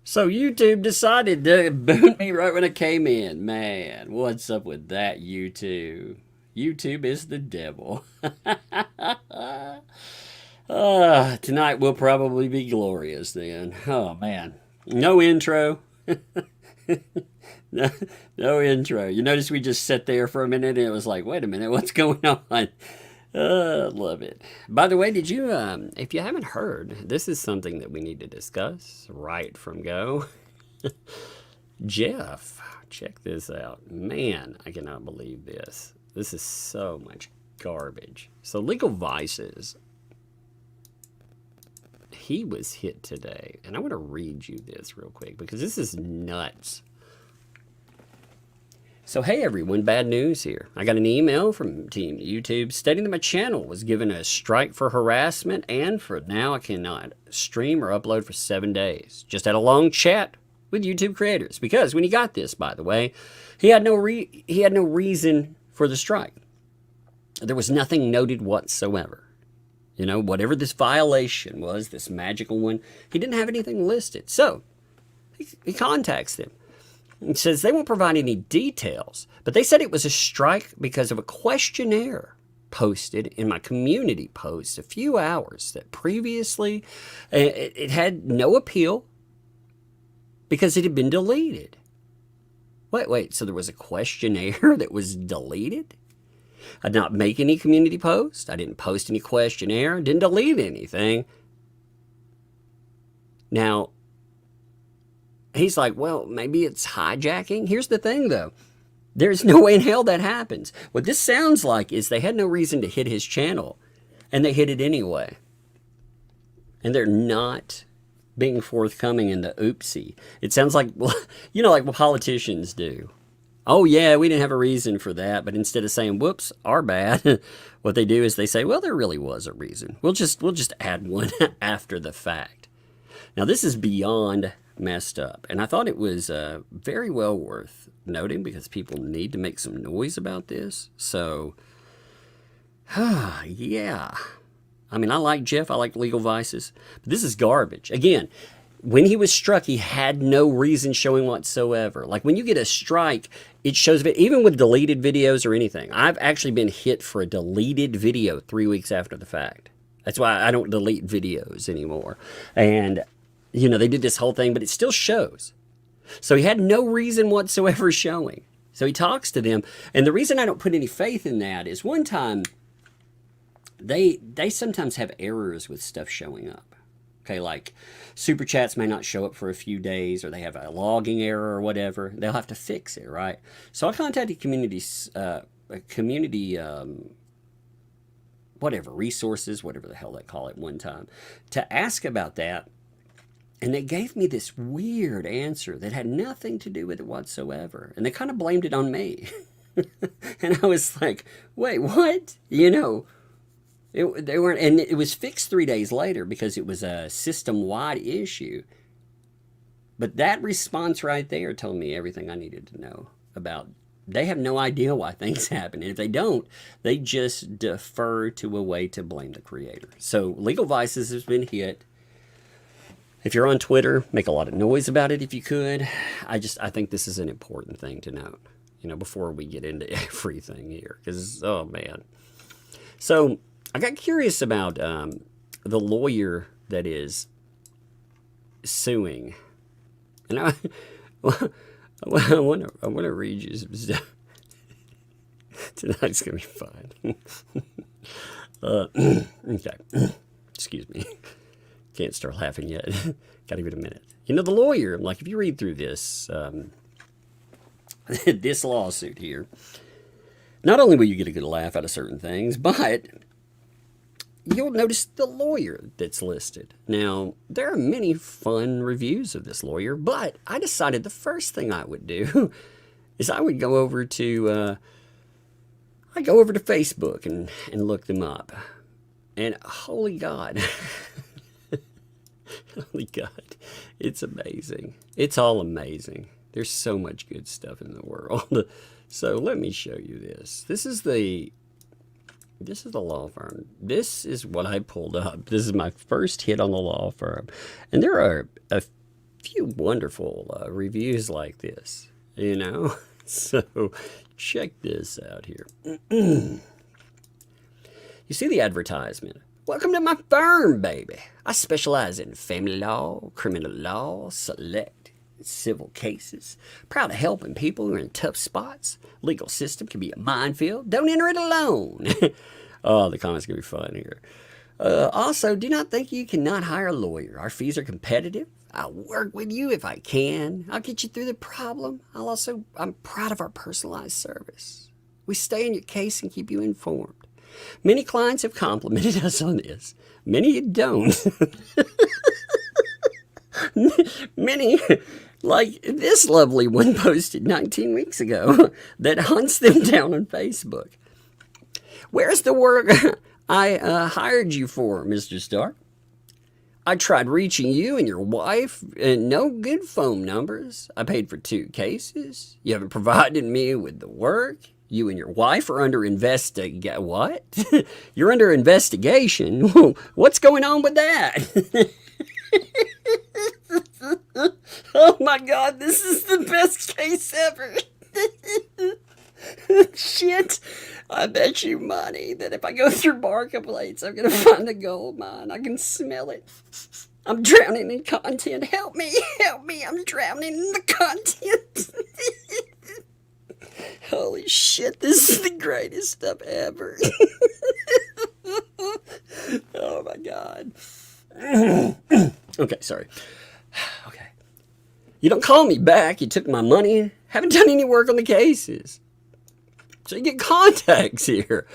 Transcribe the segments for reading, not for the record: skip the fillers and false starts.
So YouTube decided to boot me right when I came in. Man, what's up with that, YouTube? YouTube is the devil. Tonight will probably be glorious then. Oh, man. No intro. no, no intro. You notice we just sat there for a minute and it was like, wait a minute, what's going on? Love it. By the way, did you, if you haven't heard, this is something that we need to discuss right from go. Jeff, check this out. Man, I cannot believe this. This is so much garbage. So Legal Vices, he was hit today. And I want to read you this real quick because this is nuts. So, hey everyone, bad news here. I got an email from Team YouTube stating that my channel was given a strike for harassment and for now I cannot stream or upload for 7 days. Just had a long chat with YouTube creators because when he got this, by the way, he had no reason for the strike. There was nothing noted whatsoever. You know, whatever this violation was, this magical one, he didn't have anything listed. So, he contacts them. It says they won't provide any details, but they said it was a strike because of a questionnaire posted in my community post a few hours that previously it had no appeal because it had been deleted. Wait, so there was a questionnaire that was deleted? I did not make any community post. I didn't post any questionnaire. Didn't delete anything. Now, he's like, well, maybe it's hijacking. Here's the thing, though. There's no way in hell that happens. What this sounds like is they had no reason to hit his channel, and they hit it anyway. And they're not being forthcoming in the oopsie. It sounds like, you know, like what politicians do. Oh, yeah, we didn't have a reason for that. But instead of saying, whoops, our bad, what they do is they say, well, there really was a reason. We'll just add one after the fact. Now, this is beyond messed up. And I thought it was very well worth noting because people need to make some noise about this. So, yeah. I mean, I like Jeff. I like Legal Vices. But this is garbage. Again, when he was struck, he had no reason showing whatsoever. Like when you get a strike, it shows, even with deleted videos or anything. I've actually been hit for a deleted video 3 weeks after the fact. That's why I don't delete videos anymore. And you know, they did this whole thing, but it still shows. So he had no reason whatsoever showing. So he talks to them. And the reason I don't put any faith in that is one time, they sometimes have errors with stuff showing up. Okay, like super chats may not show up for a few days, or they have a logging error or whatever. They'll have to fix it, right? So I contacted community whatever, resources, whatever the hell they call it one time, to ask about that. And they gave me this weird answer that had nothing to do with it whatsoever. And they kind of blamed it on me. And I was like, wait, what? You know, they weren't, and it was fixed 3 days later because it was a system-wide issue. But that response right there told me everything I needed to know about. They have no idea why things happen. And if they don't, they just defer to a way to blame the creator. So Legal Vices has been hit. If you're on Twitter, make a lot of noise about it if you could. I think this is an important thing to note, you know, before we get into everything here. Because, oh, man. So I got curious about the lawyer that is suing. And I want to read you some stuff. Tonight's going to be fun. Okay. Excuse me. Can't start laughing yet. Gotta give it a minute. You know, the lawyer, like if you read through this, this lawsuit here, not only will you get a good laugh out of certain things, but you'll notice the lawyer that's listed. Now, there are many fun reviews of this lawyer, but I decided the first thing I would do is I would go over to, Facebook and look them up. And holy God. Holy God, it's amazing. It's all amazing. There's so much good stuff in the world. So let me show you this. This is the law firm. This is what I pulled up. This is my first hit on the law firm. And there are few wonderful reviews like this, you know? So check this out here. You see the advertisement. Welcome to my firm, baby. I specialize in family law, criminal law, select civil cases. Proud of helping people who are in tough spots. Legal system can be a minefield. Don't enter it alone. Oh, the comments can be fun here. Also, do not think you cannot hire a lawyer. Our fees are competitive. I'll work with you if I can. I'll get you through the problem. I'm proud of our personalized service. We stay in your case and keep you informed. Many clients have complimented us on this. Many don't. Many, like this lovely one posted 19 weeks ago that hunts them down on Facebook. Where's the work I hired you for, Mr. Stark? I tried reaching you and your wife, and no good phone numbers. I paid for 2 cases. You haven't provided me with the work. You and your wife are under what? You're under investigation? What's going on with that? Oh my God, this is the best case ever. Shit. I bet you money that if I go through bar complaints, I'm going to find a gold mine. I can smell it. I'm drowning in content. Help me. Help me. I'm drowning in the content. Holy shit, this is the greatest stuff ever. Oh my God. Okay, sorry. Okay. You don't call me back. You took my money. Haven't done any work on the cases. So you get contacts here.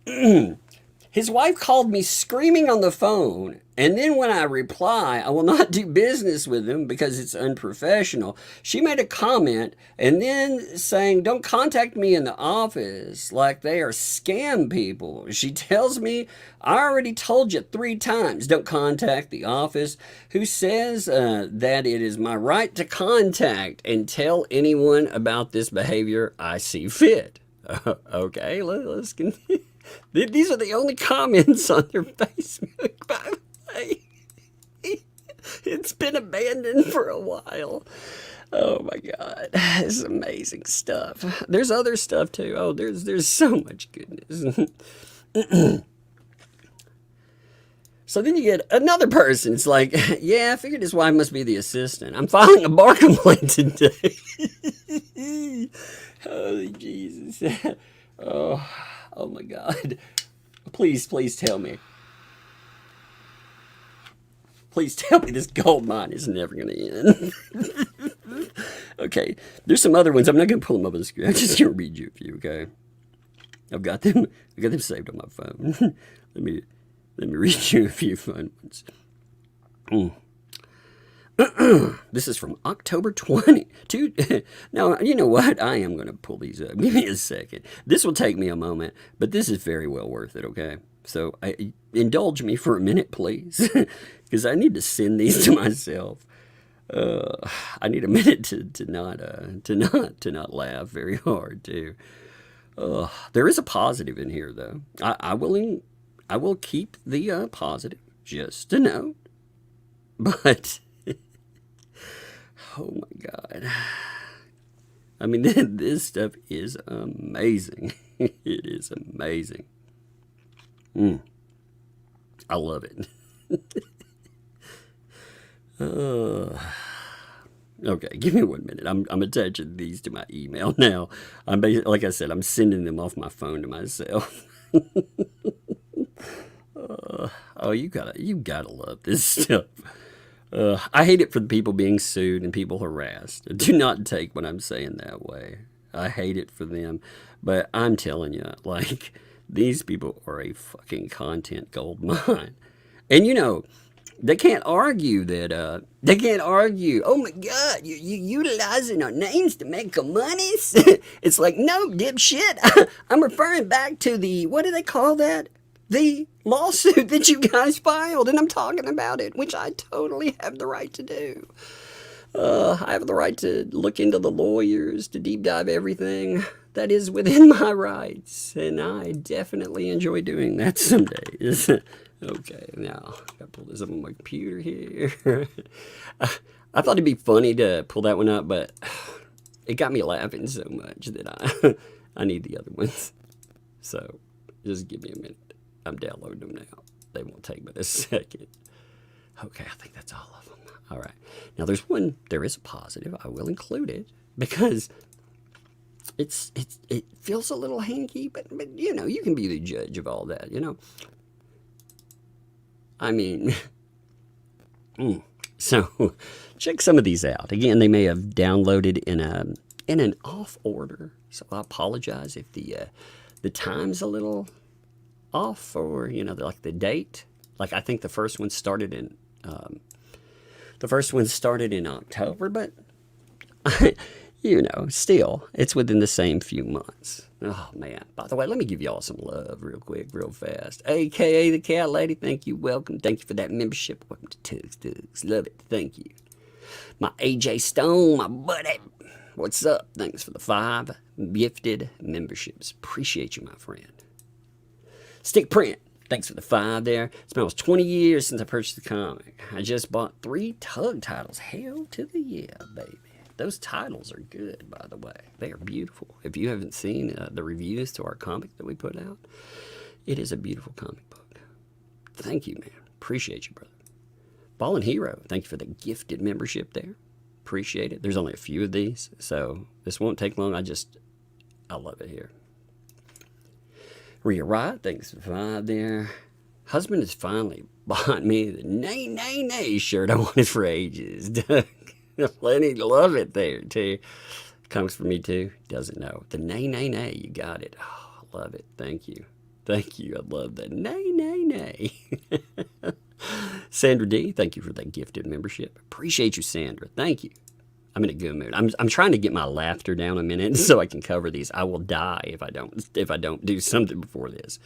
His wife called me screaming on the phone, and then when I reply, I will not do business with him because it's unprofessional. She made a comment and then saying, don't contact me in the office like they are scam people. She tells me, I already told you 3 times, don't contact the office, who says that it is my right to contact and tell anyone about this behavior I see fit. Okay, let's continue. These are the only comments on their Facebook, by the way. It's been abandoned for a while. Oh my God, this is amazing stuff. There's other stuff too. Oh, there's so much goodness. So then you get another person. It's like, yeah, I figured his wife must be the assistant. I'm filing a bar complaint today. Holy Jesus. Oh my God. Please tell me. Please tell me this gold mine is never going to end. Okay, there's some other ones. I'm not going to pull them up on the screen. I'm just going to read you a few, okay? I've got them saved on my phone. Let me read you a few fun ones. This is from October 20. Now, you know what? I am going to pull these up. Give me a second. This will take me a moment, but this is very well worth it, okay? So indulge me for a minute, please, because I need to send these to myself. I need a minute to not laugh very hard, too. There is a positive in here, though. I will keep the positive, just a note. But oh my God. I mean, this stuff is amazing. It is amazing. I love it. Okay, give me 1 minute. I'm attaching these to my email now. Like I said, I'm sending them off my phone to myself. Oh, you gotta love this stuff. I hate it for the people being sued and people harassed. Do not take what I'm saying that way. I hate it for them. But I'm telling you, like, these people are a fucking content gold mine. And, you know, they can't argue that, oh my God, you're utilizing our names to make money? It's like, no, dipshit. I'm referring back to the, what do they call that? The lawsuit that you guys filed, and I'm talking about it, which I totally have the right to do. I have the right to look into the lawyers, to deep dive everything that is within my rights, and I definitely enjoy doing that some days. Okay, now, I gotta pull this up on my computer here. I thought it'd be funny to pull that one up, but it got me laughing so much that I need the other ones. So just give me a minute. I'm downloading them now. They won't take but a second. Okay, I think that's all of them. All right. Now there is a positive. I will include it because it feels a little hanky, but you know, you can be the judge of all that, you know. I mean, so check some of these out. Again, they may have downloaded in an off order, so I apologize if the time's a little off, or you know, like the date. Like I think the first one started in October, but you know, still, it's within the same few months. Oh, man. By the way, let me give y'all some love real quick, real fast. AKA the Cat Lady, thank you, welcome. Thank you for that membership. Welcome to Tugs. Love it, thank you. My AJ Stone, my buddy. What's up? Thanks for the 5 gifted memberships. Appreciate you, my friend. Stick Print, thanks for the 5 there. It's been almost 20 years since I purchased the comic. I just bought 3 Tug titles. Hell to the yeah, baby. Those titles are good, by the way. They are beautiful. If you haven't seen the reviews to our comic that we put out, it is a beautiful comic book. Thank you, man. Appreciate you, brother. Ball and Hero, thank you for the gifted membership there. Appreciate it. There's only a few of these, so this won't take long. I love it here. Rhea Wright, thanks for 5 there. Husband has finally bought me the Nay Nay Nay shirt I wanted for ages. Plenty to love it there, too. Comes for me, too. Doesn't know. The Nay Nay Nay, you got it. Oh, I love it. Thank you. Thank you. I love that. Nay Nay Nay. Sandra D, thank you for that gifted membership. Appreciate you, Sandra. Thank you. I'm in a good mood. I'm trying to get my laughter down a minute so I can cover these. I will die if I don't do something before this.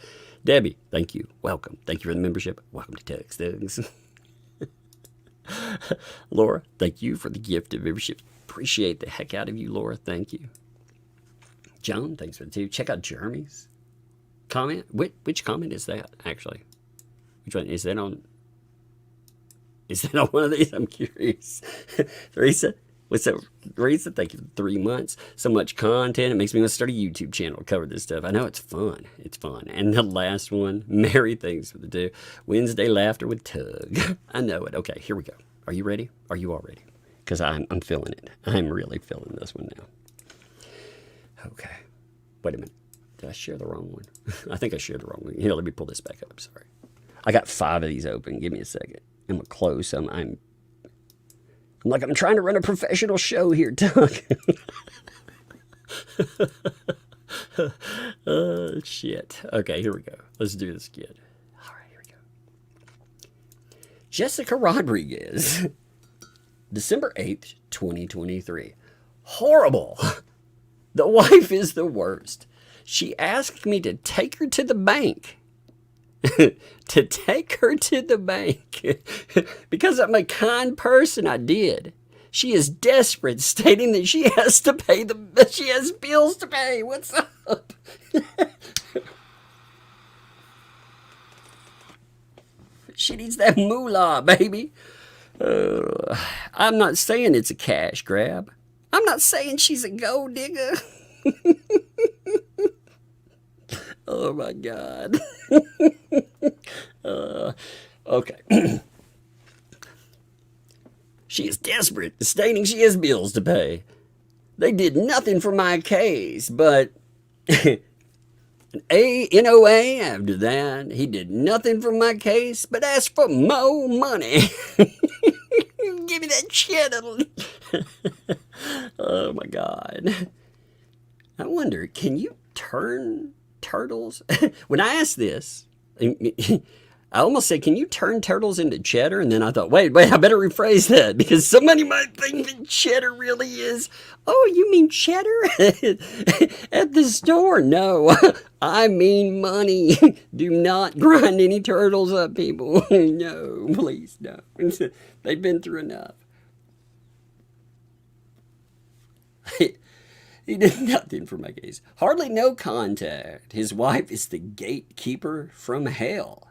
Debbie, thank you. Welcome. Thank you for the membership. Welcome to Tugs. Laura, thank you for the gift of membership. Appreciate the heck out of you, Laura. Thank you. Joan, thanks for the 2. Check out Jeremy's comment. Which comment is that, actually? Which one? Is that on one of these? I'm curious. Teresa, what's up? Teresa, thank you for 3 months. So much content. It makes me want to start a YouTube channel to cover this stuff. I know it's fun. It's fun. And the last one, Mary, thanks for the 2. Wednesday Laughter with Tug. I know it. Okay, here we go. Are you ready? Are you all ready? Because I'm feeling it. I'm really feeling this one now. Okay. Wait a minute. Did I share the wrong one? I think I shared the wrong one. Here, let me pull this back up. Sorry. I got 5 of these open. Give me a second. I'm going to close some. I'm trying to run a professional show here, Doug. Shit. Okay, here we go. Let's do this again. All right, here we go. Jessica Rodriguez, December 8th, 2023. Horrible. The wife is the worst. She asked me to take her to the bank. To take her to the bank. Because I'm a kind person, I did. She is desperate, stating that she has bills to pay. What's up? She needs that moolah, baby. I'm not saying it's a cash grab. I'm not saying she's a gold digger. Oh my God. Okay. She is desperate, stating she has bills to pay. They did nothing for my case, but an NOA after that, he did nothing for my case, but asked for more money. Give me that cheddar. Oh my God. I wonder, can you turn turtles? When I asked this, I almost said, can you turn turtles into cheddar? And then I thought, wait, I better rephrase that because somebody might think that cheddar really is, oh, you mean cheddar at the store? No, I mean money. Do not grind any turtles up, people. No, please, no. They've been through enough. He did nothing for my case. Hardly no contact. His wife is the gatekeeper from hell.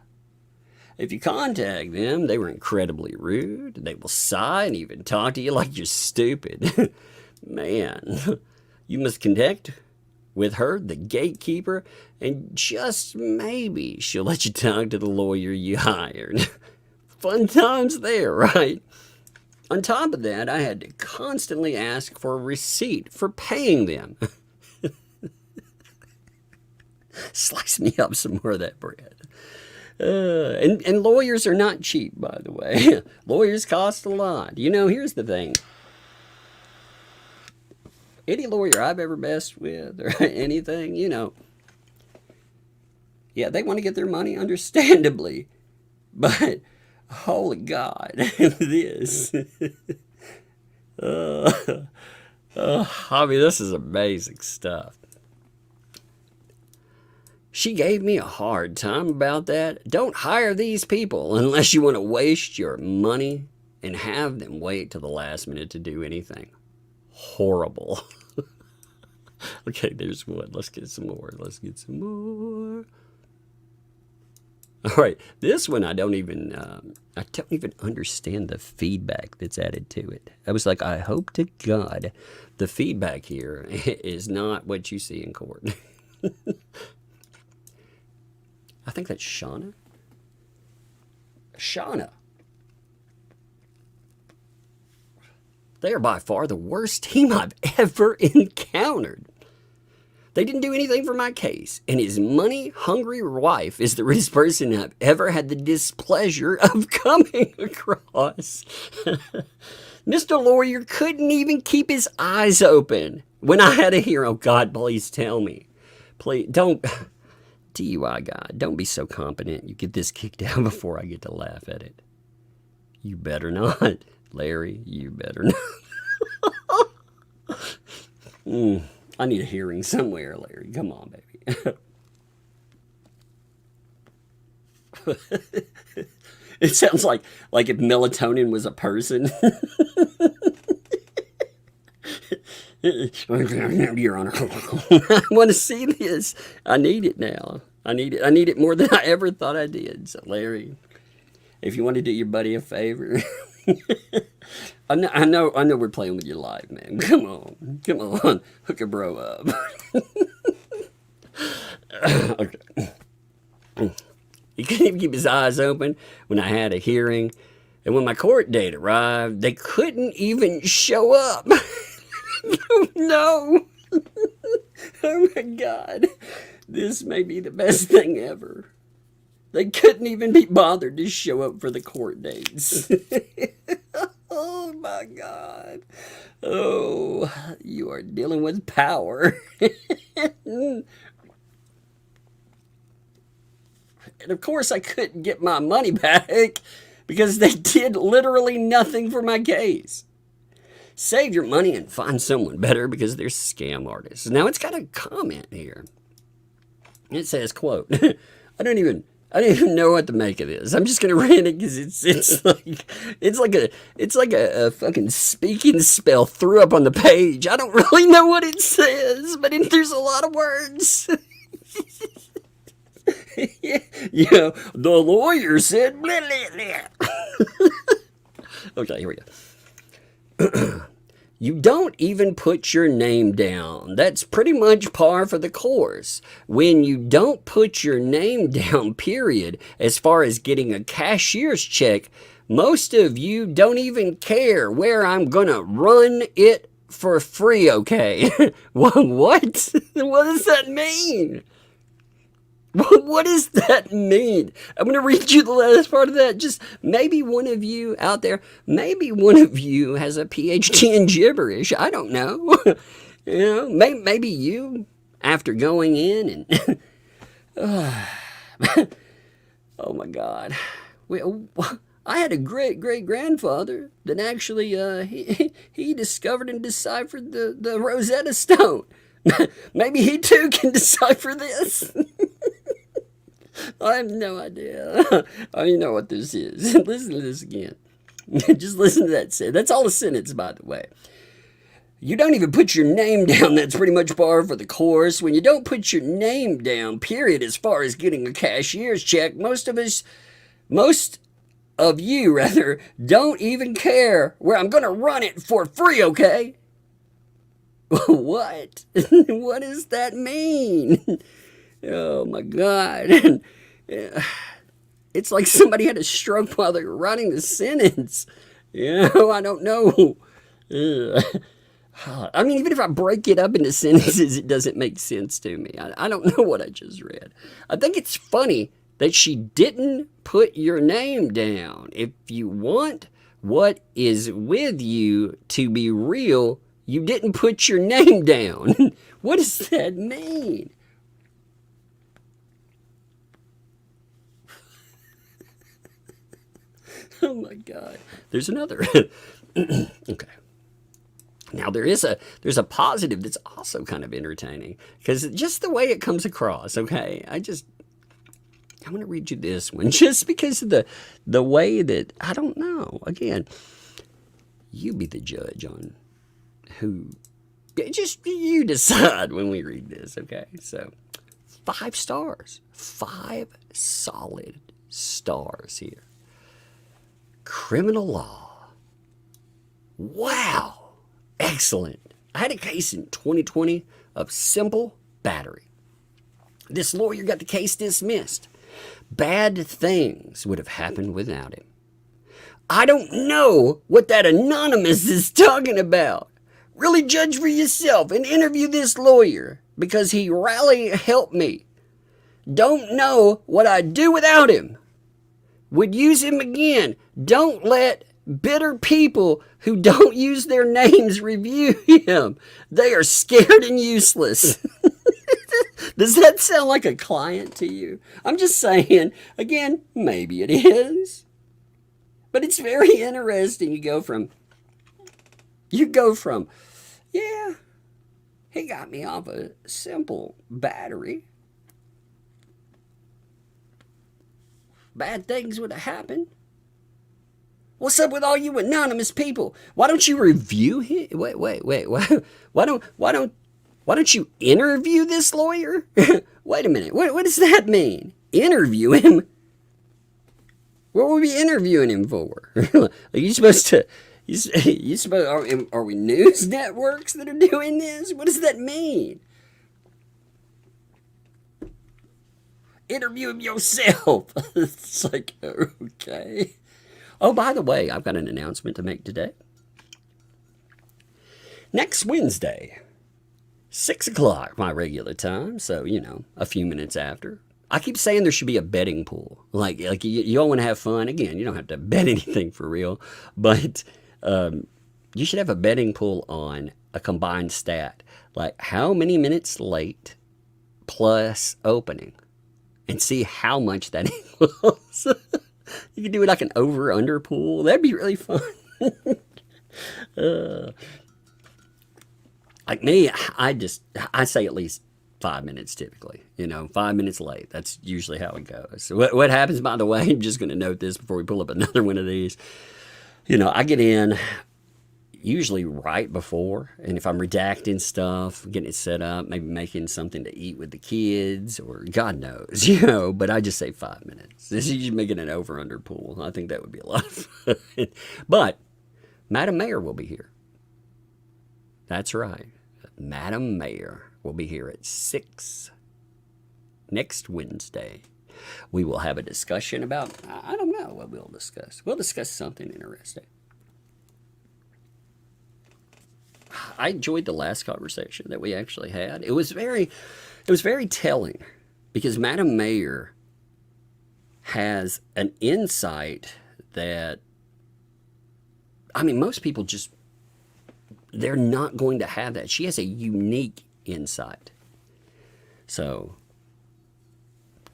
If you contact them, they were incredibly rude. They will sigh and even talk to you like you're stupid. Man, you must connect with her, the gatekeeper, and just maybe she'll let you talk to the lawyer you hired. Fun times there, right? On top of that, I had to constantly ask for a receipt for paying them. Slice me up some more of that bread. And lawyers are not cheap, by the way. Lawyers cost a lot. You know, here's the thing. Any lawyer I've ever messed with or anything, you know, yeah, they want to get their money, understandably. But, holy God, this. I mean, this is amazing stuff. She gave me a hard time about that. Don't hire these people unless you want to waste your money and have them wait till the last minute to do anything. Horrible. Okay, there's one. Let's get some more. All right, this one I don't even understand the feedback that's added to it. I was like, I hope to God the feedback here is not what you see in court. I think that's Shauna. Shauna. They are by far the worst team I've ever encountered. They didn't do anything for my case, and his money-hungry wife is the richest person I've ever had the displeasure of coming across. Mr. Lawyer couldn't even keep his eyes open when I had a hearing. Oh, God, please tell me. Please, don't... DUI guy, don't be so competent. You get this kicked out before I get to laugh at it. You better not. Larry, you better not. I need a hearing somewhere, Larry. Come on, baby. It sounds like if melatonin was a person. Your Honor. I want to see this. I need it now. I need it more than I ever thought I did. So, Larry, if you want to do your buddy a favor, I know we're playing with your life, man. Come on, hook a bro up. Okay. He couldn't even keep his eyes open when I had a hearing, and when my court date arrived, they couldn't even show up. No. Oh my God. This may be the best thing ever. They couldn't even be bothered to show up for the court dates. Oh my God. Oh, you are dealing with power. And of course I couldn't get my money back because they did literally nothing for my case. Save your money and find someone better because they're scam artists. Now it's got a comment here. It says, quote, I don't even know what to make of this. I'm just gonna read it because it's like a fucking speaking spell threw up on the page. I don't really know what it says, but there's a lot of words. You know, the lawyer said blah, blah, blah. Okay, here we go. You don't even put your name down. That's pretty much par for the course. When you don't put your name down, period, as far as getting a cashier's check, most of you don't even care where I'm gonna run it for free, okay? What? What does that mean? What does that mean? I'm going to read you the last part of that. Just maybe one of you out there, maybe one of you has a PhD in gibberish. I don't know. You know, maybe you, after going in and... Oh my God. I had a great-great-grandfather that actually, he discovered and deciphered the Rosetta Stone. Maybe he too can decipher this. I have no idea. I don't even know what this is. Listen to this again. Just listen to that sentence. That's all the sentence, by the way. You don't even put your name down. That's pretty much par for the course. When you don't put your name down, period, as far as getting a cashier's check, most of us Most of you, rather, don't even care where I'm going to run it for free, okay? What? What does that mean? Oh my God. It's like somebody had a stroke while they were writing the sentence. I don't know. I mean, even if I break it up into sentences, it doesn't make sense to me. I don't know what I just read. I think it's funny that she didn't put your name down. If you want what is with you to be real, you didn't put your name down. What does that mean? Oh my God. There's another. Okay. Now there's a positive that's also kind of entertaining because just the way it comes across. Okay. I'm going to read you this one just because of the way that, I don't know. Again, you be the judge on who, just you decide when we read this. Okay. So 5 stars, 5 solid stars here. Criminal law. Wow. Excellent. I had a case in 2020 of simple battery. This lawyer got the case dismissed. Bad things would have happened without him. I don't know what that anonymous is talking about. Really judge for yourself and interview this lawyer because he rarely helped me. Don't know what I'd do without him. Would use him again. Don't let bitter people who don't use their names review him. They are scared and useless. Does that sound like a client to you? I'm just saying, again, maybe it is. But it's very interesting. You go from, yeah, he got me off a simple battery. Bad things would have happened. What's up with all you anonymous people? Why don't you review him? Wait. Why don't you interview this lawyer? Wait a minute. What does that mean? Interview him? What were we interviewing him for? Are you supposed to? Are we news networks that are doing this? What does that mean? Interview him yourself. It's like, okay. Oh, by the way, I've got an announcement to make today. Next Wednesday, 6 o'clock, my regular time, so, a few minutes after. I keep saying there should be a betting pool. Like you all want to have fun. Again, you don't have to bet anything for real, but you should have a betting pool on a combined stat. Like how many minutes late plus opening. And see how much that equals. You could do it like an over-under pool. That'd be really fun. Like me, I say at least 5 minutes typically. 5 minutes late. That's usually how it goes. So what happens, by the way, I'm just going to note this before we pull up another one of these. I get in usually right before, and if I'm redacting stuff, getting it set up, maybe making something to eat with the kids, or God knows, but I just say 5 minutes. This is usually making an over-under pool. I think that would be a lot of fun. But Madam Mayor will be here. That's right. Madam Mayor will be here at 6 next Wednesday. We will have a discussion about, I don't know what we'll discuss. We'll discuss something interesting. I enjoyed the last conversation that we actually had. It was very telling because Madam Mayor has an insight that, most people they're not going to have that. She has a unique insight. So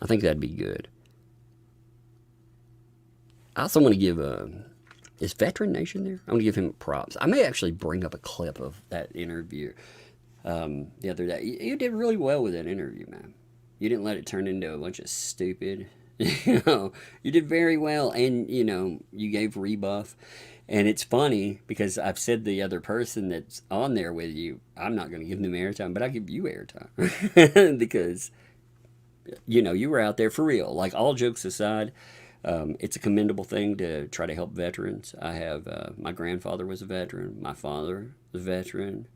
I think that'd be good. I also want to give is Veteran Nation there? I'm going to give him props. I may actually bring up a clip of that interview the other day. You did really well with that interview, man. You didn't let it turn into a bunch of stupid. You did very well, and, you gave rebuff. And it's funny because I've said the other person that's on there with you, I'm not going to give them airtime, but I'll give you airtime. Because, you were out there for real. Like, all jokes aside, It's a commendable thing to try to help veterans. I have, my grandfather was a veteran. My father was a veteran.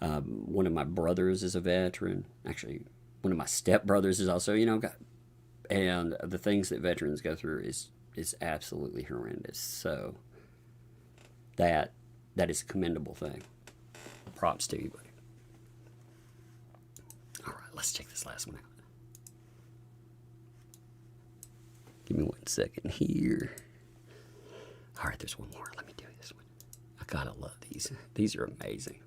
One of my brothers is a veteran. Actually, one of my stepbrothers is also, and the things that veterans go through is absolutely horrendous. So that is a commendable thing. Props to you, buddy. All right, let's check this last one out. Give me 1 second here. All right, there's one more. Let me do this one. I gotta love these. These are amazing.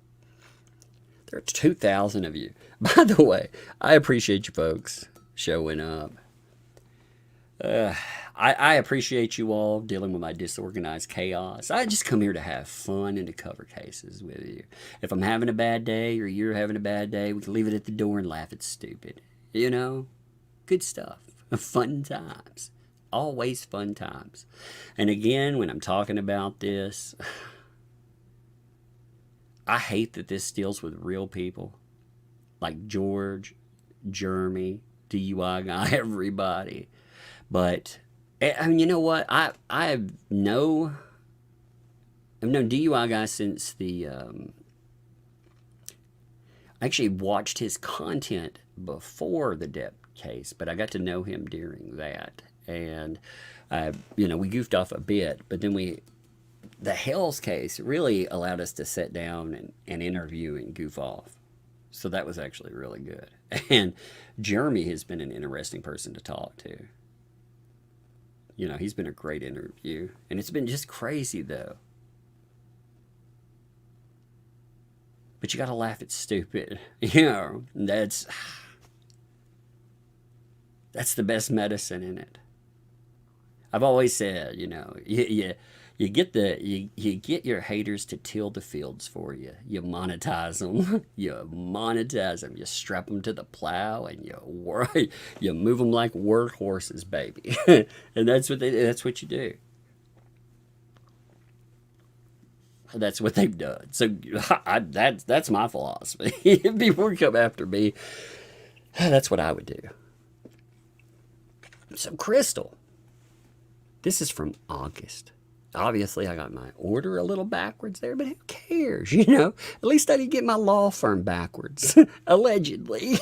There are 2,000 of you. By the way, I appreciate you folks showing up. I appreciate you all dealing with my disorganized chaos. I just come here to have fun and to cover cases with you. If I'm having a bad day or you're having a bad day, we can leave it at the door and laugh at stupid. Good stuff. Fun times. Always fun times. And again, when I'm talking about this, I hate that this deals with real people like George, Jeremy, DUI guy, everybody. But I mean, you know what? I've known DUI guy since I actually watched his content before the Depp case, but I got to know him during that. And, we goofed off a bit, but then the Hale's case really allowed us to sit down and interview and goof off. So that was actually really good. And Jeremy has been an interesting person to talk to. He's been a great interview. And it's been just crazy, though. But you got to laugh at stupid. That's the best medicine in it. I've always said, you get your haters to till the fields for you. You monetize them. You strap them to the plow, and you move them like work horses, baby. And that's what you do. That's what they've done. So that's my philosophy. If people come after me, that's what I would do. So Crystal, this is from August. Obviously, I got my order a little backwards there, but who cares, At least I didn't get my law firm backwards, allegedly.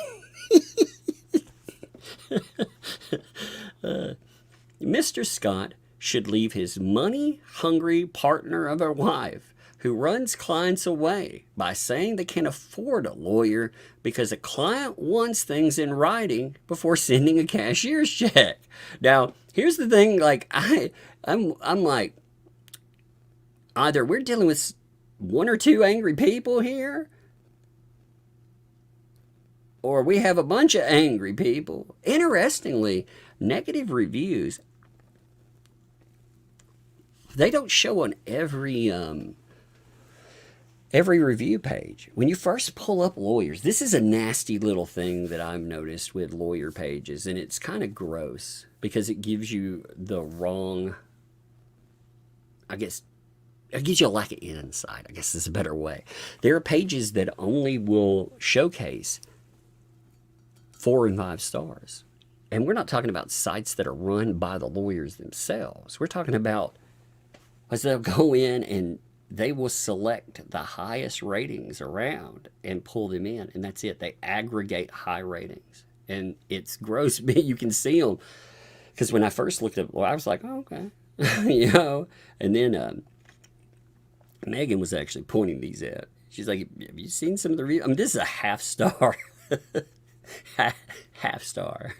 Mr. Scott should leave his money-hungry partner of a wife who runs clients away by saying they can't afford a lawyer because a client wants things in writing before sending a cashier's check. Now, here's the thing, I'm like, either we're dealing with one or two angry people here, or we have a bunch of angry people. Interestingly, negative reviews, they don't show on every review page. When you first pull up lawyers, this is a nasty little thing that I've noticed with lawyer pages, and it's kind of gross because it gives you the wrong, it gives you a lack of insight, I guess is a better way. There are pages that only will showcase 4 and 5 stars. And we're not talking about sites that are run by the lawyers themselves. We're talking about, they'll go in and they will select the highest ratings around and pull them in. And that's it. They aggregate high ratings. And it's gross. You can see them. Because when I first looked at, I was like, oh, okay. And then Megan was actually pointing these out. She's like, have you seen some of the reviews? This is a half star. Half star.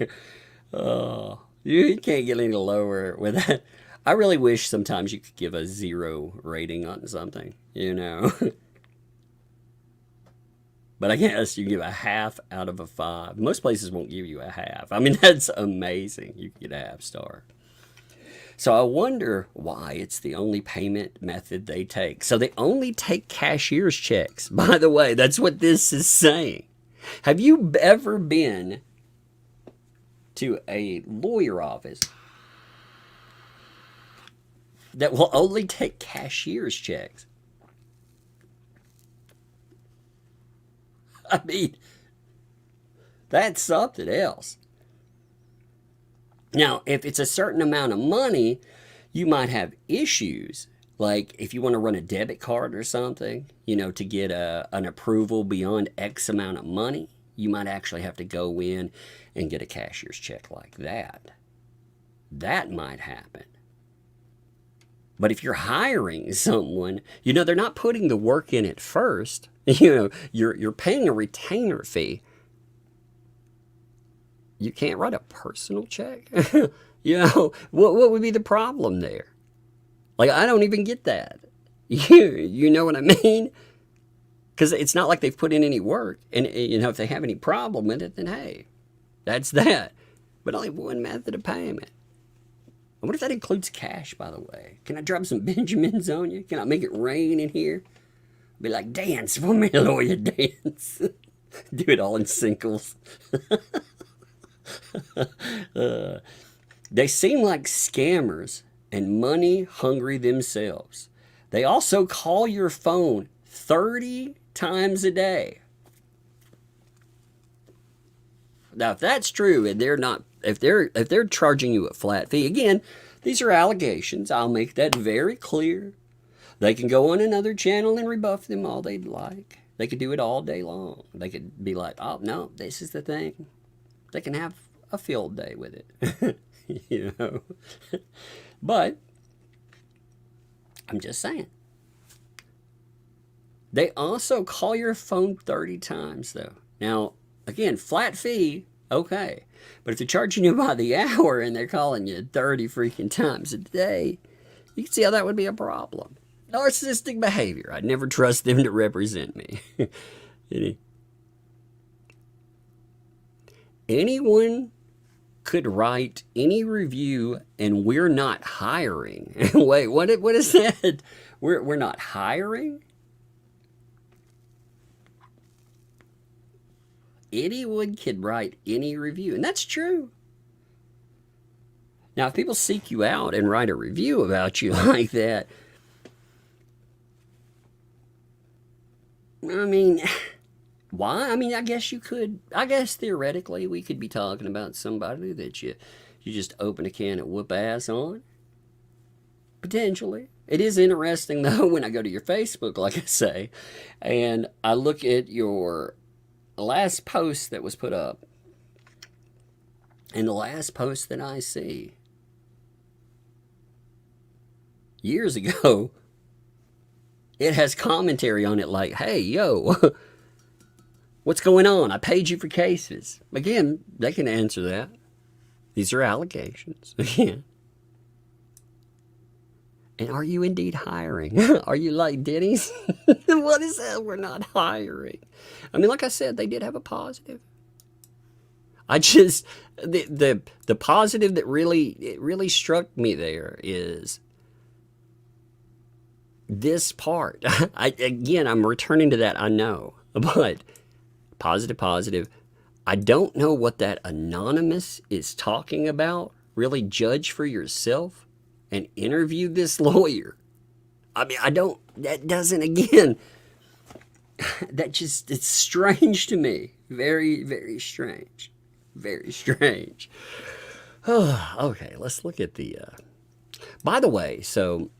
Oh, you can't get any lower with that. I really wish sometimes you could give a 0 rating on something, But I guess you give a half out of a 5. Most places won't give you a half. That's amazing. You can get a half star. So I wonder why it's the only payment method they take. So they only take cashier's checks. By the way, that's what this is saying. Have you ever been to a lawyer office that will only take cashier's checks? That's something else. Now, if it's a certain amount of money, you might have issues. Like if you want to run a debit card or something, you know, to get an approval beyond X amount of money, you might actually have to go in and get a cashier's check like that. That might happen. But if you're hiring someone, you know, they're not putting the work in at first. You know, you're paying a retainer fee. You can't write a personal check? You know, what would be the problem there? Like, I don't even get that. You know what I mean? Because it's not like they've put in any work. And, you know, if they have any problem with it, then hey, that's that. But only one method of payment. I wonder if that includes cash, by the way. Can I drop some Benjamins on you? Can I make it rain in here? Be like, dance for me, lawyer, dance. Do it all in sinkles. They seem like scammers and money hungry themselves. They also call your phone 30 times a day. Now, if that's true, and they're not, if they're charging you a flat fee, again, these are allegations. I'll make that very clear. They can go on another channel and rebuff them all they'd like. They could do it all day long. They could be like, oh, no, this is the thing. They can have a field day with it. You know? But I'm just saying. They also call your phone 30 times, though. Now, again, flat fee, okay. But if they're charging you by the hour and they're calling you 30 freaking times a day, you can see how that would be a problem. Narcissistic behavior. I'd never trust them to represent me. Anyone could write any review and we're not hiring. Wait, what is that? We're not hiring? Anyone could write any review, and that's true. Now, if people seek you out and write a review about you like that, I mean, why? I mean, I guess you could, I guess theoretically we could be talking about somebody that you just open a can of whoop ass on. Potentially. It is interesting, though, when I go to your Facebook, like I say, and I look at your last post that was put up, and the last post that I see years ago, it has commentary on it like, hey, yo, what's going on? I paid you for cases. Again, they can answer that. These are allegations. Again. And are you indeed hiring? Are you like Denny's? What is that? We're not hiring. I mean, like I said, they did have a positive. I just, the positive that really struck me there is this part. Again, I'm returning to that, I know. But positive. I don't know what that anonymous is talking about. Really judge for yourself and interview this lawyer. I mean, that doesn't, again, that just, it's strange to me. Very, very strange. Very strange. Okay, let's look at the, by the way, so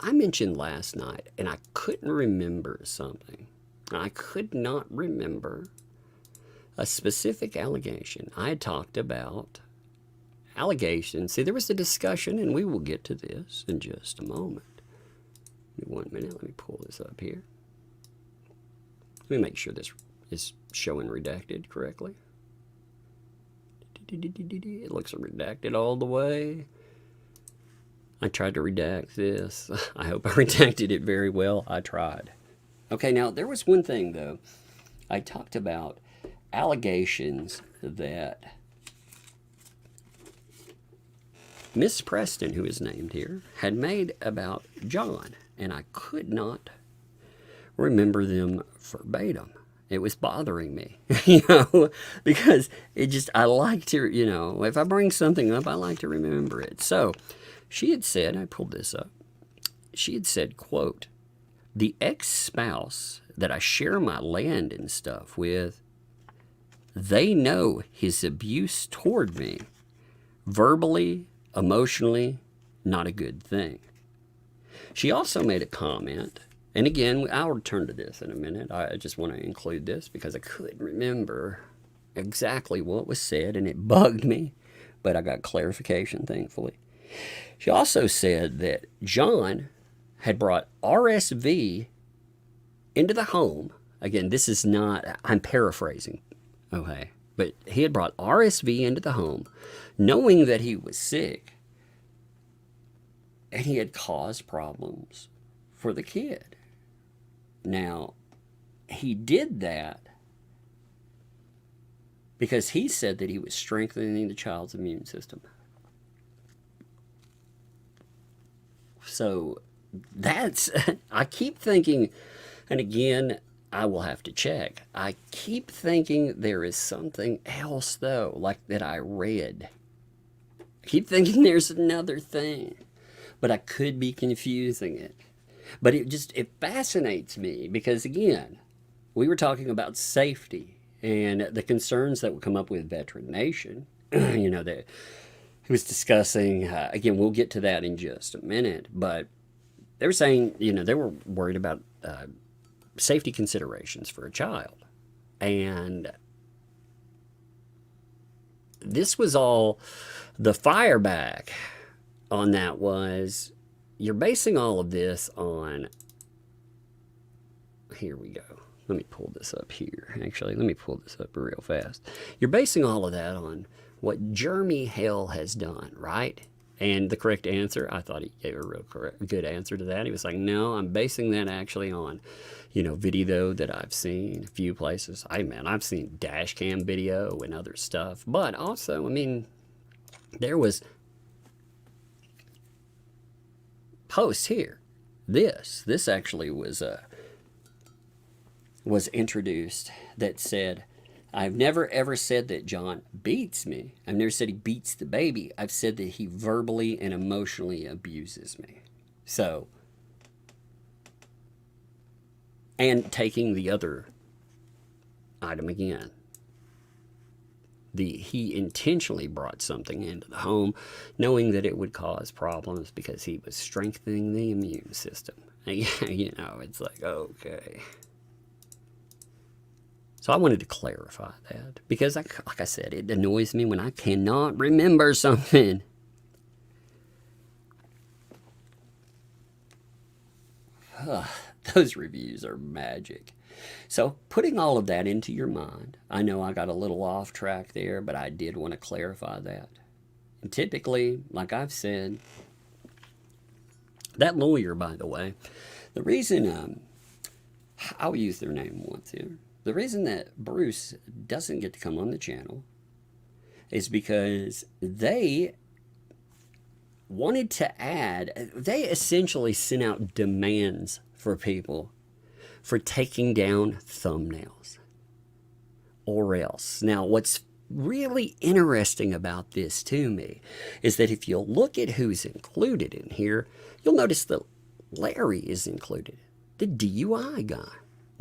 I mentioned last night, and I couldn't remember something. I could not remember a specific allegation. I had talked about allegations. See, there was a discussion, and we will get to this in just a moment. Give me 1 minute. Let me pull this up here. Let me make sure this is showing redacted correctly. It looks redacted all the way. I tried to redact this. I hope I redacted it very well. I tried. Okay, now there was one thing, though. I talked about allegations that Miss Preston, who is named here, had made about John, and I could not remember them verbatim. It was bothering me, you know, because it just, I like to, you know, if I bring something up, I like to remember it. So she had said, I pulled this up, she had said, quote, the ex-spouse that I share my land and stuff with, they know his abuse toward me verbally, emotionally, not a good thing. She also made a comment, and again, I'll return to this in a minute. I just want to include this because I couldn't remember exactly what was said, and it bugged me, but I got clarification, thankfully. She also said that John had brought RSV into the home. Again, this is not, I'm paraphrasing, okay? But he had brought RSV into the home, knowing that he was sick, and he had caused problems for the kid. Now, he did that because he said that he was strengthening the child's immune system. So that's, I keep thinking, and again, I will have to check. I keep thinking there is something else, though, like that I read. I keep thinking there's another thing, but I could be confusing it. But it fascinates me because, again, we were talking about safety and the concerns that would come up with Veteran Nation. You know, that he was discussing, again, we'll get to that in just a minute, but they were saying, you know, they were worried about safety considerations for a child. And this was all, the fireback on that was, you're basing all of this on, here we go. Let me pull this up here. Actually, let me pull this up real fast. You're basing all of that on what Jeremy Hale has done, right? And the correct answer, I thought he gave a real good answer to that. He was like, no, I'm basing that actually on, you know, video that I've seen a few places. I've seen dash cam video and other stuff. But also, I mean, there was posts here. This actually was introduced that said, I've never ever said that John beats me. I've never said he beats the baby. I've said that he verbally and emotionally abuses me. So, and taking the other item again, he intentionally brought something into the home knowing that it would cause problems because he was strengthening the immune system. You know, it's like, okay. So I wanted to clarify that because, like I said, it annoys me when I cannot remember something. Those reviews are magic. So putting all of that into your mind, I know I got a little off track there, but I did want to clarify that. And typically, like I've said, that lawyer, by the way, the reason, I'll use their name once here. The reason that Bruce doesn't get to come on the channel is because they wanted to add, they essentially sent out demands for people for taking down thumbnails or else. Now, what's really interesting about this to me is that if you'll look at who's included in here, you'll notice that Larry is included, the DUI guy.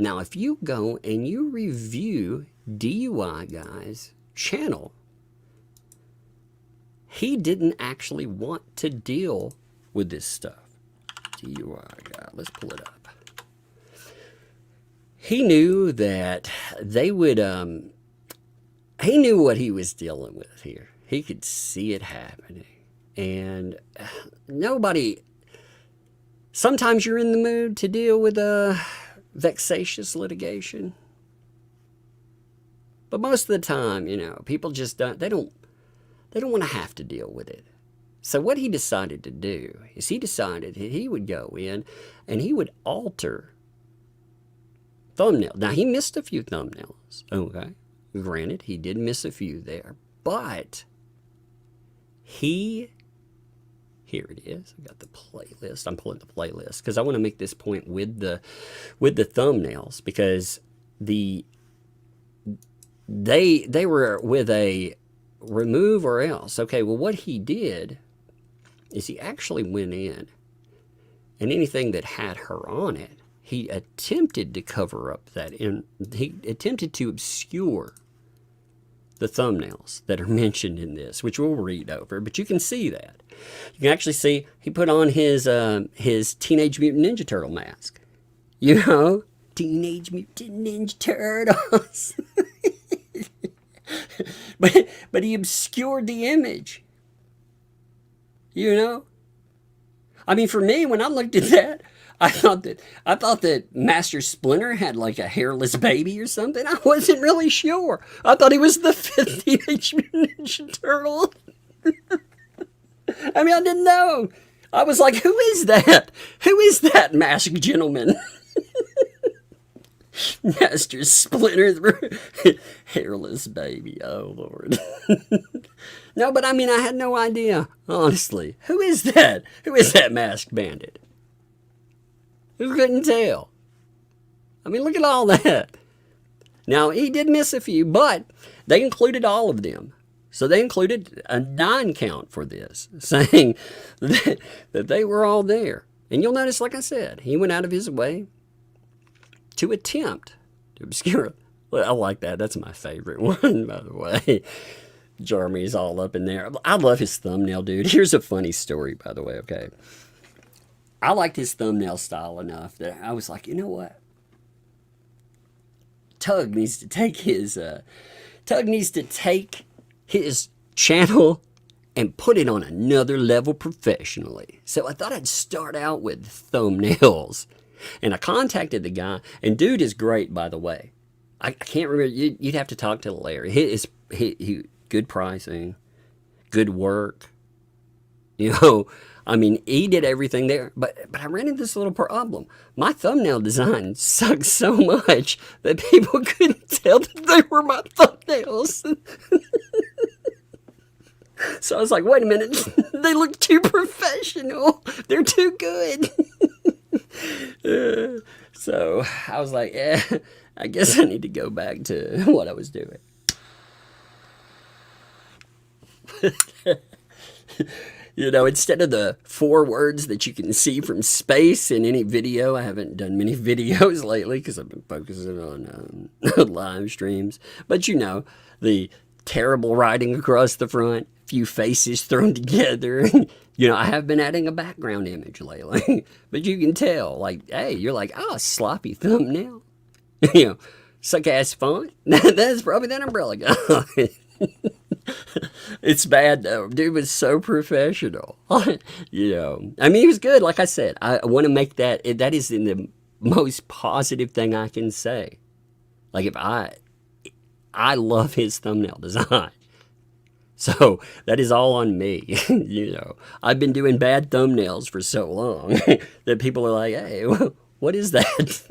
Now, if you go and you review DUI Guy's channel, he didn't actually want to deal with this stuff. DUI Guy, let's pull it up. He knew that they would, he knew what he was dealing with here. He could see it happening. And nobody, sometimes you're in the mood to deal with vexatious litigation, but most of the time, you know, people just don't want to have to deal with it. So what he decided to do is he decided that he would go in and he would alter thumbnails. Now, he missed a few thumbnails, okay, granted, he did miss a few there, but here it is. I got the playlist. I'm pulling the playlist because I want to make this point with the thumbnails because they were with a remove or else. Okay, well, what he did is he actually went in and anything that had her on it, he attempted to cover up that, and he attempted to obscure the thumbnails that are mentioned in this, which we'll read over, but you can see that. You can actually see he put on his Teenage Mutant Ninja Turtle mask. You know, Teenage Mutant Ninja Turtles. but he obscured the image. You know? I mean, for me, when I looked at that, I thought that Master Splinter had like a hairless baby or something. I wasn't really sure. I thought he was the fifth Teenage Mutant Ninja Turtle. I mean, I didn't know. I was like, who is that? Who is that masked gentleman? Master Splinter, hairless baby. Oh, Lord. No, but I mean, I had no idea, honestly. Who is that? Who is that masked bandit? Who couldn't tell? I mean, look at all that. Now, he did miss a few, but they included all of them. So they included a 9 count for this, saying that they were all there. And you'll notice, like I said, he went out of his way to attempt to obscure it. Well, I like that. That's my favorite one, by the way. Jeremy's all up in there. I love his thumbnail, dude. Here's a funny story, by the way, okay? I liked his thumbnail style enough that I was like, you know what? Tug needs to take his channel and put it on another level professionally. So I thought I'd start out with thumbnails. And I contacted the guy, and dude is great, by the way. I can't remember. You'd have to talk to Larry. He good pricing, good work. You know, I mean, he did everything there. But I ran into this little problem. My thumbnail design sucked so much that people couldn't tell that they were my thumbnails. So I was like, wait a minute. They look too professional. They're too good. So I was like, I guess I need to go back to what I was doing. You know, instead of the 4 words that you can see from space in any video, I haven't done many videos lately because I've been focusing on live streams. But you know, the terrible writing across the front, few faces thrown together. You know, I have been adding a background image lately, but you can tell, like, hey, you're like, oh, sloppy thumbnail. You know, suck-ass font. That's probably that umbrella guy. It's bad, though. Dude was so professional. You know, I mean, he was good. Like I said, I want to make that is the most positive thing I can say. Like, if I love his thumbnail design. So that is all on me. You know, I've been doing bad thumbnails for so long that people are like, hey, what is that?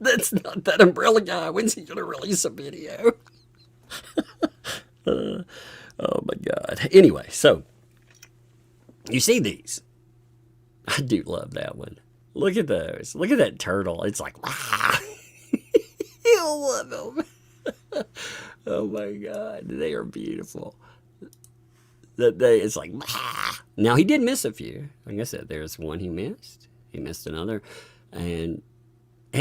That's not that umbrella guy. When's he going to release a video? Oh my God. Anyway, so you see these. I do love that one. Look at those. Look at that turtle. It's like, you'll love them. Oh my God. They are beautiful. It's like, now he did miss a few. Like I said, there's one he missed. He missed another. And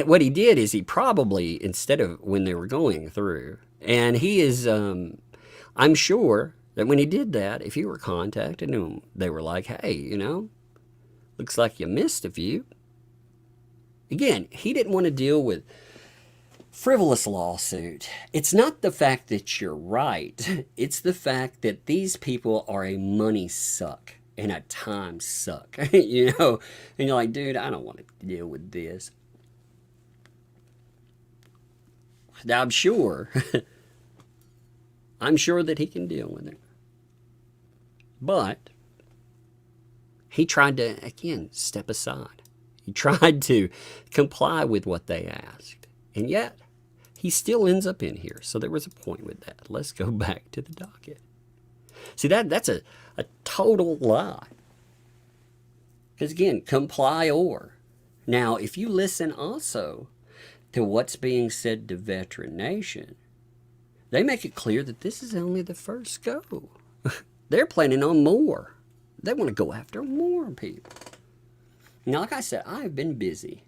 what he did is he probably, instead of when they were going through, and he is, I'm sure that when he did that, if you were contacting him, they were like, hey, you know, looks like you missed a few. Again, he didn't want to deal with frivolous lawsuit. It's not the fact that you're right. It's the fact that these people are a money suck and a time suck. You know? And you're like, dude, I don't want to deal with this. Now, I'm sure that he can deal with it. But he tried to, again, step aside. He tried to comply with what they asked. And yet, he still ends up in here. So there was a point with that. Let's go back to the docket. See, that's a total lie. Because again, comply or. Now, if you listen also to what's being said to Veteran Nation, they make it clear that this is only the first go. They're planning on more. They want to go after more people. Now, like I said, I've been busy.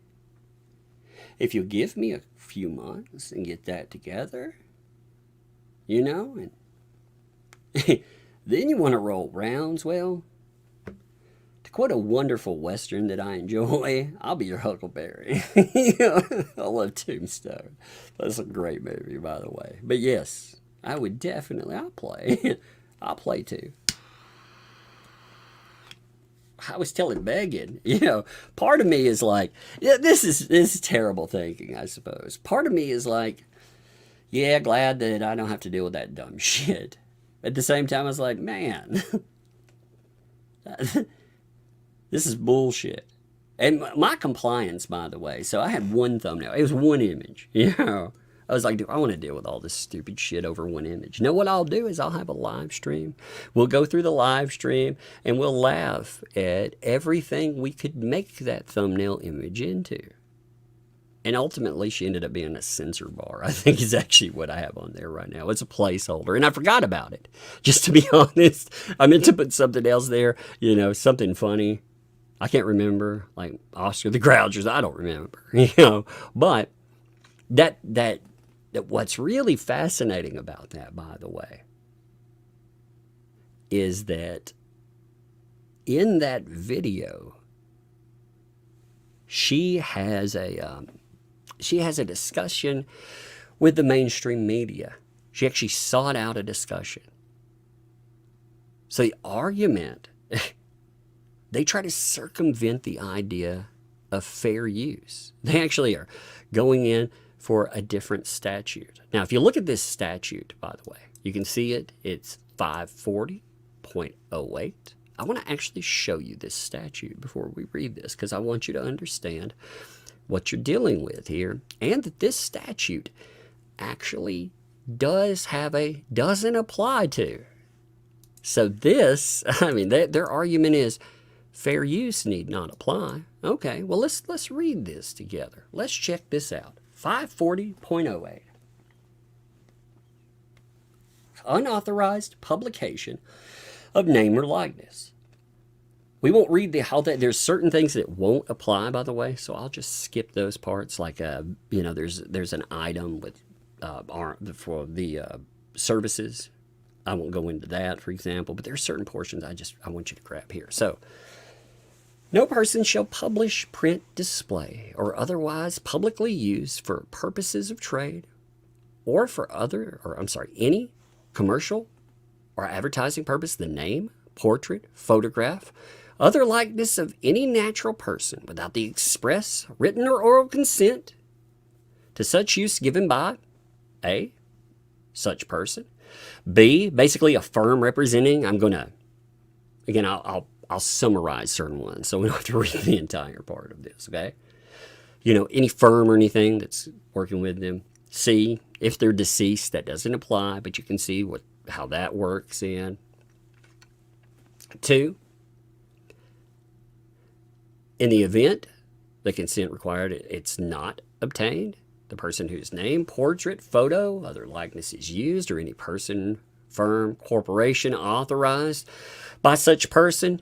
If you give me a few months and get that together, you know, and Then you want to roll rounds. Well, to quote a wonderful Western that I enjoy, I'll be your Huckleberry. I love Tombstone. That's a great movie, by the way. But yes, I would definitely, I'll play. I'll play too. I was telling Megan, part of me is like, yeah, this is terrible thinking, I suppose. Part of me is like, yeah, glad that I don't have to deal with that dumb shit. At the same time, I was like, man, this is bullshit. And my compliance, by the way, so I had one thumbnail. It was one image, I was like, do I want to deal with all this stupid shit over one image? You know what I'll do is I'll have a live stream. We'll go through the live stream and we'll laugh at everything we could make that thumbnail image into. And ultimately, she ended up being a censor bar, I think is actually what I have on there right now. It's a placeholder, and I forgot about it. Just to be honest, I meant to put something else there, something funny. I can't remember, like Oscar the Grouchers. I don't remember, But that what's really fascinating about that, by the way, is that in that video, she has a discussion with the mainstream media. She actually sought out a discussion. So the argument, they try to circumvent the idea of fair use. They actually are going in for a different statute. Now, if you look at this statute, by the way, you can see it. It's 540.08. I want to actually show you this statute before we read this, because I want you to understand what you're dealing with here, and that this statute actually doesn't apply to. So this, their argument is fair use need not apply. Okay, well, let's read this together. Let's check this out. 540.08. Unauthorized publication of name or likeness. We won't read there's certain things that won't apply, by the way, so I'll just skip those parts. Like, there's an item with for the services. I won't go into that, for example, but there's certain portions I want you to grab here. So, no person shall publish, print, display, or otherwise publicly use for purposes of trade or for any commercial or advertising purpose the name, portrait, photograph, other likeness of any natural person without the express, written, or oral consent to such use given by A, such person, B, basically a firm representing, I'll summarize certain ones so we don't have to read the entire part of this, okay? Any firm or anything that's working with them. C, if they're deceased, that doesn't apply, but you can see how that works in. 2, in the event the consent required it's not obtained, the person whose name, portrait, photo, other likeness is used, or any person, firm, corporation authorized by such person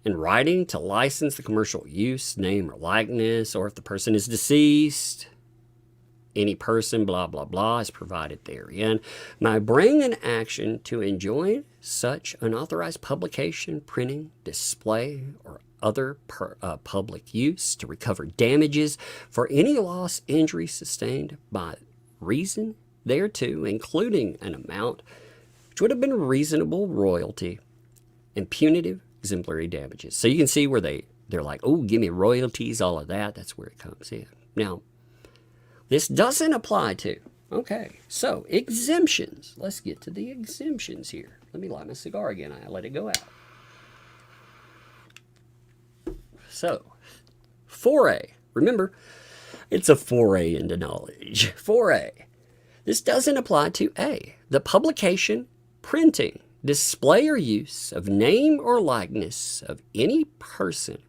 in writing to license the commercial use, name, or likeness, or if the person is deceased, any person, blah, blah, blah, is provided therein, may bring an action to enjoin such unauthorized publication, printing, display, or other public use to recover damages for any loss, injury sustained by reason thereto, including an amount which would have been reasonable royalty and punitive exemplary damages. So you can see where they're like, oh, give me royalties, all of that. That's where it comes in. Now, this doesn't apply to. Okay, so exemptions. Let's get to the exemptions here. Let me light my cigar again. I let it go out. So, 4A. Remember, it's a foray into knowledge. 4A. This doesn't apply to A, the publication, printing, display, or use of name or likeness of any person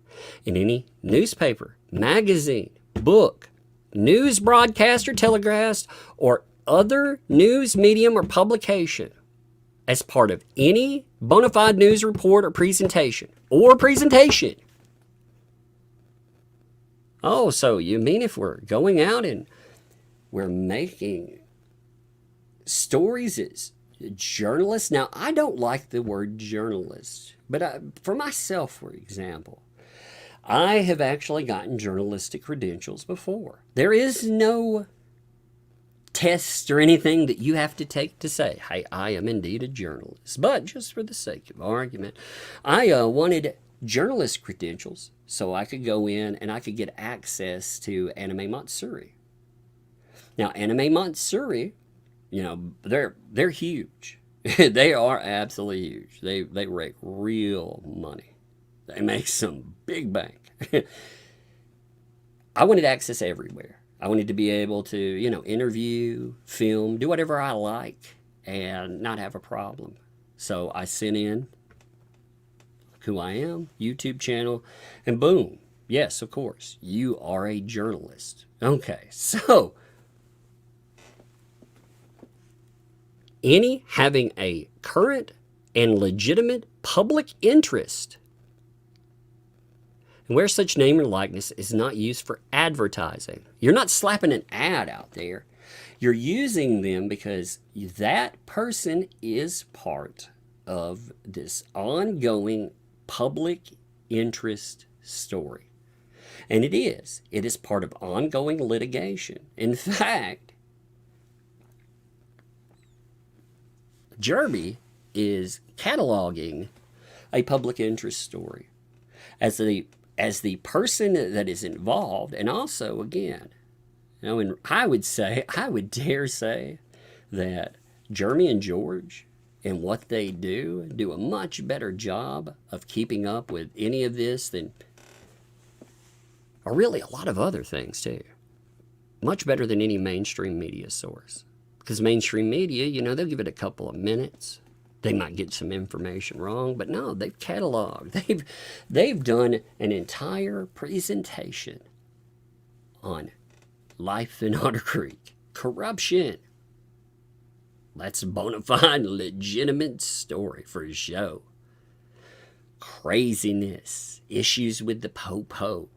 in any newspaper, magazine, book, news broadcast or telecast, or other news medium or publication as part of any bona fide news report or presentation. Oh, so you mean if we're going out and we're making stories as Journalist. Now, I don't like the word journalist, but for myself, for example, I have actually gotten journalistic credentials before. There is no test or anything that you have to take to say, hey, I am indeed a journalist. But just for the sake of argument, I wanted journalist credentials so I could go in and I could get access to Anime Matsuri. Now, Anime Matsuri, you know, they're huge. They are absolutely huge. They rake real money. They make some big bank. I wanted access everywhere. I wanted to be able to, you know, interview, film, do whatever I like and not have a problem. So I sent in who I am, YouTube channel, and boom. Yes, of course, you are a journalist. Okay, so any having a current and legitimate public interest and where such name or likeness is not used for advertising. You're not slapping an ad out there. You're using them because that person is part of this ongoing public interest story. And it is. It is part of ongoing litigation. In fact, Jeremy is cataloging a public interest story as the person that is involved, and also, again, you know, and I would dare say that Jeremy and George and what they do a much better job of keeping up with any of this than, or really a lot of other things too. Much better than any mainstream media source. Because mainstream media, you know, they'll give it a couple of minutes. They might get some information wrong, but no, they've cataloged. They've done an entire presentation on life in Otter Creek. Corruption. That's a bona fide, legitimate story for a show. Craziness. Issues with the po-po.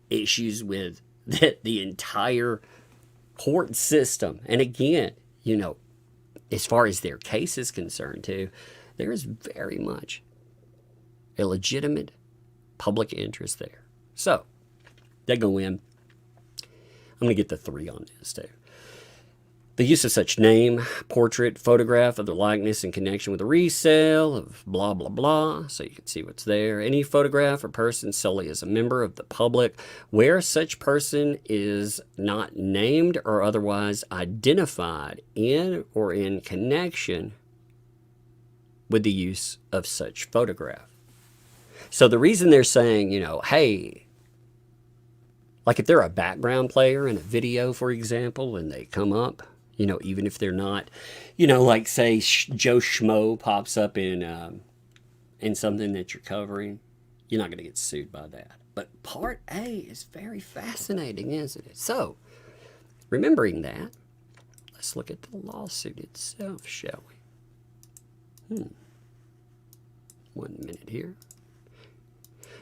Issues with the entire court system. And again, you know, as far as their case is concerned too, there is very much a legitimate public interest there. So, they go in. I'm going to get the 3 on this too. The use of such name, portrait, photograph of the likeness in connection with the resale of blah, blah, blah, so you can see what's there. Any photograph or person solely as a member of the public where such person is not named or otherwise identified in or in connection with the use of such photograph. So the reason they're saying, you know, hey, like if they're a background player in a video, for example, and they come up, you know, even if they're not, you know, like say Joe Schmo pops up in something that you're covering, you're not going to get sued by that. But Part A is very fascinating, isn't it? So, remembering that, let's look at the lawsuit itself, shall we? 1 minute here.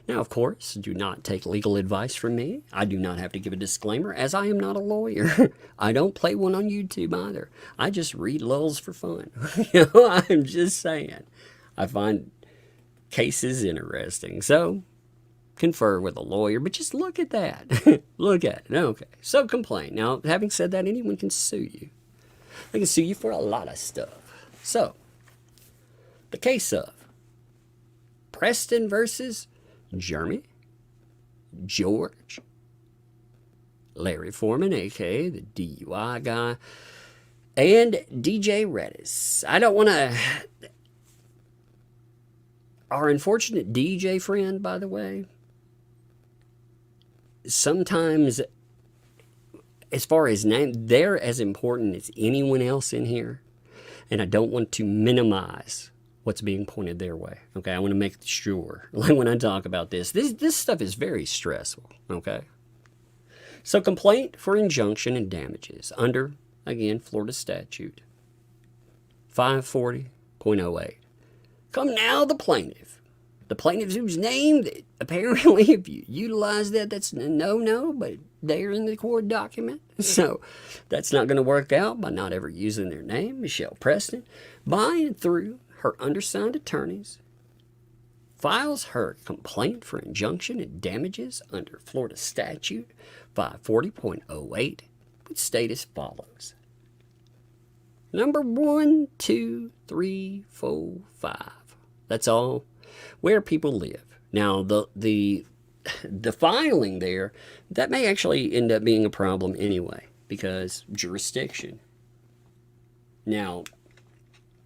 Now, of course, do not take legal advice from me. I do not have to give a disclaimer, as I am not a lawyer. I don't play one on YouTube either. I just read lulls for fun. You know, I'm just saying. I find cases interesting. So, confer with a lawyer, but just look at that. Look at it. Okay. So, complain. Now, having said that, anyone can sue you. They can sue you for a lot of stuff. So, the case of Preston versus Jeremy, George, Larry Foreman, a.k.a. the DUI guy, and DJ Redis. I don't want to... Our unfortunate DJ friend, by the way, sometimes, as far as name, they're as important as anyone else in here, and I don't want to minimize what's being pointed their way. Okay, I want to make sure, like when I talk about this stuff is very stressful. Okay, so complaint for injunction and damages under, again, Florida statute 540.08. Come now, the plaintiff the plaintiffs whose name, that apparently if you utilize that, that's a no-no, but they're in the court document. So that's not going to work out by not ever using their name, Michelle Preston, by and through her undersigned attorneys, files her complaint for injunction and damages under Florida Statute 540.08, which state as follows. Number 1, 2, 3, 4, 5. That's all where people live. Now, the filing there, that may actually end up being a problem anyway, because jurisdiction. Now,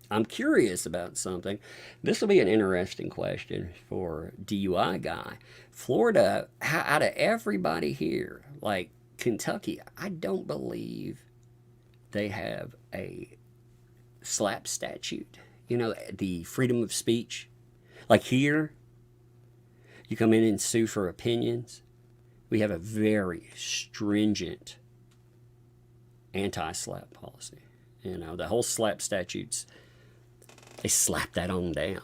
I'm curious about something. This will be an interesting question for DUI guy. Florida, out of everybody here, like Kentucky, I don't believe they have a slap statute. You know, the freedom of speech. Like here, you come in and sue for opinions. We have a very stringent anti-slap policy. You know, the whole slap statutes, they slap that on down.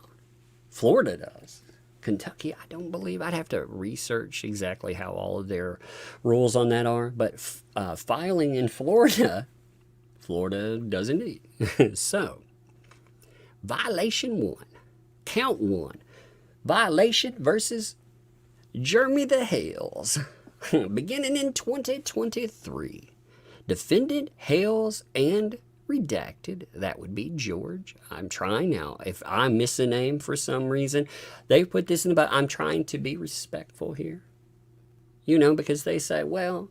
Florida does. Kentucky, I don't believe. I'd have to research exactly how all of their rules on that are. But filing in Florida does indeed. So, violation 1. Count 1. Violation versus Jeremy the Hales. Beginning in 2023. Defendant Hales and redacted. That would be George. I'm trying now. If I miss a name for some reason, they put this in the Bible. I'm trying to be respectful here. You know, because they say, well,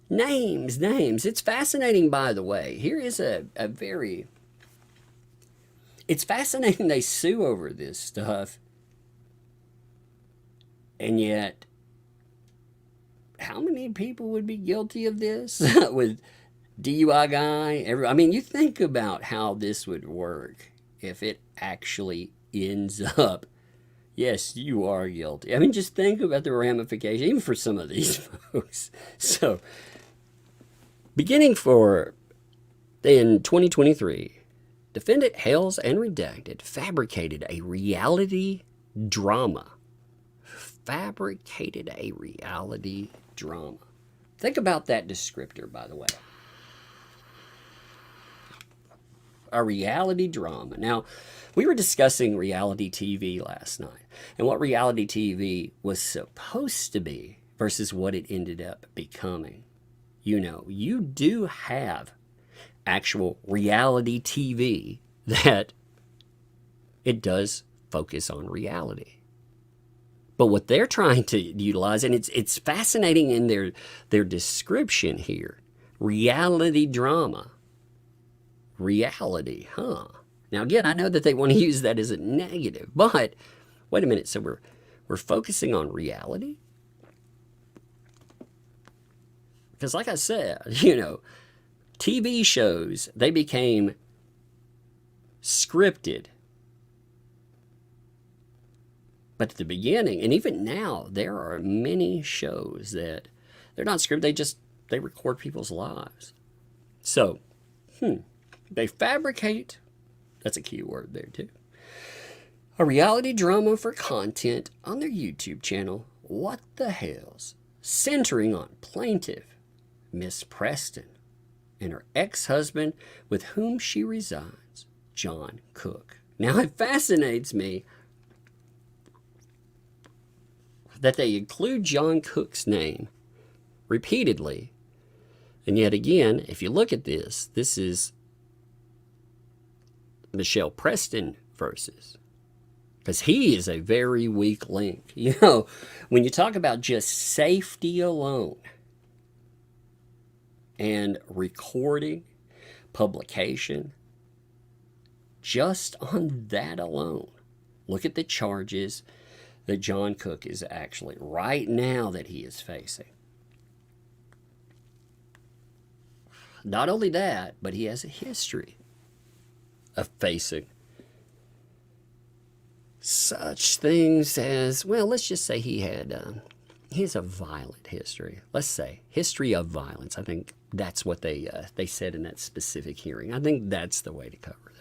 names. It's fascinating, by the way. Here is a very... It's fascinating they sue over this stuff. And yet, how many people would be guilty of this? With DUI guy, I mean, you think about how this would work if it actually ends up, yes, you are guilty. I mean, just think about the ramifications, even for some of these folks. So, beginning in 2023, defendant Hales and redacted fabricated a reality drama. Fabricated a reality drama. Think about that descriptor, by the way. A reality drama. Now, we were discussing reality TV last night and what reality TV was supposed to be versus what it ended up becoming. You know, you do have actual reality TV that it does focus on reality. But what they're trying to utilize, and it's fascinating in their description here, reality drama. Reality, huh? Now again, I know that they want to use that as a negative, but wait a minute, so we're focusing on reality? Because like I said, you know, TV shows, they became scripted. But at the beginning, and even now, there are many shows that they're not scripted, they record people's lives. So, they fabricate, that's a key word there too, a reality drama for content on their YouTube channel, What the Hales, centering on plaintiff Miss Preston and her ex-husband with whom she resides, John Cook. Now, it fascinates me that they include John Cook's name repeatedly. And yet again, if you look at this is Michelle Preston versus, because he is a very weak link. You know, when you talk about just safety alone and recording, publication, just on that alone, look at the charges that John Cook is actually right now that he is facing. Not only that, but he has a history of facing such things as, well, let's just say he has a violent history. Let's say history of violence. I think that's what they said in that specific hearing. I think that's the way to cover that.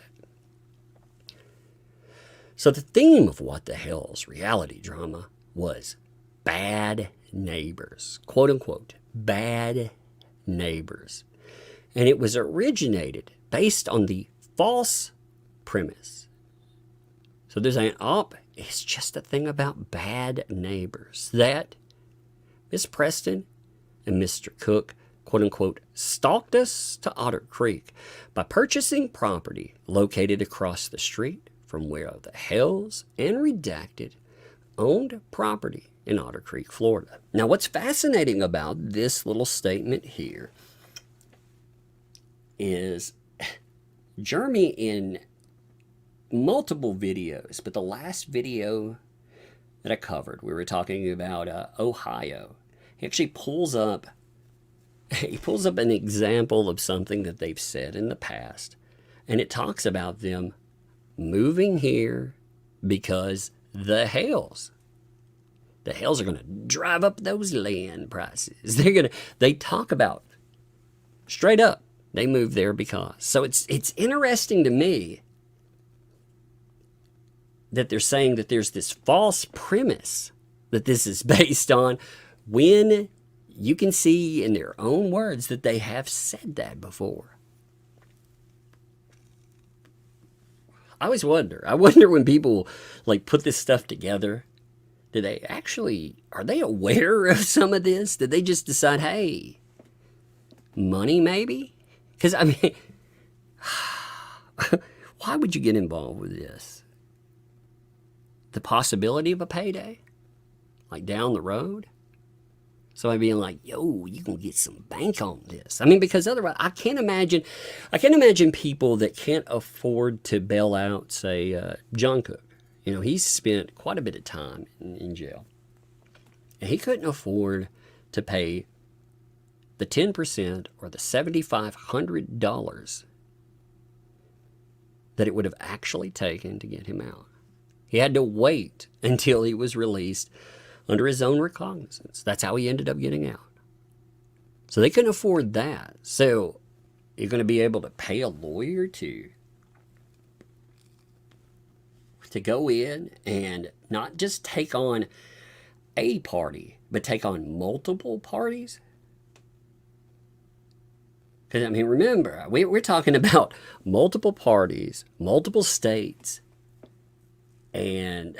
So the theme of What the Hell's reality drama was bad neighbors, quote unquote, bad neighbors. And it was originated based on the false premise. So they're saying, oh, it's just a thing about bad neighbors, that Miss Preston and Mr. Cook, quote unquote, stalked us to Otter Creek by purchasing property located across the street from where the Hales and Redacted owned property in Otter Creek, Florida. Now, what's fascinating about this little statement here is Jeremy, in multiple videos, but the last video that I covered, we were talking about Ohio. He actually pulls up an example of something that they've said in the past, and it talks about them moving here because the Hales are going to drive up those land prices. They talk about straight up, they moved there because. So it's interesting to me that they're saying that there's this false premise that this is based on, when you can see in their own words that they have said that before. I always wonder. I wonder when people like put this stuff together, are they aware of some of this? Did they just decide, hey, money maybe? Because, I mean, why would you get involved with this? The possibility of a payday? Like down the road? Somebody being like, yo, you can get some bank on this. I mean, because otherwise, I can't imagine people that can't afford to bail out, say, John Cook. You know, he's spent quite a bit of time in jail. And he couldn't afford to pay the 10% or the $7,500 that it would have actually taken to get him out. He had to wait until he was released under his own recognizance. That's how he ended up getting out. So they couldn't afford that. So you're going to be able to pay a lawyer to go in and not just take on a party, but take on multiple parties? Because, I mean, remember, we're talking about multiple parties, multiple states, and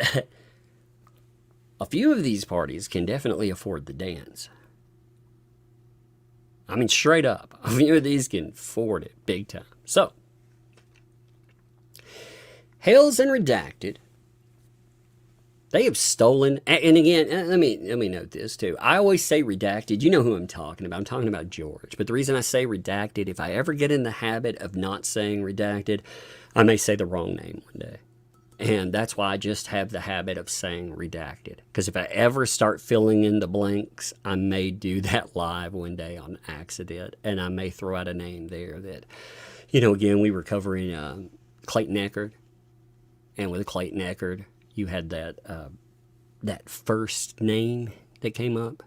a few of these parties can definitely afford the dance. I mean, straight up, a few of these can afford it big time. So, Hales and Redacted, they have stolen, and again, let me note this too. I always say Redacted. You know who I'm talking about. I'm talking about George. But the reason I say Redacted, if I ever get in the habit of not saying Redacted, I may say the wrong name one day. And that's why I just have the habit of saying Redacted. Because if I ever start filling in the blanks, I may do that live one day on accident. And I may throw out a name there that, you know, again, we were covering Clayton Eckerd. And with Clayton Eckerd, you had that first name that came up.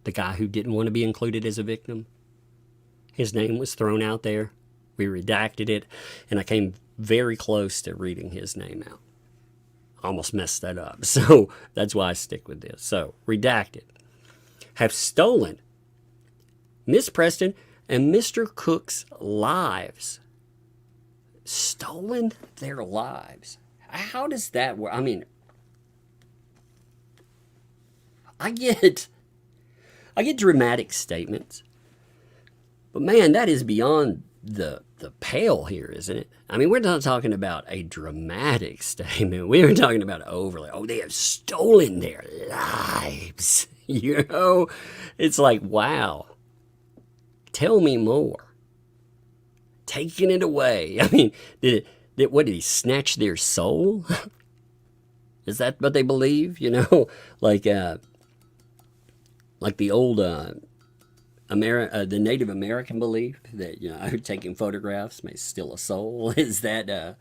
The guy who didn't want to be included as a victim. His name was thrown out there. We redacted it. And I came very close to reading his name out. Almost messed that up. So that's why I stick with this. So, Redacted have stolen Miss Preston and Mr. Cook's lives. Stolen their lives. How does that work? I mean, I get dramatic statements. But man, that is beyond the pale here, isn't it? I mean, we're not talking about a dramatic statement. We were talking about overly. Oh, they have stolen their lives. You know? It's like, wow. Tell me more. Taking it away. I mean, what did he snatch their soul? Is that what they believe? You know? Like the old the Native American belief that, you know, taking photographs may steal a soul. Is that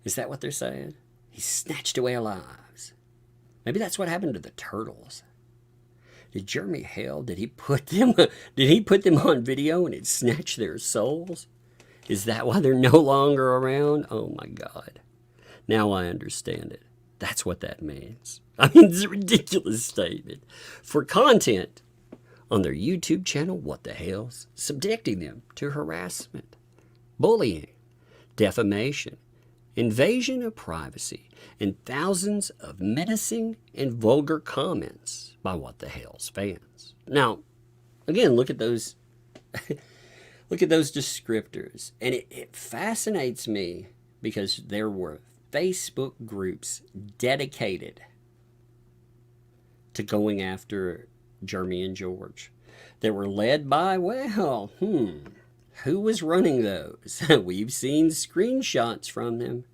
what they're saying? He snatched away our lives. Maybe that's what happened to the turtles. Did Jeremy Hale, did he put them on video and it snatched their souls? Is that why they're no longer around? Oh my God. Now I understand it. That's what that means. I mean, it's a ridiculous statement. For content on their YouTube channel, what the hell's subjecting them to harassment, bullying, defamation, invasion of privacy, and thousands of menacing and vulgar comments by what the hell's fans. Now, again, look at those look at those descriptors. And it fascinates me because there were Facebook groups dedicated to going after Jeremy and George. They were led by, well, who was running those? We've seen screenshots from them.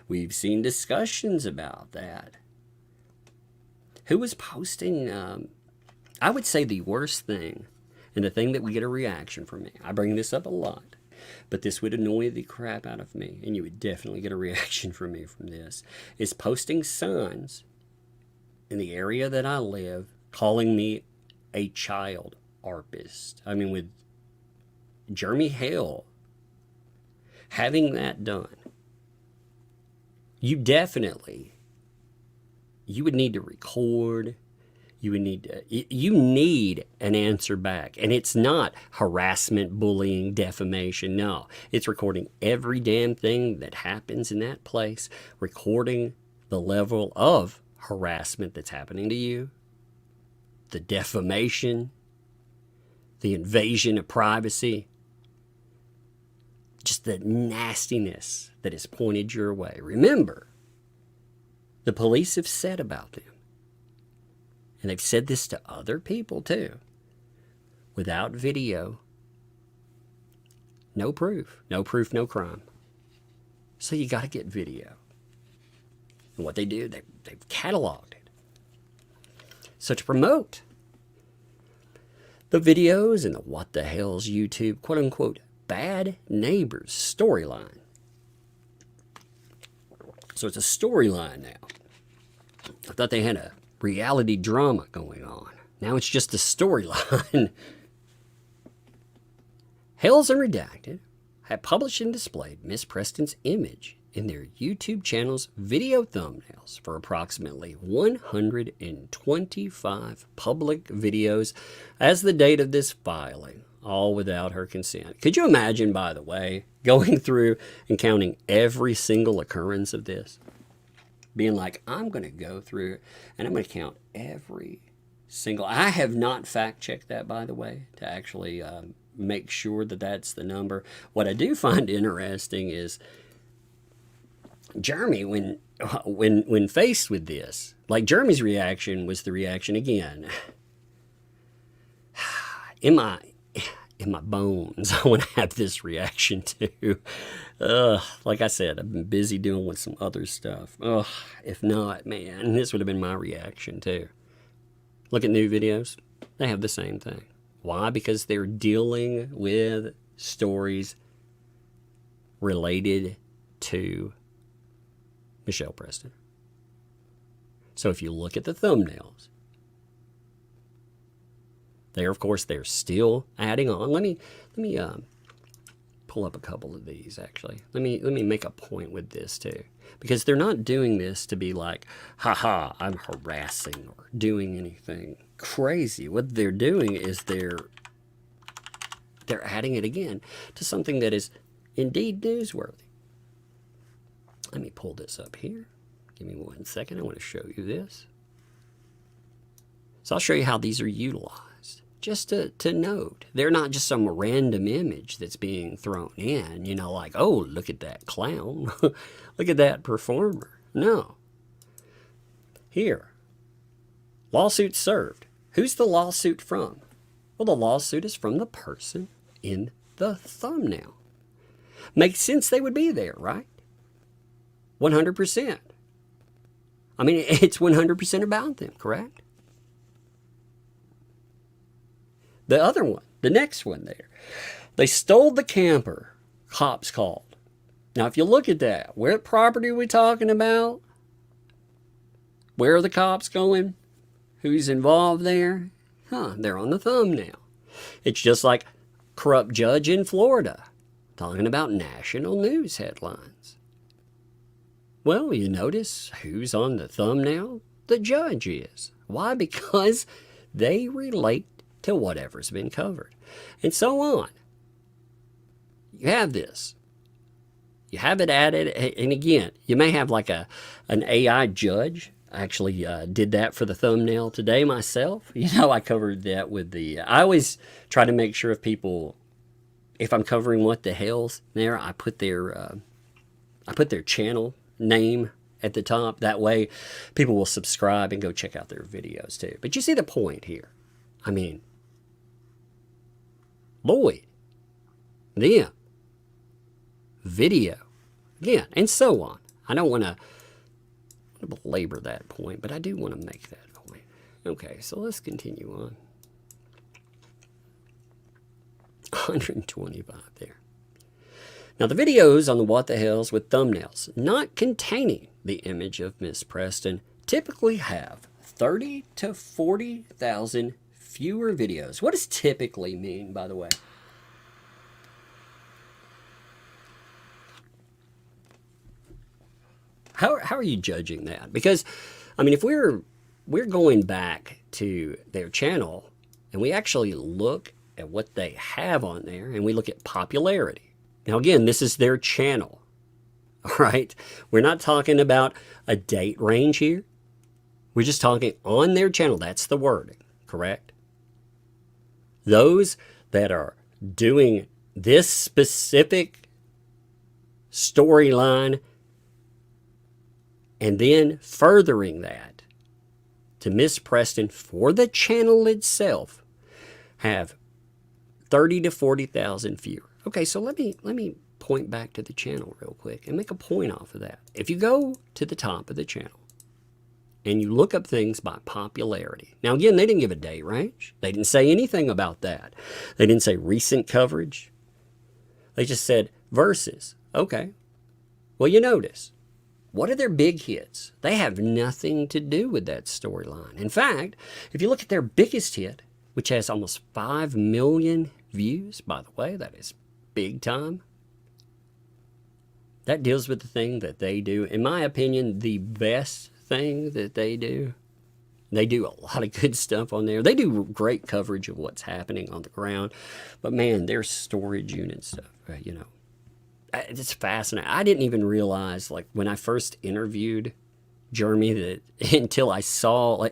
We've seen discussions about that. Who was posting, I would say the worst thing, and the thing that would get a reaction from me, I bring this up a lot, but this would annoy the crap out of me, and you would definitely get a reaction from me from this, is posting signs in the area that I live calling me a child arpist. I mean, with Jeremy Hale having that done, you would need to record. You need an answer back. And it's not harassment, bullying, defamation. No, it's recording every damn thing that happens in that place, recording the level of harassment that's happening to you, the defamation, the invasion of privacy, just the nastiness that is pointed your way. Remember, the police have said about them, and they've said this to other people too, without video, no proof, no crime. So you got to get video. And what they do, they've cataloged it. So to promote the videos and the what the hell's YouTube, quote unquote, bad neighbors storyline. So it's a storyline now. I thought they had a reality drama going on. Now it's just a storyline. Hales Unredacted have published and displayed Miss Preston's image in their YouTube channel's video thumbnails for approximately 125 public videos as the date of this filing, all without her consent. Could you imagine, by the way, going through and counting every single occurrence of this? Being like, I'm going to go through and I'm going to count every single... I have not fact-checked that, by the way, to actually make sure that that's the number. What I do find interesting is Jeremy, when faced with this, like Jeremy's reaction was the reaction again. In my bones, I want to have this reaction too. Like I said, I've been busy dealing with some other stuff. If not, man, this would have been my reaction too. Look at new videos. They have the same thing. Why? Because they're dealing with stories related to Michelle Preston. So if you look at the thumbnails, they're still adding on. Let me pull up a couple of these actually. Let me make a point with this too, because they're not doing this to be like, haha, I'm harassing or doing anything crazy. What they're doing is they're adding it again to something that is indeed newsworthy. Let me pull this up here. Give me 1 second. I want to show you this. So I'll show you how these are utilized. Just to note, they're not just some random image that's being thrown in, you know, like, oh, look at that clown. Look at that performer. No. Here. Lawsuit served. Who's the lawsuit from? Well, the lawsuit is from the person in the thumbnail. Makes sense they would be there, right? 100%. I mean, it's 100% about them, correct? The other one, the next one there. They stole the camper, cops called. Now, if you look at that, what property are we talking about? Where are the cops going? Who's involved there? They're on the thumbnail. It's just like corrupt judge in Florida. talking about national news headlines. Well, you notice who's on the thumbnail? The judge is. Why? Because they relate to whatever's been covered. And so on. You have this. You have it added, and again, you may have like an AI judge. I actually did that for the thumbnail today myself. You know, I covered that with the, I always try to make sure if I'm covering what the hell's there, I put their channel name at the top. That way people will subscribe and go check out their videos too. But you see the point here. I mean, Lloyd, them, video, again, and so on. I don't want to belabor that point, but I do want to make that point. Okay, so let's continue on. 125 there. Now the videos on the What the Hells with thumbnails not containing the image of Miss Preston typically have 30 to 40,000 fewer videos. What does typically mean, by the way? How are you judging that? Because, I mean, if we're going back to their channel and we actually look at what they have on there and we look at popularity. Now, again, this is their channel, all right? We're not talking about a date range here. We're just talking on their channel. That's the wording, correct? Those that are doing this specific storyline and then furthering that to Miss Preston for the channel itself have 30 to 40,000 fewer. Okay, so let me point back to the channel real quick and make a point off of that. If you go to the top of the channel and you look up things by popularity. Now, again, they didn't give a date range. They didn't say anything about that. They didn't say recent coverage. They just said versus. Okay. Well, you notice. What are their big hits? They have nothing to do with that storyline. In fact, if you look at their biggest hit, which has almost 5 million views, by the way, that is big time. That deals with the thing that they do. In my opinion, the best thing that they do. They do a lot of good stuff on there. They do great coverage of what's happening on the ground. But man, their storage unit stuff, you know. It's fascinating. I didn't even realize, like, when I first interviewed Jeremy, that until I saw,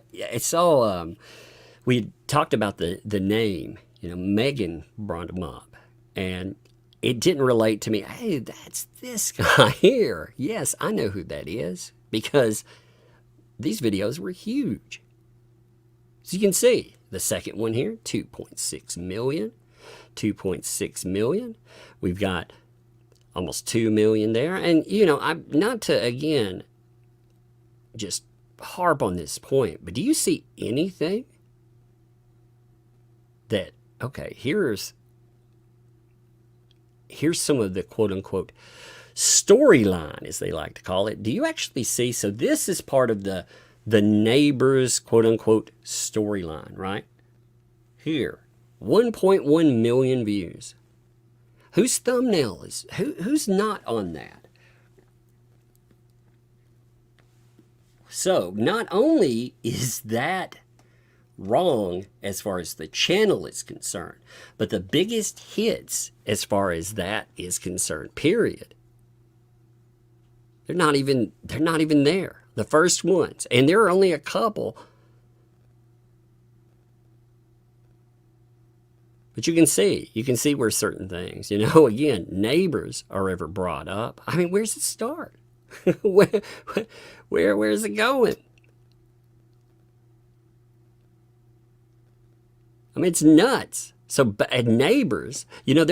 we talked about the name, you know, Megan brought him up, and it didn't relate to me. Hey, that's this guy here. Yes, I know who that is, because these videos were huge. So you can see the second one here, 2.6 million, 2.6 million. We've got almost 2 million there. And, you know, I'm not to, again, just harp on this point, but do you see anything that, okay, here's some of the quote-unquote storyline, as they like to call it. Do you actually see, so this is part of the neighbor's quote-unquote storyline, right? Here, 1.1 million views. Whose thumbnail is, who's not on that? So, not only is that wrong as far as the channel is concerned, but the biggest hits as far as that is concerned, period. They're not even there. The first ones. And there are only a couple. But you can see where certain things, you know, again, neighbors are ever brought up. I mean, where's it start? Where's it going? I mean, it's nuts. So neighbors, you know,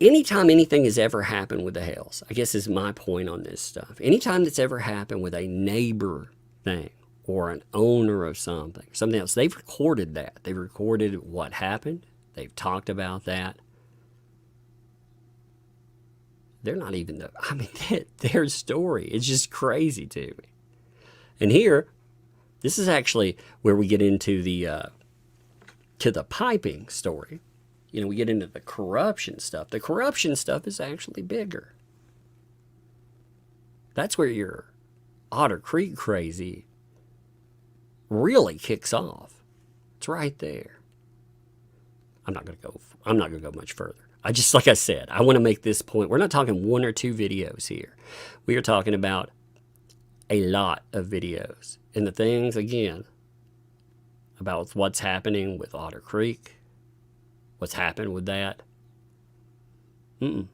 anytime anything has ever happened with the Hales, I guess is my point on this stuff. Anytime that's ever happened with a neighbor thing, or an owner of something else. They've recorded that. They've recorded what happened. They've talked about that. They're not even their story is just crazy to me. And here, this is actually where we get into the to the piping story. you know, we get into the corruption stuff. The corruption stuff is actually bigger. That's where your Otter Creek crazy really kicks off. It's right there. I'm not gonna go much further. Like I said, I want to make this point. We're not talking 1 or 2 videos here. We are talking about a lot of videos. And the things, again, about what's happening with Otter Creek, what's happened with that. I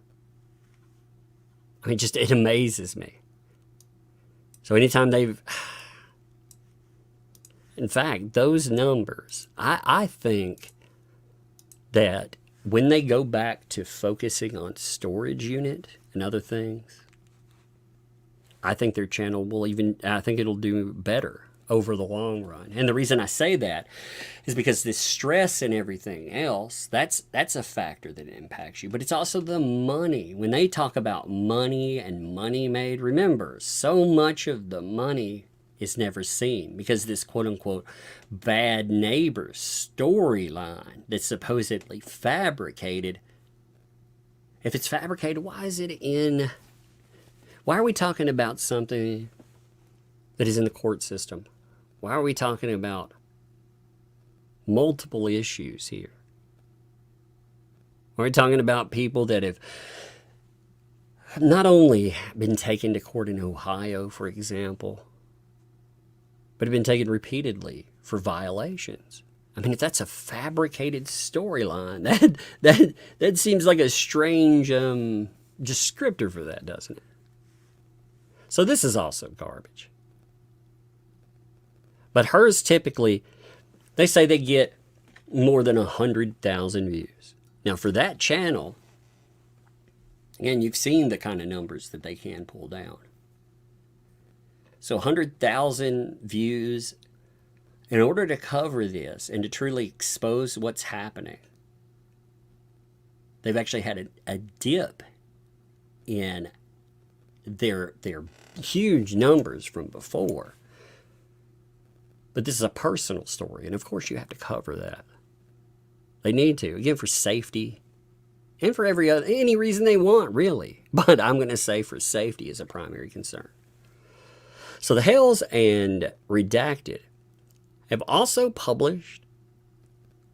mean, just, it amazes me. So anytime in fact, those numbers, I think that when they go back to focusing on storage unit and other things, I think their channel will I think it'll do better over the long run. And the reason I say that is because this stress and everything else, that's a factor that impacts you. But it's also the money. When they talk about money and money made, remember, so much of the money is never seen because this quote-unquote bad neighbor storyline that's supposedly fabricated. If it's fabricated, why are we talking about something that is in the court system? Why are we talking about multiple issues here? Are we talking about people that have not only been taken to court in Ohio, for example, but have been taken repeatedly for violations? I mean, if that's a fabricated storyline, that seems like a strange descriptor for that, doesn't it? So this is also garbage. But hers typically, they say they get more than 100,000 views. Now for that channel, again, you've seen the kind of numbers that they can pull down. So 100,000 views, in order to cover this and to truly expose what's happening, they've actually had a dip in their huge numbers from before. But this is a personal story, and of course you have to cover that. They need to, again, for safety and for any reason they want, really. But I'm going to say for safety is a primary concern. So the Hales and Redacted have also published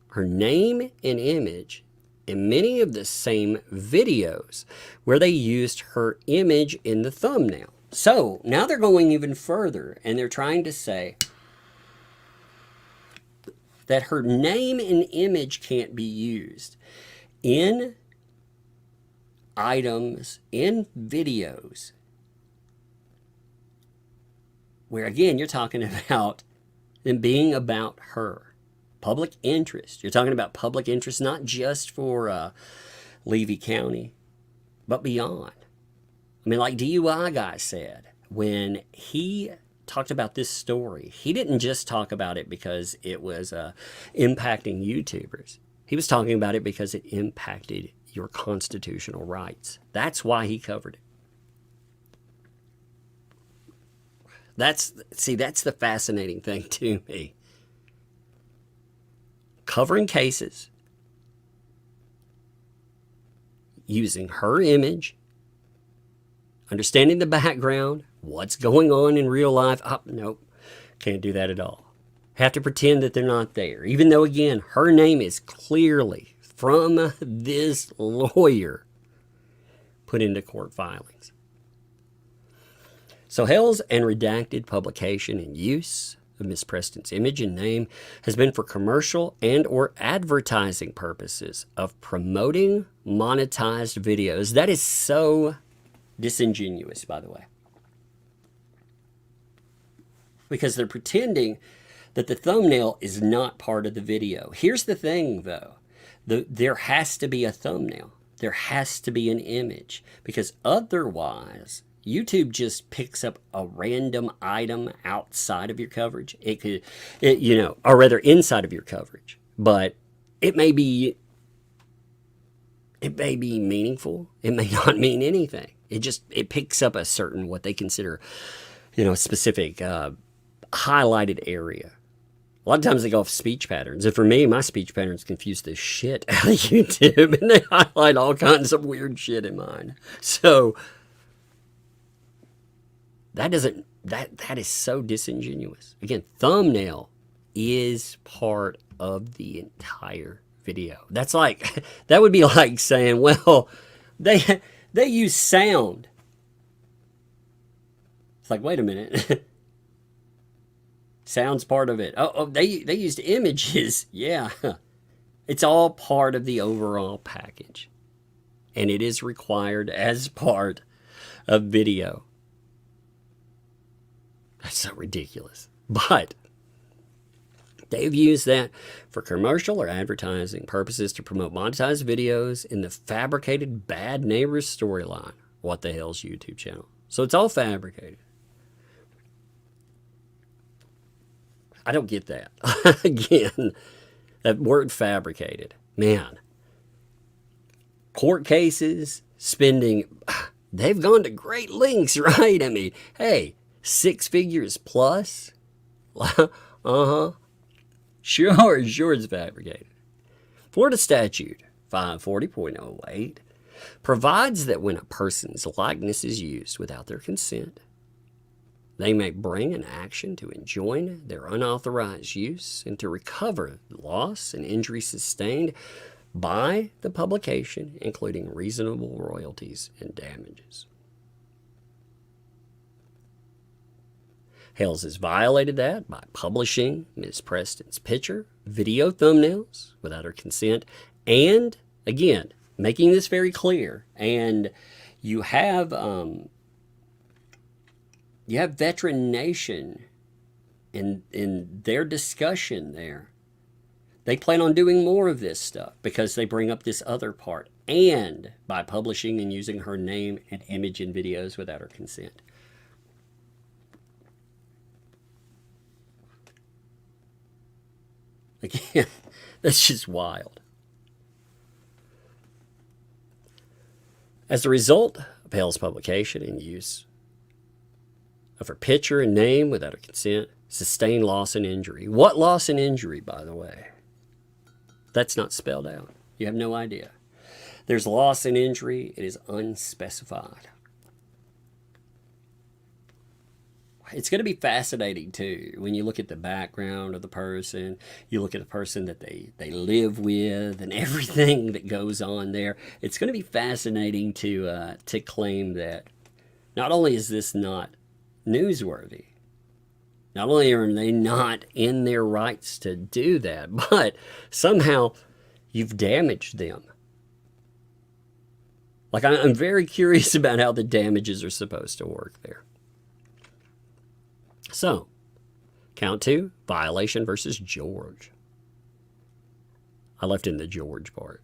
her name and image in many of the same videos where they used her image in the thumbnail. So now they're going even further, and they're trying to say that her name and image can't be used in items, in videos, where, again, you're talking about them being about her. Public interest. You're talking about public interest not just for Levy County, but beyond. I mean, like DUI guy said, when he talked about this story, he didn't just talk about it because it was impacting YouTubers. He was talking about it because it impacted your constitutional rights. That's why he covered it. That's the fascinating thing to me. Covering cases, using her image, understanding the background, what's going on in real life. Oh, nope, can't do that at all. Have to pretend that they're not there. Even though, again, her name is clearly from this lawyer put into court filings. So Hale's and Redacted publication and use of Miss Preston's image and name has been for commercial and or advertising purposes of promoting monetized videos. That is so disingenuous, by the way. Because they're pretending that the thumbnail is not part of the video. Here's the thing, though. There has to be a thumbnail. There has to be an image. Because otherwise, YouTube just picks up a random item outside of your coverage. Or rather inside of your coverage. But it may be meaningful. It may not mean anything. It picks up a certain, what they consider, specific highlighted area A lot of times they go off speech patterns. And for me, my speech patterns confuse the shit out of YouTube. And they highlight all kinds of weird shit in mine. So that is so disingenuous. Again, thumbnail is part of the entire video. That's like, that would be like saying, well, they use sound. It's like, wait a minute. Sound's part of it. Oh, they used images. Yeah. It's all part of the overall package. And it is required as part of video. That's so ridiculous. But they've used that for commercial or advertising purposes to promote monetized videos in the fabricated bad neighbors storyline. What the hell's YouTube channel? So it's all fabricated. I don't get that. Again, that word fabricated. Man. Court cases, spending, they've gone to great lengths, right? I mean, hey, 6 figures plus? Uh-huh. Sure it's fabricated. Florida Statute 540.08 provides that when a person's likeness is used without their consent, they may bring an action to enjoin their unauthorized use and to recover the loss and injury sustained by the publication, including reasonable royalties and damages. Hales has violated that by publishing Ms. Preston's picture, video thumbnails without her consent, and, again, making this very clear. And you have Veteran Nation in their discussion there. They plan on doing more of this stuff because they bring up this other part. And by publishing and using her name and image in videos without her consent. Again, that's just wild. As a result of Hale's publication and use of her picture and name without her consent, sustained loss and injury. What loss and injury, by the way? That's not spelled out. You have no idea. There's loss and injury. It is unspecified. It's going to be fascinating, too, when you look at the background of the person, you look at the person that they live with and everything that goes on there. It's going to be fascinating to claim that not only is this not newsworthy, not only are they not in their rights to do that, but somehow you've damaged them. Like, I'm very curious about how the damages are supposed to work there. So, count 2, violation versus George. I left in the George part.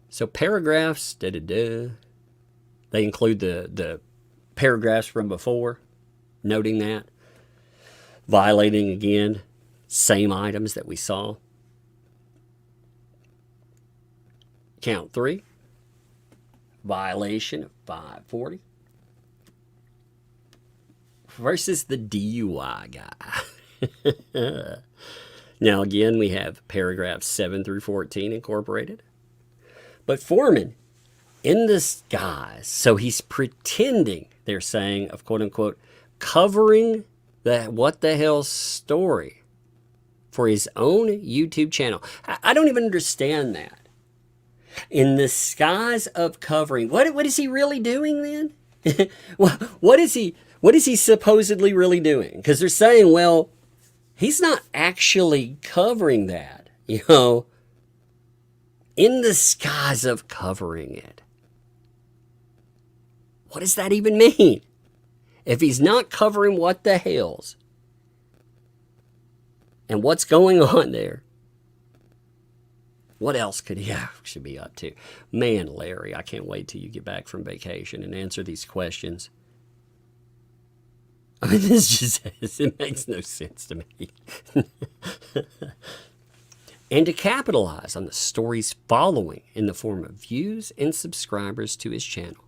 So paragraphs, they include the paragraphs from before, noting that. Violating again, same items that we saw. Count 3, violation of 540. Versus the DUI guy. Now, again, we have paragraphs 7 through 14 incorporated. But Foreman, in this guise, so he's pretending, they're saying, of quote-unquote, covering the what the hell story for his own YouTube channel. I don't even understand that. In the guise of covering, what is he really doing then? What is he supposedly really doing? Because they're saying, well, he's not actually covering that, you know, in the guise of covering it. What does that even mean? If he's not covering what the hells and what's going on there, what else could he actually be up to? Man, Larry, I can't wait till you get back from vacation and answer these questions. I mean, it makes no sense to me. And to capitalize on the stories following in the form of views and subscribers to his channel.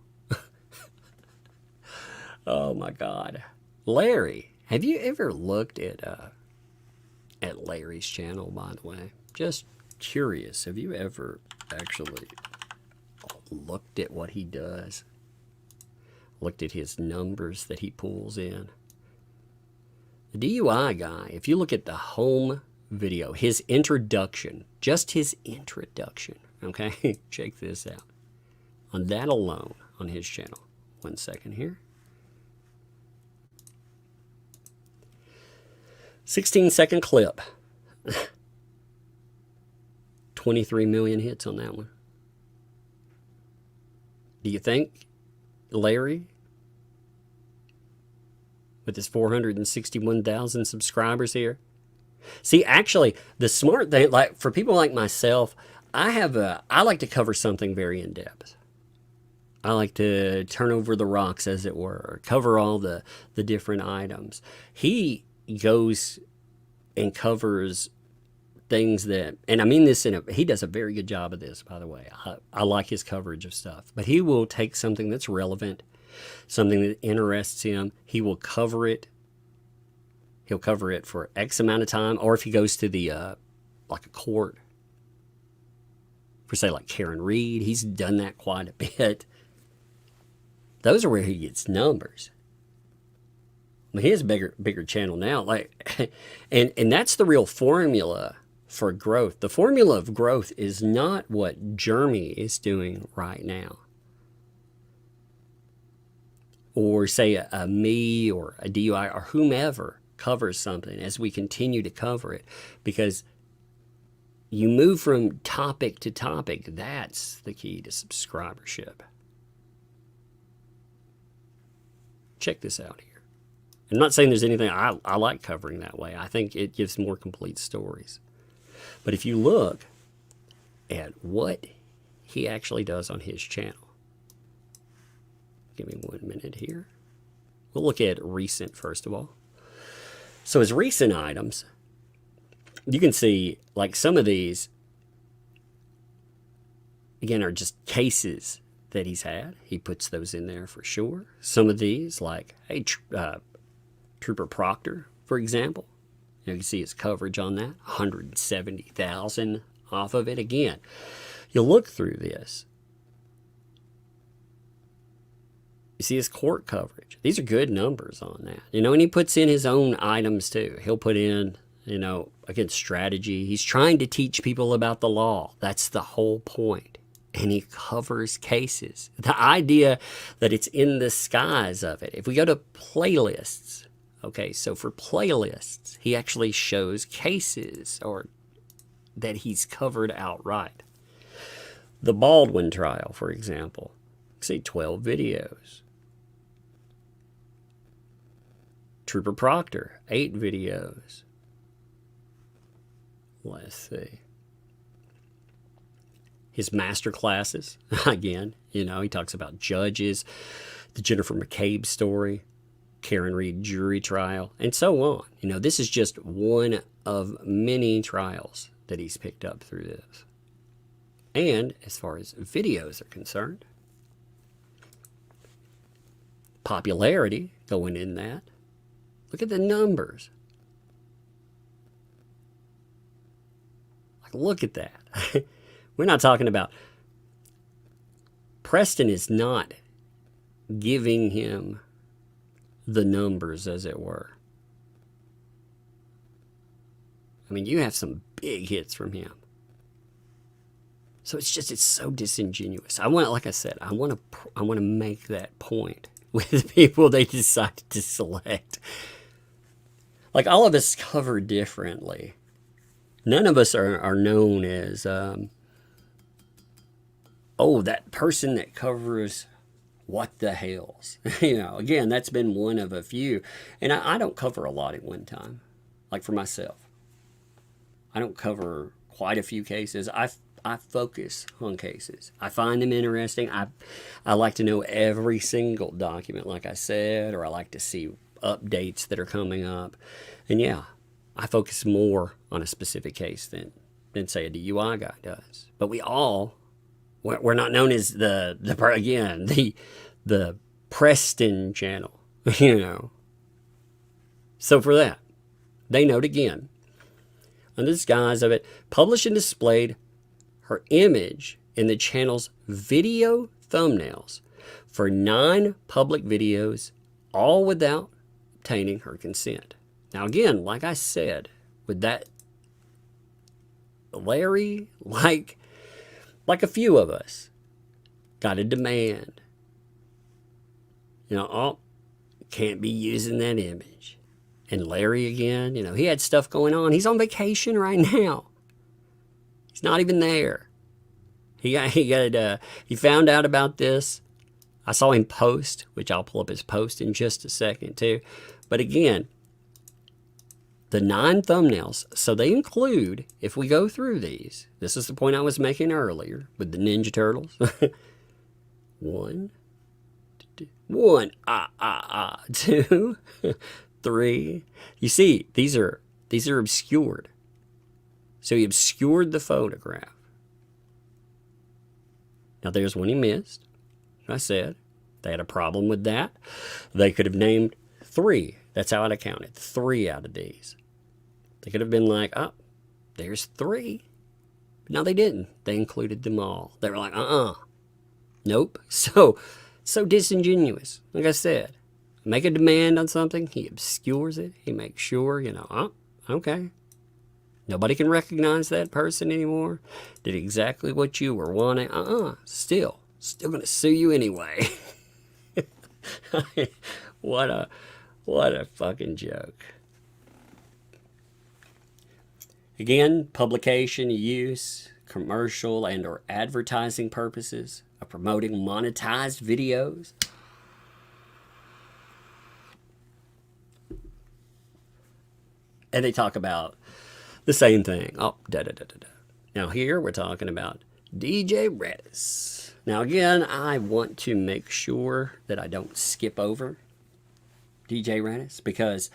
Oh my God. Larry Have you ever looked at Larry's channel, by the way? Just curious. Have you ever actually looked at what he does? Looked at his numbers that he pulls in? The DUI guy, if you look at the home video, his introduction, just his introduction, okay? Check this out. On that alone, on his channel. 1 second here. 16-second clip. 23 million hits on that one. Do you think Larry, with his 461,000 subscribers here? See, actually, the smart thing, like for people like myself, I like to cover something very in depth. I like to turn over the rocks, as it were, cover all the different items. He goes and covers things that, and I mean this he does a very good job of this, by the way. I like his coverage of stuff, but he will take something that's relevant, something that interests him. He will cover it. He'll cover it for X amount of time, or if he goes to the, like a court, for say like Karen Reed, he's done that quite a bit. Those are where he gets numbers. I mean, he has a bigger channel now, like, and that's the real formula for growth. The formula of growth is not what Jeremy is doing right now, or say a me or a DUI or whomever covers something as we continue to cover it, because you move from topic to topic. That's the key to subscribership. Check this out here. I'm not saying there's anything I like covering that way. I think it gives more complete stories. But if you look at what he actually does on his channel, give me 1 minute here. We'll look at recent first of all. So his recent items, you can see like some of these, again, are just cases that he's had. He puts those in there for sure. Some of these, like, hey, Trooper Proctor, for example, you can see his coverage on that, 170,000 off of it. Again, you look through this, you see his court coverage. These are good numbers on that, you know, and he puts in his own items too. He'll put in, you know, again, strategy. He's trying to teach people about the law. That's the whole point. And he covers cases. The idea that it's in the skies of it. If we go to playlists, okay, so for playlists, he actually shows cases or that he's covered outright. The Baldwin trial, for example, see 12 videos. Trooper Proctor, 8 videos. Let's see. His master classes, again, you know, he talks about judges, the Jennifer McCabe story, Karen Reed jury trial, and so on. You know, this is just one of many trials that he's picked up through this. And as far as videos are concerned, popularity going in that. Look at the numbers. Like, look at that. We're not talking about, Preston is not giving him the numbers, as it were. I mean, you have some big hits from him. So it's so disingenuous. I want, like I said, I want to make that point with the people they decided to select. Like, all of us cover differently. None of us are known as, oh, that person that covers what the Hales. You know, again, that's been one of a few. And I don't cover a lot at one time. Like, for myself, I don't cover quite a few cases. I focus on cases. I find them interesting. I like to know every single document, like I said, or I like to see updates that are coming up. And yeah, I focus more on a specific case than say a DUI guy does. But we're not known as the Preston channel, you know. So for that, they note again, under the disguise of it, published and displayed her image in the channel's video thumbnails for 9 public videos, all without obtaining her consent. Now again, like I said, with that, Larry, like a few of us, got a demand. You know, oh, can't be using that image. And Larry again, you know, he had stuff going on. He's on vacation right now. He's not even there. He found out about this. I saw him post, which I'll pull up his post in just a second too. But again, the 9 thumbnails, so they include, if we go through these, this is the point I was making earlier with the Ninja Turtles. 1, 2, 3. You see, these are obscured. So he obscured the photograph. Now there's one he missed. I said they had a problem with that. They could have named 3. That's how I counted. 3 out of these. They could have been like, oh, there's 3. But no, they didn't. They included them all. They were like, nope. So disingenuous. Like I said, make a demand on something, he obscures it. He makes sure, you know, oh, okay. Nobody can recognize that person anymore. Did exactly what you were wanting. Still going to sue you anyway. What a fucking joke. Again, publication, use, commercial and or advertising purposes of promoting monetized videos. And they talk about the same thing. Oh, Now here we're talking about DJ Redis. Now again, I want to make sure that I don't skip over DJ Redis because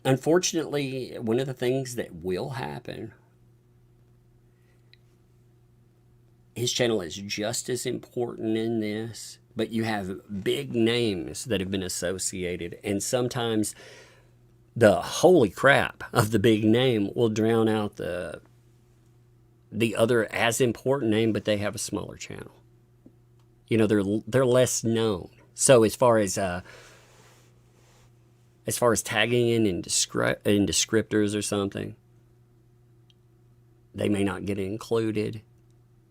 unfortunately, one of the things that will happen, his channel is just as important in this, but you have big names that have been associated, and sometimes the holy crap of the big name will drown out the other as important name, but they have a smaller channel. You know, they're less known. So as far as tagging in descriptors or something, they may not get included,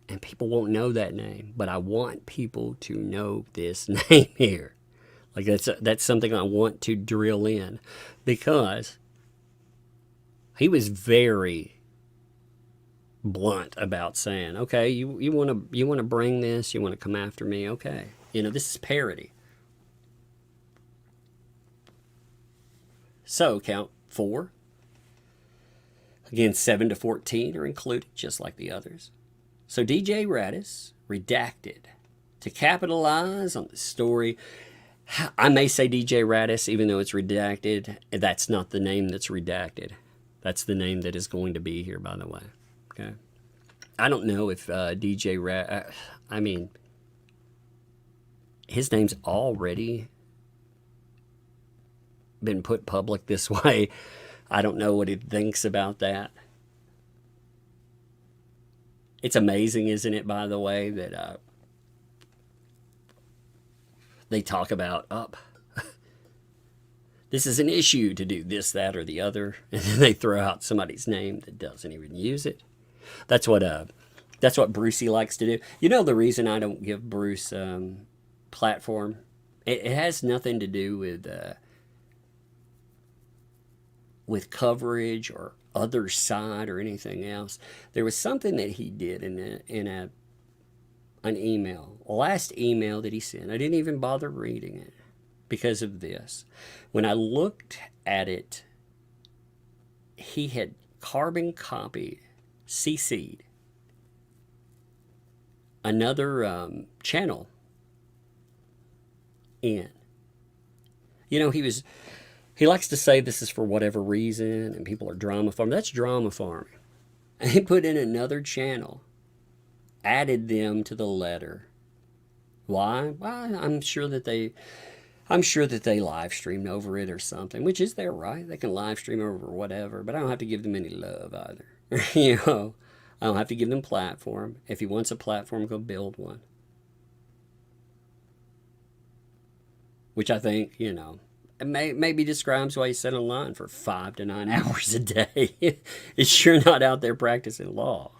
and people won't know that name. But I want people to know this name here. Like that's something I want to drill in, because he was very blunt about saying, okay, you want to bring this, you want to come after me, okay. You know, this is parody. So count 4. Again, 7 to 14 are included, just like the others. So DJ Redis, redacted, to capitalize on the story. I may say DJ Redis, even though it's redacted. That's not the name that's redacted. That's the name that is going to be here, by the way. Okay. I don't know if DJ Redis, I mean, his name's already been put public this way. I don't know what he thinks about that. It's amazing, isn't it, by the way, that they talk about, this is an issue to do this, that, or the other, and then they throw out somebody's name that doesn't even use it. That's what Brucey likes to do. You know the reason I don't give Bruce platform? It has nothing to do with coverage or other side or anything else. There was something that he did in an email, last email that he sent. I didn't even bother reading it because of this. When I looked at it, he had carbon copied, CC'd another channel in. You know, he likes to say this is for whatever reason, and people are drama farming. That's drama farming. And he put in another channel, added them to the letter. Why? Well, I'm sure that I'm sure that they live streamed over it or something, which is their right. They can live stream over whatever, but I don't have to give them any love either. You know, I don't have to give them platform. If he wants a platform, go build one. Which I think, you know, maybe describes why he sat online for 5 to 9 hours a day. It's sure not out there practicing law.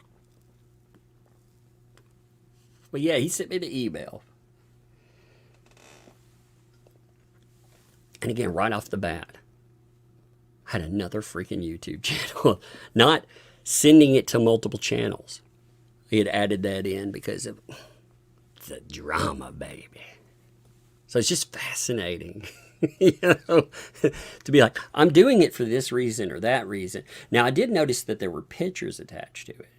But yeah, he sent me the email. And again, right off the bat, had another freaking YouTube channel. Not sending it to multiple channels. He had added that in because of the drama, baby. So it's just fascinating, you know, to be like, I'm doing it for this reason or that reason. Now, I did notice that there were pictures attached to it.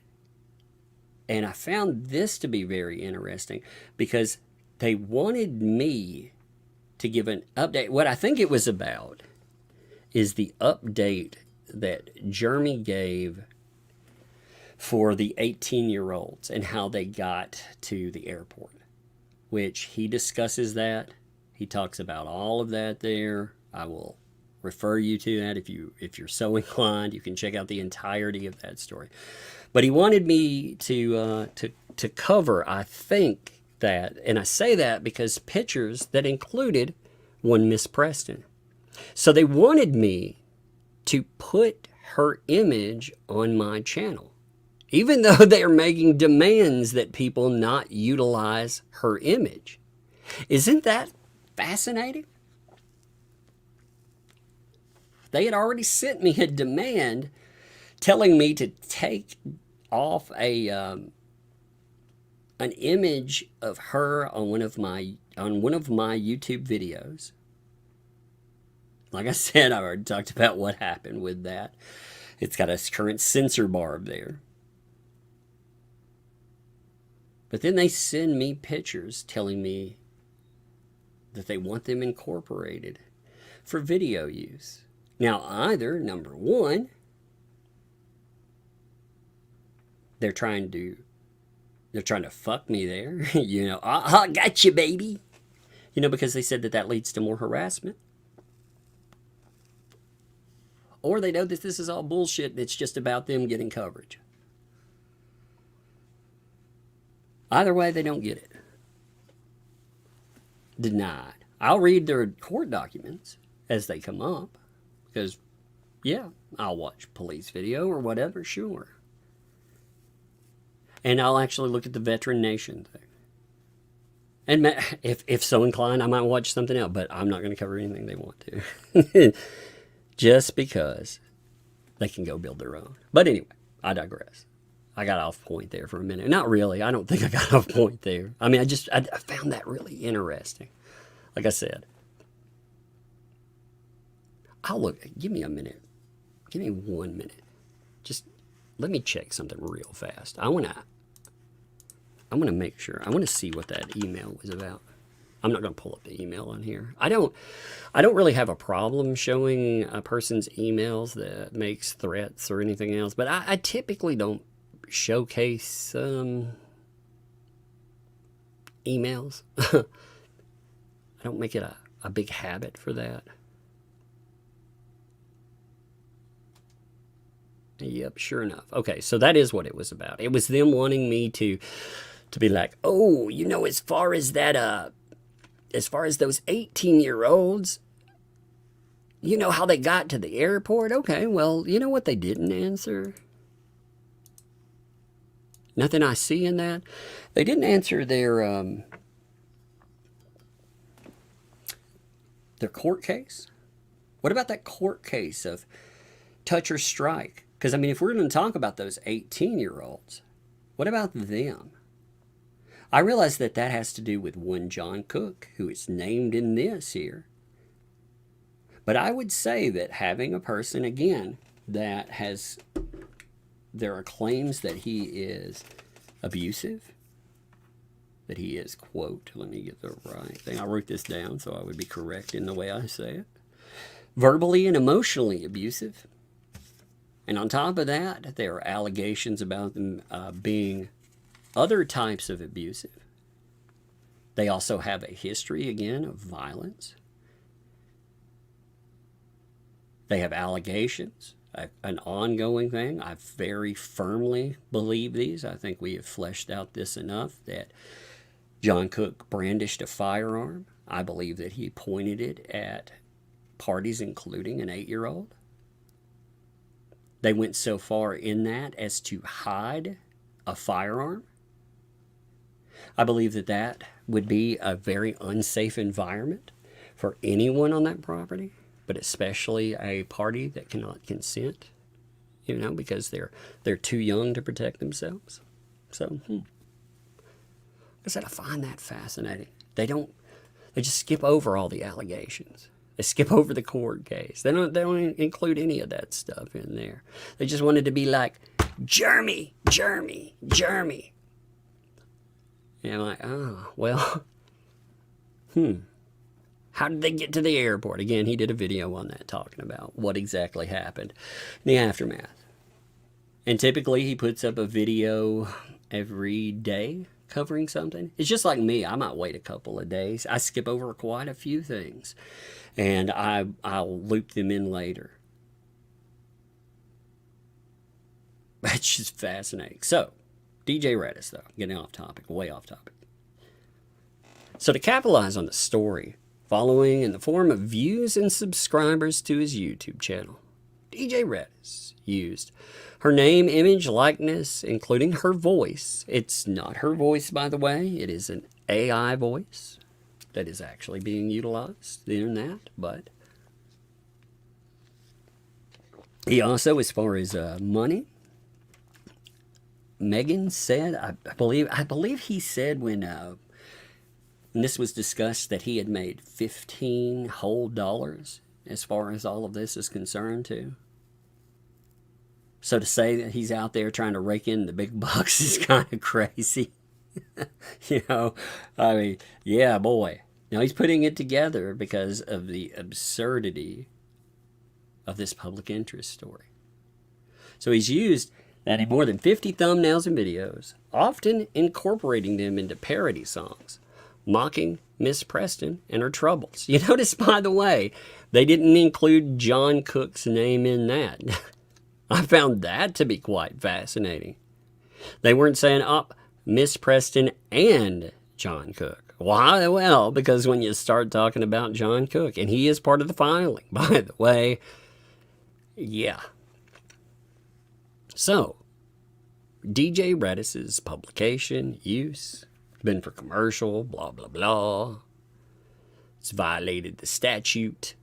And I found this to be very interesting because they wanted me to give an update. What I think it was about is the update that Jeremy gave for the 18-year-olds and how they got to the airport, which he discusses that. He talks about all of that there. I will refer you to that if you're so inclined. You can check out the entirety of that story. But he wanted me to cover, I think, that, and I say that because pictures that included one Miss Preston. So they wanted me to put her image on my channel, even though they're making demands that people not utilize her image. Isn't that fascinating? They had already sent me a demand telling me to take off an image of her on one of my YouTube videos. Like I said, I already talked about what happened with that. It's got a current censor barb there. But then they send me pictures telling me that they want them incorporated for video use. Now, either, number one, they're trying to fuck me there. You know, I got you, baby. You know, because they said that leads to more harassment. Or they know that this is all bullshit and it's just about them getting coverage. Either way, they don't get it. Denied. I'll read their court documents as they come up. Because, yeah, I'll watch police video or whatever, sure. And I'll actually look at the veteran nation thing. And if so inclined, I might watch something else. But I'm not going to cover anything they want to. Just because they can go build their own. But anyway, I digress. I got off point there for a minute. Not really. I don't think I got off point there. I mean, I found that really interesting. Like I said. I'll look. Give me a minute. Give me 1 minute. Just let me check something real fast. I want to make sure. I want to see what that email was about. I'm not going to pull up the email on here. I don't really have a problem showing a person's emails that makes threats or anything else, but I typically don't showcase emails. I don't make it a big habit for that. Yep, sure enough. Okay, so that is what it was about. It was them wanting me to be like, oh, you know, as far as those 18-year-olds, you know how they got to the airport? Okay, well, you know what they didn't answer? Nothing I see in that. They didn't answer their court case. What about that court case of touch or strike? Because, I mean, if we're going to talk about those 18-year-olds, what about them? I realize that has to do with one John Cook, who is named in this here. But I would say that having a person, again, that there are claims that he is abusive, that he is, quote, let me get the right thing. I wrote this down so I would be correct in the way I say it. Verbally and emotionally abusive. And on top of that, there are allegations about them being other types of abusive. They also have a history, again, of violence. They have allegations, an ongoing thing. I very firmly believe these. I think we have fleshed out this enough that John Cook brandished a firearm. I believe that he pointed it at parties, including an 8-year-old. They went so far in that as to hide a firearm. I believe that that would be a very unsafe environment for anyone on that property, but especially a party that cannot consent, because they're too young to protect themselves. So, I said, I find that fascinating. They just skip over all the allegations. They skip over the court case. They don't include any of that stuff in there. They just wanted to be like, Jeremy. And I'm like, oh, well, how did they get to the airport? Again, he did a video on that talking about what exactly happened in the aftermath. And typically he puts up a video every day covering something. It's just like me. I might wait a couple of days. I skip over quite a few things, and I'll loop them in later. That's just fascinating. So, DJ Redis, though, getting off topic, way off topic. So to capitalize on the story, following in the form of views and subscribers to his YouTube channel, DJ Redis used her name, image, likeness, including her voice. It's not her voice, by the way. It is an AI voice that is actually being utilized in that. But he also, as far as money, Megan said, I believe he said when this was discussed that he had made $15 whole as far as all of this is concerned too. So to say that he's out there trying to rake in the big bucks is kind of crazy. I mean, yeah, boy. Now he's putting it together because of the absurdity of this public interest story. So he's used that in more than 50 thumbnails and videos, often incorporating them into parody songs, mocking Miss Preston and her troubles. You notice, by the way, they didn't include John Cook's name in that. I found that to be quite fascinating. They weren't saying, Miss Preston and John Cook. Why? Well, because when you start talking about John Cook, and he is part of the filing, by the way, yeah. So, DJ Redis's publication, use, been for commercial, blah, blah, blah. It's violated the statute.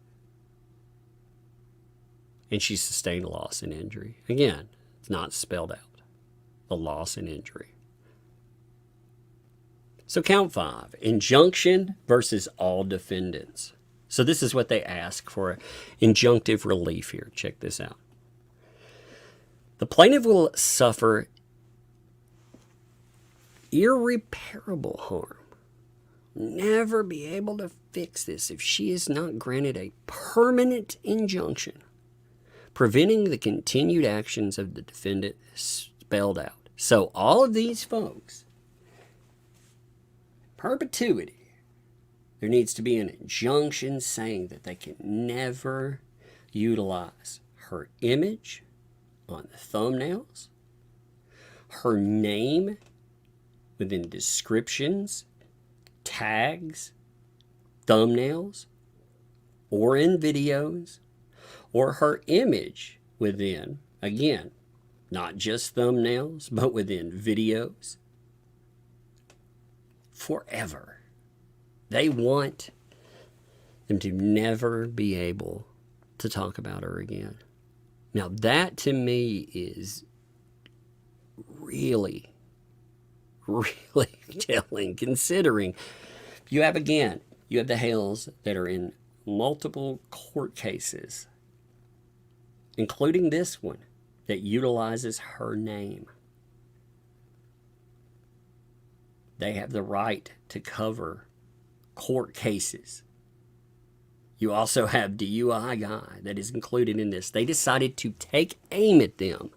And she sustained loss and injury. Again, it's not spelled out. The loss and injury. So count 5. Injunction versus all defendants. So this is what they ask for injunctive relief here. Check this out. The plaintiff will suffer irreparable harm. Never be able to fix this if she is not granted a permanent injunction preventing the continued actions of the defendant spelled out. So all of these folks, perpetuity, there needs to be an injunction saying that they can never utilize her image on the thumbnails, her name within descriptions, tags, thumbnails, or in videos, or her image within, again, not just thumbnails, but within videos, forever. They want them to never be able to talk about her again. Now that to me is really telling, considering you have the Hales that are in multiple court cases, including this one that utilizes her name. They have the right to cover court cases. You also have DUI guy that is included in this. They decided to take aim at them.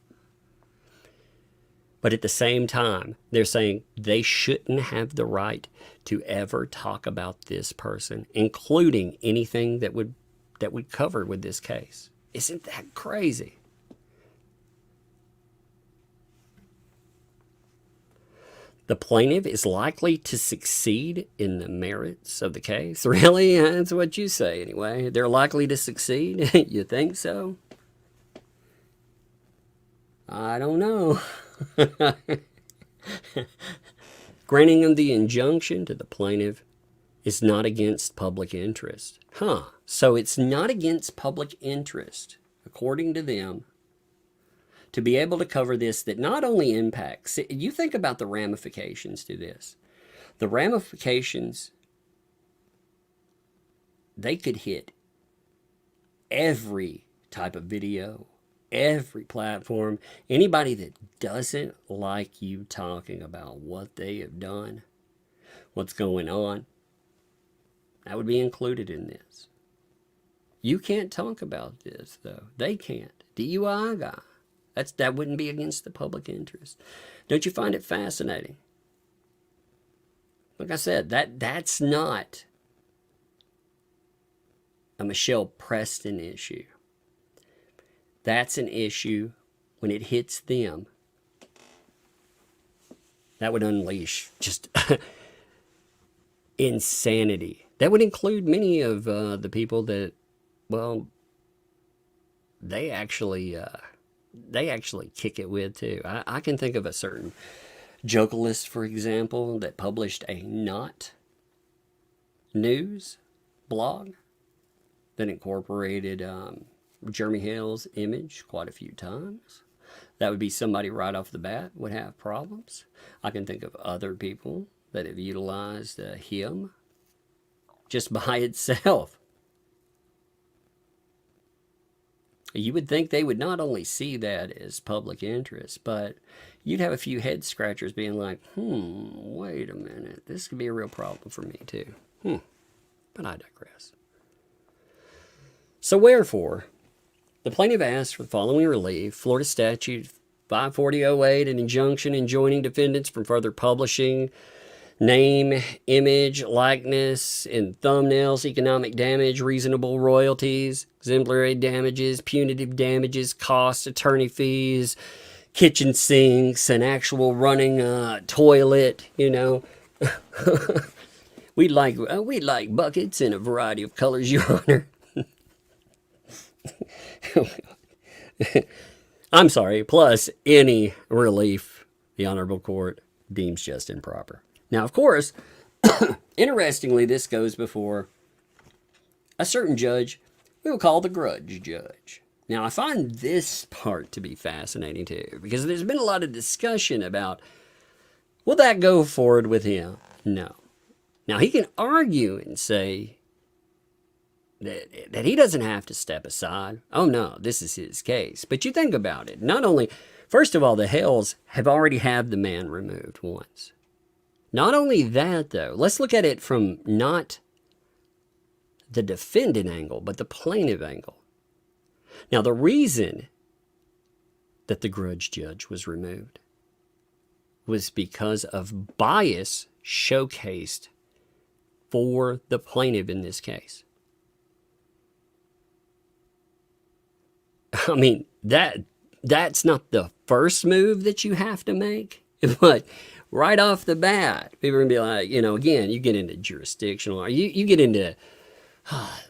But at the same time, they're saying they shouldn't have the right to ever talk about this person, including anything that would cover with this case. Isn't that crazy? The plaintiff is likely to succeed in the merits of the case. Really? That's what you say anyway. They're likely to succeed? You think so? I don't know. Granting of the injunction to the plaintiff is not against public interest. So it's not against public interest, according to them, to be able to cover this that not only impacts, you think about the ramifications to this. The ramifications, they could hit every type of video, every platform. Anybody that doesn't like you talking about what they have done, what's going on, that would be included in this. You can't talk about this, though. They can't. DUI guy. That wouldn't be against the public interest. Don't you find it fascinating? Like I said, that's not a Michelle Preston issue. That's an issue when it hits them. That would unleash just insanity. That would include many of the people that, well, they actually kick it with too. I can think of a certain jokelist, for example, that published a not news blog that incorporated Jeremy Hale's image quite a few times. That would be somebody right off the bat would have problems. I can think of other people that have utilized him just by itself. You would think they would not only see that as public interest, but you'd have a few head scratchers being like, wait a minute, this could be a real problem for me too. But I digress. So wherefore, the plaintiff asked for the following relief: Florida Statute 54008, an injunction enjoining defendants from further publishing name, image, likeness, and thumbnails, economic damage, reasonable royalties, exemplary damages, punitive damages, costs, attorney fees, kitchen sinks, an actual running toilet, you know. We'd like buckets in a variety of colors, Your Honor. I'm sorry, plus any relief the Honorable Court deems just and proper. Now, of course, interestingly, this goes before a certain judge we will call the grudge judge. Now, I find this part to be fascinating, too, because there's been a lot of discussion about, will that go forward with him? No. Now, he can argue and say that he doesn't have to step aside. Oh, no, this is his case. But you think about it. Not only, first of all, the Hales have already had the man removed once. Not only that, though, let's look at it from not the defendant angle, but the plaintiff angle. Now, the reason that the grudge judge was removed was because of bias showcased for the plaintiff in this case. I mean, that's not the first move that you have to make, but right off the bat, people are going to be like, you know, again, you get into jurisdictional, you get into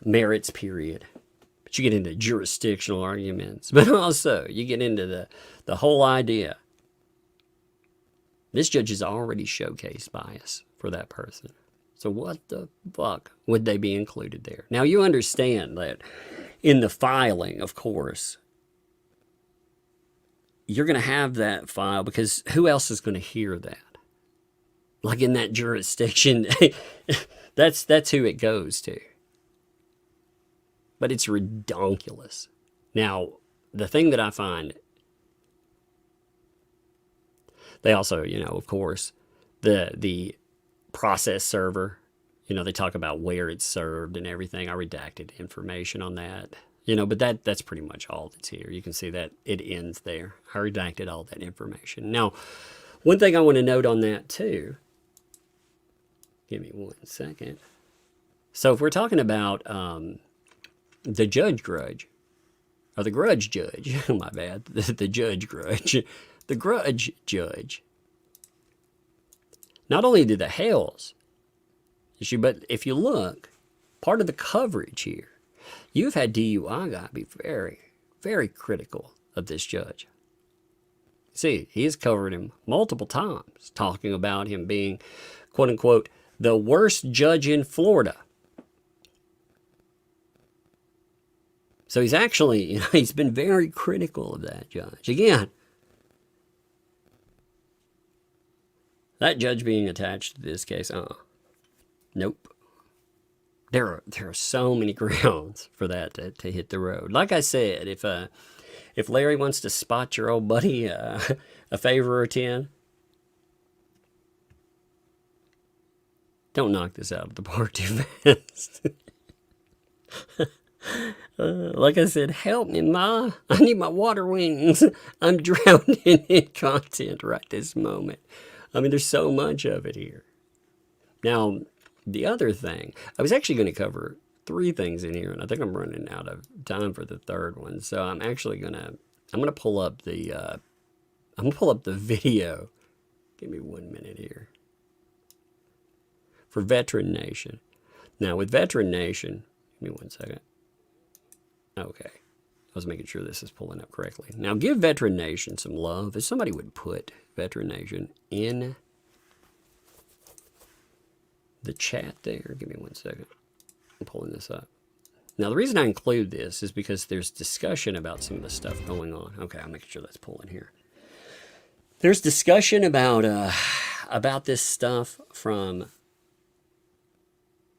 merits, period. But you get into jurisdictional arguments. But also, you get into the whole idea. This judge has already showcased bias for that person. So what the fuck would they be included there? Now, you understand that in the filing, of course, you're going to have that file because who else is going to hear that? Like in that jurisdiction, that's who it goes to. But it's redonkulous. Now, the thing that I find, they also, you know, of course, the process server, you know, they talk about where it's served and everything. I redacted information on that, you know, but that's pretty much all that's here. You can see that it ends there. I redacted all that information. Now, one thing I want to note on that too, give me 1 second. So if we're talking about the judge grudge, or the grudge judge, my bad, the judge grudge, the grudge judge, not only did the Hales issue, but if you look, part of the coverage here, you've had DUI guy be very, very critical of this judge. See, he's covered him multiple times, talking about him being, quote unquote, the worst judge in Florida. So he's actually, you know, he's been very critical of that judge. Again, that judge being attached to this case, nope. There are so many grounds for that to hit the road. Like I said, if Larry wants to spot your old buddy a favor or 10, don't knock this out of the park too fast. Like I said, help me, Ma. I need my water wings. I'm drowning in content right this moment. I mean, there's so much of it here. Now, the other thing, I was actually going to cover 3 things in here, and I think I'm running out of time for the third one. So I'm actually I'm gonna pull up the video. Give me 1 minute here. For Veteran Nation. Now with Veteran Nation, give me 1 second. Okay. I was making sure this is pulling up correctly. Now give Veteran Nation some love. If somebody would put Veteran Nation in the chat there. Give me 1 second. I'm pulling this up. Now, the reason I include this is because there's discussion about some of the stuff going on. Okay, I'm making sure that's pulling here. There's discussion about this stuff from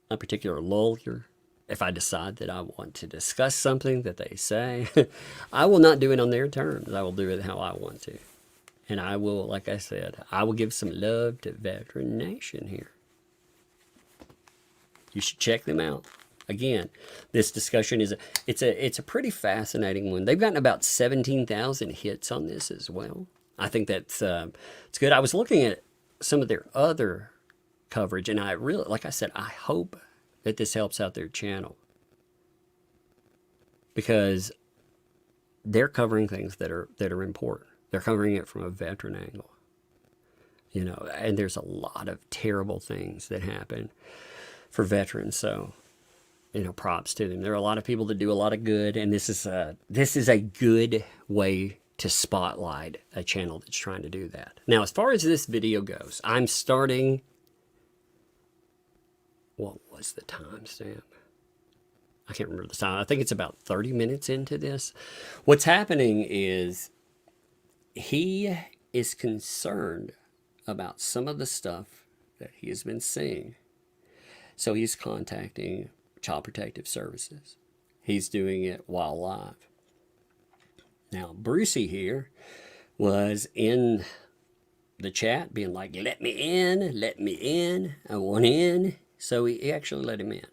a particular lawyer. If I decide that I want to discuss something that they say, I will not do it on their terms. I will do it how I want to. And I will, like I said, I will give some love to Veteran Nation here. You should check them out. Again, this discussion is it's a pretty fascinating one. They've gotten about 17,000 hits on this as well. I think that's it's good. I was looking at some of their other coverage, and I really, like I said, I hope that this helps out their channel, because they're covering things that are important. They're covering it from a veteran angle, you know, and there's a lot of terrible things that happen for veterans. So, you know, props to them. There are a lot of people that do a lot of good, and this is a good way to spotlight a channel that's trying to do that. Now, as far as this video goes, I'm starting. What was the timestamp? I can't remember the time. I think it's about 30 minutes into this. What's happening is he is concerned about some of the stuff that he has been seeing. So he's contacting Child Protective Services. He's doing it while live. Now, Brucey here was in the chat being like, let me in, I want in. So he actually let him in.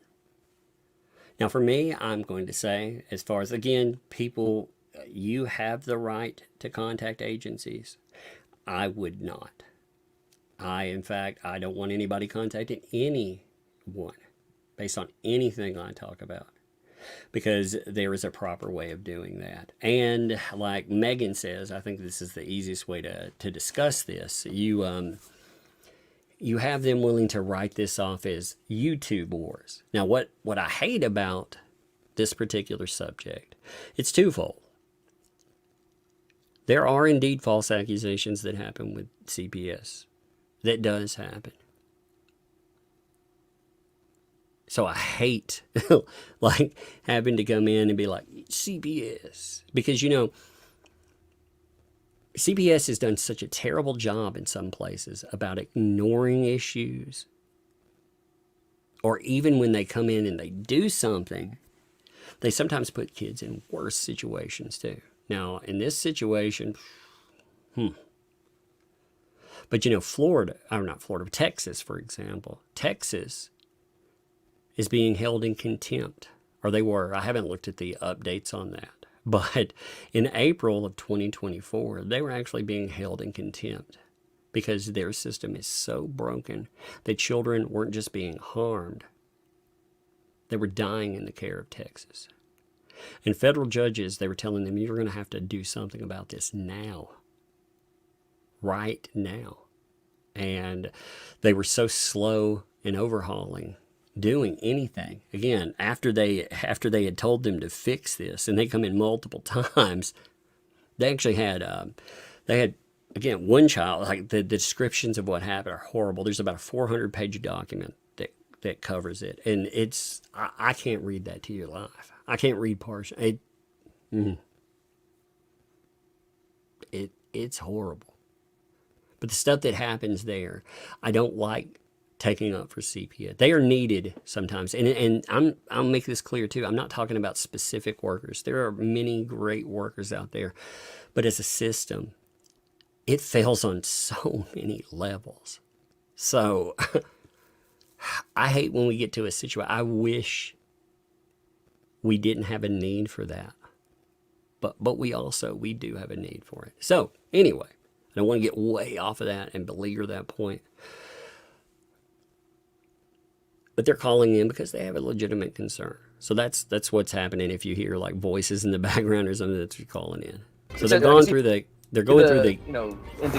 Now, for me, I'm going to say, as far as, again, people, you have the right to contact agencies. I would not. In fact, I don't want anybody contacting anyone based on anything I talk about, because there is a proper way of doing that. And like Megan says, I think this is the easiest way to discuss this. You have them willing to write this off as YouTube wars. Now, what I hate about this particular subject, it's twofold. There are indeed false accusations that happen with CPS. That does happen. So I hate like having to come in and be like, CPS. Because, you know, CPS has done such a terrible job in some places about ignoring issues. Or even when they come in and they do something, they sometimes put kids in worse situations too. Now, in this situation, But, you know, Texas, for example. Texas is being held in contempt. Or they were. I haven't looked at the updates on that. But in April of 2024, they were actually being held in contempt because their system is so broken that children weren't just being harmed. They were dying in the care of Texas. And federal judges, they were telling them, you're going to have to do something about this now. Right now. And they were so slow in overhauling, doing anything. Again, after they had told them to fix this, and they come in multiple times, they actually had, again, one child, like the descriptions of what happened are horrible. There's about a 400-page document that covers it. And I can't read that to you live. I can't read partial. It's horrible. But the stuff that happens there, I don't like taking up for CPS. They are needed sometimes. And I'll make this clear too. I'm not talking about specific workers. There are many great workers out there. But as a system, it fails on so many levels. So I hate when we get to a situation. I wish we didn't have a need for that. But we do have a need for it. So anyway, I don't want to get way off of that and beleaguer that point. But they're calling in because they have a legitimate concern. So that's what's happening. If you hear like voices in the background or something, that's what you're calling in. So they're going through the.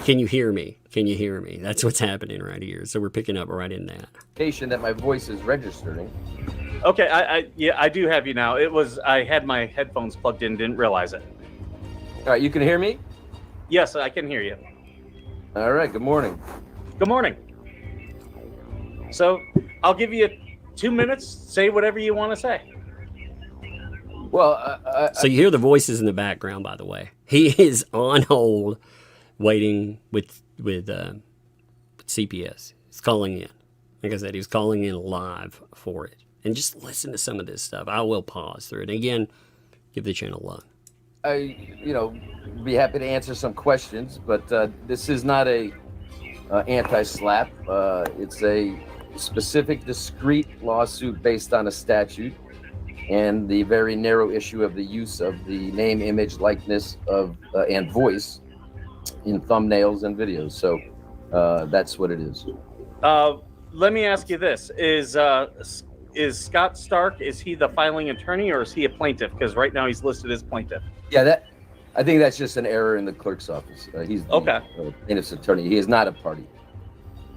Can you hear me? Can you hear me? That's what's happening right here. So we're picking up right in that. That my voice is registering. Okay, I do have you now. I had my headphones plugged in, didn't realize it. All right, you can hear me? Yes, I can hear you. All right, good morning. Good morning. So I'll give you 2 minutes. Say whatever you want to say. Well, so you hear the voices in the background, by the way. He is on hold, waiting with CPS. He's calling in. Like I said, he was calling in live for it. And just listen to some of this stuff. I will pause through it. And again, give the channel love. Be happy to answer some questions, but this is not a anti-slap. It's a specific, discrete lawsuit based on a statute and the very narrow issue of the use of the name, image, likeness of and voice in thumbnails and videos. So that's what it is. Let me ask you this: Is Scott Stark? Is he the filing attorney or is he a plaintiff? Because right now he's listed as plaintiff. Yeah, I think that's just an error in the clerk's office. He's the plaintiff's attorney. He is not a party.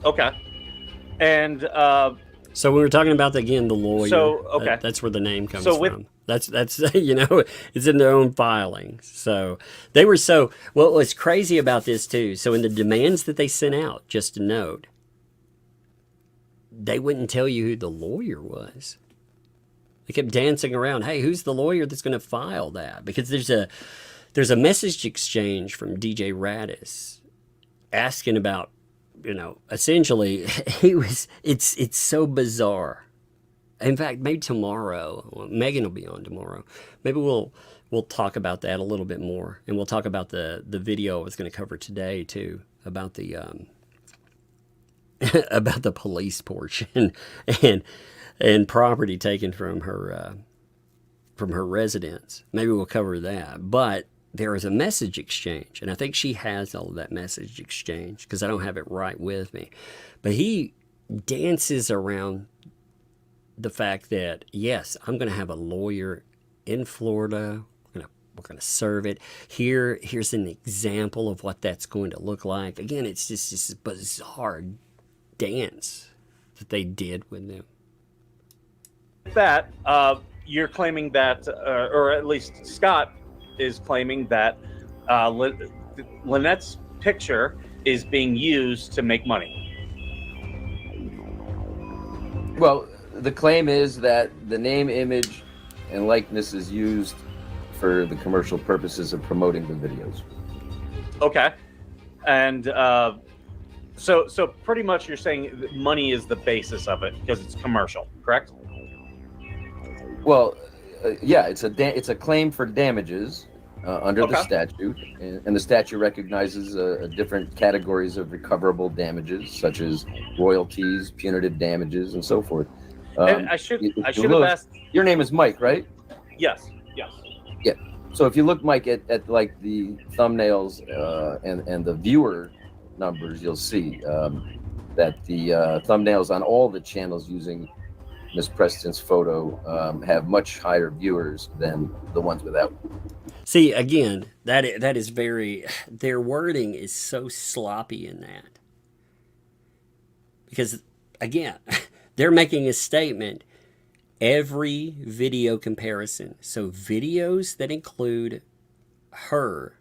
Okay. And so we were talking about the lawyer. So okay, that's where the name comes from. That's it's in their own filings. So they were what was crazy about this too. So in the demands that they sent out, just a note, they wouldn't tell you who the lawyer was. They kept dancing around. Hey, who's the lawyer that's going to file that? Because there's a message exchange from DJ Radis asking about, essentially it's so bizarre. In fact, maybe tomorrow, Megan will be on tomorrow. Maybe we'll talk about that a little bit more, and we'll talk about the video I was going to cover today too, about the about the police portion and property taken from her residence. Maybe we'll cover that. But there is a message exchange, and I think she has all of that message exchange because I don't have it right with me. But he dances around the fact that, yes, I'm going to have a lawyer in Florida. We're going to serve it. Here's an example of what that's going to look like. Again, it's just this bizarre dance that they did with them. That you're claiming that, or at least Scott is claiming that Lynette's picture is being used to make money. Well, the claim is that the name, image, and likeness is used for the commercial purposes of promoting the videos. Okay. And so pretty much you're saying that money is the basis of it because it's commercial, correct? Well, yeah, it's a claim for damages under the statute, and the statute recognizes different categories of recoverable damages, such as royalties, punitive damages, and so forth. And I should have asked. Your name is Mike, right? Yes. Yeah. So if you look, Mike, at like the thumbnails and the viewer numbers, you'll see that the thumbnails on all the channels using Miss Preston's photo have much higher viewers than the ones without. See, again, that is very, their wording is so sloppy in that. Because, again, they're making a statement, every video comparison. So videos that include her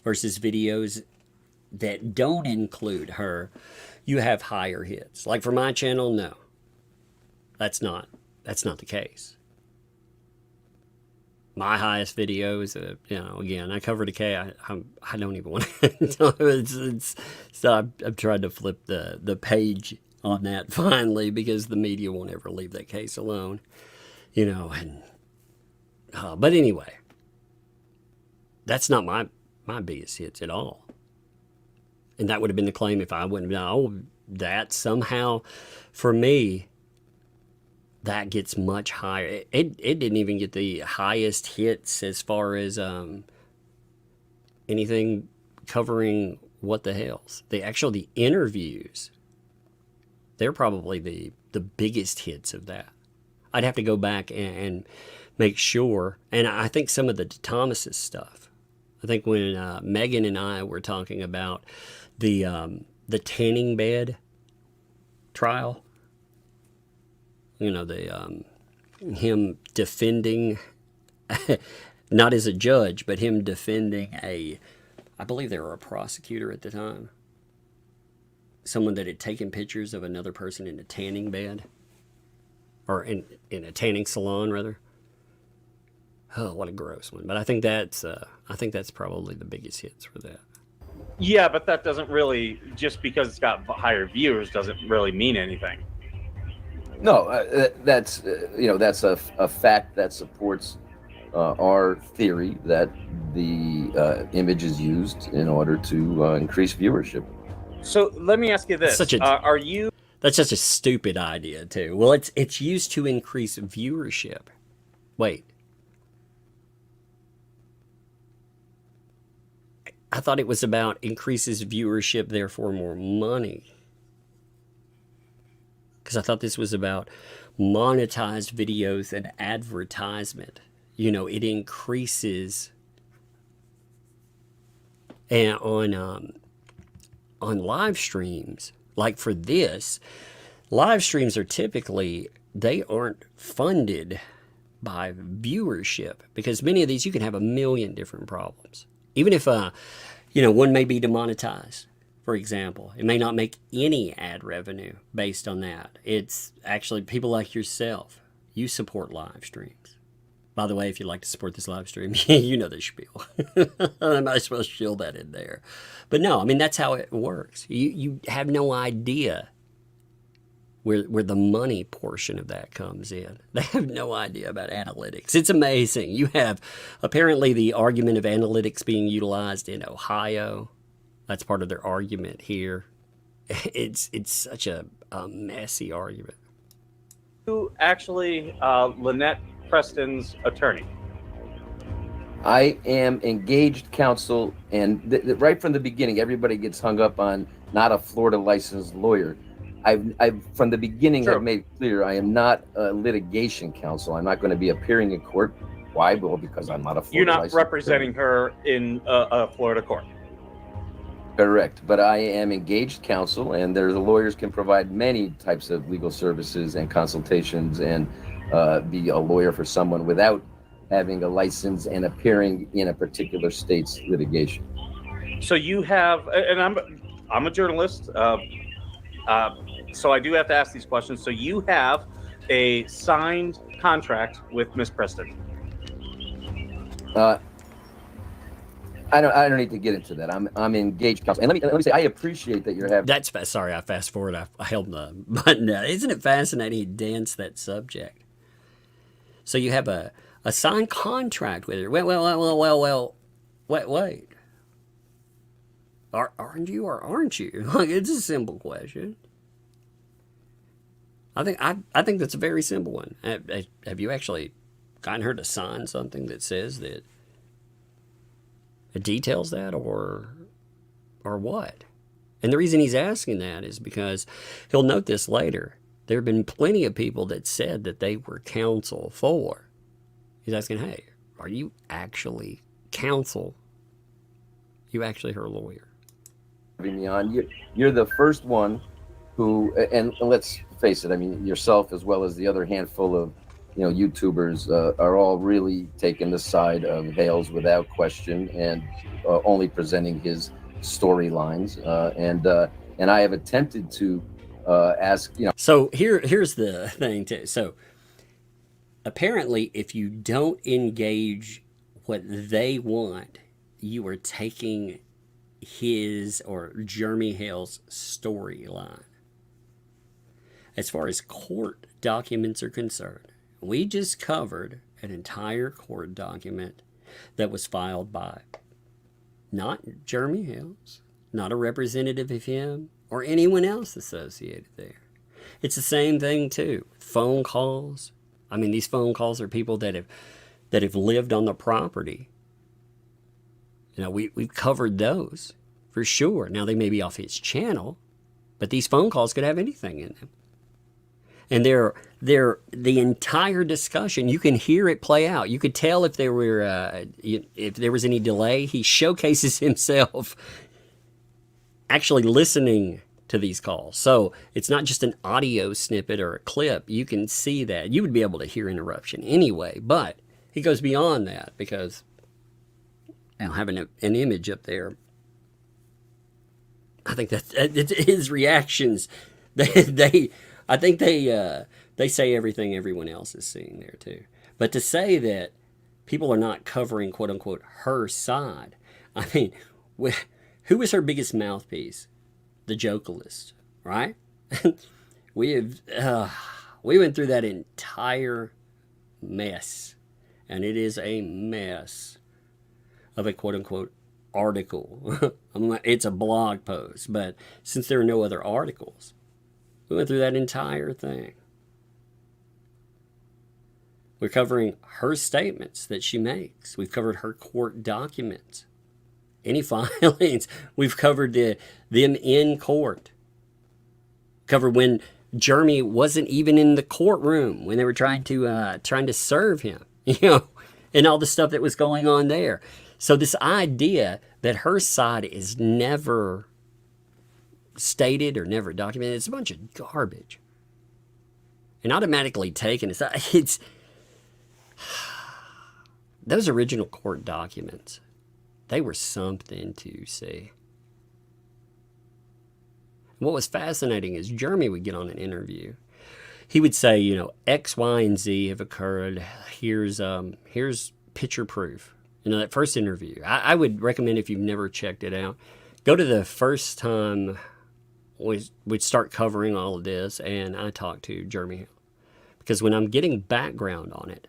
versus videos that don't include her, you have higher hits. Like for my channel, no. That's not the case. My highest videos, again, I covered a K. I don't even want to. So I've tried to flip the page on that finally because the media won't ever leave that case alone, And but anyway, that's not my biggest hits at all. And that would have been the claim if I wouldn't have done. Oh, that somehow, for me, that gets much higher. It didn't even get the highest hits as far as anything covering what the hells. The interviews, they're probably the biggest hits of that. I'd have to go back and make sure. And I think some of the Thomas's stuff. I think when Megan and I were talking about the tanning bed trial, him defending, not as a judge, but him defending I believe they were a prosecutor at the time, someone that had taken pictures of another person in a tanning bed, or in a tanning salon rather. Oh, what a gross one! But I think that's probably the biggest hits for that. Yeah, but that doesn't really, just because it's got higher viewers doesn't really mean anything. No, that's a fact that supports our theory that the image is used in order to increase viewership. So let me ask you this: That's such a stupid idea too. Well, it's used to increase viewership. Wait, I thought it was about increases viewership, therefore more money. Because I thought this was about monetized videos and advertisement. It increases and on live streams. Like for this, live streams are typically, they aren't funded by viewership, because many of these you can have a million different problems. Even if one may be demonetized. For example, it may not make any ad revenue based on that. It's actually people like yourself. You support live streams. By the way, if you'd like to support this live stream, you know the spiel. I might as well shield that in there. But no, that's how it works. You have no idea where the money portion of that comes in. They have no idea about analytics. It's amazing. You have apparently the argument of analytics being utilized in Ohio. That's part of their argument here. It's such a messy argument. You actually, Lynette Preston's attorney? I am engaged counsel, and right from the beginning, everybody gets hung up on not a Florida licensed lawyer. I've from the beginning, Sure. I've made clear I am not a litigation counsel. I'm not going to be appearing in court. Why? Well, because I'm not a Florida You're not licensed representing attorney. her in a Florida court. Correct, but I am engaged counsel, and the lawyers can provide many types of legal services and consultations, and be a lawyer for someone without having a license and appearing in a particular state's litigation. So you have, and I'm a journalist, so I do have to ask these questions. So you have a signed contract with Miss Preston. I don't need to get into that. I'm engaged counsel, and let me say I appreciate that you're having. Sorry, I fast forward. I held the button down. Isn't it fascinating? He danced that subject. So you have a signed contract with her. Well. Wait. Aren't you or aren't you? It's a simple question. I think that's a very simple one. Have you actually gotten her to sign something that says that? It details that, or what? And the reason he's asking that is because he'll note this later. There have been plenty of people that said that they were counsel for. He's asking, hey, are you actually counsel? You actually her lawyer? Having me on, you're the first one who, and let's face it, I mean, yourself as well as the other handful of, YouTubers are all really taking the side of Hales without question, and only presenting his storylines. And I have attempted to ask, So here's the thing too. So apparently, if you don't engage what they want, you are taking his or Jeremy Hale's storyline. As far as court documents are concerned, we just covered an entire court document that was filed by not Jeremy Hale's, not a representative of him, or anyone else associated there. It's the same thing too. Phone calls. I mean, these phone calls are people that have lived on the property. We've covered those for sure. Now they may be off his channel, but these phone calls could have anything in them. And they're the entire discussion. You can hear it play out. You could tell if there was any delay. He showcases himself actually listening to these calls. So it's not just an audio snippet or a clip. You can see that. You would be able to hear interruption anyway, but he goes beyond that because having an image up there, I think that his reactions, I think they say everything everyone else is seeing there too. But to say that people are not covering quote unquote her side, I mean, who was her biggest mouthpiece? The Jocalist, right? we went through that entire mess, and it is a mess of a quote unquote article. It's a blog post, but since there are no other articles, we went through that entire thing. We're covering her statements that she makes. We've covered her court documents. Any filings. We've covered them in court. Covered when Jeremy wasn't even in the courtroom, when they were trying to serve him, and all the stuff that was going on there. So this idea that her side is never stated or never documented, it's a bunch of garbage. And automatically taken, it's those original court documents, they were something to see. What was fascinating is Jeremy would get on an interview. He would say, X, Y, and Z have occurred. Here's picture proof. That first interview. I would recommend, if you've never checked it out, go to the first time we'd start covering all of this, and I talked to Jeremy Hale. Because when I'm getting background on it,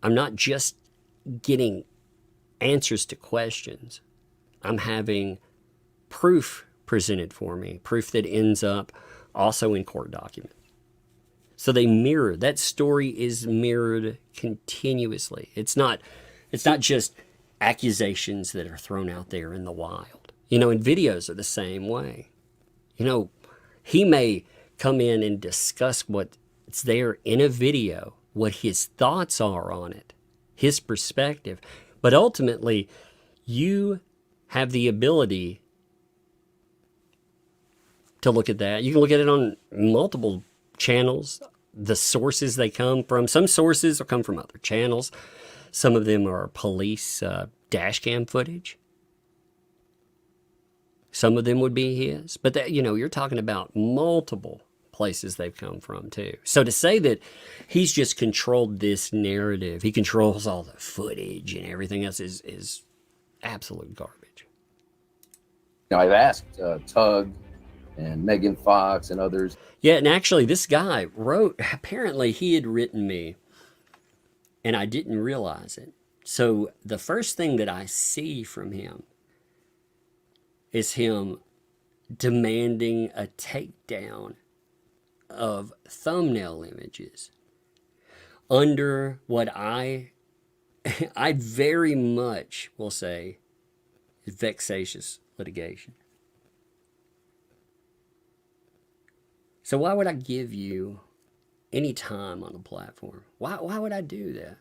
I'm not just getting answers to questions. I'm having proof presented for me, proof that ends up also in court documents. So they mirror, that story is mirrored continuously. It's not just accusations that are thrown out there in the wild. And videos are the same way. He may come in and discuss what's there in a video, what his thoughts are on it, his perspective. But ultimately, you have the ability to look at that. You can look at it on multiple channels, the sources they come from. Some sources will come from other channels. Some of them are police dash cam footage. Some of them would be his. But that, you're talking about multiple places they've come from too. So to say that he's just controlled this narrative, he controls all the footage and everything else is absolute garbage. I've asked Tug and Megan Fox and others. Yeah, and actually this guy wrote, apparently he had written me and I didn't realize it. So the first thing that I see from him is him demanding a takedown of thumbnail images under what I very much will say is vexatious litigation. So why would I give you any time on the platform? Why would I do that?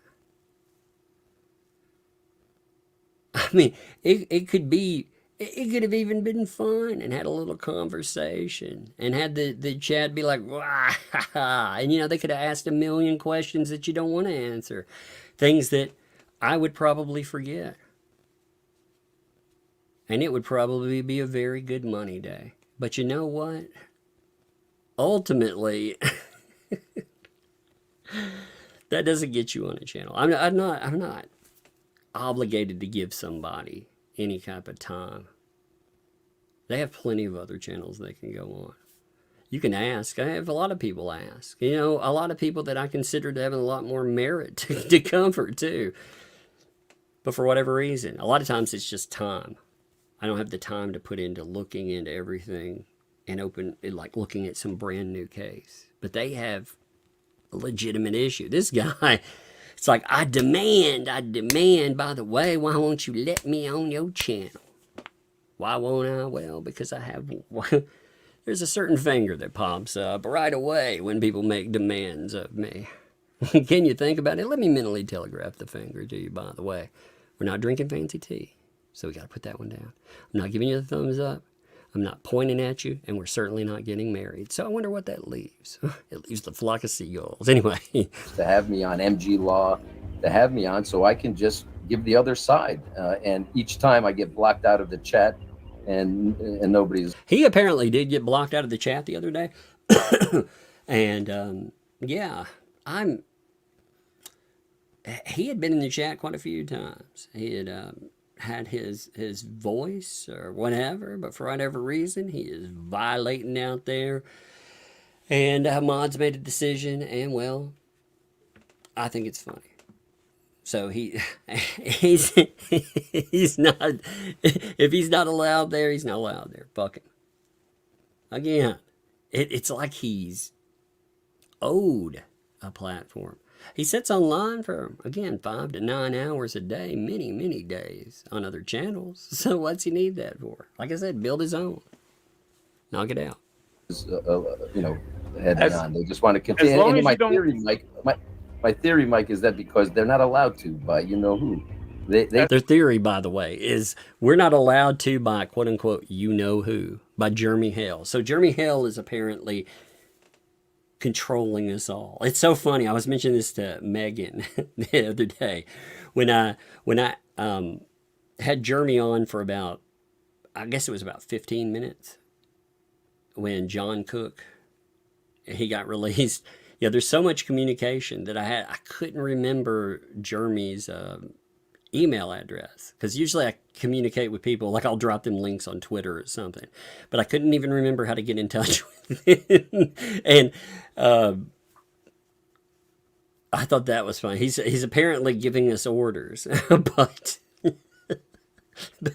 I mean, it could be, it could have even been fun and had a little conversation and had the chat be like, wah, ha, ha. And, you know, they could have asked a million questions that you don't want to answer. Things that I would probably forget. And it would probably be a very good money day. But you know what? Ultimately, that doesn't get you on a channel. I'm not obligated to give somebody any type of time. They have plenty of other channels they can go on. You can ask. I have a lot of people ask. You know, a lot of people that I consider to have a lot more merit to comfort too. But for whatever reason, a lot of times it's just time. I don't have the time to put into looking into everything and like looking at some brand new case. But they have a legitimate issue. This guy, it's like, I demand, by the way, why won't you let me on your channel? Why won't I? Well, because I have, there's a certain finger that pops up right away when people make demands of me. Can you think about it? Let me mentally telegraph the finger to you, by the way. We're not drinking fancy tea, so we got to put that one down. I'm not giving you the thumbs up. I'm not pointing at you, and we're certainly not getting married. So I wonder what that leaves. It leaves the flock of seagulls. Anyway. To have me on MG Law, to have me on so I can just give the other side. And each time I get blocked out of the chat and nobody's... He apparently did get blocked out of the chat the other day. And yeah, he had been in the chat quite a few times. He had... had his voice or whatever, but for whatever reason, he is violating out there. And Mod's made a decision, and well, I think it's funny. So he's not, if he's not allowed there, he's not allowed there. Fuck him. Again, it's like he's owed a platform. He sits online for, again, 5 to 9 hours a day, many, many days on other channels. So what's he need that for? Like I said, build his own. Knock it out. You know, head on. They just want to continue. As long and as my you don't... theory, Mike, my theory, Mike, is that because they're not allowed to by you know who. Their theory, by the way, is we're not allowed to by quote unquote you know who, by Jeremy Hale. So Jeremy Hale is apparently controlling us all. It's so funny. I was mentioning this to Megan the other day when I had Jeremy on for about, I guess it was about 15 minutes when John Cook, he got released. Yeah, there's so much communication that I couldn't remember Jeremy's email address, because usually I communicate with people, like I'll drop them links on Twitter or something, but I couldn't even remember how to get in touch with him. And I thought that was funny. He's apparently giving us orders, but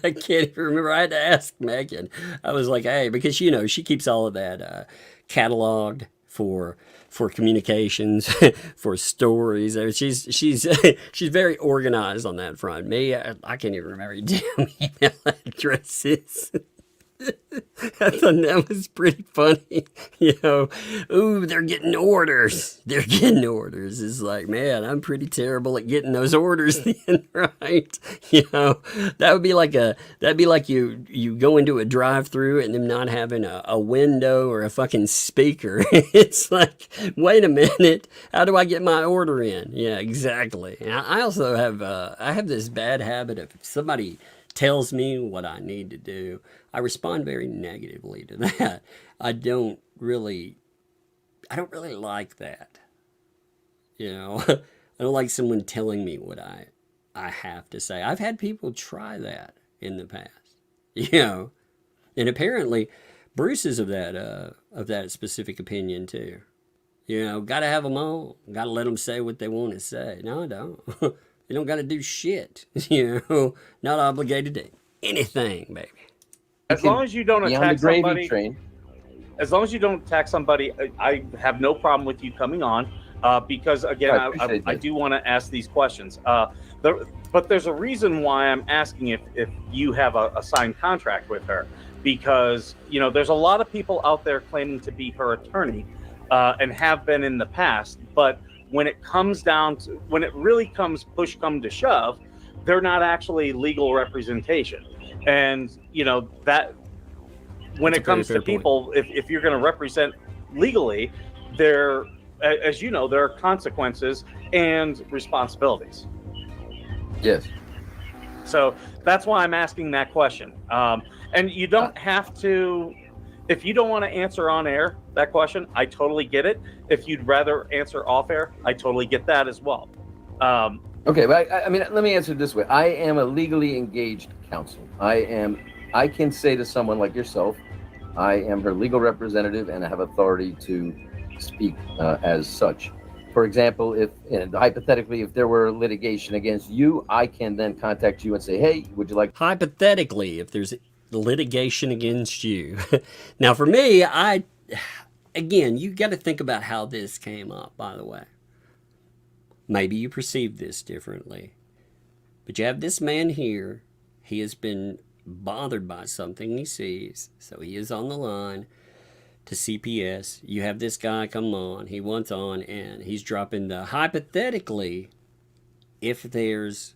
I can't even remember. I had to ask Megan. I was like, hey, because you know she keeps all of that cataloged for communications, for stories. She's very organized on that front. Me, I can't even remember your damn email addresses. I thought that was pretty funny. You know, ooh, they're getting orders. They're getting orders. It's like, man, I'm pretty terrible at getting those orders then, right? You know, that'd be like you go into a drive-through and them not having a window or a fucking speaker. It's like, wait a minute, how do I get my order in? Yeah, exactly. And I also have I have this bad habit of if somebody tells me what I need to do, I respond very negatively to that. I don't really like that. You know, I don't like someone telling me what I have to say. I've had people try that in the past, you know, and apparently Bruce is of that specific opinion too. You know, got to have them all. Got to let them say what they want to say. No, I don't. You don't got to do shit. You know, not obligated to anything, baby. As long as you don't attack somebody, train. As long as you don't attack somebody, I have no problem with you coming on. Because again, I do want to ask these questions. But there's a reason why I'm asking if you have a signed contract with her, because, you know, there's a lot of people out there claiming to be her attorney and have been in the past. But when it comes down to, when it really comes push come to shove, they're not actually legal representation. And, you know, that when it comes to people, if you're going to represent legally, there, as you know, there are consequences and responsibilities. Yes. So that's why I'm asking that question. And you don't have to, if you don't want to answer on air that question, I totally get it. If you'd rather answer off air, I totally get that as well. Okay, but I mean, let me answer it this way. I am a legally engaged counsel. I can say to someone like yourself, I am her legal representative and I have authority to speak as such. For example, if hypothetically, if there were litigation against you, I can then contact you and say, hey, would you like... Hypothetically, if there's litigation against you. Now, for me, again, you got to think about how this came up, by the way. Maybe you perceive this differently. But you have this man here. He has been bothered by something he sees. So he is on the line to CPS. You have this guy come on. He wants on, and he's dropping the hypothetically, if there's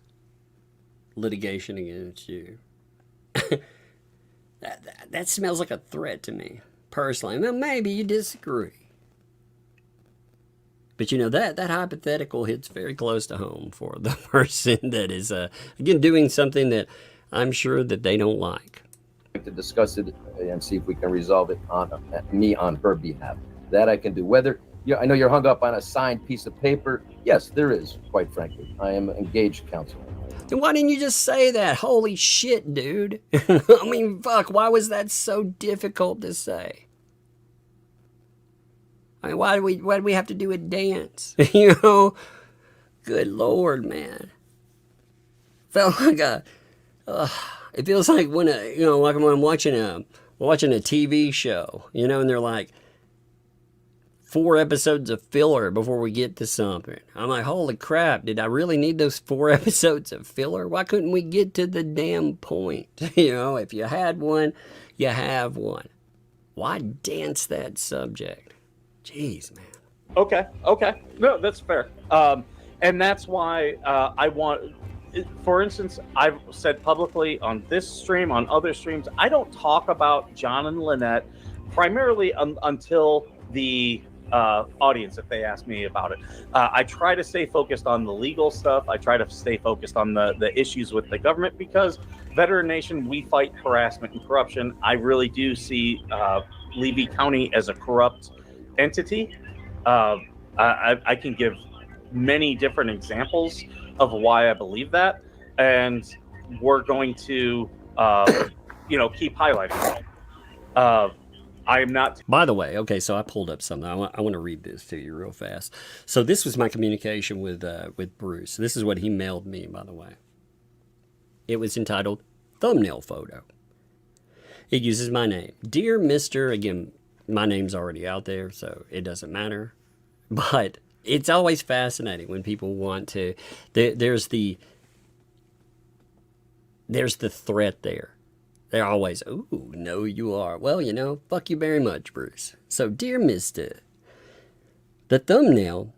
litigation against you. That smells like a threat to me, personally. Well, maybe you disagree. But, you know, that hypothetical hits very close to home for the person that is, again, doing something that I'm sure that they don't like. To discuss it and see if we can resolve it on her behalf. That I can do. Whether, I know you're hung up on a signed piece of paper. Yes, there is, quite frankly. I am engaged counsel. Then why didn't you just say that? Holy shit, dude. I mean, fuck, why was that so difficult to say? I mean, why do we have to do a dance? You know? Good Lord, man. Felt like it feels like when like when I'm watching a TV show, you know, and they're like 4 episodes of filler before we get to something. I'm like, holy crap, did I really need those 4 episodes of filler? Why couldn't we get to the damn point? You know, if you had one, you have one. Why dance that subject? Jeez, man. Okay. No, that's fair. And that's why I want, for instance, I've said publicly on this stream, on other streams, I don't talk about John and Lynette primarily until the audience, if they ask me about it. I try to stay focused on the legal stuff. I try to stay focused on the issues with the government, because Veteran Nation, we fight harassment and corruption. I really do see Levy County as a corrupt entity. I can give many different examples of why I believe that, and we're going to keep highlighting it. I am not. By the way, okay, so I pulled up something. I want to read this to you real fast. So this was my communication with Bruce. This is what he mailed me, by the way. It was entitled Thumbnail Photo. It uses my name. Dear Mr. Again, my name's already out there, so it doesn't matter. But it's always fascinating when people want to. There's the threat there. They're always, ooh, no, you are. Well, you know, fuck you very much, Bruce. So, dear Mr., the thumbnail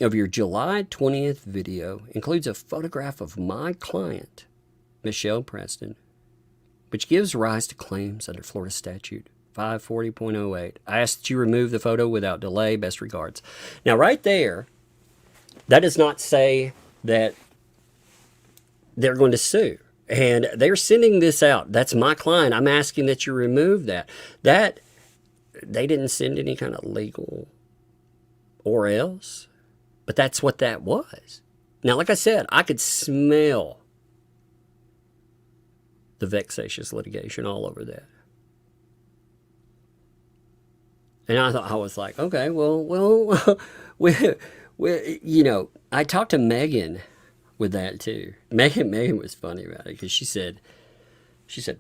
of your July 20th video includes a photograph of my client, Michelle Preston, which gives rise to claims under Florida Statute 540.08. I ask that you remove the photo without delay. Best regards. Now, right there, that does not say that they're going to sue. And they're sending this out. That's my client. I'm asking that you remove that. That, they didn't send any kind of legal or else. But that's what that was. Now, like I said, I could smell the vexatious litigation all over that. And I was like, okay, well, I talked to Megan with that too. Megan was funny about it, because she said,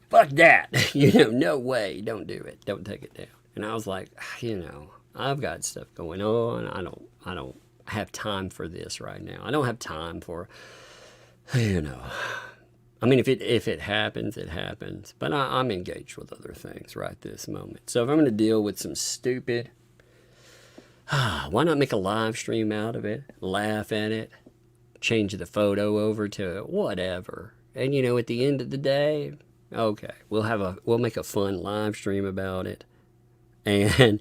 fuck that. No way, don't do it. Don't take it down. And I was like, I've got stuff going on. I don't have time for this right now. I don't have time for, I mean, if it happens, it happens. But I'm engaged with other things right this moment. So if I'm going to deal with some stupid, why not make a live stream out of it, laugh at it, change the photo over to whatever. And you know, at the end of the day, okay, we'll make a fun live stream about it. And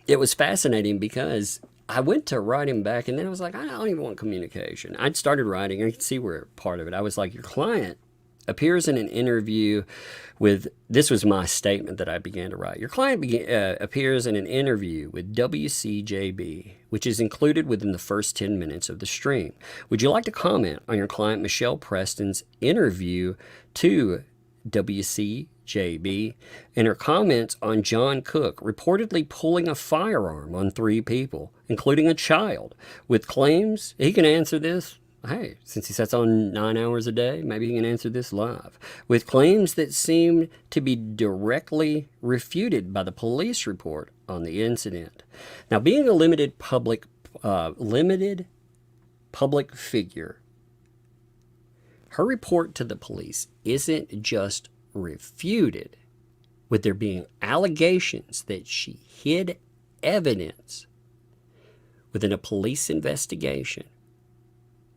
it was fascinating because I went to write him back, and then I was like, I don't even want communication. I'd started writing. I could see where part of it. I was like, your client appears in an interview with, this was my statement that I began to write. Your client appears in an interview with WCJB, which is included within the first 10 minutes of the stream. Would you like to comment on your client Michelle Preston's interview to WCJB and her comments on John Cook reportedly pulling a firearm on 3 people, including a child, with claims he can answer this? Hey, since he sets on 9 hours a day, maybe he can answer this live. With claims that seem to be directly refuted by the police report on the incident. Now, being a limited public figure, her report to the police isn't just refuted, with there being allegations that she hid evidence within a police investigation,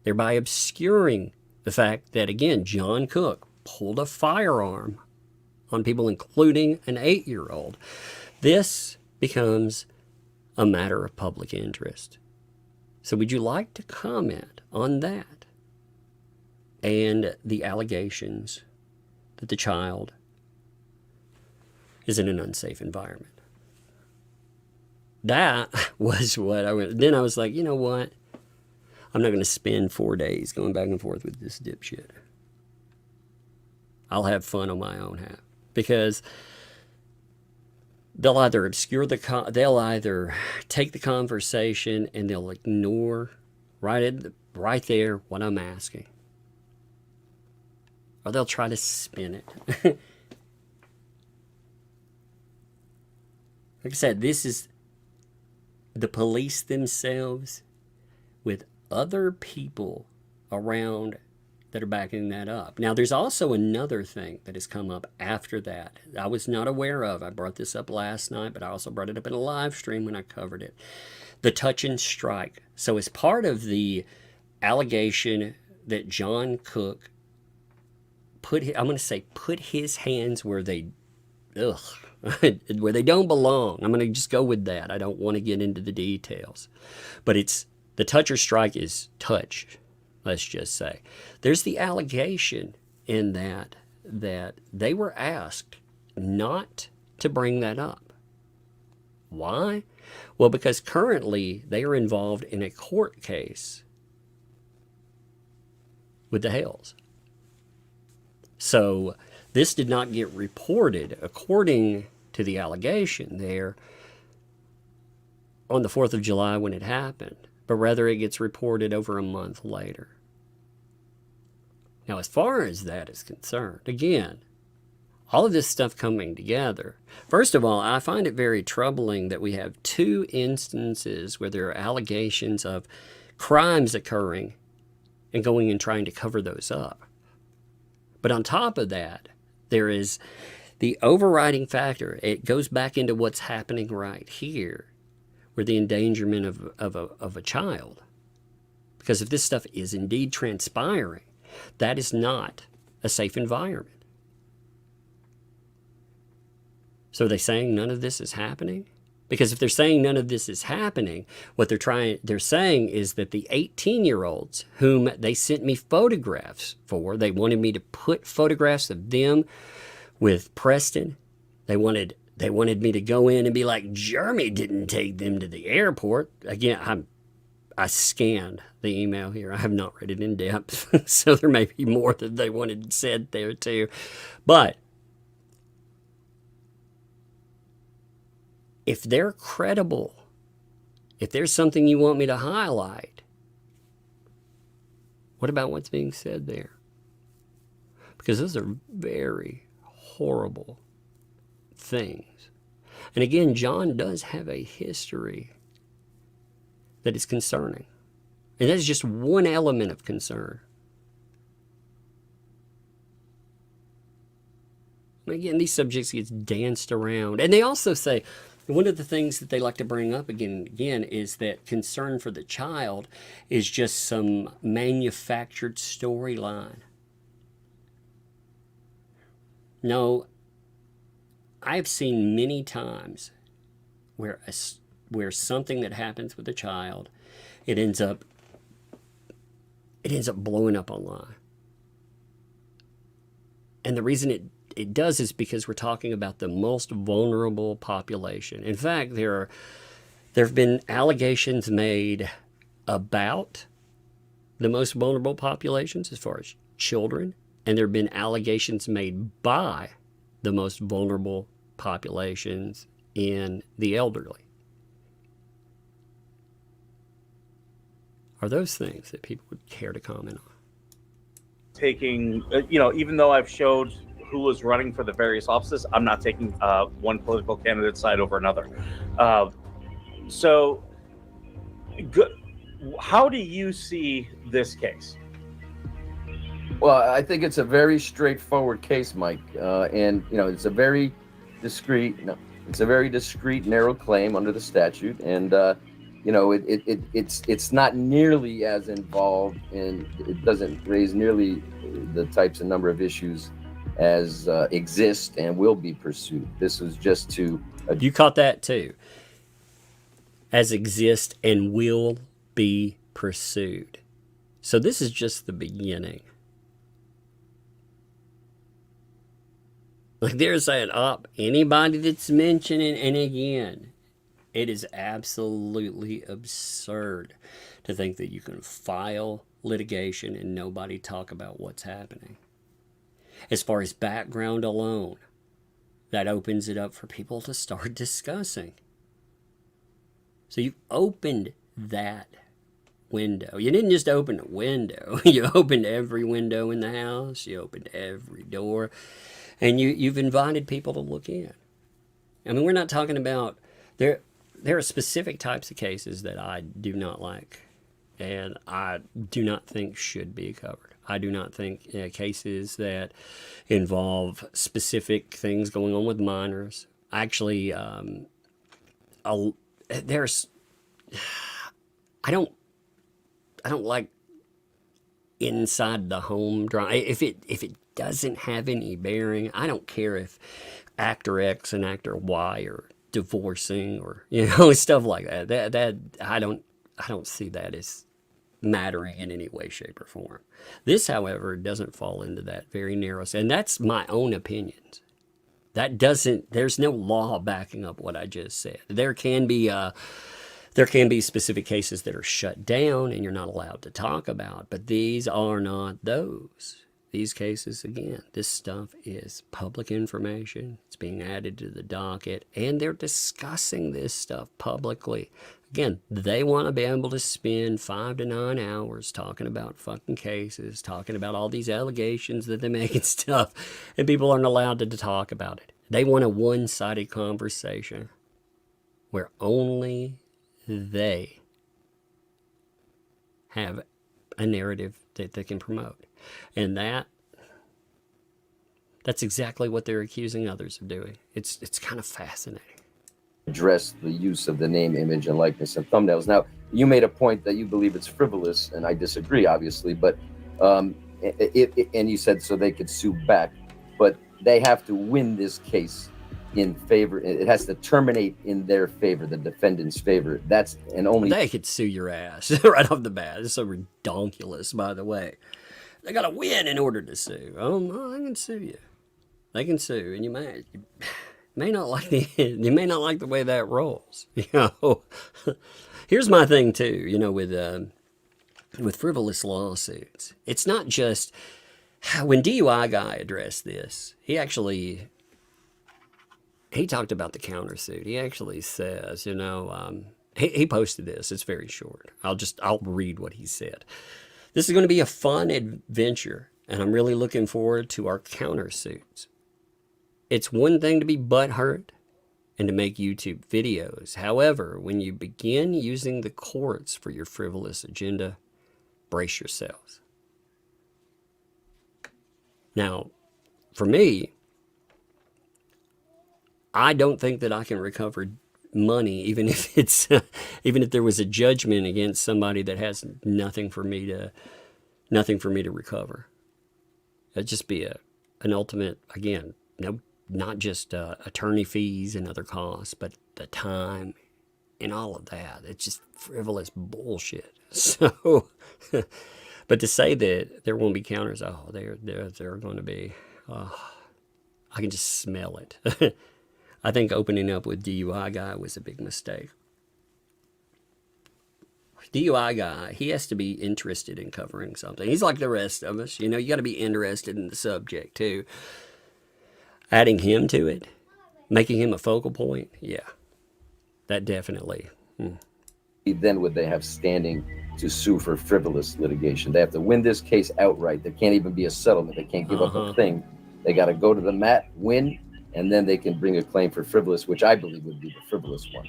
thereby obscuring the fact that, again, John Cook pulled a firearm on people, including an 8-year-old. This becomes a matter of public interest. So would you like to comment on that and the allegations that the child is in an unsafe environment? That was what I went. Then I was like, you know what? I'm not going to spend 4 days going back and forth with this dipshit. I'll have fun on my own half. Because they'll either obscure they'll either take the conversation and they'll ignore right there what I'm asking. Or they'll try to spin it. Like I said, this is the police themselves with other people around that are backing that up. Now, there's also another thing that has come up after that I was not aware of. I brought this up last night, but I also brought it up in a live stream when I covered it. The touch and strike. So as part of the allegation that John Cook put his hands where they where they don't belong. I'm going to just go with that. I don't want to get into the details. But it's the touch or strike is touch, let's just say. There's the allegation in that they were asked not to bring that up. Why? Well, because currently they are involved in a court case with the Hales. So this did not get reported, according to the allegation there, on the 4th of July when it happened, but rather it gets reported over a month later. Now, as far as that is concerned, again, all of this stuff coming together. First of all, I find it very troubling that we have 2 instances where there are allegations of crimes occurring and going and trying to cover those up. But on top of that, there is the overriding factor. It goes back into what's happening right here, where the endangerment of a child. Because if this stuff is indeed transpiring, that is not a safe environment. So are they saying none of this is happening? Because if they're saying none of this is happening, what they're saying is that the 18-year-olds whom they sent me photographs for, they wanted me to put photographs of them with Preston. They wanted me to go in and be like, Jeremy didn't take them to the airport. Again, I scanned the email here. I have not read it in depth, so there may be more that they wanted said there too. But if they're credible, if there's something you want me to highlight, what about what's being said there? Because those are very horrible things. And again, John does have a history that is concerning. And that is just one element of concern. Again, these subjects get danced around. And they also say, one of the things that they like to bring up again and again is that concern for the child is just some manufactured storyline. No, I've seen many times where something that happens with a child, it ends up blowing up online. And the reason it does is because we're talking about the most vulnerable population. In fact, there have been allegations made about the most vulnerable populations as far as children, and there have been allegations made by the most vulnerable populations in the elderly. Are those things that people would care to comment on? Taking, even though I've showed who was running for the various offices, I'm not taking one political candidate's side over another. So, good. How do you see this case? Well, I think it's a very straightforward case, Mike, and it's a very discreet, narrow claim under the statute, and it's not nearly as involved, and it doesn't raise nearly the types and number of issues as exist and will be pursued. This was just to... You caught that too. As exist and will be pursued. So this is just the beginning. Like they're saying, anybody that's mentioning, and again, it is absolutely absurd to think that you can file litigation and nobody talk about what's happening. As far as background alone, that opens it up for people to start discussing. So you opened that window. You didn't just open a window. You opened every window in the house. You opened every door. And you've invited people to look in. I mean, we're not talking about... There are specific types of cases that I do not like. And I do not think should be covered. I do not think cases that involve specific things going on with minors. Actually, I don't like inside the home drama. If it doesn't have any bearing, I don't care if actor X and actor Y are divorcing or stuff like that. That I don't see that as mattering in any way, shape, or form. This, however, doesn't fall into that very narrow, and that's my own opinions. There's no law backing up what I just said. There can be specific cases that are shut down and you're not allowed to talk about, but these are not those. These cases, again, this stuff is public information. It's being added to the docket, and they're discussing this stuff publicly. Again, they want to be able to spend 5 to 9 hours talking about fucking cases, talking about all these allegations that they make and stuff, and people aren't allowed to talk about it. They want a one-sided conversation where only they have a narrative that they can promote. And that's exactly what they're accusing others of doing. It's kind of fascinating. Address the use of the name, image, and likeness and thumbnails. Now, you made a point that you believe it's frivolous, and I disagree, obviously, but and you said so they could sue back, but they have to win this case in favor. It has to terminate in their favor, the defendant's favor. That's and only they could sue your ass right off the bat. It's so redonkulous, by the way. They got to win in order to sue. Oh, no, they can sue you. They can sue, and you may not like the way that rolls. Here's my thing too. With frivolous lawsuits, it's not just when DUI guy addressed this. He talked about the countersuit. He actually says, he posted this. It's very short. I'll read what he said. This is going to be a fun adventure, and I'm really looking forward to our countersuits. It's one thing to be butthurt and to make YouTube videos. However, when you begin using the courts for your frivolous agenda, brace yourselves. Now, for me, I don't think that I can recover money, even if it's even if there was a judgment against somebody that has nothing for me to recover. It'd just be an ultimate, again, no, not just attorney fees and other costs, but the time and all of that. It's just frivolous bullshit. So, but to say that there won't be counters, oh, they're going to be. I can just smell it. I think opening up with DUI guy was a big mistake. DUI guy, he has to be interested in covering something. He's like the rest of us. You know, you got to be interested in the subject too. Adding him to it, making him a focal point, yeah, that definitely. Then would they have standing to sue for frivolous litigation? They have to win this case outright. There can't even be a settlement. They can't give up a thing. They got to go to the mat, win, and then they can bring a claim for frivolous, which I believe would be the frivolous one.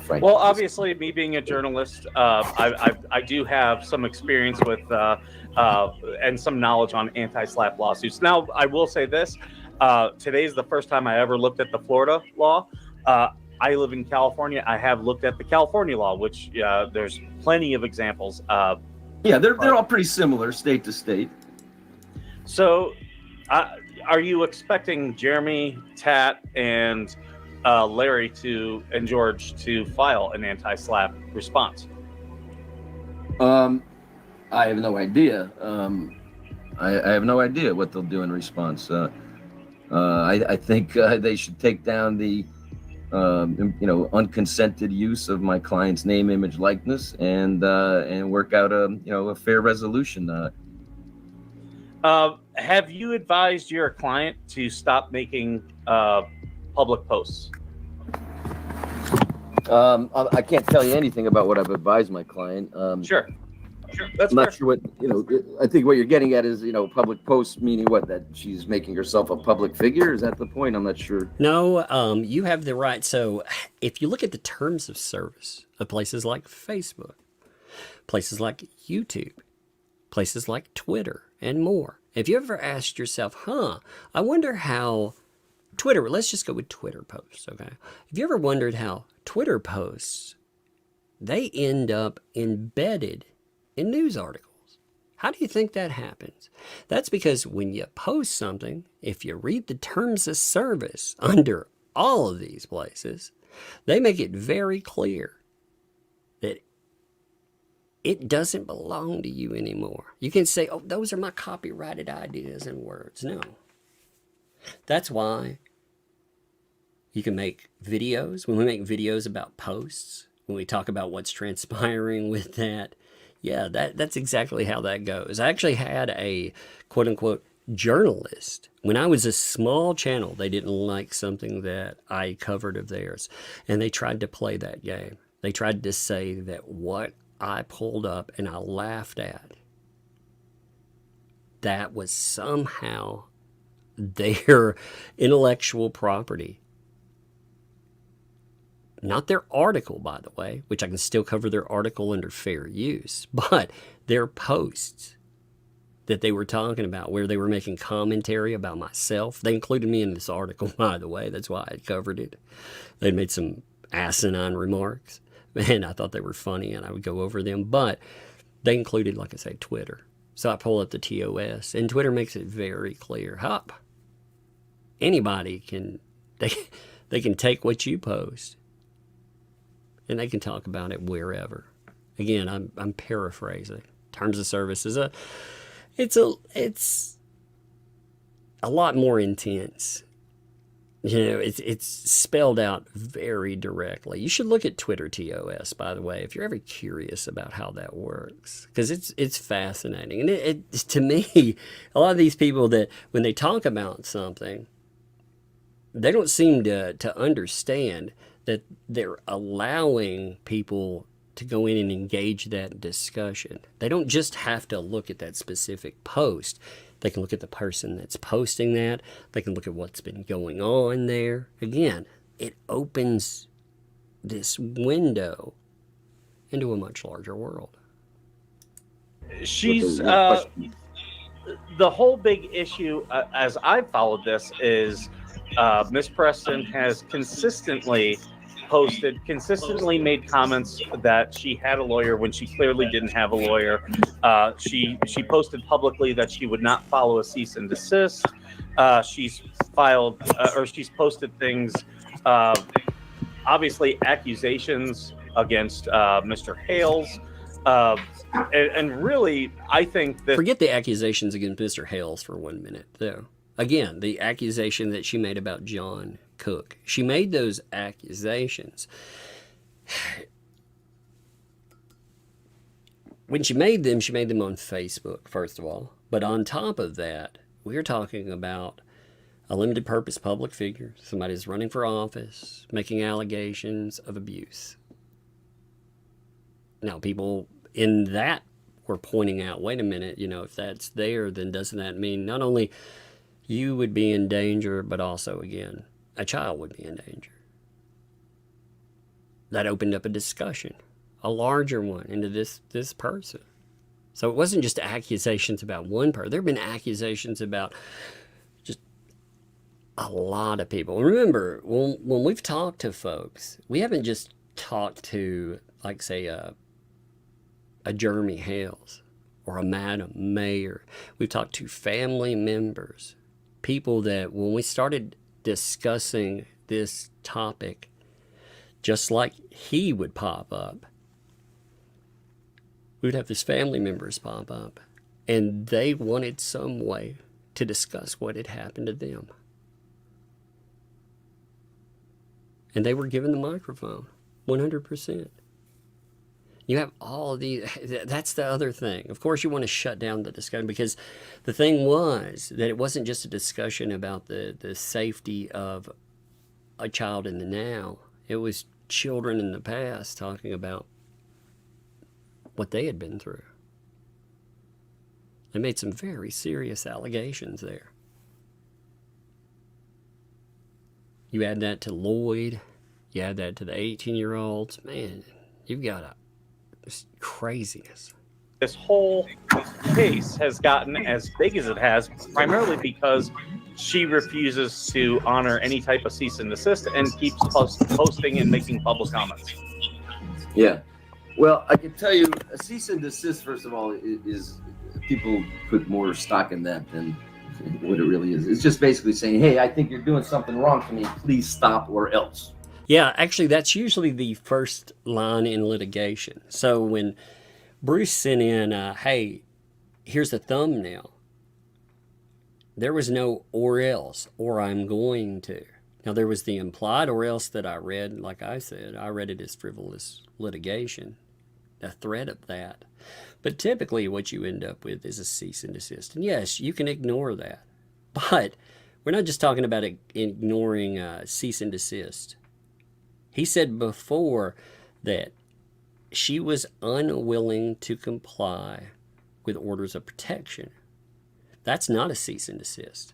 Frankly. Well, obviously, me being a journalist, I do have some experience with and some knowledge on anti-SLAPP lawsuits. Now, I will say this: today's the first time I ever looked at the Florida law. I live in California. I have looked at the California law, which there's plenty of examples. Yeah, they're all pretty similar, state to state. So, are you expecting Jeremy, Tat, and Larry and George to file an anti-SLAPP response? I have no idea. I have no idea what they'll do in response. I think they should take down the unconsented use of my client's name, image, likeness, and work out a fair resolution. Have you advised your client to stop making public posts? I can't tell you anything about what I've advised my client. Sure. That's I'm not fair. sure what, I think what you're getting at is, public posts, meaning what, that she's making herself a public figure? Is that the point? I'm not sure. No, you have the right. So if you look at the terms of service of places like Facebook, places like YouTube, places like Twitter, and more, have you ever asked yourself, I wonder how Twitter, let's just go with Twitter posts, okay? Have you ever wondered how Twitter posts, they end up embedded in news articles? How do you think that happens? That's because when you post something, if you read the terms of service under all of these places, they make it very clear that it doesn't belong to you anymore. You can say, oh, those are my copyrighted ideas and words. No. That's why you can make videos. When we make videos about posts, when we talk about what's transpiring with that, yeah, that's exactly how that goes. I actually had a quote-unquote journalist. When I was a small channel, they didn't like something that I covered of theirs, and they tried to play that game. They tried to say that what I pulled up and I laughed at, that was somehow their intellectual property. Not their article, by the way, which I can still cover their article under fair use, but their posts that they were talking about, where they were making commentary about myself. They included me in this article, by the way. That's why I covered it. They made some asinine remarks, and I thought they were funny, and I would go over them. But they included, like I say, Twitter. So I pull up the TOS, and Twitter makes it very clear. Anybody can, they can take what you post, and they can talk about it wherever. Again, I'm paraphrasing. Terms of service is it's a lot more intense. It's spelled out very directly. You should look at Twitter TOS, by the way, if you're ever curious about how that works, because it's fascinating. And it to me, a lot of these people that when they talk about something, they don't seem to understand that they're allowing people to go in and engage that discussion. They don't just have to look at that specific post. They can look at the person that's posting that. They can look at what's been going on there. Again, it opens this window into a much larger world. She's the whole big issue, as I've followed this, is Miss Preston has consistently made comments that she had a lawyer when she clearly didn't have a lawyer. She posted publicly that she would not follow a cease and desist. She's posted things, obviously accusations against Mr. Hales. And really, I think that... Forget the accusations against Mr. Hales for 1 minute, though. Again, the accusation that she made about John Cook. She made those accusations. When she made them on Facebook, first of all. But on top of that, we're talking about a limited purpose public figure. Somebody's running for office, making allegations of abuse. Now, people in that were pointing out, wait a minute, if that's there, then doesn't that mean not only you would be in danger, but also, again, a child would be in danger? That opened up a discussion, a larger one, into this person. So it wasn't just accusations about one person. There have been accusations about just a lot of people. Remember, when we've talked to folks, we haven't just talked to, like, say, a Jeremy Hales or a Madam Mayor. We've talked to family members, people that when we started discussing this topic, just like he would pop up, we would have his family members pop up, and they wanted some way to discuss what had happened to them. And they were given the microphone, 100%. You have all of these. That's the other thing. Of course, you want to shut down the discussion, because the thing was that it wasn't just a discussion about the safety of a child in the now. It was children in the past talking about what they had been through. They made some very serious allegations there. You add that to Lloyd, you add that to the 18-year-olds, man, you've got craziness. This whole case has gotten as big as it has, primarily because she refuses to honor any type of cease and desist and keeps posting and making public comments. Yeah. Well, I can tell you, a cease and desist, first of all, is people put more stock in that than what it really is. It's just basically saying, hey, I think you're doing something wrong to me. Please stop or else. Yeah, actually, that's usually the first line in litigation. So when Bruce sent in, hey, here's a thumbnail, there was no or else, or I'm going to. Now, there was the implied or else that I read. Like I said, I read it as frivolous litigation, a threat of that. But typically what you end up with is a cease and desist. And yes, you can ignore that. But we're not just talking about ignoring cease and desist. He said before that she was unwilling to comply with orders of protection. That's not a cease and desist.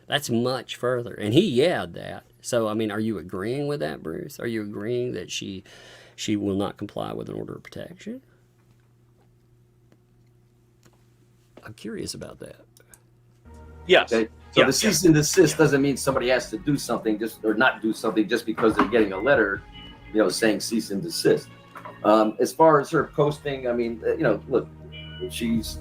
That's much further. And he yahed that. So, I mean, are you agreeing with that, Bruce? Are you agreeing that she will not comply with an order of protection? I'm curious about that. Yes. Okay? So the cease and desist doesn't mean somebody has to do something or not do something just because they're getting a letter, saying cease and desist. As far as her posting, I mean, look, she's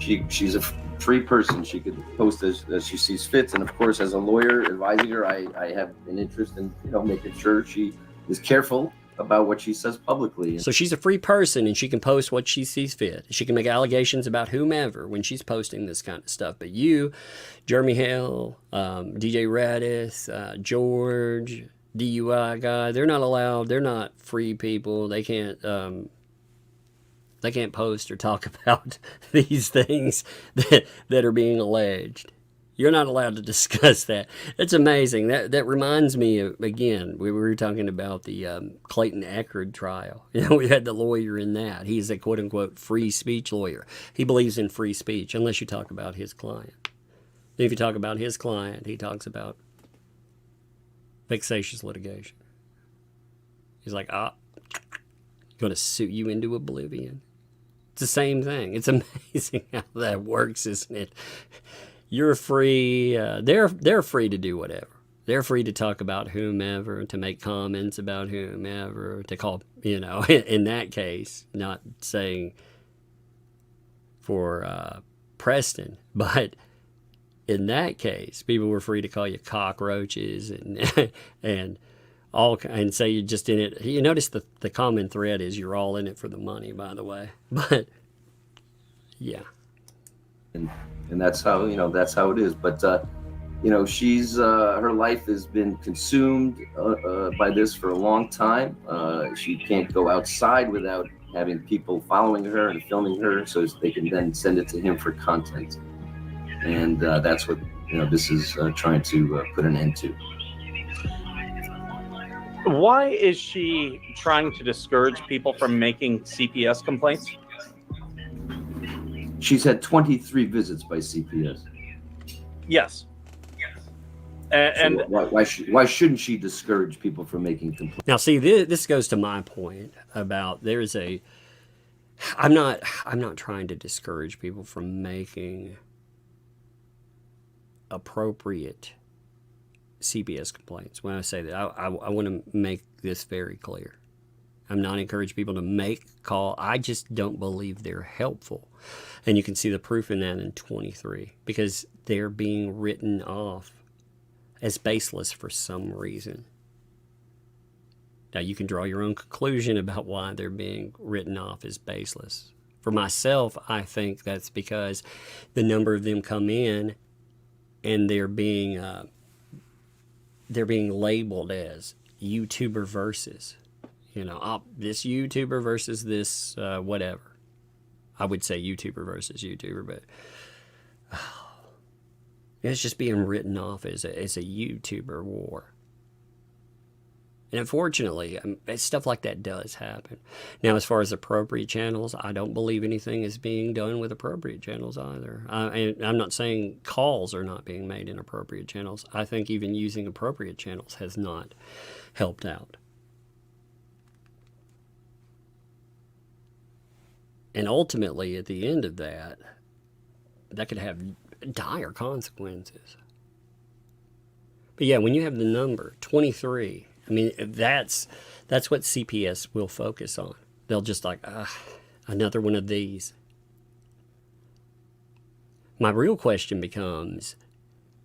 a free person. She could post as she sees fit, and of course, as a lawyer advising her, I have an interest in making sure she is careful about what she says publicly. So she's a free person, and she can post what she sees fit. She can make allegations about whomever when she's posting this kind of stuff. But you, Jeremy Hale, DJ Radis, George, DUI guy, they're not allowed. They're not free people. They can't post or talk about these things that are being alleged. You're not allowed to discuss that. It's amazing. That reminds me of, again, we were talking about the Clayton Eckerd trial. We had the lawyer in that. He's a quote-unquote free speech lawyer. He believes in free speech unless you talk about his client. If you talk about his client, he talks about vexatious litigation. He's like, going to sue you into oblivion. It's the same thing. It's amazing how that works, isn't it? You're free. They're free to do whatever. They're free to talk about whomever, to make comments about whomever, to call, you know, in that case, not saying for Preston, but in that case, people were free to call you cockroaches and and say you're just in it. You notice the common thread is you're all in it for the money, by the way. But yeah, and that's how that's how it is. But she's her life has been consumed by this for a long time. She can't go outside without having people following her and filming her, so they can then send it to him for content. And that's what this is trying to put an end to. Why is she trying to discourage people from making CPS complaints? She's had 23 visits by CPS. Yes. And so why shouldn't she discourage people from making complaints? Now, see, this goes to my point about I'm not trying to discourage people from making appropriate CPS complaints. When I say that, I want to make this very clear. I'm not encouraging people to make call. I just don't believe they're helpful. And you can see the proof in that in 23, because they're being written off as baseless for some reason. Now, you can draw your own conclusion about why they're being written off as baseless. For myself, I think that's because the number of them come in and they're being labeled as YouTuber versus, this YouTuber versus this whatever. I would say YouTuber versus YouTuber, but it's just being written off as a YouTuber war. And unfortunately, stuff like that does happen. Now, as far as appropriate channels, I don't believe anything is being done with appropriate channels either. And I'm not saying calls are not being made in appropriate channels. I think even using appropriate channels has not helped out. And ultimately, at the end of that could have dire consequences. But yeah, when you have the number 23, I mean, that's what CPS will focus on. They'll just like, another one of these. My real question becomes,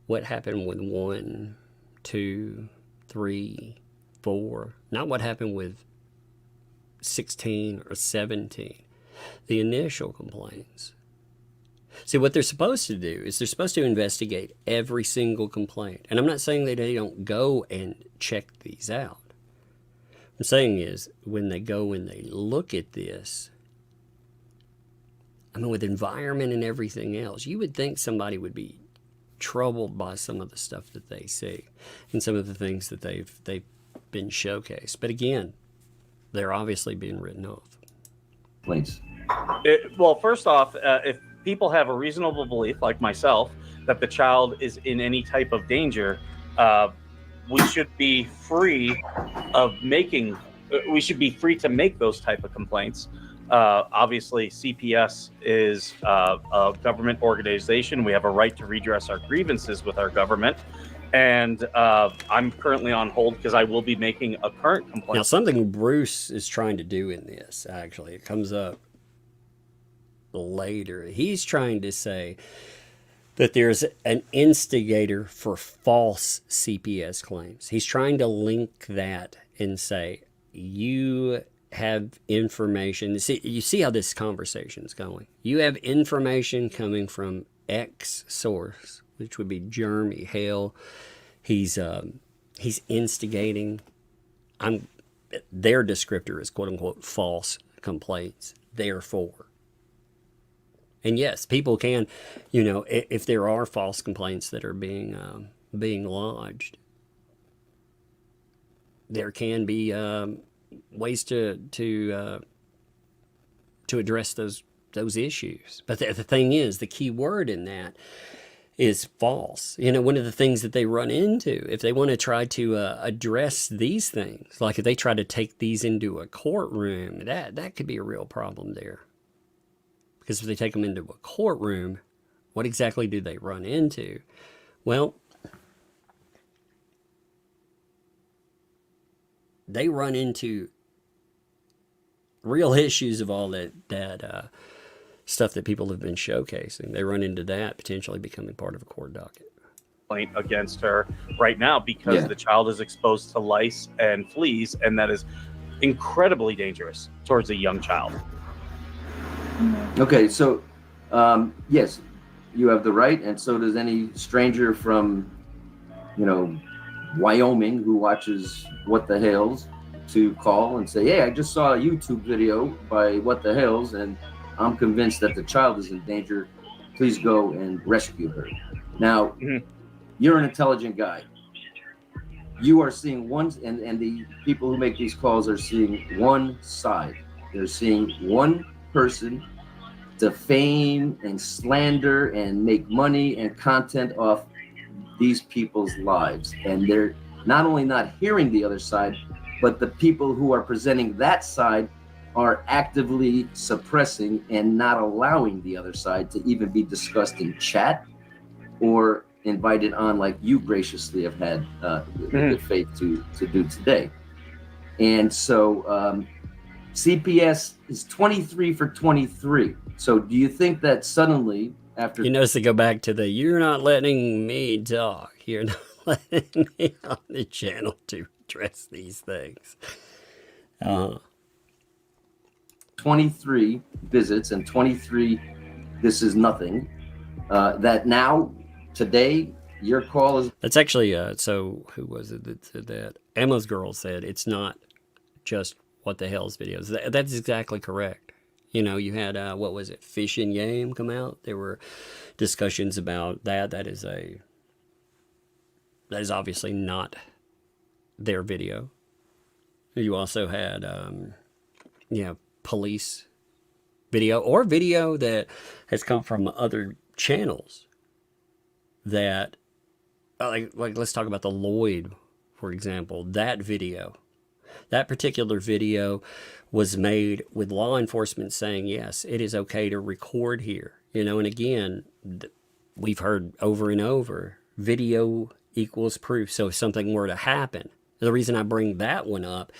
what happened with 1, 2, 3, 4? Not what happened with 16 or 17. The initial complaints. See, what they're supposed to do is they're supposed to investigate every single complaint. And I'm not saying that they don't go and check these out. What I'm saying is when they go and they look at this, with environment and everything else, you would think somebody would be troubled by some of the stuff that they see and some of the things that they've been showcased. But again, they're obviously being written off. Please. Well, first off, if people have a reasonable belief, like myself, that the child is in any type of danger, we should be free to make those type of complaints. Obviously, CPS is a government organization. We have a right to redress our grievances with our government. And I'm currently on hold because I will be making a current complaint. Now, something Bruce is trying to do in this, actually, it comes up later. He's trying to say that there's an instigator for false CPS claims. He's trying to link that and say, you have information. You see how this conversation is going. You have information coming from X source, which would be Jeremy Hale. He's instigating. Their descriptor is quote unquote false complaints. Therefore. And yes, people can, if there are false complaints that are being lodged, there can be ways to address those issues. But the thing is, the key word in that is false. One of the things that they run into, if they want to try to address these things, like if they try to take these into a courtroom, that could be a real problem there. Because if they take them into a courtroom, what exactly do they run into? Well, they run into real issues of all that stuff that people have been showcasing. They run into that potentially becoming part of a court docket. Against her right now because the child is exposed to lice and fleas, and that is incredibly dangerous towards a young child. Okay, so yes, you have the right, and so does any stranger from, Wyoming who watches What the Hales, to call and say, hey, I just saw a YouTube video by What the Hales, and I'm convinced that the child is in danger. Please go and rescue her. Now, you're an intelligent guy. You are seeing one, and the people who make these calls are seeing one side. They're seeing one person defame and slander and make money and content off these people's lives. And they're not only not hearing the other side, but the people who are presenting that side are actively suppressing and not allowing the other side to even be discussed in chat or invited on, like you graciously have had the faith to do today. And so CPS is 23 for 23. So do you think that suddenly after... You notice to go back to the, you're not letting me talk. You're not letting me on the channel to address these things. 23 visits and 23, this is nothing. That now, today, your call is... That's actually, so who was it that said that? Emma's girl said it's not just What the Hell's videos. That's exactly correct. You had, what was it, Fish and Yam come out. There were discussions about that. That is obviously not their video. You also had, police video or video that has come from other channels that, like let's talk about the Lloyd, for example. That particular video was made with law enforcement saying, yes, it is okay to record here. And again, we've heard over and over, video equals proof. So if something were to happen, the reason I bring that one up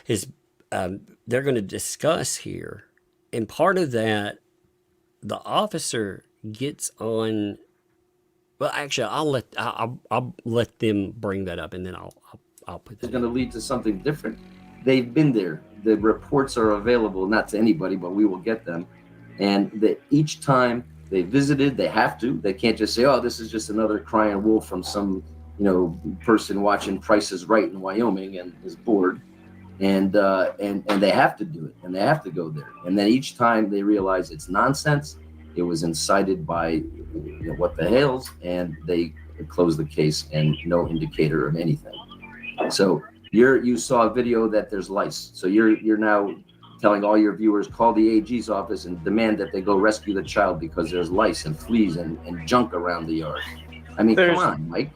is they're going to discuss here. And part of that, the officer gets on. Well, actually, I'll let them bring that up, and then I'll put that. It's going to lead to something different. They've been there. The reports are available, not to anybody, but we will get them. And each time they visited, they have to. They can't just say, "Oh, this is just another crying wolf from some, person watching Price is Right in Wyoming and is bored." And they have to do it, and they have to go there. And then each time they realize it's nonsense. It was incited by What the Hales, and they close the case, and no indicator of anything. So you saw a video that there's lice. So you're now telling all your viewers, call the AG's office and demand that they go rescue the child because there's lice and fleas and junk around the yard. I mean, come on, Mike.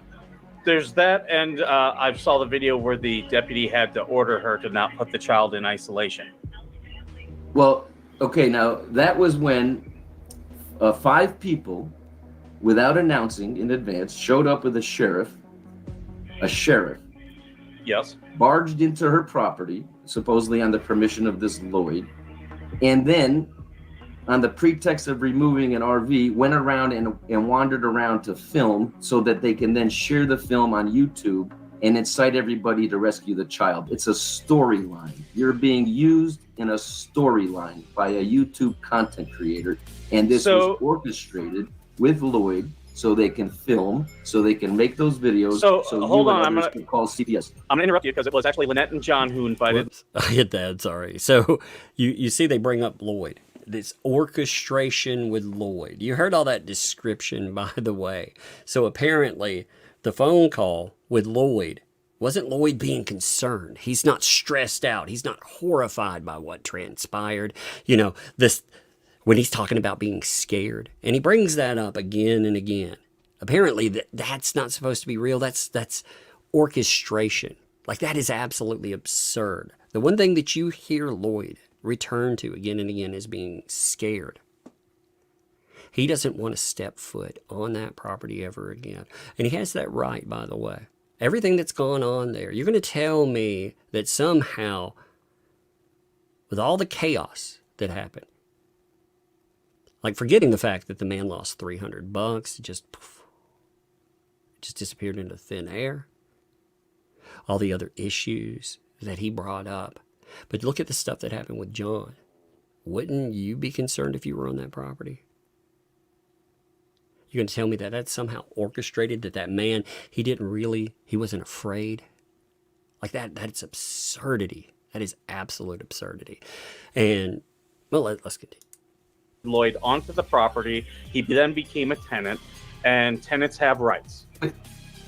There's that, and I saw the video where the deputy had to order her to not put the child in isolation. Well, okay, now that was when 5 people, without announcing in advance, showed up with a sheriff. Yes. Barged into her property, supposedly on the permission of this Lloyd, and then, on the pretext of removing an RV, went around and wandered around to film so that they can then share the film on YouTube and incite everybody to rescue the child. It's a storyline. You're being used in a storyline by a YouTube content creator, and this was orchestrated with Lloyd so they can film, so they can make those videos. So hold on, I'm gonna call CPS. I'm gonna interrupt you because it was actually Lynette and John who invited. Whoops. I hit that. Sorry. So you see, they bring up Lloyd. This orchestration with Lloyd. You heard all that description, by the way. So apparently, the phone call with Lloyd wasn't Lloyd being concerned. He's not stressed out. He's not horrified by what transpired. This. When he's talking about being scared, and he brings that up again and again. Apparently, that's not supposed to be real. That's orchestration. Like, that is absolutely absurd. The one thing that you hear Lloyd return to again and again is being scared. He doesn't want to step foot on that property ever again, and he has that right, by the way. everything that's gone on there. You're going to tell me that somehow, with all the chaos that happened, like forgetting the fact that the man lost $300, just disappeared into thin air, all the other issues that he brought up. But look at the stuff that happened with John. Wouldn't you be concerned if you were on that property? You're going to tell me that that's somehow orchestrated, that man, he wasn't afraid? Like that's absurdity. That is absolute absurdity. And, well, let's continue. Lloyd onto the property. He then became a tenant, and tenants have rights.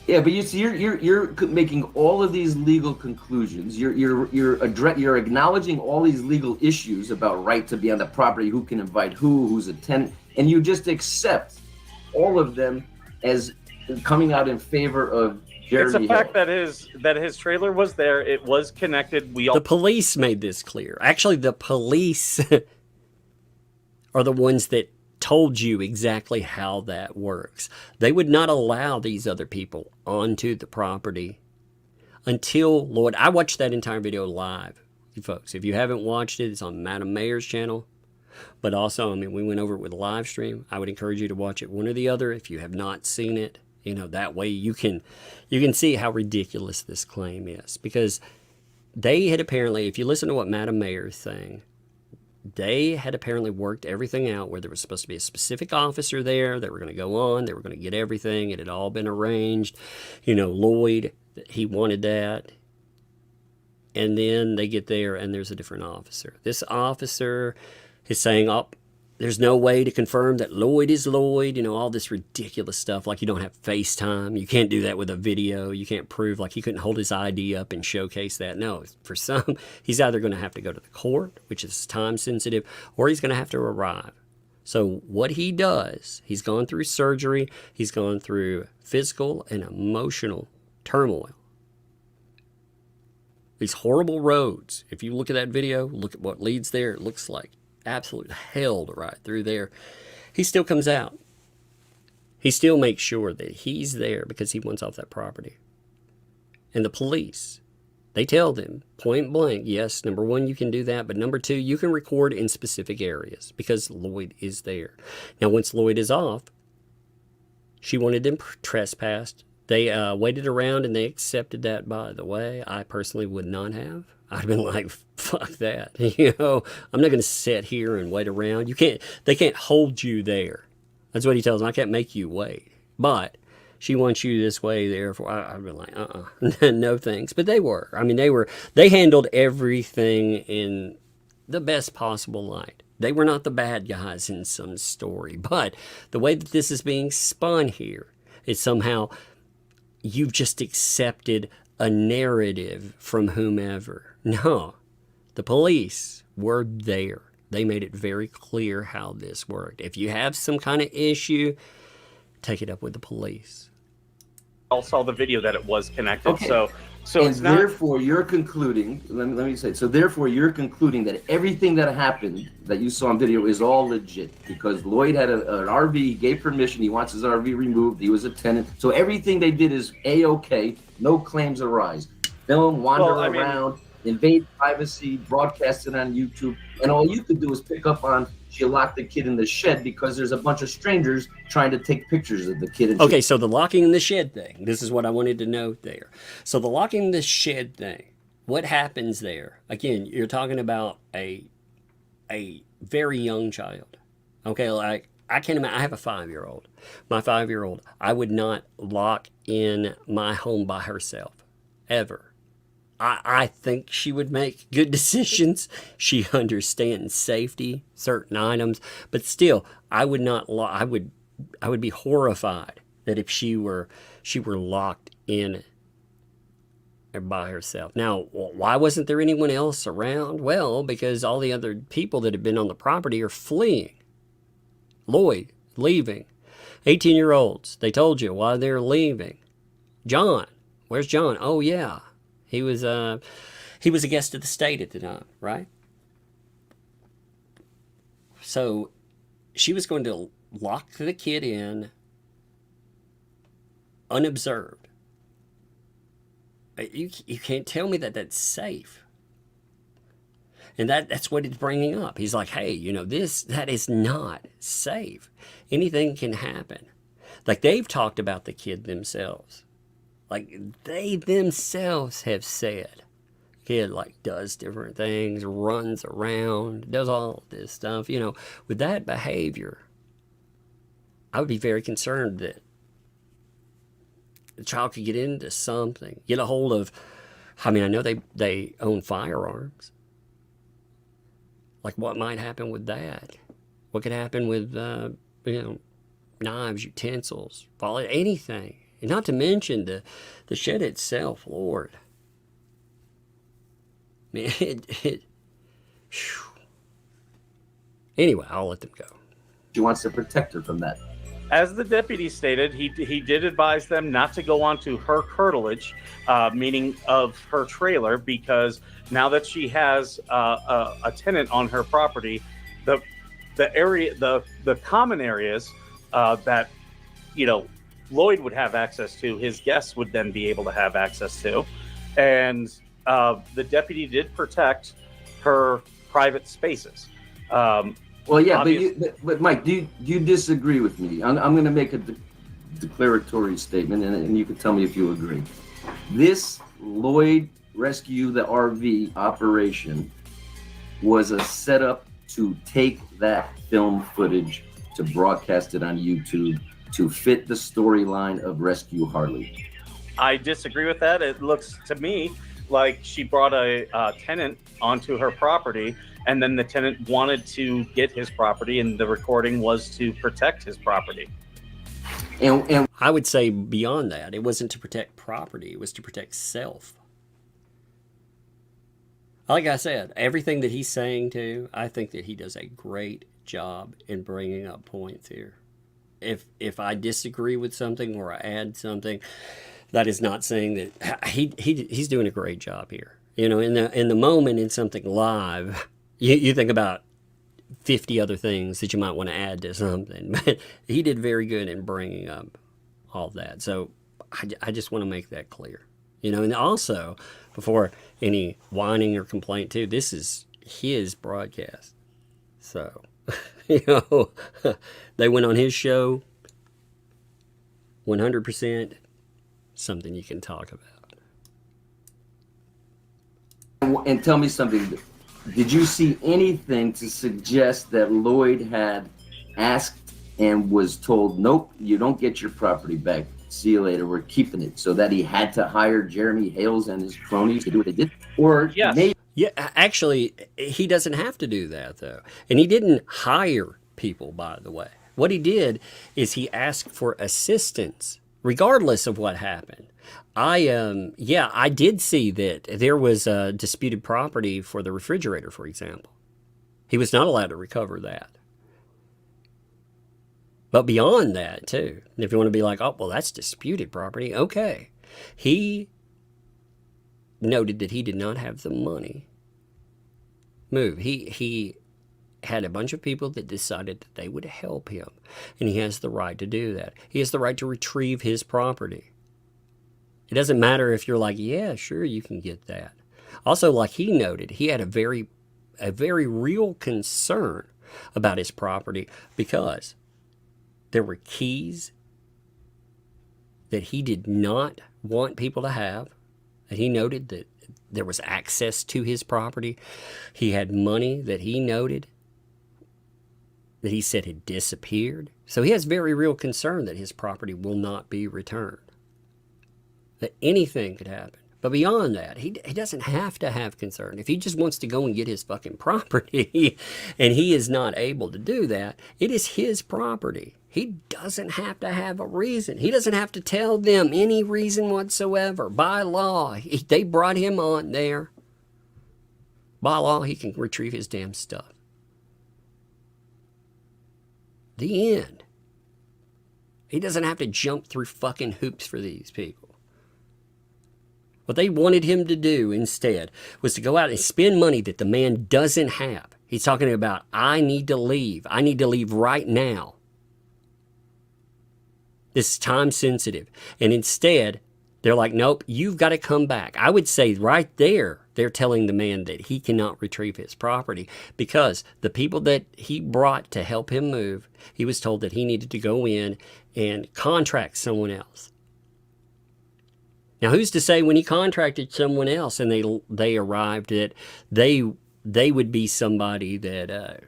Yeah, but you see, you're making all of these legal conclusions. You're acknowledging all these legal issues about right to be on the property, who can invite who's a tenant, and you just accept all of them as coming out in favor of Jeremy It's a fact Hale. that his trailer was there. It was connected. The police made this clear. Actually, the police are the ones that told you exactly how that works. They would not allow these other people onto the property until Lloyd. I watched that entire video live, you folks. If you haven't watched it, it's on Madam Mayor's channel. But also, I mean, we went over it with a live stream. I would encourage you to watch it one or the other if you have not seen it. You know, that way you can see how ridiculous this claim is. Because they had apparently, if you listen to what Madam Mayor is saying, they had apparently worked everything out where there was supposed to be a specific officer there. They were going to go on. They were going to get everything. It had all been arranged. You know, Lloyd, he wanted that. And then they get there and there's a different officer. This officer is saying, oh, there's no way to confirm that Lloyd is Lloyd. You know, all this ridiculous stuff. Like you don't have FaceTime. You can't do that with a video. You can't prove, like he couldn't hold his ID up and showcase that. No, for some, he's either going to have to go to the court, which is time sensitive, or he's going to have to arrive. So what he does, he's gone through surgery. He's gone through physical and emotional turmoil. These horrible roads. If you look at that video, look at what leads there. It looks like absolute hell to ride through there. He still comes out. He still makes sure that he's there because he wants off that property. And the police, they tell them point blank, yes, number one, you can do that. But number two, you can record in specific areas because Lloyd is there. Now, once Lloyd is off, she wanted them trespassed. They waited around and they accepted that, by the way. I personally would not have. I'd have been like, fuck that. You know, I'm not going to sit here and wait around. They can't hold you there. That's what he tells them. I can't make you wait. But she wants you this way, therefore. I'd be like, no thanks. But they were. I mean, they handled everything in the best possible light. They were not the bad guys in some story. But the way that this is being spun here is somehow you've just accepted a narrative from whomever. No, the police were there. They made it very clear how this worked. If you have some kind of issue, take it up with the police. I saw the video that it was connected. Okay. So and it's not. therefore, you're concluding. Let me say. So therefore, you're concluding that everything that happened that you saw on video is all legit because Lloyd had an RV. He gave permission. He wants his RV removed. He was a tenant. So everything they did is A-OK. No claims arise. Film, wander around, invade privacy, broadcast it on YouTube, and all you could do is pick up on she locked the kid in the shed because there's a bunch of strangers trying to take pictures of the kid. Okay, so the locking in the shed thing, this is what I wanted to note there. So the locking in the shed thing, what happens there? Again, you're talking about a very young child. Okay, like I can't imagine, I have a 5-year-old. My 5-year-old, I would not lock in my home by herself, ever. I think she would make good decisions. She understands safety, certain items, but still, I would not. I would be horrified that if she were locked in by herself. Now, why wasn't there anyone else around? Well, because all the other people that have been on the property are fleeing. Lloyd leaving. 18-year-olds. They told you why they're leaving. John, where's John? Oh yeah. He was a guest of the state at the time, right? So she was going to lock the kid in unobserved. You can't tell me that that's safe. And that's what it's bringing up. He's like, hey, that is not safe. Anything can happen. Like, they've talked about the kid themselves. Like, they themselves have said, kid, like, does different things, runs around, does all this stuff. With that behavior, I would be very concerned that the child could get into something, get a hold of, I know they own firearms. Like, what might happen with that? What could happen with, knives, utensils, anything? And not to mention the shed itself, Lord. Man, Anyway, I'll let them go. She wants to protect her from that. As the deputy stated, he did advise them not to go onto her curtilage, meaning of her trailer, because now that she has a tenant on her property, the common areas that Lloyd would have access to, his guests would then be able to have access to, and the deputy did protect her private spaces. Well, yeah, but Mike, do you disagree with me? I'm going to make a declaratory statement, and you can tell me if you agree. This Lloyd Rescue the RV operation was a setup to take that film footage to broadcast it on YouTube to fit the storyline of Rescue Harley. I disagree with that. It looks to me like she brought a tenant onto her property, and then the tenant wanted to get his property, and the recording was to protect his property. And I would say beyond that, it wasn't to protect property, it was to protect self. Like I said, everything that he's saying too, I think that he does a great job in bringing up points here. If I disagree with something or I add something, that is not saying that he's doing a great job here. In the moment in something live, you think about 50 other things that you might want to add to something, but he did very good in bringing up all that. So I just want to make that clear. And also, before any whining or complaint too, this is his broadcast. So, they went on his show, 100% something you can talk about. And tell me something. Did you see anything to suggest that Lloyd had asked and was told, nope, you don't get your property back. See you later, we're keeping it, so that he had to hire Jeremy Hales and his cronies to do what they did? Or yes. maybe... Yeah, actually, he doesn't have to do that, though. And he didn't hire people, by the way. What he did is he asked for assistance, regardless of what happened. I did see that there was a disputed property for the refrigerator, for example. He was not allowed to recover that. But beyond that, too, if you want to be like, oh, well, that's disputed property, okay. He noted that he did not have the money move. He had a bunch of people that decided that they would help him, and he has the right to do that. He has the right to retrieve his property. It doesn't matter if you're like, yeah, sure, you can get that. Also, like he noted, he had a very real concern about his property because there were keys that he did not want people to have. And he noted that there was access to his property. He had money that he noted that he said had disappeared. So he has very real concern that his property will not be returned. That anything could happen. But beyond that, he doesn't have to have concern. If he just wants to go and get his fucking property and he is not able to do that, it is his property. He doesn't have to have a reason. He doesn't have to tell them any reason whatsoever. By law, they brought him on there. By law, he can retrieve his damn stuff. The end. He doesn't have to jump through fucking hoops for these people. What they wanted him to do instead was to go out and spend money that the man doesn't have. He's talking about, I need to leave. I need to leave right now. This is time sensitive. And instead, They're like, nope, you've got to come back. I would say right there, they're telling the man that he cannot retrieve his property because the people that he brought to help him move, he was told that he needed to go in and contract someone else. Now, who's to say when he contracted someone else and they arrived that they would be somebody that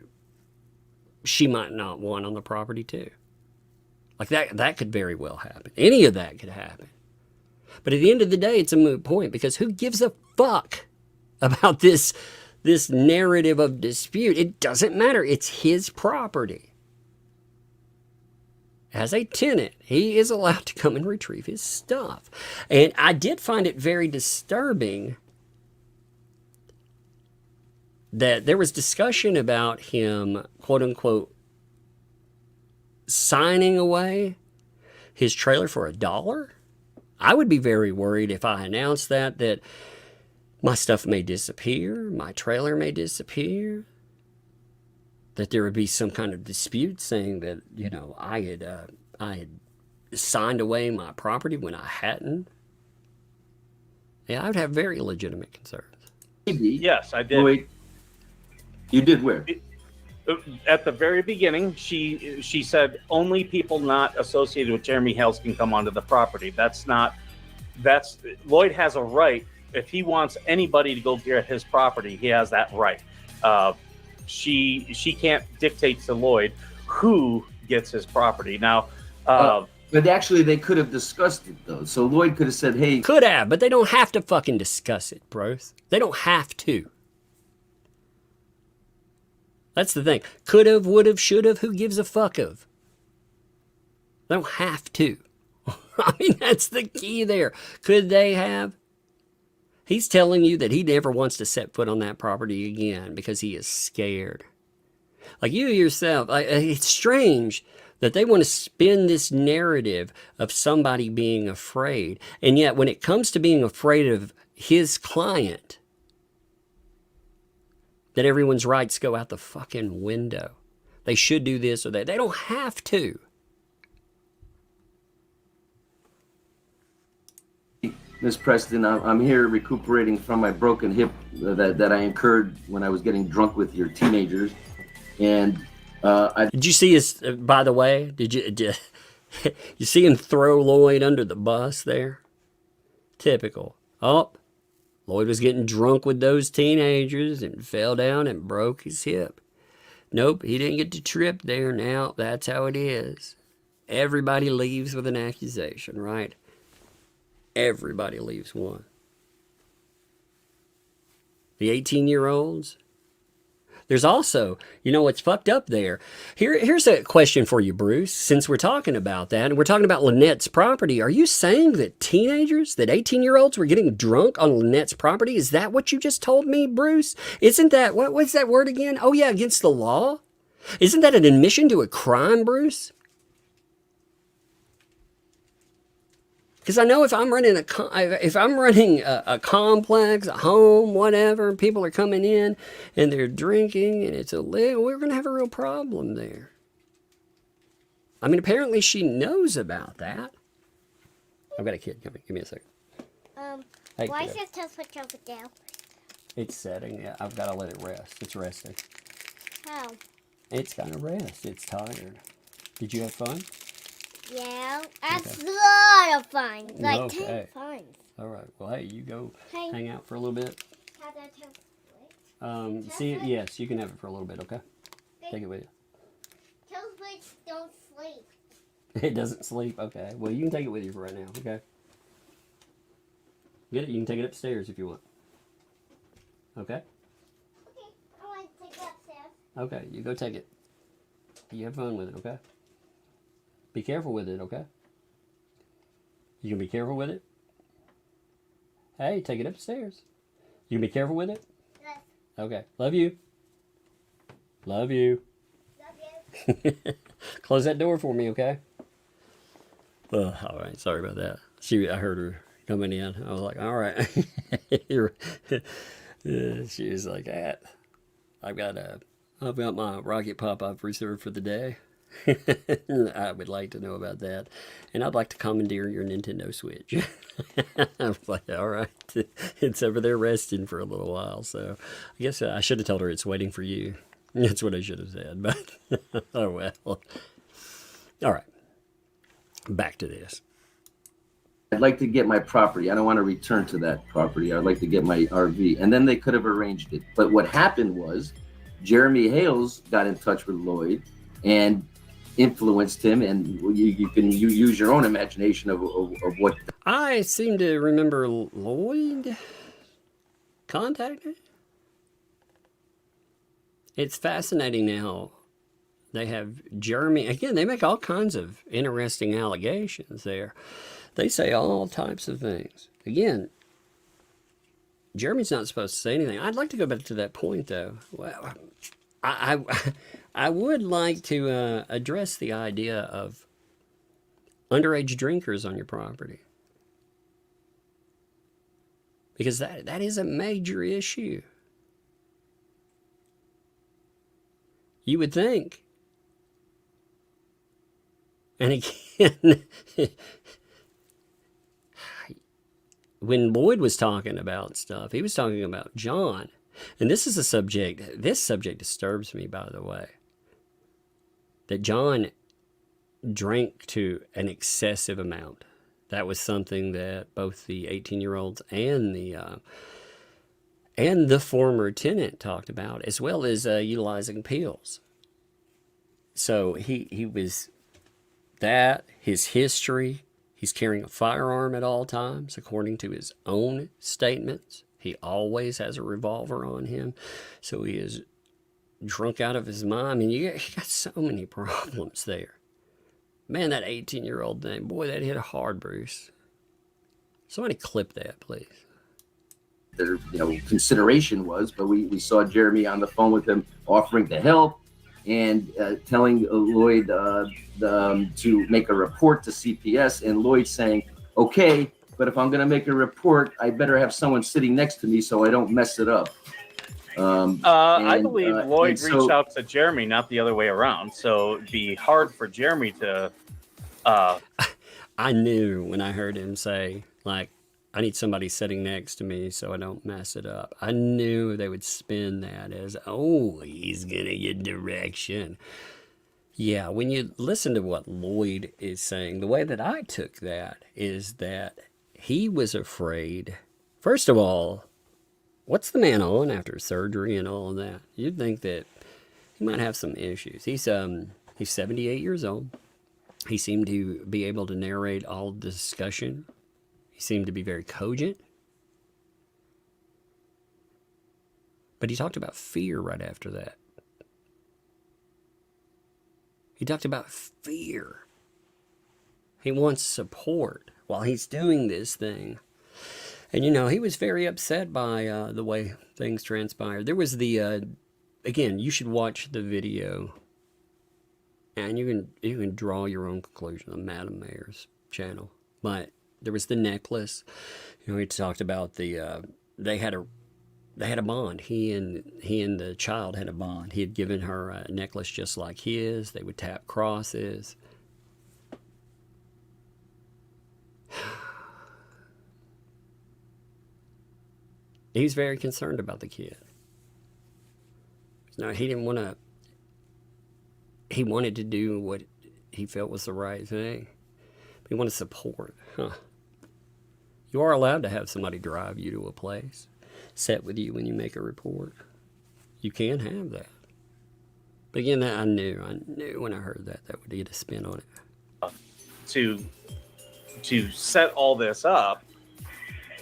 she might not want on the property too? Like that could very well happen. Any of that could happen. But at the end of the day, it's a moot point because who gives a fuck about this narrative of dispute? It doesn't matter. It's his property. As a tenant, he is allowed to come and retrieve his stuff. And I did find it very disturbing that there was discussion about him, quote unquote, signing away his trailer for $1. I would be very worried if I announced that my stuff may disappear, my trailer may disappear, that there would be some kind of dispute saying that, you know, I had signed away my property when I hadn't. Yeah, I would have very legitimate concerns. Yes, I did. Wait, you did where? At the very beginning, she said only people not associated with Jeremy Hales can come onto the property. That's Lloyd has a right. If he wants anybody to go get his property, he has that right. She can't dictate to Lloyd who gets his property. Now, but actually, they could have discussed it though. So Lloyd could have said, "Hey," could have, but they don't have to fucking discuss it, bros. They don't have to. That's the thing. Could have, would have, should have. Who gives a fuck of? They don't have to. I mean, that's the key there. Could they have? He's telling you that he never wants to set foot on that property again because he is scared. Like you yourself, it's strange that they want to spin this narrative of somebody being afraid. And yet when it comes to being afraid of his client, that everyone's rights go out the fucking window. They should do this or that. They don't have to. Miss Preston, I'm here recuperating from my broken hip that I incurred when I was getting drunk with your teenagers. And did you see his, by the way, did you see him throw Lloyd under the bus there? Typical. Oh, Lloyd was getting drunk with those teenagers and fell down and broke his hip. Nope, he didn't get to trip there now. That's how it is. Everybody leaves with an accusation, right? Everybody leaves one. The 18-year-olds. There's also, you know what's fucked up there? Here's a question for you, Bruce. Since we're talking about that, and we're talking about Lynette's property, are you saying that teenagers, that 18-year-olds were getting drunk on Lynette's property? Is that what you just told me, Bruce? Isn't that, what's that word again? Oh yeah, against the law? Isn't that an admission to a crime, Bruce? Because I know if I'm running a complex, a home, whatever, and people are coming in and they're drinking and it's illegal, we're going to have a real problem there. I mean, apparently she knows about that. I've got a kid coming. Give me a second. Hey, why kiddo. is your toast switch over down? It's setting. Yeah, I've got to let it rest. It's resting. How? It's got to rest. It's tired. Did you have fun? Yeah, that's a lot of fun. Like Okay. 10 fun. All right. Well, hey, you go Hey. hang out for a little bit. How that toast switch? See it? Yes, you can have it for a little bit, okay? Take it with you. Toast switch don't sleep. It doesn't sleep? Okay. Well, you can take it with you for right now, okay? Get it? You can take it upstairs if you want. Okay? Okay, I want to take it upstairs. Okay, you go take it. You have fun with it, okay? Be careful with it, okay? You can be careful with it? Hey, take it upstairs. You can be careful with it? Yes. Okay. Love you. Love you. Love you. Close that door for me, okay? All right. Sorry about that. I heard her coming in. I was like, all right. She was like, I've got my rocket pop I've reserved for the day. I would like to know about that. And I'd like to commandeer your Nintendo Switch. I was like, all right, it's over there resting for a little while. So I guess I should have told her it's waiting for you. That's what I should have said. But, oh well. All right. Back to this. I'd like to get my property. I don't want to return to that property. I'd like to get my RV. And then they could have arranged it. But what happened was Jeremy Hales got in touch with Lloyd and influenced him. And you can use your own imagination of what. I seem to remember Lloyd contacting. It's fascinating now. They have Jeremy. Again, they make all kinds of interesting allegations there. They say all types of things. Again, Jeremy's not supposed to say anything. I'd like to go back to that point, though. Well, I would like to address the idea of underage drinkers on your property. Because that is a major issue. You would think. And again, when Lloyd was talking about stuff, he was talking about John. And this is a subject, this subject disturbs me, by the way. That John drank to an excessive amount. That was something that both the 18-year-olds and the former tenant talked about, as well as utilizing pills. So he was that, his history. He's carrying a firearm at all times, according to his own statements. He always has a revolver on him. So he is drunk out of his mind. I mean, you got so many problems there. Man, that 18-year-old thing, boy, that hit hard, Bruce. Somebody clip that, please. Their consideration was, but we saw Jeremy on the phone with him offering to help and telling Lloyd to make a report to CPS, and Lloyd saying, okay, but if I'm going to make a report, I better have someone sitting next to me so I don't mess it up. I believe Lloyd reached out to Jeremy, not the other way around. So it'd be hard for Jeremy to. I knew when I heard him say, like, I need somebody sitting next to me so I don't mess it up. I knew they would spin that as, oh, he's going to get direction. Yeah, when you listen to what Lloyd is saying, the way that I took that is that he was afraid. First of all, what's the man on after surgery and all of that? You'd think that he might have some issues. He's 78 years old. He seemed to be able to narrate all the discussion. He seemed to be very cogent. But he talked about fear right after that. He talked about fear. He wants support while he's doing this thing. And, he was very upset by the way things transpired. There was the, again, you should watch the video. And you can draw your own conclusion on Madam Mayor's channel. But there was the necklace. He talked about they had a bond. He and the child had a bond. He had given her a necklace just like his. They would tap crosses. He's very concerned about the kid. No, he didn't want to. He wanted to do what he felt was the right thing. He wanted support. You are allowed to have somebody drive you to a place, sit with you when you make a report. You can have that. But again, I knew when I heard that would get a spin on it. To set all this up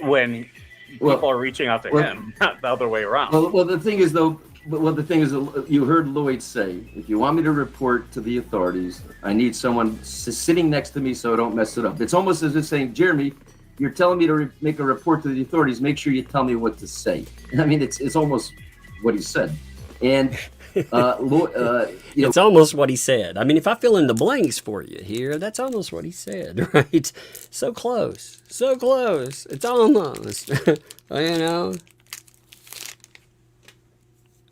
when people are reaching out to him, not the other way around. Well, the thing is, though, you heard Lloyd say, if you want me to report to the authorities, I need someone sitting next to me so I don't mess it up. It's almost as if saying, Jeremy, you're telling me to make a report to the authorities. Make sure you tell me what to say. I mean, it's almost what he said. And it's almost what he said. I mean, if I fill in the blanks for you here, that's almost what he said, right? So close. It's almost,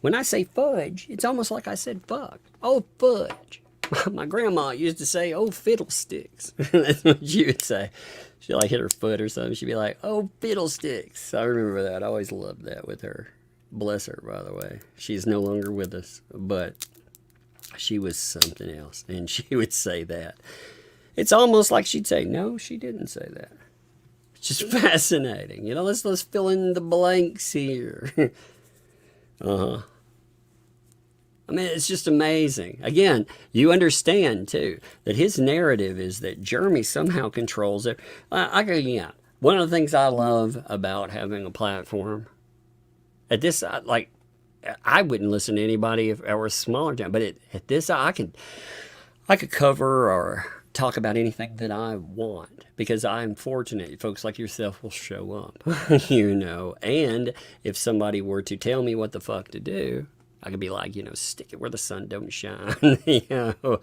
When I say fudge, it's almost like I said fuck. Oh, fudge. My grandma used to say, "Oh, fiddlesticks." That's what she would say. She'd like hit her foot or something. She'd be like, "Oh, fiddlesticks." I remember that. I always loved that with her. Bless her, by the way. She's no longer with us, but she was something else, and she would say that. It's almost like she'd say, "No, she didn't say that." It's just fascinating. You know, let's fill in the blanks here. Uh-huh. I mean, it's just amazing. Again, you understand, too, that his narrative is that Jeremy somehow controls it. Yeah, one of the things I love about having a platform, at this, like, I wouldn't listen to anybody if I were a smaller town, but at this, I could cover or talk about anything that I want, because I'm fortunate folks like yourself will show up, you know, and if somebody were to tell me what the fuck to do, I could be like, you know, stick it where the sun don't shine, you know,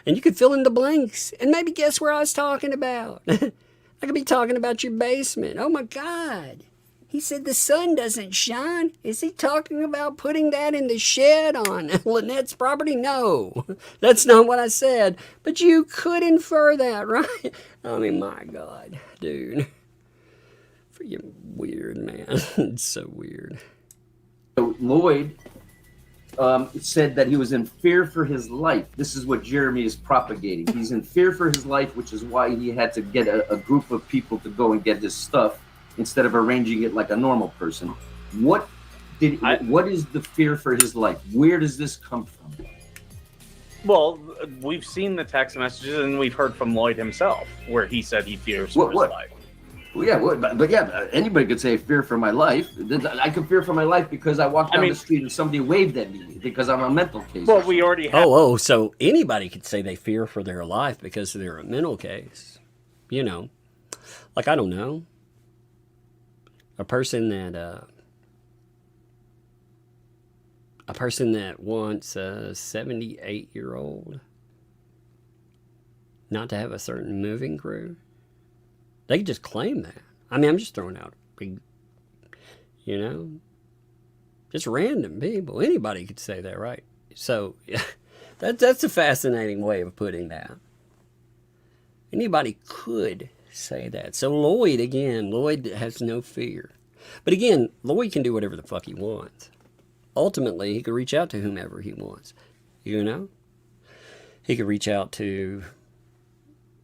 and you could fill in the blanks and maybe guess where I was talking about. I could be talking about your basement. Oh my God. He said the sun doesn't shine. Is he talking about putting that in the shed on Lynette's property? No, that's not what I said. But you could infer that, right? I mean, my God, dude. Freaking weird, man. It's so weird. So Lloyd said that he was in fear for his life. This is what Jeremy is propagating. He's in fear for his life, which is why he had to get a group of people to go and get his stuff, instead of arranging it like a normal person. What is the fear for his life? Where does this come from? Well, we've seen the text messages and we've heard from Lloyd himself where he said he fears for his life. Well, yeah, but anybody could say fear for my life. I could fear for my life because I walked down the street and somebody waved at me because I'm a mental case. Well, we already have. So anybody could say they fear for their life because they're a mental case. You know, like, I don't know. A person that wants a 78-year-old not to have a certain moving crew, they could just claim that. I mean, I'm just throwing out big, you know, just random people. Anybody could say that, right? So that's a fascinating way of putting that. Anybody could say that. So Lloyd has no fear. But again, Lloyd can do whatever the fuck he wants. Ultimately, he could reach out to whomever he wants. You know? He could reach out to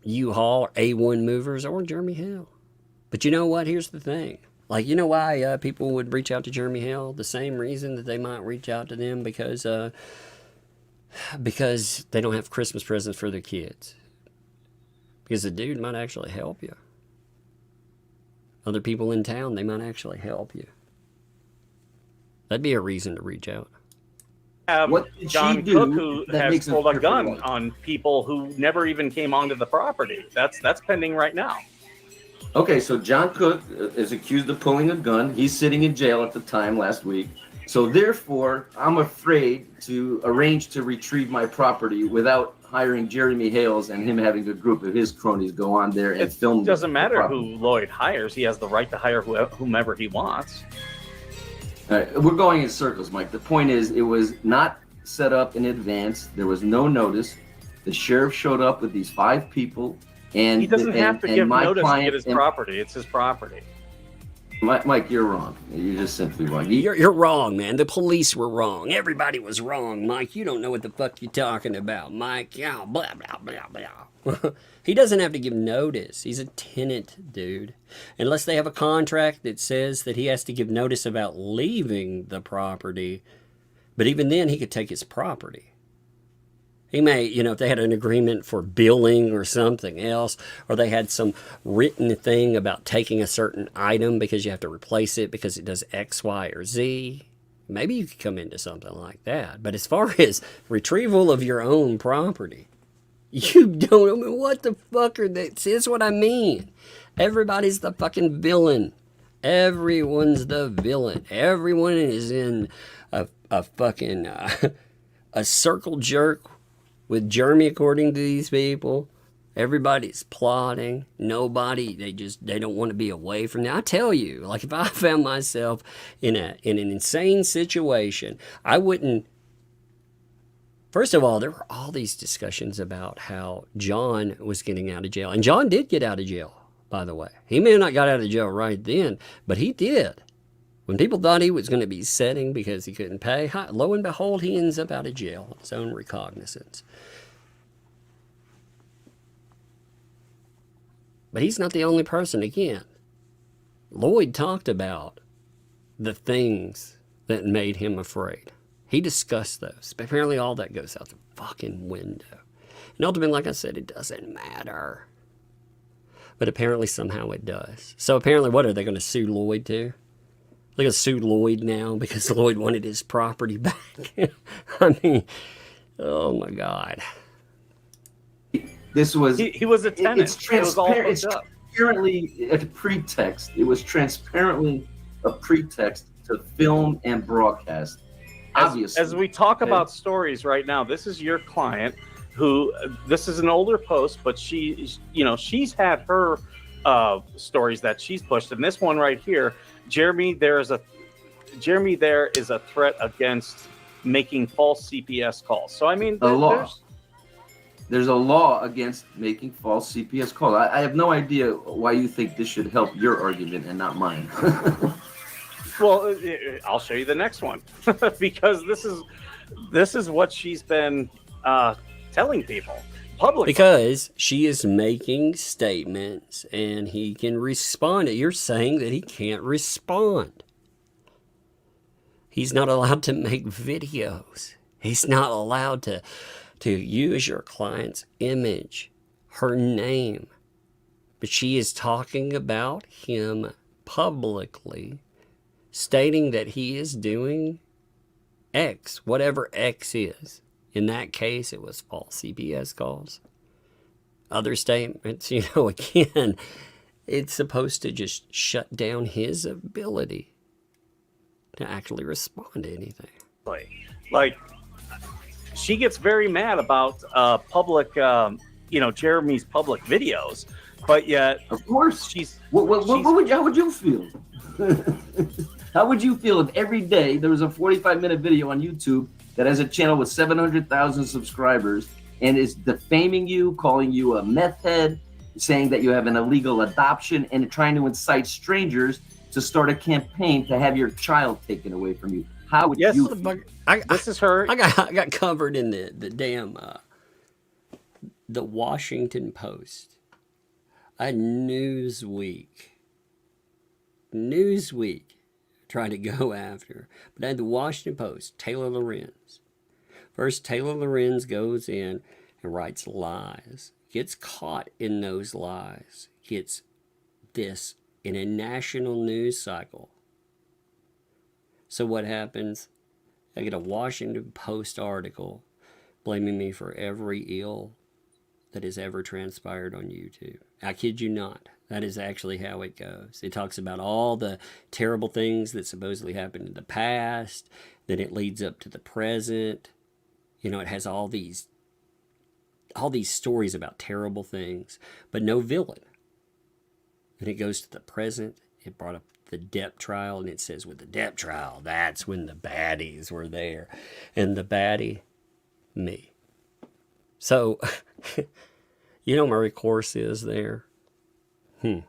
U-Haul or A1 Movers or Jeremy Hale. But you know what? Here's the thing. Like, you know why people would reach out to Jeremy Hale? The same reason that they might reach out to them, because they don't have Christmas presents for their kids. Because the dude might actually help you. Other people in town, they might actually help you. That'd be a reason to reach out. What John Cook, who has pulled a gun on people who never even came onto the property. That's pending right now. Okay, so John Cook is accused of pulling a gun. He's sitting in jail at the time last week. So therefore, I'm afraid to arrange to retrieve my property without hiring Jeremy Hales and him having a group of his cronies go on there and film. It doesn't matter who Lloyd hires. He has the right to hire whomever he wants. All right, we're going in circles, Mike. The point is, it was not set up in advance. There was no notice. The sheriff showed up with these 5 people. And he doesn't have to give notice to get his property. It's his property. Mike, you're wrong. You're just simply wrong. You're wrong, man. The police were wrong. Everybody was wrong, Mike. You don't know what the fuck you're talking about, Mike. Yeah, blah, blah, blah, blah. He doesn't have to give notice. He's a tenant, dude. Unless they have a contract that says that he has to give notice about leaving the property. But even then, he could take his property. He may, if they had an agreement for billing or something else, or they had some written thing about taking a certain item because you have to replace it because it does X, Y, or Z, maybe you could come into something like that. But as far as retrieval of your own property, you don't, what the fuck are they? See, that's what I mean. Everybody's the fucking villain. Everyone's the villain. Everyone is in a fucking, a circle jerk with Jeremy, according to these people. Everybody's plotting. Nobody, they don't want to be away from that. I tell you, like, if I found myself in an insane situation, I wouldn't First of all, there were all these discussions about how John was getting out of jail. And John did get out of jail, by the way. He may have not got out of jail right then, but he did. When people thought he was going to be setting because he couldn't pay, lo and behold, he ends up out of jail on his own recognizance. But he's not the only person, again. Lloyd talked about the things that made him afraid. He discussed those. But apparently all that goes out the fucking window. And ultimately, like I said, it doesn't matter. But apparently somehow it does. So apparently, what are they going to sue Lloyd to? They're going to sue Lloyd now because Lloyd wanted his property back. I mean, oh my God. This was... He was a tenant. It's transparent. It's up. transparently a pretext. It was transparently a pretext to film and broadcast. Obviously. As we talk about stories right now, this is your client who, this is an older post, but she's had her stories that she's pushed. And this one right here, Jeremy, there is a threat against making false CPS calls. So, I mean, there's a law against making false CPS calls. I have no idea why you think this should help your argument and not mine. Well, I'll show you the next one because this is what she's been telling people publicly. Because she is making statements and he can respond. You're saying that he can't respond. He's not allowed to make videos. He's not allowed to use your client's image, her name. But she is talking about him publicly, stating that he is doing X, whatever X is. In that case, it was false CPS calls. Other statements, again, it's supposed to just shut down his ability to actually respond to anything. Like she gets very mad about public, Jeremy's public videos, but yet, of course, how would you feel? How would you feel if every day there was a 45-minute video on YouTube that has a channel with 700,000 subscribers and is defaming you, calling you a meth head, saying that you have an illegal adoption, and trying to incite strangers to start a campaign to have your child taken away from you? How would you feel? This is her. I got covered in the damn the Washington Post. Newsweek tried to go after, but I had the Washington Post, Taylor Lorenz. First, Taylor Lorenz goes in and writes lies, gets caught in those lies, gets this in a national news cycle. So what happens? I get a Washington Post article blaming me for every ill that has ever transpired on YouTube. I kid you not. That is actually how it goes. It talks about all the terrible things that supposedly happened in the past, then it leads up to the present. It has all these stories about terrible things, but no villain. And it goes to the present. It brought up the Depp trial, and it says with the Depp trial, that's when the baddies were there. And the baddie, me. So, my recourse is there. I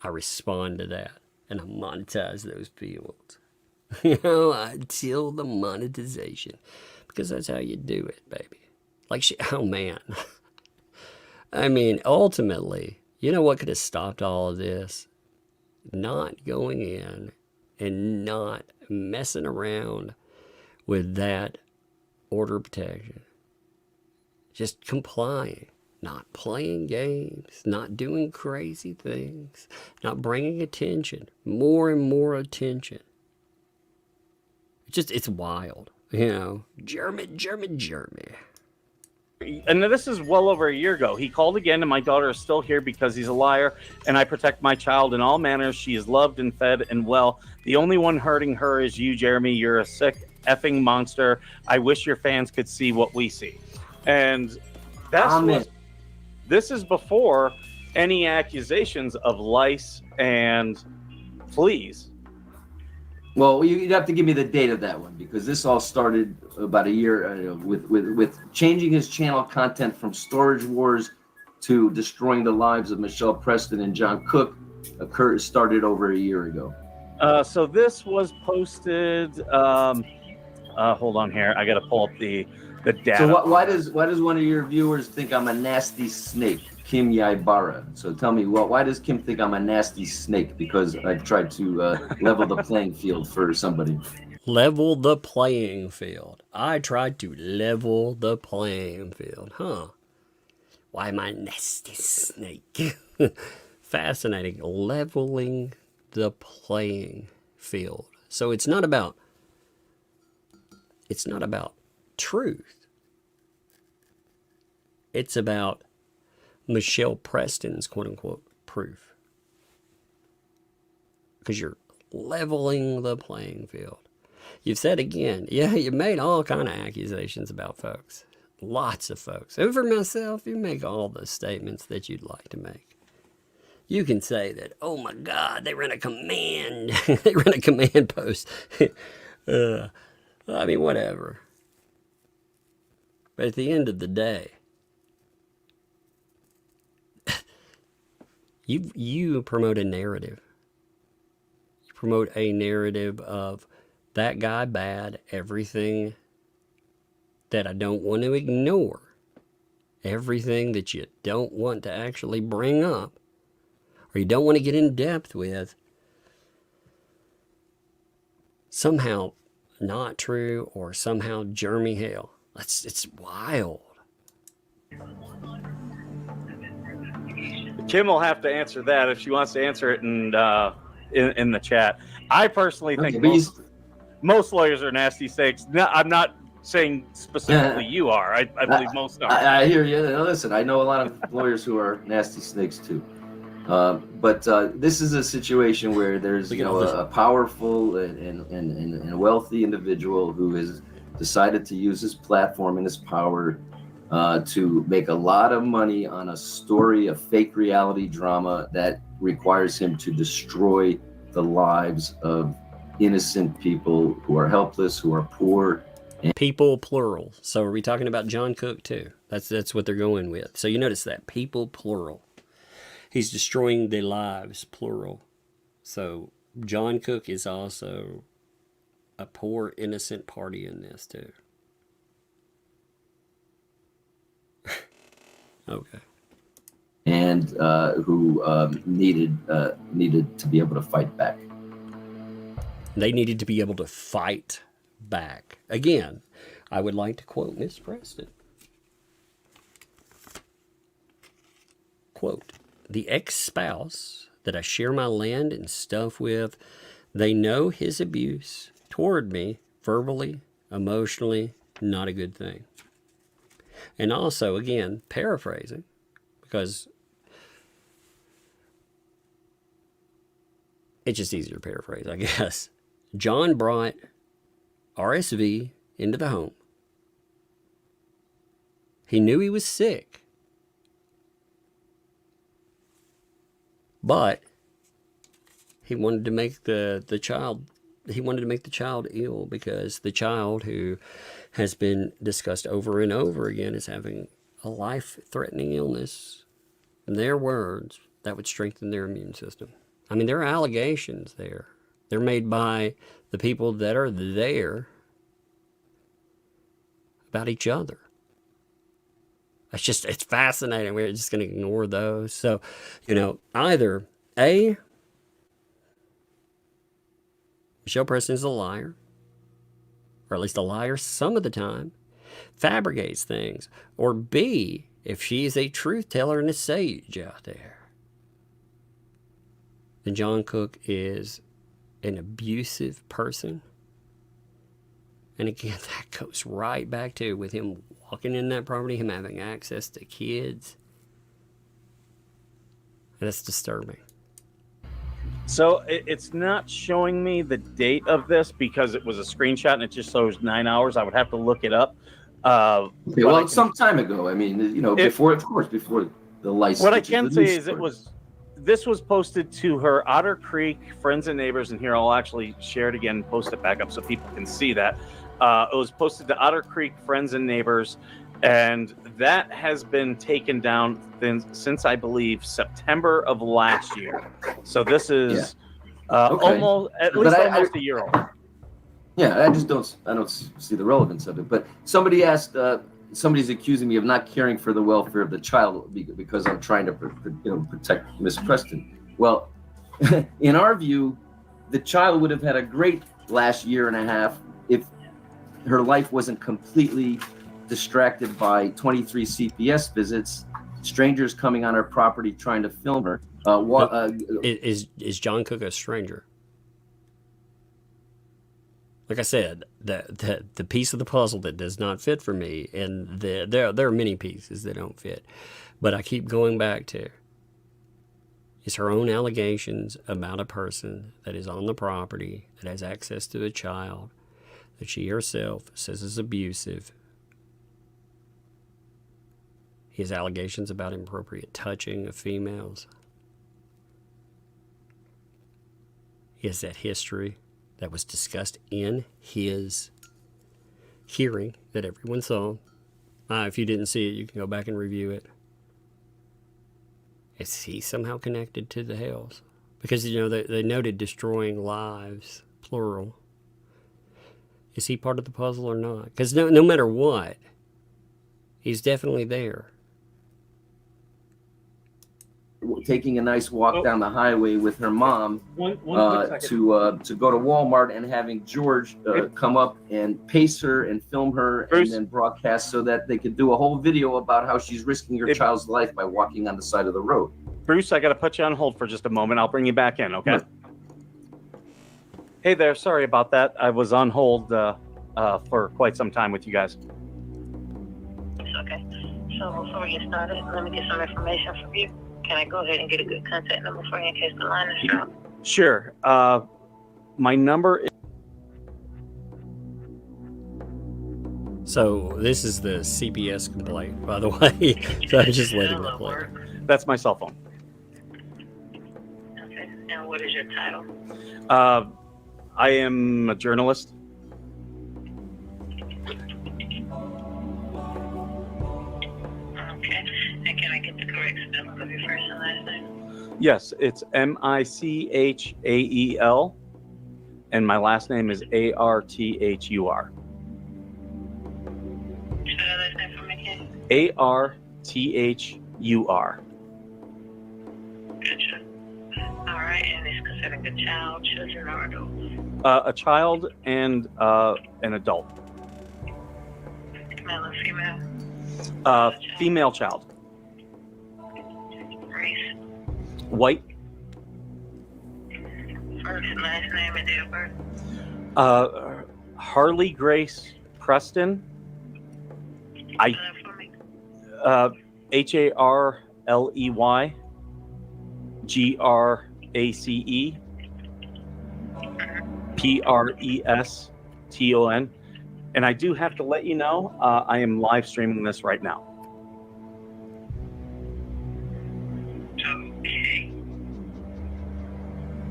respond to that, and I monetize those fields. Until the monetization. Because that's how you do it, baby. Oh man. I mean, ultimately, what could have stopped all of this? Not going in and not messing around with that order of protection. Just complying. Not playing games, not doing crazy things, not bringing attention, more and more attention. It's wild, Jeremy. And this is well over a year ago. He called again, and my daughter is still here because he's a liar, and I protect my child in all manners. She is loved and fed and well. The only one hurting her is you, Jeremy. You're a sick effing monster. I wish your fans could see what we see. And this is before any accusations of lice and fleas. Well, you'd have to give me the date of that one, because this all started about a year with changing his channel content from storage wars to destroying the lives of Michelle Preston and John Cook. Started over a year ago. So this was posted. Hold on here. I got to pull up the data. So why does one of your viewers think I'm a nasty snake, Kim Yaibara? So tell me, why does Kim think I'm a nasty snake? Because I've tried to level the playing field for somebody. Level the playing field. I tried to level the playing field, huh? Why am I a nasty snake? Fascinating. Leveling the playing field. So it's not about truth. It's about Michelle Preston's quote unquote proof. Because you're leveling the playing field. You've said again, yeah, you made all kind of accusations about folks. Lots of folks. And for myself, you make all the statements that you'd like to make. You can say that, oh my God, they ran a command. They ran a command post. I mean, whatever. But at the end of the day, you promote a narrative. You promote a narrative of that guy bad, everything that I don't want to ignore, everything that you don't want to actually bring up, or you don't want to get in depth with, somehow not true, or somehow Jeremy Hale. It's wild. Kim will have to answer that if she wants to answer it in the chat. I personally think most lawyers are nasty snakes. No, I'm not saying specifically you are. I believe most are. I hear you. Listen, I know a lot of lawyers who are nasty snakes too. But this is a situation where there's a powerful and wealthy individual who has decided to use his platform and his power to make a lot of money on a story, a fake reality drama that requires him to destroy the lives of innocent people who are helpless, who are poor. People plural. So are we talking about John Cook too? That's what they're going with. So you notice that, people plural. He's destroying their lives, plural. So John Cook is also a poor, innocent party in this too. Okay. And who needed to be able to fight back. They needed to be able to fight back. Again, I would like to quote Miss Preston. Quote, the ex-spouse that I share my land and stuff with, they know his abuse toward me, verbally, emotionally, not a good thing. And also, again, paraphrasing, because it's just easier to paraphrase, I guess. John brought RSV into the home. He knew he was sick. But he wanted to make the child ill, because the child, who has been discussed over and over again as having a life-threatening illness, in their words, that would strengthen their immune system. I mean, there are allegations there. They're made by the people that are there about each other. It's fascinating. We're just going to ignore those. So, either A, Michelle Preston's a liar, or at least a liar some of the time, fabricates things, or B, if she's a truth teller and a sage out there, then John Cook is an abusive person. And again, that goes right back to with him walking in that property, him having access to kids. That's disturbing. So it's not showing me the date of this because it was a screenshot and it just shows 9 hours. I would have to look it up. Some time ago. I mean, before the license. What I can say is it was this was posted to her Otter Creek friends and neighbors, and here I'll actually share it again and post it back up so people can see that. It was posted to Otter Creek friends and neighbors, and that has been taken down since I believe September of last year. So this is almost almost a year old. Yeah, I don't see the relevance of it. But somebody asked, somebody's accusing me of not caring for the welfare of the child because I'm trying to protect Miss Preston. Well, in our view, the child would have had a great last year and a half if her life wasn't completely distracted by 23 CPS visits, strangers coming on her property trying to film her. Is John Cook a stranger? Like I said, the piece of the puzzle that does not fit for me, and there are many pieces that don't fit, but I keep going back to, is her own allegations about a person that is on the property, that has access to a child, that she herself says is abusive. His allegations about inappropriate touching of females. He has that history that was discussed in his hearing that everyone saw. If you didn't see it, you can go back and review it. Is he somehow connected to the Hales? Because, they noted destroying lives, plural. Is he part of the puzzle or not? Because no matter what, he's definitely there. Taking a nice walk down the highway with her mom One quick second. to go to Walmart and having George come up and pace her and film her Bruce. and then broadcast so that they could do a whole video about how she's risking her child's life by walking on the side of the road. Bruce, I got to put you on hold for just a moment. I'll bring you back in, okay? Hey there, sorry about that. I was on hold for quite some time with you guys. It's okay. So before we get started, let me get some information from you. Can I go ahead and get a good contact number for you in case the line is dropped? Sure. My number is... So this is the CPS complaint, by the way. So I'm just letting that play. That's my cell phone. Okay. And what is your title? I am a journalist. Okay. And can I get the correct spelling of your first and last name? Yes, it's Michael, and my last name is Arthur. Spell that last name for me, Ken. Arthur. Gotcha. All right. And it's considered a child, children, or adult? A child and an adult. Male or female? Female child. Race? White. First and last name and date of birth? Harley Grace Preston. Spell that for me. Harley Grace Preston. And I do have to let you know, I am live streaming this right now. Okay.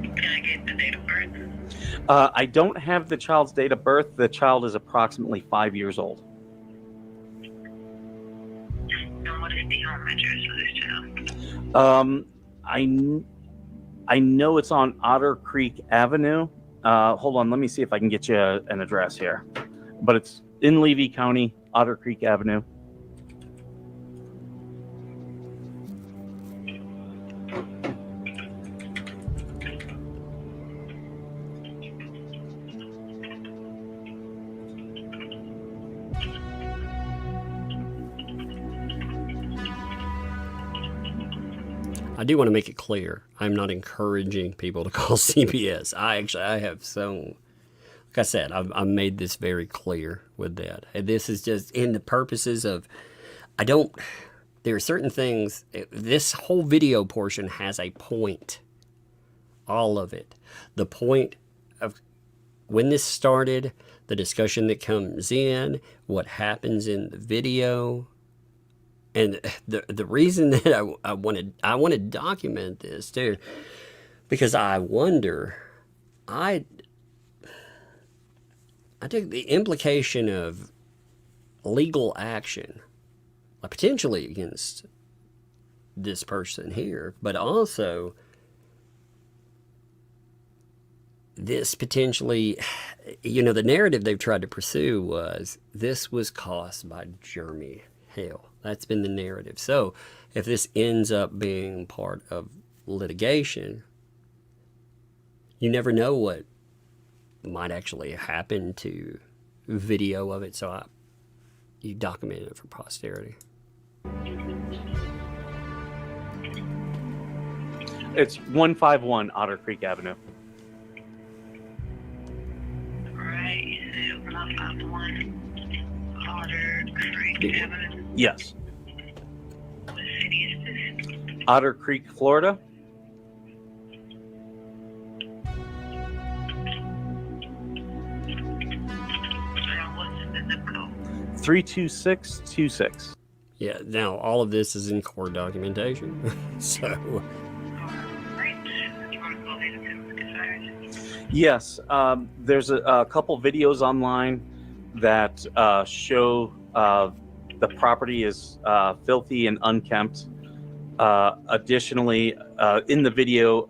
Can I get the date of birth? I don't have the child's date of birth. The child is approximately 5 years old. And what is the home address for this child? I know it's on Otter Creek Avenue. Hold on, let me see if I can get you an address here. But it's in Levy County, Otter Creek Avenue. I do want to make it clear, I'm not encouraging people to call CPS. I have so, like I said, I've made this very clear with that. And this is just in the purposes of, there are certain things, this whole video portion has a point. All of it. The point of when this started, the discussion that comes in, what happens in the video, And the reason that I want to document this too, because I wonder, I think the implication of legal action, potentially against this person here, but also this potentially, the narrative they've tried to pursue was this was caused by Jeremy Hale. That's been the narrative. So if this ends up being part of litigation, you never know what might actually happen to video of it. So you document it for posterity. It's 151 Otter Creek Avenue. Right, 151 Otter Creek Avenue. Yes. What city is this? Otter Creek, Florida. And what's the zip code? 32626. Yeah, now all of this is in court documentation. So, Right. You want to go ahead and get started? Yes, there's a couple videos online that show the property is filthy and unkempt. Additionally, in the video,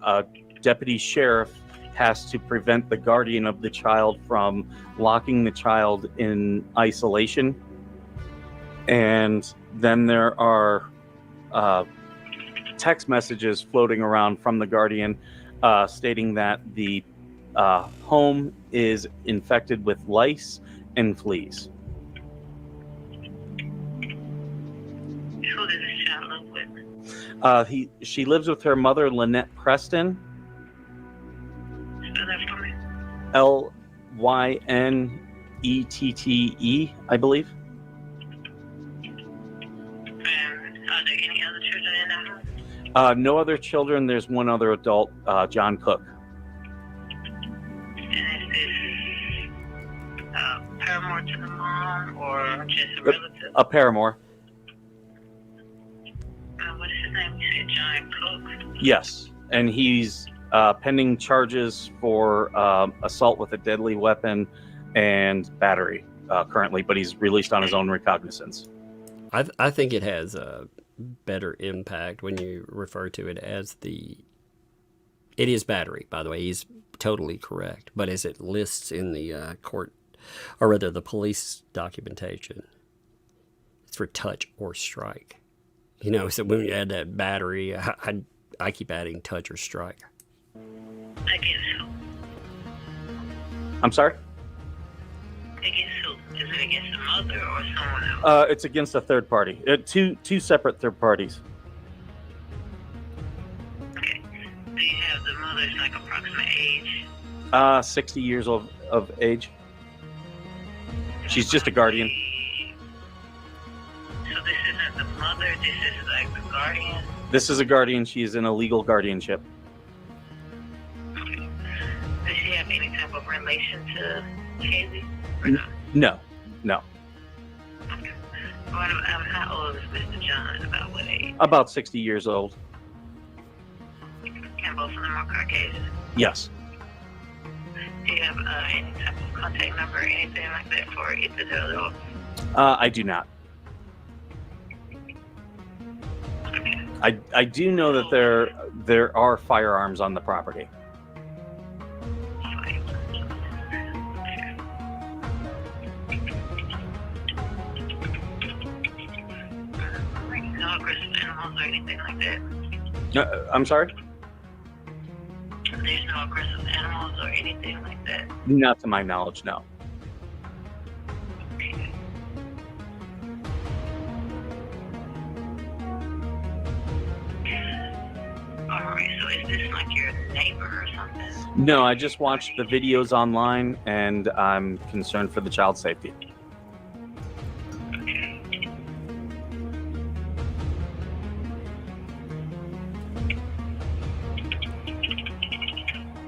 deputy sheriff has to prevent the guardian of the child from locking the child in isolation. And then there are text messages floating around from the guardian stating that the home is infected with lice and fleas. Who does this child live with? She lives with her mother, Lynette Preston. Spell that for me. Lynnette, I believe. And are there any other children in that house? No other children. There's one other adult, John Cook. And is this paramour to the mom or just a relative? A paramour. What is his name? You said John Cook. Yes, and he's pending charges for assault with a deadly weapon and battery currently, but he's released on his own recognizance. I think it has a better impact when you refer to it as it is battery, by the way. He's totally correct. But as it lists in the court, or rather the police documentation, it's for touch or strike. So when you add that battery, I keep adding touch or strike. Against who? I'm sorry? Against who? Is it against the mother or someone else? It's against a third party. Two separate third parties. Okay. Do you have the mother's approximate age? 60 years of age. She's just a guardian. So this isn't the mother, this is the guardian? This is a guardian. She is in a legal guardianship. Okay. Does she have any type of relation to Haley? Or not? No. Okay. How old is Mr. John? About what age? About 60 years old. And both of them are Caucasian? Yes. Do you have any type of contact number or anything like that for either the other? I do not. Okay. I do know that there are firearms on the property. Fine. No aggressive animals or anything like that? I'm sorry? There's no aggressive animals or anything like that? Not to my knowledge, no. Okay. Alright, so is this your neighbor or something? No, I just watched the videos online and I'm concerned for the child's safety. Okay.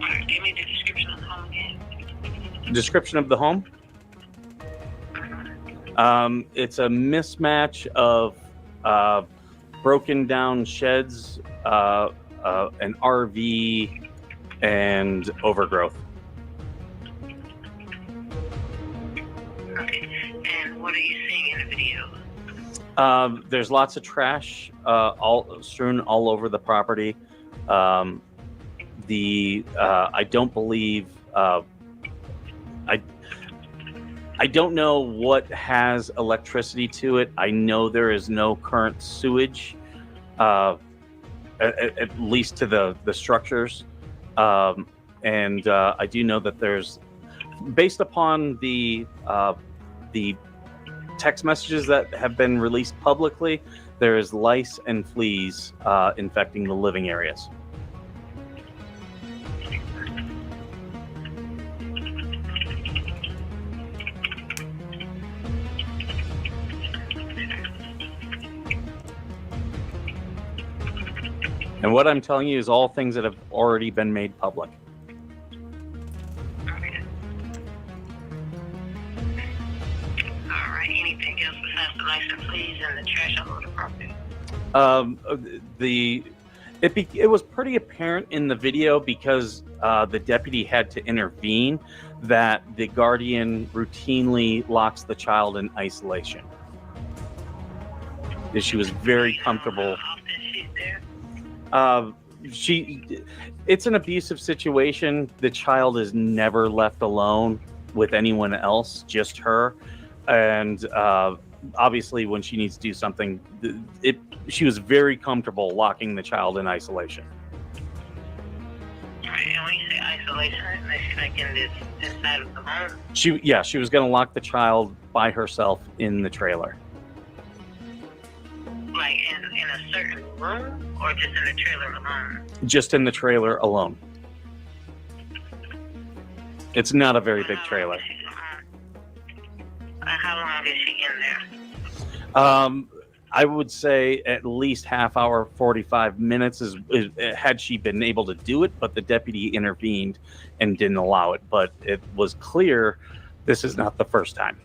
Alright, give me the description of the home again. Description of the home? It's a mismatch of broken down sheds, an RV, and overgrowth. Okay. And what are you seeing in the video? There's lots of trash all strewn all over the property. I don't believe I don't know what has electricity to it. I know there is no current sewage, at least to the structures, and I do know that there's, based upon the text messages that have been released publicly, there is lice and fleas infecting the living areas. And what I'm telling you is all things that have already been made public. Okay. All right. Anything else besides the lice and fleas and the trash all over the property? It was pretty apparent in the video because the deputy had to intervene that the guardian routinely locks the child in isolation. She was very comfortable. How often she's there? It's an abusive situation. The child is never left alone with anyone else, just her. And obviously when she needs to do something, she was very comfortable locking the child in isolation. All right. And when you say isolation, is she like in this side of the home? She was going to lock the child by herself in the trailer. Like in a certain room, or just in the trailer alone? Just in the trailer alone. It's not a very big trailer. How long is she in there? I would say at least half hour, 45 minutes is had she been able to do it, but the deputy intervened and didn't allow it. But it was clear this is not the first time.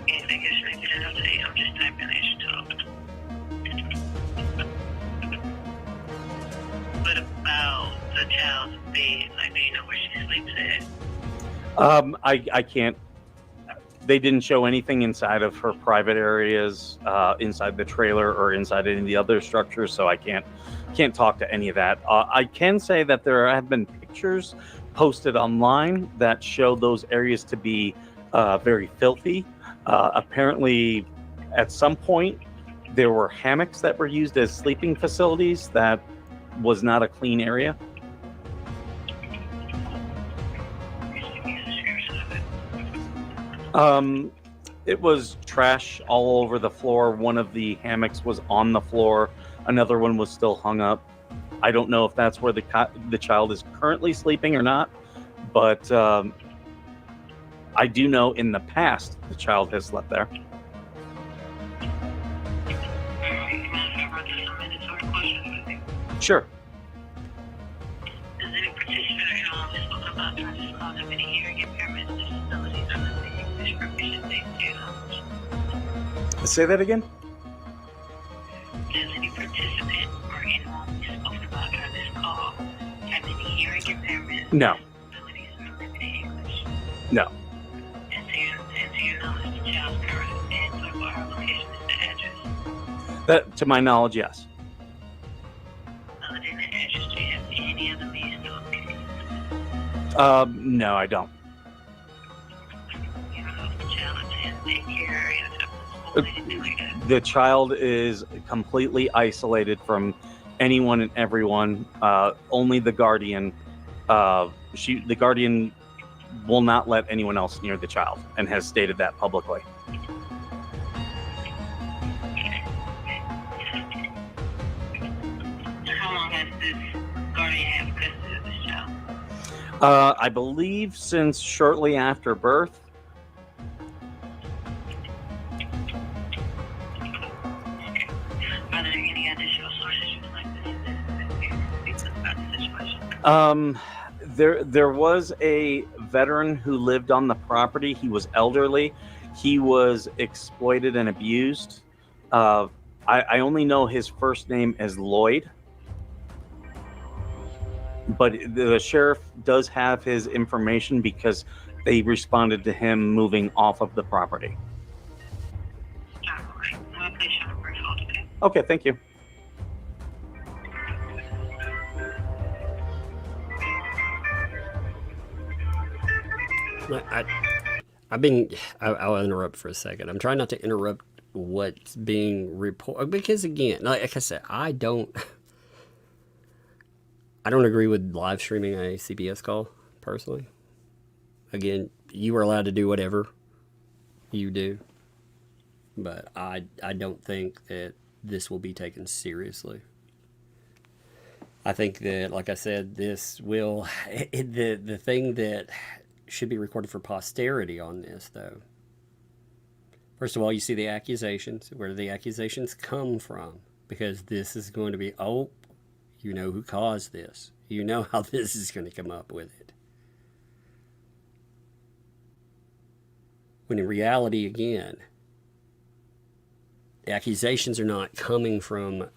Anything else you need to know today? I'm just typing as you talk. What about the child's bed? Like, do you know where she sleeps at? I can't. They didn't show anything inside of her private areas, inside the trailer or inside any of the other structures, so I can't talk to any of that. I can say that there have been pictures posted online that show those areas to be very filthy. Apparently, at some point, there were hammocks that were used as sleeping facilities. That was not a clean area. It was trash all over the floor. One of the hammocks was on the floor. Another one was still hung up. I don't know if that's where the child is currently sleeping or not, but I do know in the past the child has slept there. Sure. Does any participant or anyone who spoke about trying to cause have any hearing impairments, disabilities, or listening English proficiency to your knowledge? Say that again? Does any participant or anyone who spoke about during this call have any hearing impairments, No. disabilities, or limited English? No. And to your knowledge, the child's current address or her location is the address. That, to my knowledge, yes. Other than the address, do you have any other means to locate it? No, I don't. You don't know if the child attends daycare or any type of school, anything like that? The child is completely isolated from anyone and everyone. Only the guardian. The guardian will not let anyone else near the child, and has stated that publicly. How long has this guardian had custody of this child? I believe since shortly after birth. Okay. Are there any additional sources you would like There was a veteran who lived on the property. He was elderly. He was exploited and abused. I only know his first name as Lloyd, but the sheriff does have his information because they responded to him moving off of the property. Okay, thank you. I'll interrupt for a second. I'm trying not to interrupt what's being reported because, again, like I said, I don't agree with live streaming a CPS call personally. Again, you are allowed to do whatever you do, but I don't think that this will be taken seriously. I think that, like I said, this will the thing that should be recorded for posterity on this, though. First of all, you see the accusations, where the accusations come from, because this is going to be, oh, you know who caused this. You know how this is going to come up with it. When in reality, again, the accusations are not coming from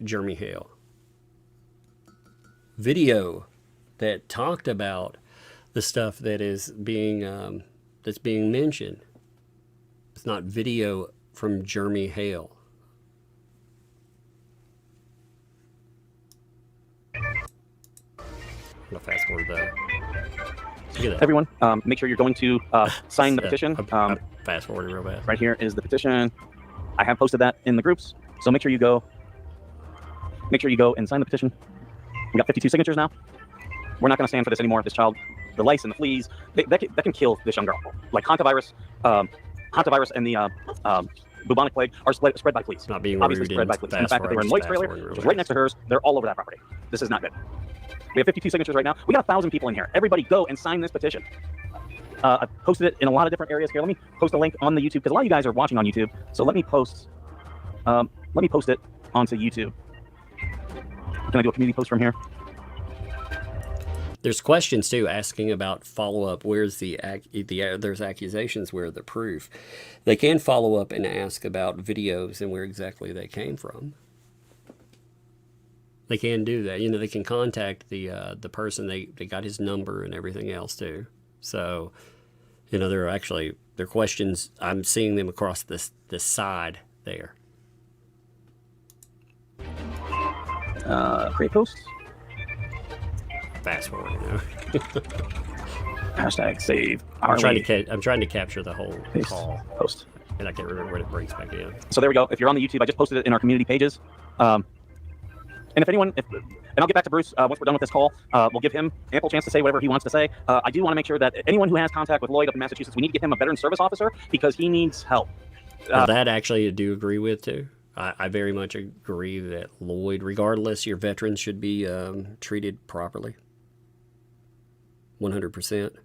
Jeremy Hale. Video that talked about the stuff that is being that's being mentioned. It's not video from Jeremy Hale. I'm gonna fast forward that. Look at that. Everyone, make sure you're going to sign the petition. I'm fast forwarding real fast. Right here is the petition. I have posted that in the groups, so make sure you go. Make sure you go and sign the petition. We got 52 signatures now. We're not going to stand for this anymore. This child, the lice and the fleas, that can kill this young girl. Like hantavirus and the bubonic plague are spread by fleas. Not being obviously spread by fleas. And the fact that they were in Lloyd's trailer, which was right next to hers, they're all over that property. This is not good. We have 52 signatures right now. We got 1,000 people in here. Everybody go and sign this petition. I posted it in a lot of different areas here. Let me post a link on the YouTube, because a lot of you guys are watching on YouTube. So let me post it onto YouTube. Can I do a community post from here? There's questions too asking about follow-up. Where's there's accusations, where the proof? They can follow up and ask about videos and where exactly they came from. They can do that. You know, they can contact the person. They got his number and everything else too. So, you know, there are questions. I'm seeing them across this side there. Create post. Fast forward, you know. Hashtag save. I'm trying to capture the whole call. Post. And I can't remember what it brings back in. So there we go. If you're on the YouTube, I just posted it in our community pages. And if anyone, and I'll get back to Bruce once we're done with this call. We'll give him ample chance to say whatever he wants to say. I do want to make sure that anyone who has contact with Lloyd up in Massachusetts, we need to get him a veteran service officer, because he needs help. That actually I do agree with too. I very much agree that Lloyd, regardless, your veterans should be treated properly. 100%.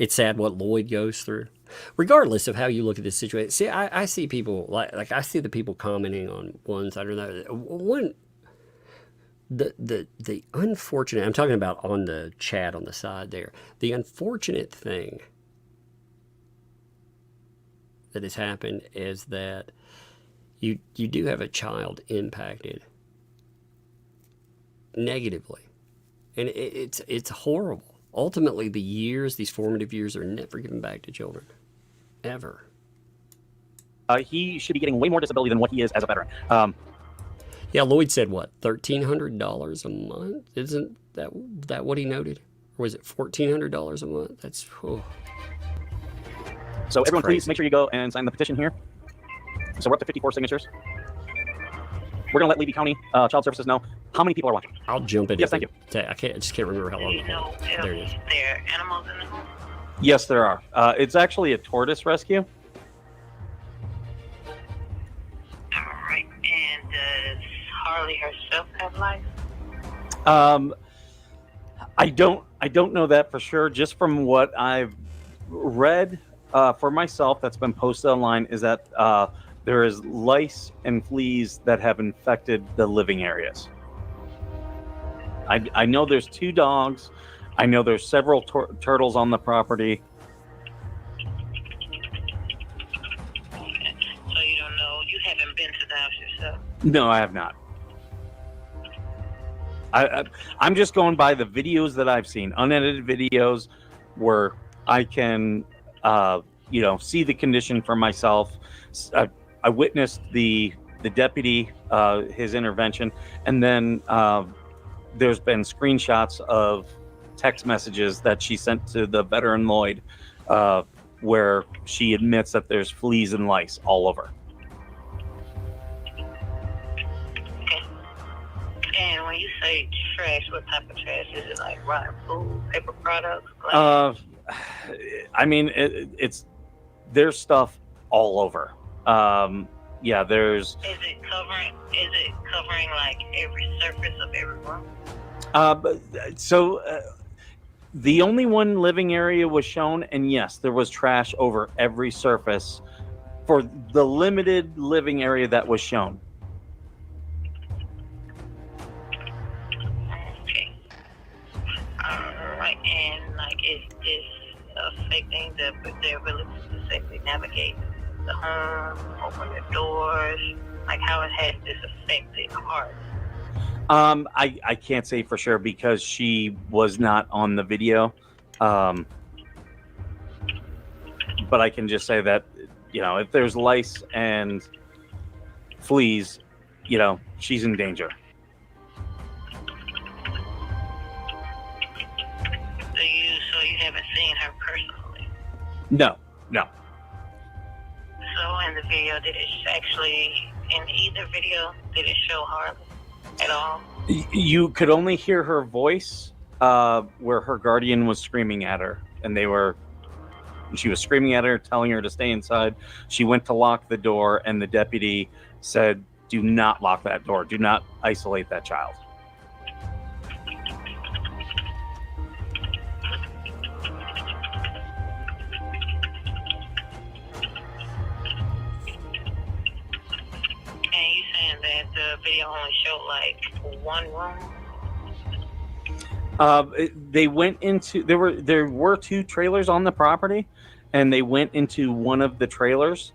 It's sad what Lloyd goes through, regardless of how you look at this situation. See, I see people like I see the people commenting on ones. I don't know. One, the unfortunate. I'm talking about on the chat on the side there. The unfortunate thing that has happened is that you do have a child impacted negatively, and it's horrible. Ultimately, these formative years are never given back to children, ever. He should be getting way more disability than what he is as a veteran. Yeah, Lloyd said what, $1,300 a month? Isn't that what he noted? Or was it $1,400 a month? That's So everyone, crazy. please make sure you go and sign the petition here. So we're up to 54 signatures. We're going to let Levy County Child Services know how many people are watching. I'll jump in. Yes, thank you. I just can't remember how long. There it is. There are animals in the home? Yes, there are. It's actually a tortoise rescue. All right. And does Harley herself have life? I don't know that for sure. Just from what I've read for myself, that's been posted online, is that there is lice and fleas that have infected the living areas. I know there's 2 dogs. I know there's several turtles on the property. Okay. So you don't know, you haven't been to the house yourself? No, I have not. I'm just going by the videos that I've seen, unedited videos where I can, see the condition for myself. I witnessed the deputy, his intervention, and then there's been screenshots of text messages that she sent to the veteran Lloyd, where she admits that there's fleas and lice all over. And when you say trash, what type of trash? Is it like rotten food, paper products, glass? I mean, there's stuff all over. There's. Is it covering like every surface of every room? The only one living area was shown, and yes, there was trash over every surface for the limited living area that was shown. Okay. Alright, and like, is this affecting their ability to safely navigate the home, open the doors? Like, how has this affected Hart? I can't say for sure because she was not on the video. But I can just say that, if there's lice and fleas, she's in danger. So you haven't seen her personally? No. So in the video, in either video, did it show Harley at all? You could only hear her voice where her guardian was screaming at her, and she was screaming at her, telling her to stay inside. She went to lock the door, and the deputy said, "Do not lock that door. Do not isolate that child." That the video only showed like one room? They went into there were 2 trailers on the property, and they went into one of the trailers.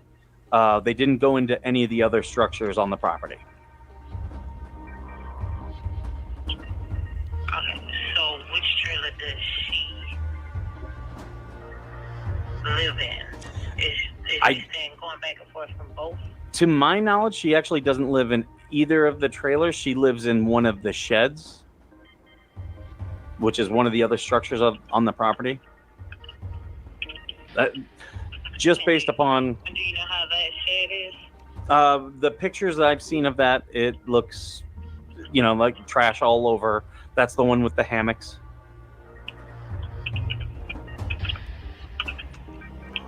They didn't go into any of the other structures on the property. Okay, so which trailer does she live in? Is she staying going back and forth from both? To my knowledge, she actually doesn't live in either of the trailers. She lives in one of the sheds, which is one of the other structures on the property. Just based upon... Do you know how that shed is? The pictures that I've seen of that, it looks, like trash all over. That's the one with the hammocks.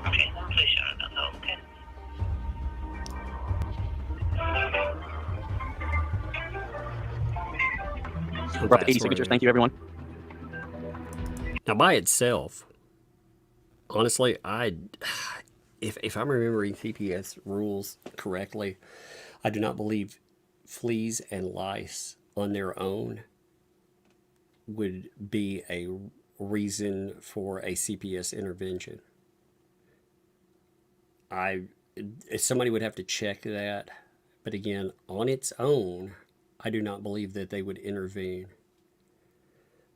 Okay, I'm pretty sure that's okay. We're up to 80 signatures. Thank you, everyone. Now, by itself, honestly, if I'm remembering CPS rules correctly, I do not believe fleas and lice on their own would be a reason for a CPS intervention. Somebody would have to check that, but again, on its own, I do not believe that they would intervene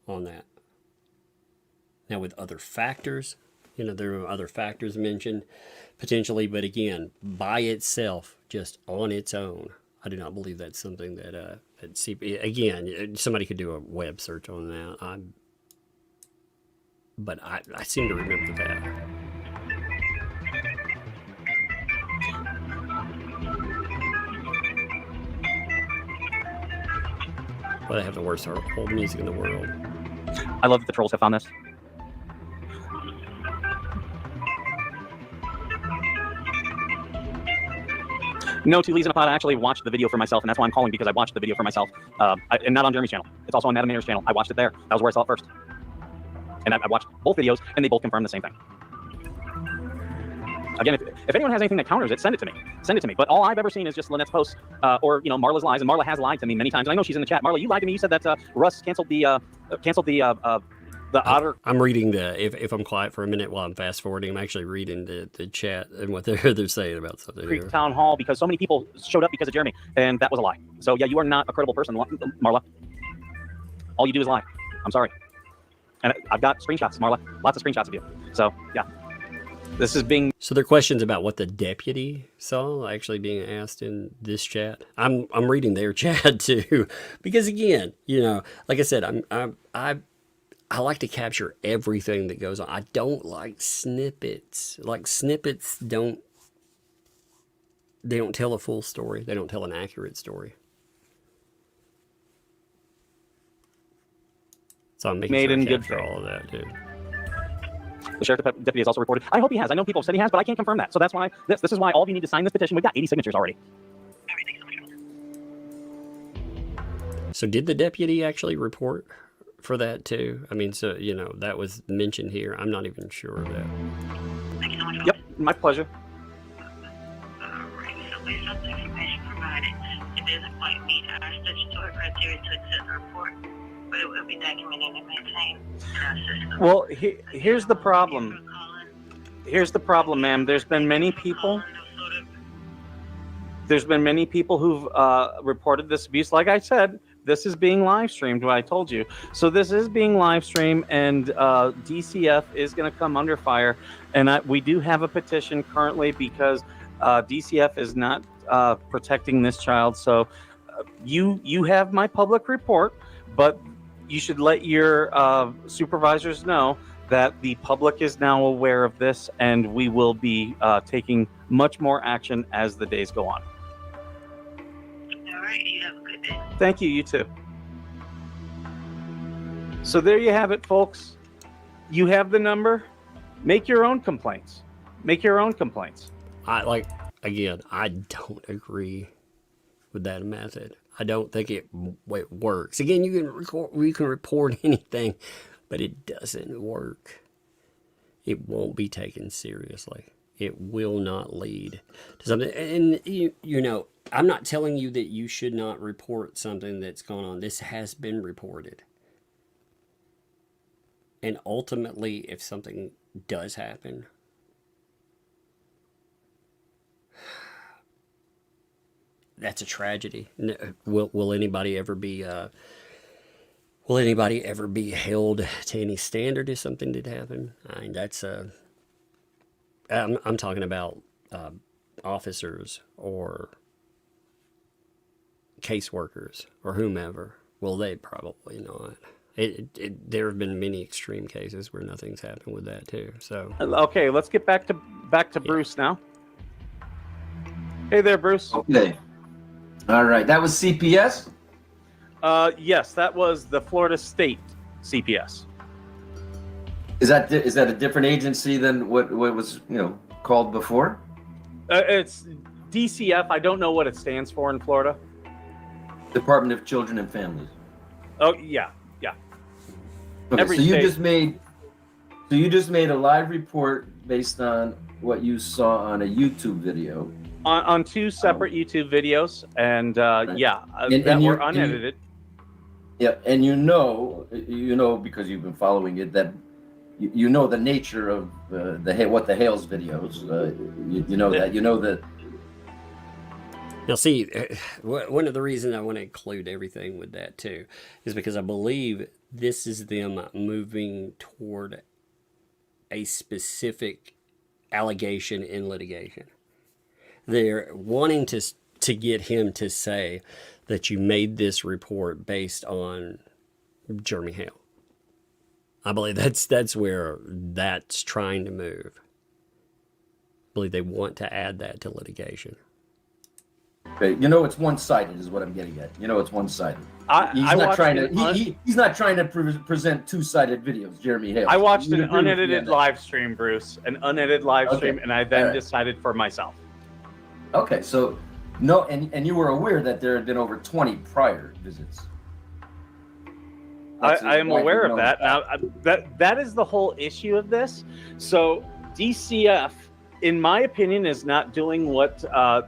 on that. Now, with other factors, there are other factors mentioned potentially, but again, by itself, just on its own, I do not believe that's something that again, somebody could do a web search on that. But I seem to remember that. Well, they have the worst hold music in the world. I love that the trolls have found this. No, 2 Lees in a Pod. I actually watched the video for myself, and that's why I'm calling, because I watched the video for myself. And not on Jeremy's channel. It's also on Adam Mayer's channel. I watched it there. That was where I saw it first. And I watched both videos, and they both confirmed the same thing. Again, if anyone has anything that counters it, send it to me. Send it to me. But all I've ever seen is just Lynette's posts, or Marla's lies, and Marla has lied to me many times. And I know she's in the chat. Marla, you lied to me. You said that Russ canceled the otter. I'm reading if I'm quiet for a minute while I'm fast forwarding, I'm actually reading the chat and what they're saying about something Creek here. Town Hall because so many people showed up because of Jeremy, and that was a lie. So yeah, you are not a credible person, Marla. All you do is lie. I'm sorry. And I've got screenshots, Marla. Lots of screenshots of you. So yeah, this is being. So there are questions about what the deputy saw actually being asked in this chat. I'm reading their chat too, because again, like I said, I like to capture everything that goes on. I don't like snippets. Like snippets don't tell a full story. They don't tell an accurate story. So I'm making sure I capture all of that, dude. The sheriff deputy has also reported. I hope he has. I know people have said he has, but I can't confirm that. So that's why this is why all of you need to sign this petition. We've got 80 signatures already. So did the deputy actually report for that too? I mean, so that was mentioned here. I'm not even sure of that. Yep, my pleasure. Alright, so based on the information provided, it doesn't quite meet our statutory criteria to accept the report, but it will be documented and maintained in our system. Well, here's the problem. Here's the problem, ma'am. There's been many people who've reported this abuse. Like I said, this is being live streamed, what I told you. So this is being live streamed, and DCF is going to come under fire. And we do have a petition currently because DCF is not protecting this child. So you have my public report, but you should let your supervisors know that the public is now aware of this, and we will be taking much more action as the days go on. All right, you have a good day. Thank you, you too. So there you have it, folks. You have the number. Make your own complaints. Make your own complaints. I don't agree with that method. I don't think it works. Again, you can report anything, but it doesn't work. It won't be taken seriously. It will not lead to something. And I'm not telling you that you should not report something that's gone on. This has been reported. And ultimately, if something does happen, that's a tragedy. Will anybody ever be held to any standard if something did happen? I mean, that's I'm talking about officers or caseworkers or whomever. Well, they probably not. There have been many extreme cases where nothing's happened with that too. So okay, let's get back to Bruce now. Hey there, Bruce. Okay. All right. That was CPS? Yes, that was the Florida State CPS. Is that a different agency than what was called before? It's DCF. I don't know what it stands for in Florida. Department of Children and Families. Oh yeah. Okay, Every so you state. just made a live report based on what you saw on a YouTube video. On two separate YouTube videos, and Right. that were unedited. And because you've been following it, that you know the nature of what the Hale's videos. That. You'll see, one of the reasons I want to include everything with that too is because I believe this is them moving toward a specific allegation in litigation. They're wanting to get him to say that you made this report based on Jeremy Hale. I believe that's where that's trying to move. I believe they want to add that to litigation. Okay, it's one-sided is what I'm getting at. It's one-sided. He's not trying to present two-sided videos, Jeremy Hale. I watched an unedited live stream, Bruce, stream, and I then decided for myself. Okay, so no, and you were aware that there had been over 20 prior visits. I am aware of that. Now, that is the whole issue of this. So DCF in my opinion, is not doing what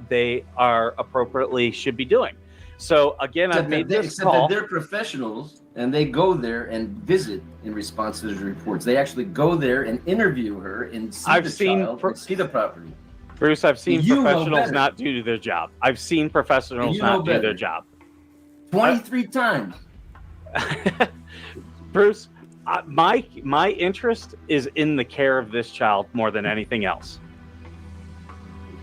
they are appropriately should be doing. So again, I've made this call. That they're professionals and they go there and visit in response to the reports. They actually go there and interview her and see the child and see the property. Bruce, I've seen professionals not do their job. I've seen professionals not do their job. 23 times. Bruce, my interest is in the care of this child more than anything else.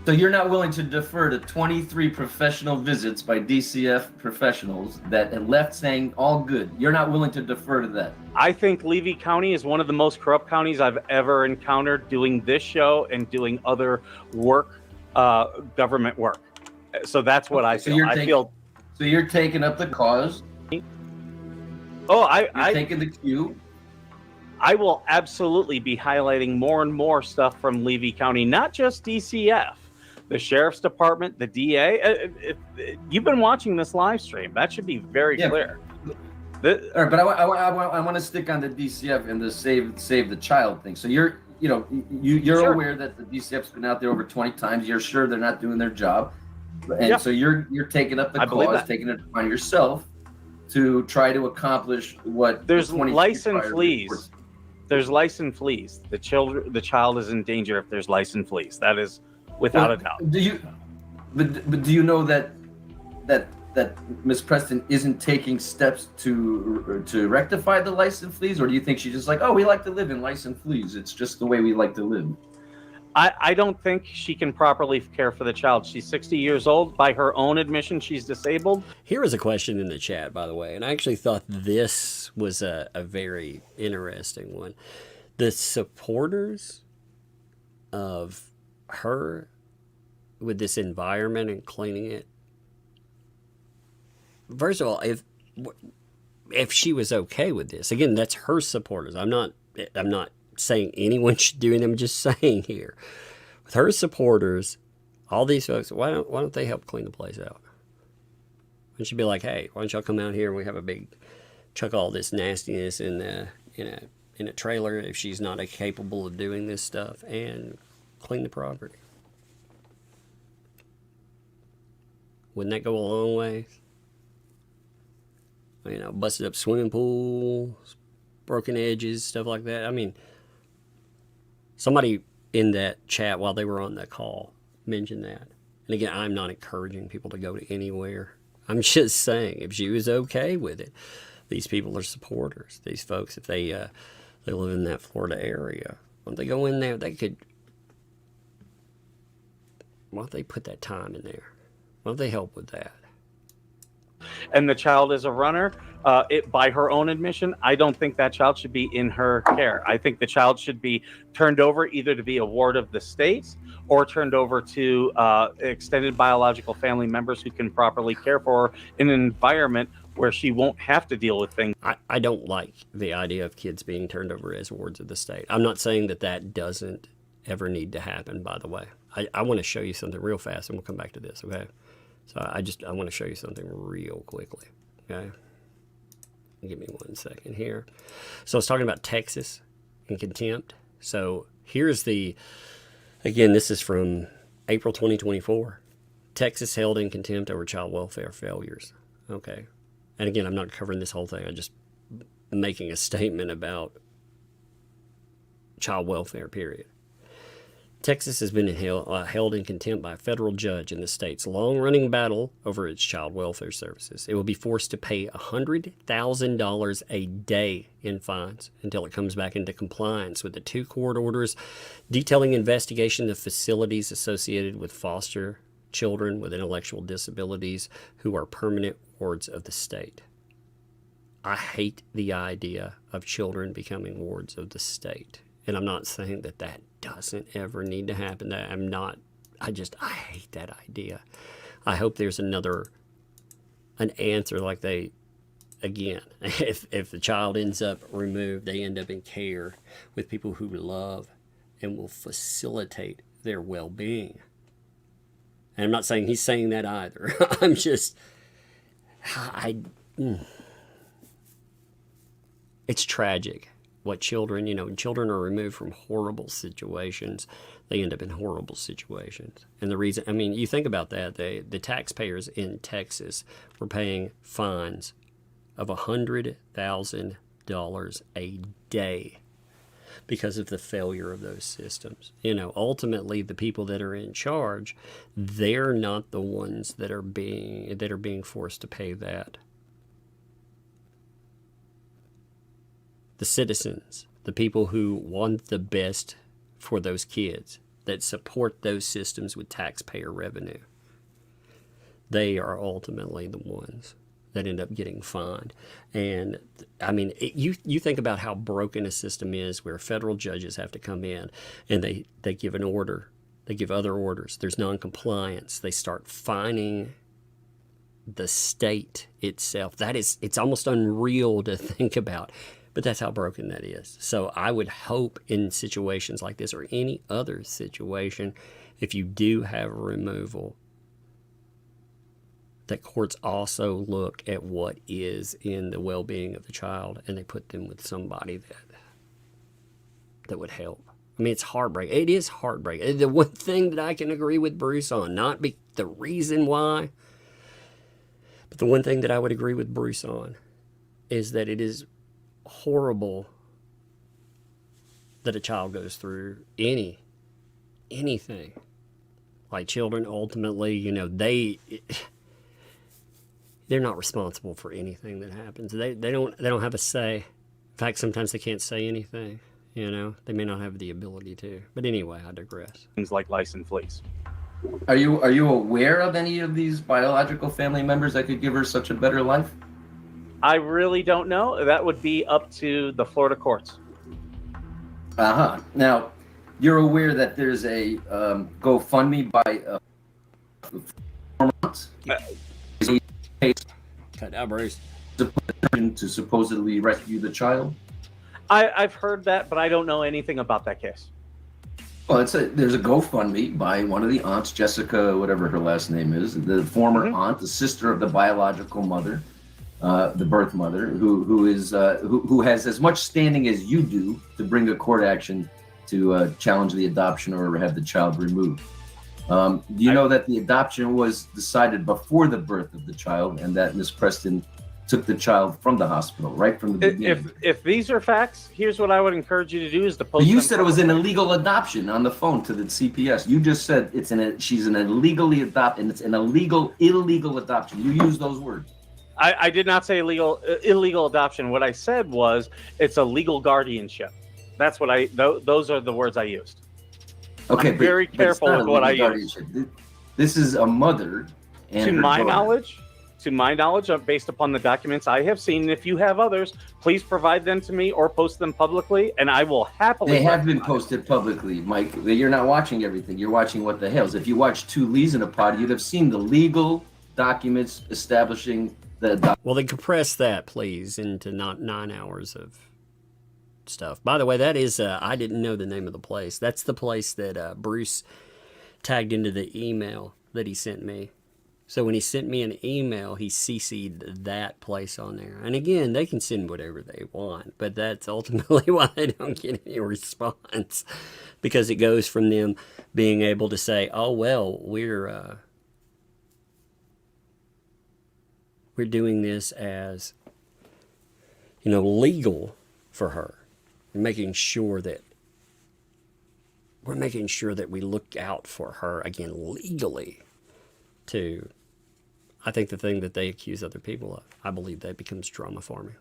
So you're not willing to defer to 23 professional visits by DCF professionals that had left saying all good. You're not willing to defer to that. I think Levy County is one of the most corrupt counties I've ever encountered doing this show and doing other work, government work. So that's what I feel. So you're taking up the cause. Oh, you're taking the cue. I will absolutely be highlighting more and more stuff from Levy County, not just DCF. The Sheriff's Department, the DA. You've been watching this live stream. That should be very clear. All right, but I want to stick on the DCF and the save the child thing. So you're Sure. aware that the DCF's been out there over 20 times. You're sure they're not doing their job, and so you're taking up the cause, taking it upon yourself to try to accomplish what there's license fleas. There's license fleas. The child is in danger if there's license fleas. That is without a doubt. Do you know that Miss Preston isn't taking steps to rectify the license fleas, or do you think she's just like, oh, we like to live in license fleas? It's just the way we like to live. I don't think she can properly care for the child. She's 60 years old. By her own admission, she's disabled. Here is a question in the chat, by the way, and I actually thought this was a very interesting one. The supporters of her with this environment and cleaning it. First of all, if she was okay with this, again, that's her supporters. I'm not saying anyone should do it. I'm just saying here, with her supporters, all these folks, why don't they help clean the place out? Why don't you be like, hey, why don't y'all come out here and we have a big chuck all this nastiness in a trailer if she's not capable of doing this stuff and clean the property? Wouldn't that go a long way? Busted up swimming pools, broken edges, stuff like that. I mean, somebody in that chat while they were on that call mentioned that. And again, I'm not encouraging people to go to anywhere. I'm just saying, if she was okay with it, these people are supporters. These folks, if they live in that Florida area, when they go in there, why don't they put that time in there? Why don't they help with that? And the child is a runner, by her own admission, I don't think that child should be in her care. I think the child should be turned over either to be a ward of the state or turned over to extended biological family members who can properly care for her in an environment where she won't have to deal with things. I don't like the idea of kids being turned over as wards of the state. I'm not saying that doesn't ever need to happen, by the way. I want to show you something real fast, and we'll come back to this, okay? So I want to show you something real quickly, okay? Give me 1 second here. So I was talking about Texas and contempt. So here's again, this is from April 2024. Texas held in contempt over child welfare failures. Okay. And again, I'm not covering this whole thing. I'm just making a statement about child welfare, period. Texas has been held in contempt by a federal judge in the state's long-running battle over its child welfare services. It will be forced to pay $100,000 a day in fines until it comes back into compliance with the 2 court orders detailing investigation of facilities associated with foster children with intellectual disabilities who are permanent wards of the state. I hate the idea of children becoming wards of the state. And I'm not saying that doesn't ever need to happen. I hate that idea. I hope there's an answer like if the child ends up removed, they end up in care with people who love and will facilitate their well-being. And I'm not saying he's saying that either. I'm just, it's tragic. what children, children are removed from horrible situations. They end up in horrible situations. And the reason, you think about that, the taxpayers in Texas were paying fines of $100,000 a day because of the failure of those systems. Ultimately, the people that are in charge, they're not the ones that are being forced to pay that. The citizens, the people who want the best for those kids, that support those systems with taxpayer revenue, they are ultimately the ones that end up getting fined. And you think about how broken a system is, where federal judges have to come in and they give an order, they give other orders, there's non-compliance, they start fining the state itself. It's almost unreal to think about, but that's how broken that is. So I would hope in situations like this, or any other situation, if you do have a removal, that courts also look at what is in the well-being of the child, and they put them with somebody that would help. It's heartbreaking. It is heartbreaking. The one thing that I can agree with Bruce on, not the reason why, but the one thing that I would agree with Bruce on is that it is horrible that a child goes through anything. Like children, ultimately, they're not responsible for anything that happens. They don't have a say. In fact, sometimes they can't say anything. They may not have the ability to. But anyway, I digress. Things like lice and fleas. Are you aware of any of these biological family members that could give her such a better life? I really don't know. That would be up to the Florida courts. Now, you're aware that there's a GoFundMe by Cut out, Bruce. to supposedly rescue the child. I've heard that, but I don't know anything about that case. Well, there's a GoFundMe by one of the aunts, Jessica, whatever her last name is, the former aunt, the sister of the biological mother, the birth mother, who has as much standing as you do to bring a court action to challenge the adoption or have the child removed. Do you know that the adoption was decided before the birth of the child, and that Miss Preston took the child from the hospital right from the beginning? If these are facts, here's what I would encourage you to do: is to post. You said it was an illegal adoption on the phone to the CPS. You just said she's an illegally adopted, and it's an illegal adoption. You used those words. I did not say illegal adoption. What I said was it's a legal guardianship. That's what those are the words I used. Okay, I'm very careful with what I use. This is a mother. And to my knowledge, based upon the documents I have seen, if you have others, please provide them to me or post them publicly, and I will happily. They have been posted publicly, Mike. You're not watching everything. You're watching What the Hales. If you watch Two Lees in a Pod, you'd have seen the legal documents establishing the adoption. Well, then compress that, please, into not 9 hours of stuff. By the way, that is, I didn't know the name of the place. That's the place that Bruce tagged into the email that he sent me. So when he sent me an email, he CC'd that place on there. And again, they can send whatever they want, but that's ultimately why they don't get any response, because it goes from them being able to say, oh, well, we're doing this as, legal for her. We're making sure that we look out for her, again, legally, to, I think, the thing that they accuse other people of. I believe that becomes trauma farming.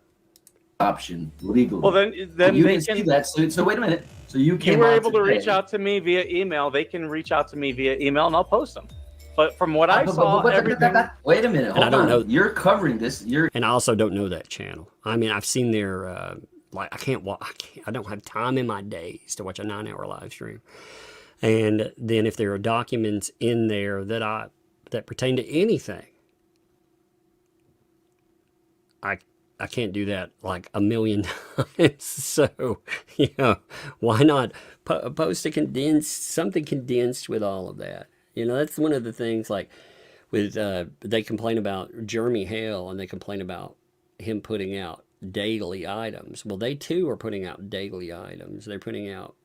Option legally. Well, then you they didn't can see that. So wait a minute. So you were able to reach out to me via email. They can reach out to me via email, and I'll post them. But from what I saw, everything. Wait a minute. Hold on. Know. You're covering this. And I also don't know that channel. I've seen their I don't have time in my days to watch a 9-hour live stream. And then if there are documents in there that pertain to anything, I can't do that like a million times. So, why not post something condensed with all of that? That's one of the things, like with, they complain about Jeremy Hale, and they complain about him putting out daily items. Well, they too are putting out daily items. They're putting out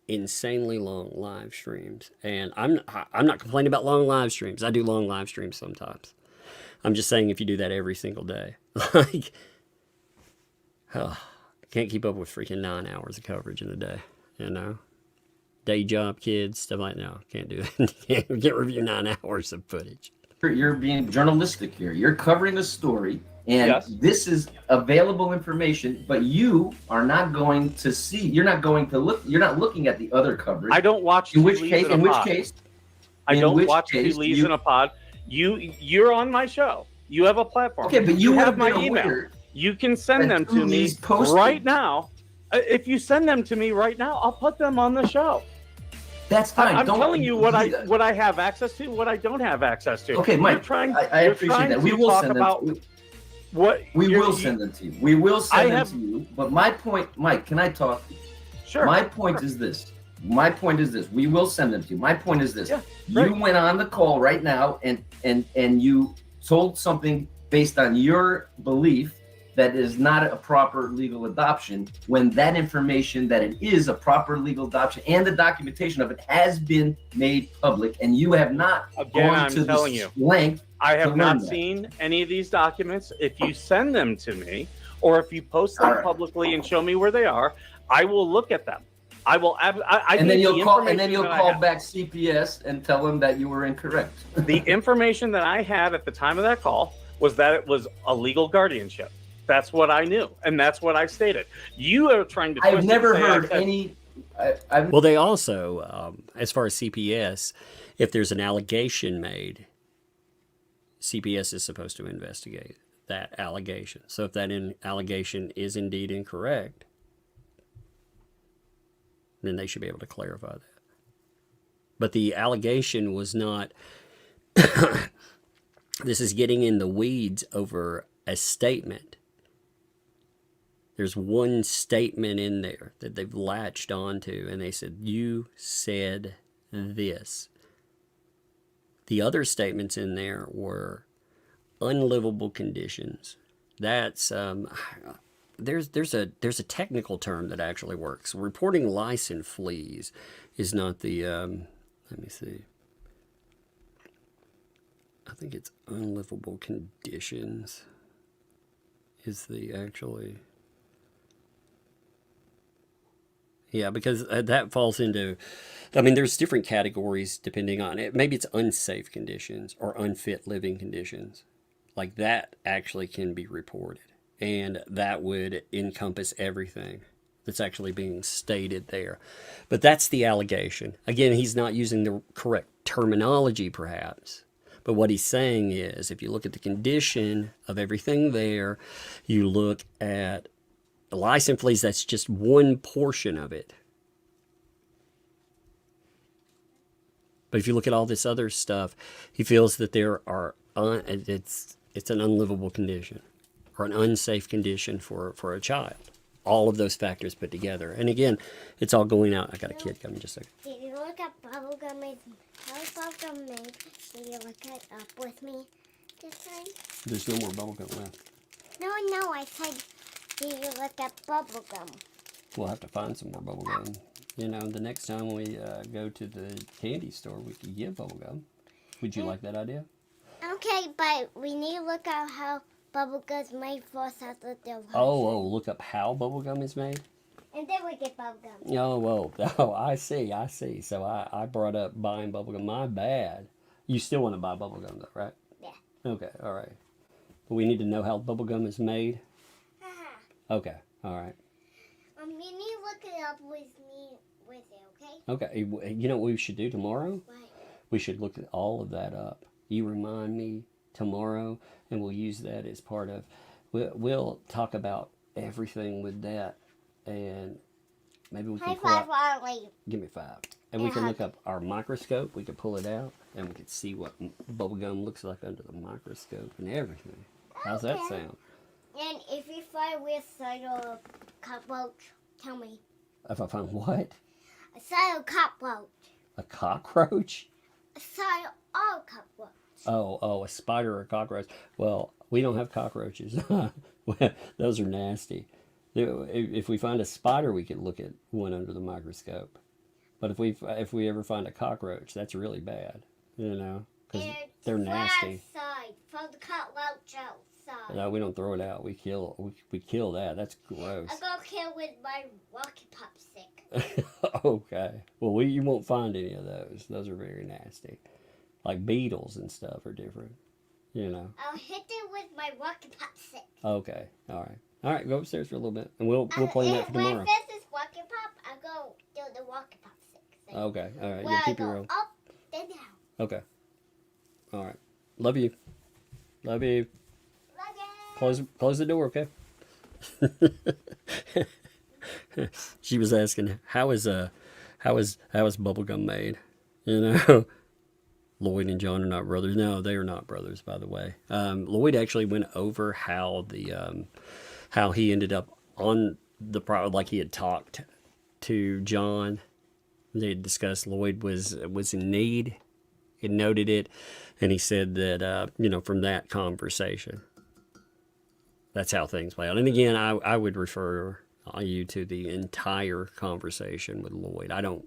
insanely long live streams. And I'm not complaining about long live streams. I do long live streams sometimes. I'm just saying if you do that every single day, like, can't keep up with freaking 9 hours of coverage in a day, you know? Day job, kids, stuff like that. No, can't do that. Can't review 9 hours of footage. You're being journalistic here. You're covering a story, and Yes. this is available information, but you are not going to see. You're not going to look. You're not looking at the other coverage. I don't watch In which Tea case, Leaves in a which Pod. case, I in don't which watch Tea case Leaves you- in a Pod. You're on my show. You have a platform. Okay, but you would have my been email. aware You can send that them to me Julie's posted. right now. If you send them to me right now, I'll put them on the show. That's fine. I'm Don't- telling you what I have access to, what I don't have access to. Okay, Mike. You're trying, I you're appreciate trying that. We to will talk send about them. what We you're- will send them to you. We will I send them have- to you. But my point, Mike, can I talk? Sure. My point is this. My point is this. We will send them to you. My point is this. Yeah, You right. went on the call right now and you told something based on your belief that is not a proper legal adoption, when that information that it is a proper legal adoption and the documentation of it has been made public, and you have not Again, gone I'm to telling the you. length. I have learn not that. seen any of these documents. If you send them to me, or if you post them All right. publicly and show me where they are, I will look at them. I will. I And then need you'll the call. And information then you'll that I call have. back CPS and tell them that you were incorrect. The information that I had at the time of that call was that it was a legal guardianship. That's what I knew, and that's what I stated. You are trying to. I've twist it never and say I heard said- any. I've Well, they also, as far as CPS, if there's an allegation made, CPS is supposed to investigate that allegation. So if that allegation is indeed incorrect, then they should be able to clarify that. But the allegation was not, this is getting in the weeds over a statement. There's one statement in there that they've latched onto, and they said, you said this. The other statements in there were unlivable conditions. That's there's a technical term that actually works. Reporting lice and fleas is not the let me see. I think it's unlivable conditions is the actually. Yeah, because that falls into, I mean, there's different categories depending on it. Maybe it's unsafe conditions or unfit living conditions. Like that actually can be reported. And that would encompass everything that's actually being stated there. But that's the allegation. Again, he's not using the correct terminology perhaps. But what he's saying is, if you look at the condition of everything there, you look at the lice and fleas, that's just one portion of it. But if you look at all this other stuff, he feels that there are it's an unlivable condition or an unsafe condition for a child. All of those factors put together. And again, it's all going out. I got a kid coming just a second. Did you look at bubblegum made? How is bubblegum made? Did you look it up with me this time? There's no more bubblegum left. No, I said, did you look at bubblegum? We'll have to find some more bubblegum. You know, the next time we go to the candy store, we could get bubblegum. Would you like that idea? Okay, but we need to look at how bubblegum's made first after the Oh, look up how bubblegum is made? And then we get bubblegum. Oh, I see. So I brought up buying bubblegum. My bad. You still want to buy bubblegum though, right? Yeah. Okay, all right. But we need to know how bubblegum is made? Haha. Okay, all right. You need to look it up with me, with you, okay? Okay, you know what we should do tomorrow? Right. We should look at all of that up. You remind me tomorrow, and we'll use that as part of, we'll talk about everything with that, and maybe we can High pull five out, while we... give me 5. And we can look up our microscope, we could pull it out, and we could see what bubblegum looks like under the microscope and everything. How's that Okay. sound? And if you find a side of cockroach, tell me. If I find what? A side of cockroach. A cockroach? A side of cockroach. Oh, a spider or a cockroach. Well, we don't have cockroaches Those are nasty. If we find a spider, we could look at one under the microscope. But if we ever find a cockroach, that's really bad, you know, because they're nasty. Outside, throw the cockroach outside. No, we don't throw it out. We kill that. That's gross. I go kill with my rocket pop stick. Okay. Well, you won't find any of those. Those are very nasty. Like beetles and stuff are different, you know. I'll hit it with my rocket pop stick. Okay. All right. Go upstairs for a little bit, and we'll play that for tomorrow. When this is rocket pop, I'll go do the rocket pop stick thing. Okay. All right. Where You I keep go your own. up, then down. Okay. All right. Love you. Love you. Love you. Close the door, okay? She was asking, how is bubblegum made? You know, Lloyd and John are not brothers. No, they are not brothers, by the way. Lloyd actually went over how he ended up on the product, like he had talked to John. They had discussed Lloyd was in need. He noted it, and he said that from that conversation, that's how things play out. And again, I would refer you to the entire conversation with Lloyd. I don't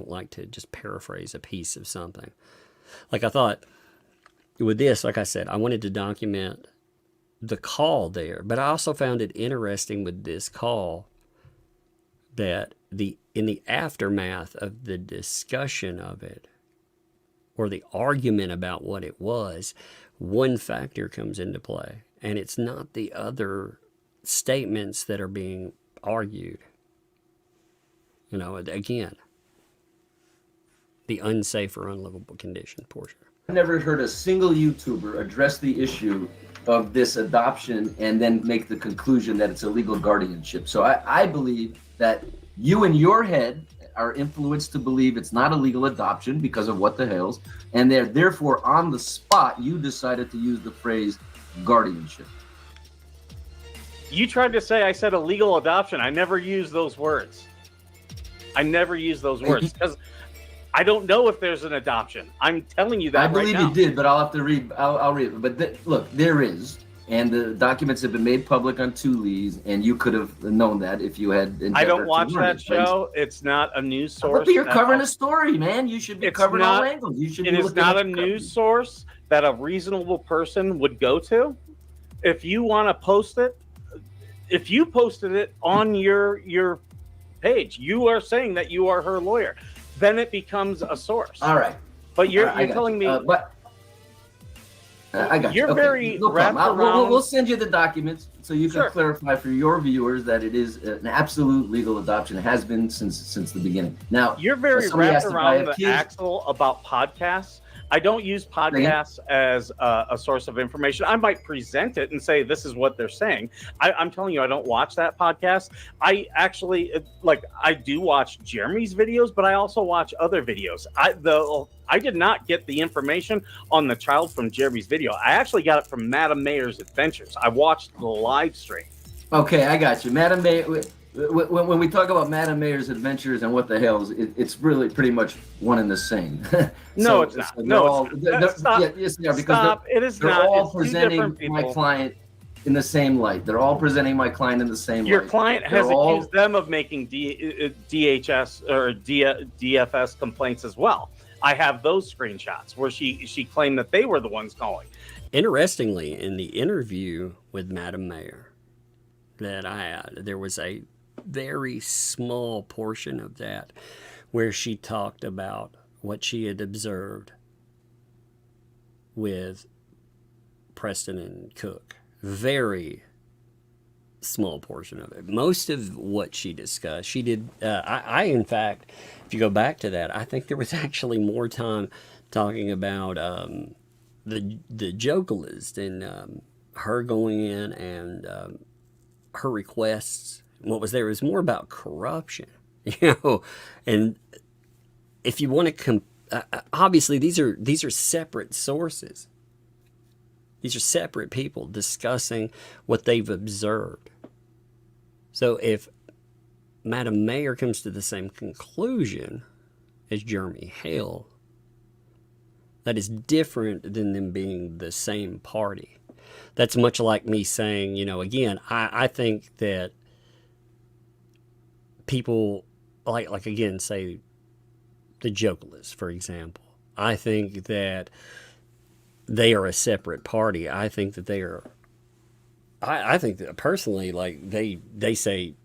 like to just paraphrase a piece of something. Like I thought with this, like I said, I wanted to document the call there, but I also found it interesting with this call that in the aftermath of the discussion of it, or the argument about what it was, one factor comes into play, and it's not the other statements that are being argued. You know, again, the unsafe or unlivable condition portion. I've never heard a single YouTuber address the issue of this adoption and then make the conclusion that it's illegal guardianship. So I believe that you in your head are influenced to believe it's not a legal adoption because of what the hells, and therefore on the spot you decided to use the phrase guardianship. You tried to say I said illegal adoption. I never used those words. Because I don't know if there's an adoption. I'm telling you that I right believe now. you did, but I'll have to read. I'll read it. But look, there is. And the documents have been made public on Tulees, and you could have known that if you had. I don't watch that show. It's not a news source. But you're covering a story, man. You should be covering all angles. You should. It is not a news source that a reasonable person would go to. If you want to post it, if you posted it on your page, you are saying that you are her lawyer. Then it becomes a source. All right. But you're telling me. I got You're you. Okay, very no wrapped problem. around. We'll send you the documents so you can Sure. clarify for your viewers that it is an absolute legal adoption. It has been since the beginning. Now You're very somebody wrapped asked if I around have the kids. axle about podcasts. I don't use podcasts as a source of information. I might present it and say, this is what they're saying. I'm telling you, I don't watch that podcast. I actually, I do watch Jeremy's videos, but I also watch other videos. I did not get the information on the child from Jeremy's video. I actually got it from Madam Mayor's Adventures. I watched the live stream. Okay, I got you. Madam Mayor, when we talk about Madam Mayor's Adventures and what the hell, it's really pretty much one and the same. No, it's not. No, stop. Yes, they are, because Stop. It is they're not. all It's two presenting different people. my client in the same light. They're all presenting my client in the same Your light. client They're has all- accused them of making DHS or DFS complaints as well. I have those screenshots where she claimed that they were the ones calling. Interestingly, in the interview with Madam Mayor that I had, there was a very small portion of that where she talked about what she had observed with Preston and Cook. Very small portion of it. Most of what she discussed, she did. I in fact, if you go back to that, I think there was actually more time talking about the Jokalist and her going in and her requests. What was there? It was more about corruption, And if you want to, obviously these are separate sources. These are separate people discussing what they've observed. So if Madam Mayor comes to the same conclusion as Jeremy Hale, that is different than them being the same party. That's much like me saying, you know, again, I think that people, like again, say the Jokeless, for example. I think that they are a separate party. I think that they are, I think that personally, like they say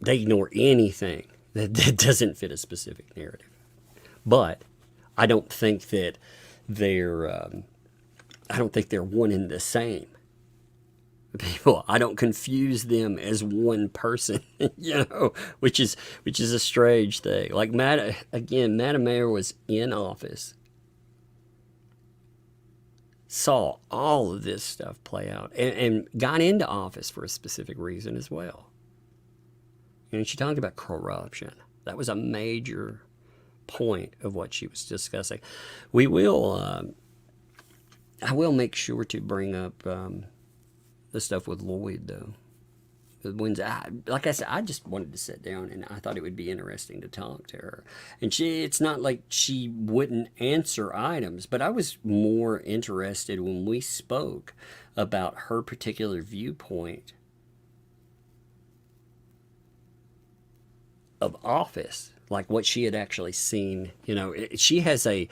they ignore anything that doesn't fit a specific narrative. But I don't think that they're, I don't think they're one and the same people. I don't confuse them as one person, you know, which is a strange thing. Like Madam Mayor was in office, saw all of this stuff play out, and got into office for a specific reason as well. And she talked about corruption. That was a major point of what she was discussing. We will, I will make sure to bring up the stuff with Lloyd, though. Like I said, I just wanted to sit down, and I thought it would be interesting to talk to her. And it's not like she wouldn't answer items, but I was more interested when we spoke about her particular viewpoint of office, like what she had actually seen. You know, she has a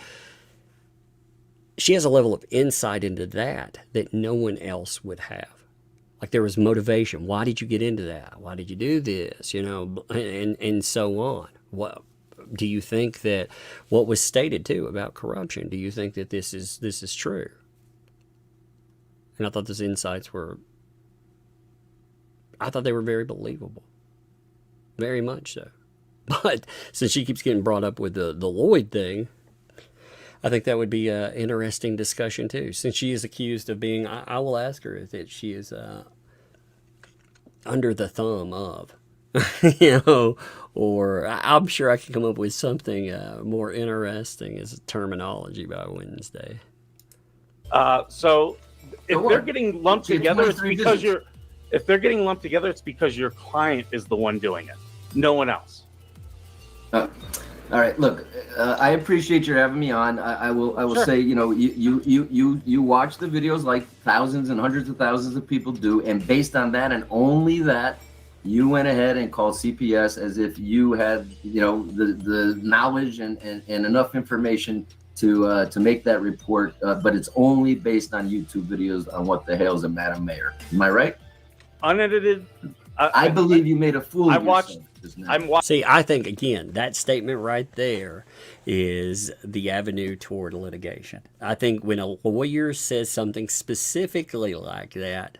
level of insight into that no one else would have. Like there was motivation. Why did you get into that? Why did you do this? You know, and so on. What do you think that what was stated too about corruption? Do you think that this is true? And I thought those insights were, I thought they were very believable, very much so. But since she keeps getting brought up with the Lloyd thing, I think that would be an interesting discussion too. Since she is accused of being, I will ask her that she is under the thumb of, you know, or I'm sure I can come up with something more interesting as a terminology by Wednesday. So if they're getting lumped together, it's because if they're getting lumped together, it's because your client is the one doing it, no one else. All right, look, I appreciate your having me on. I will Sure. say, you know, you watch the videos like thousands and hundreds of thousands of people do, and based on that and only that, you went ahead and called CPS as if you had, you know, the knowledge and enough information to make that report, but it's only based on YouTube videos on what the Hales of Madam Mayor. Am I right? Unedited. I believe you made a fool of yourself. See, I think, again, that statement right there is the avenue toward litigation. I think when a lawyer says something specifically like that,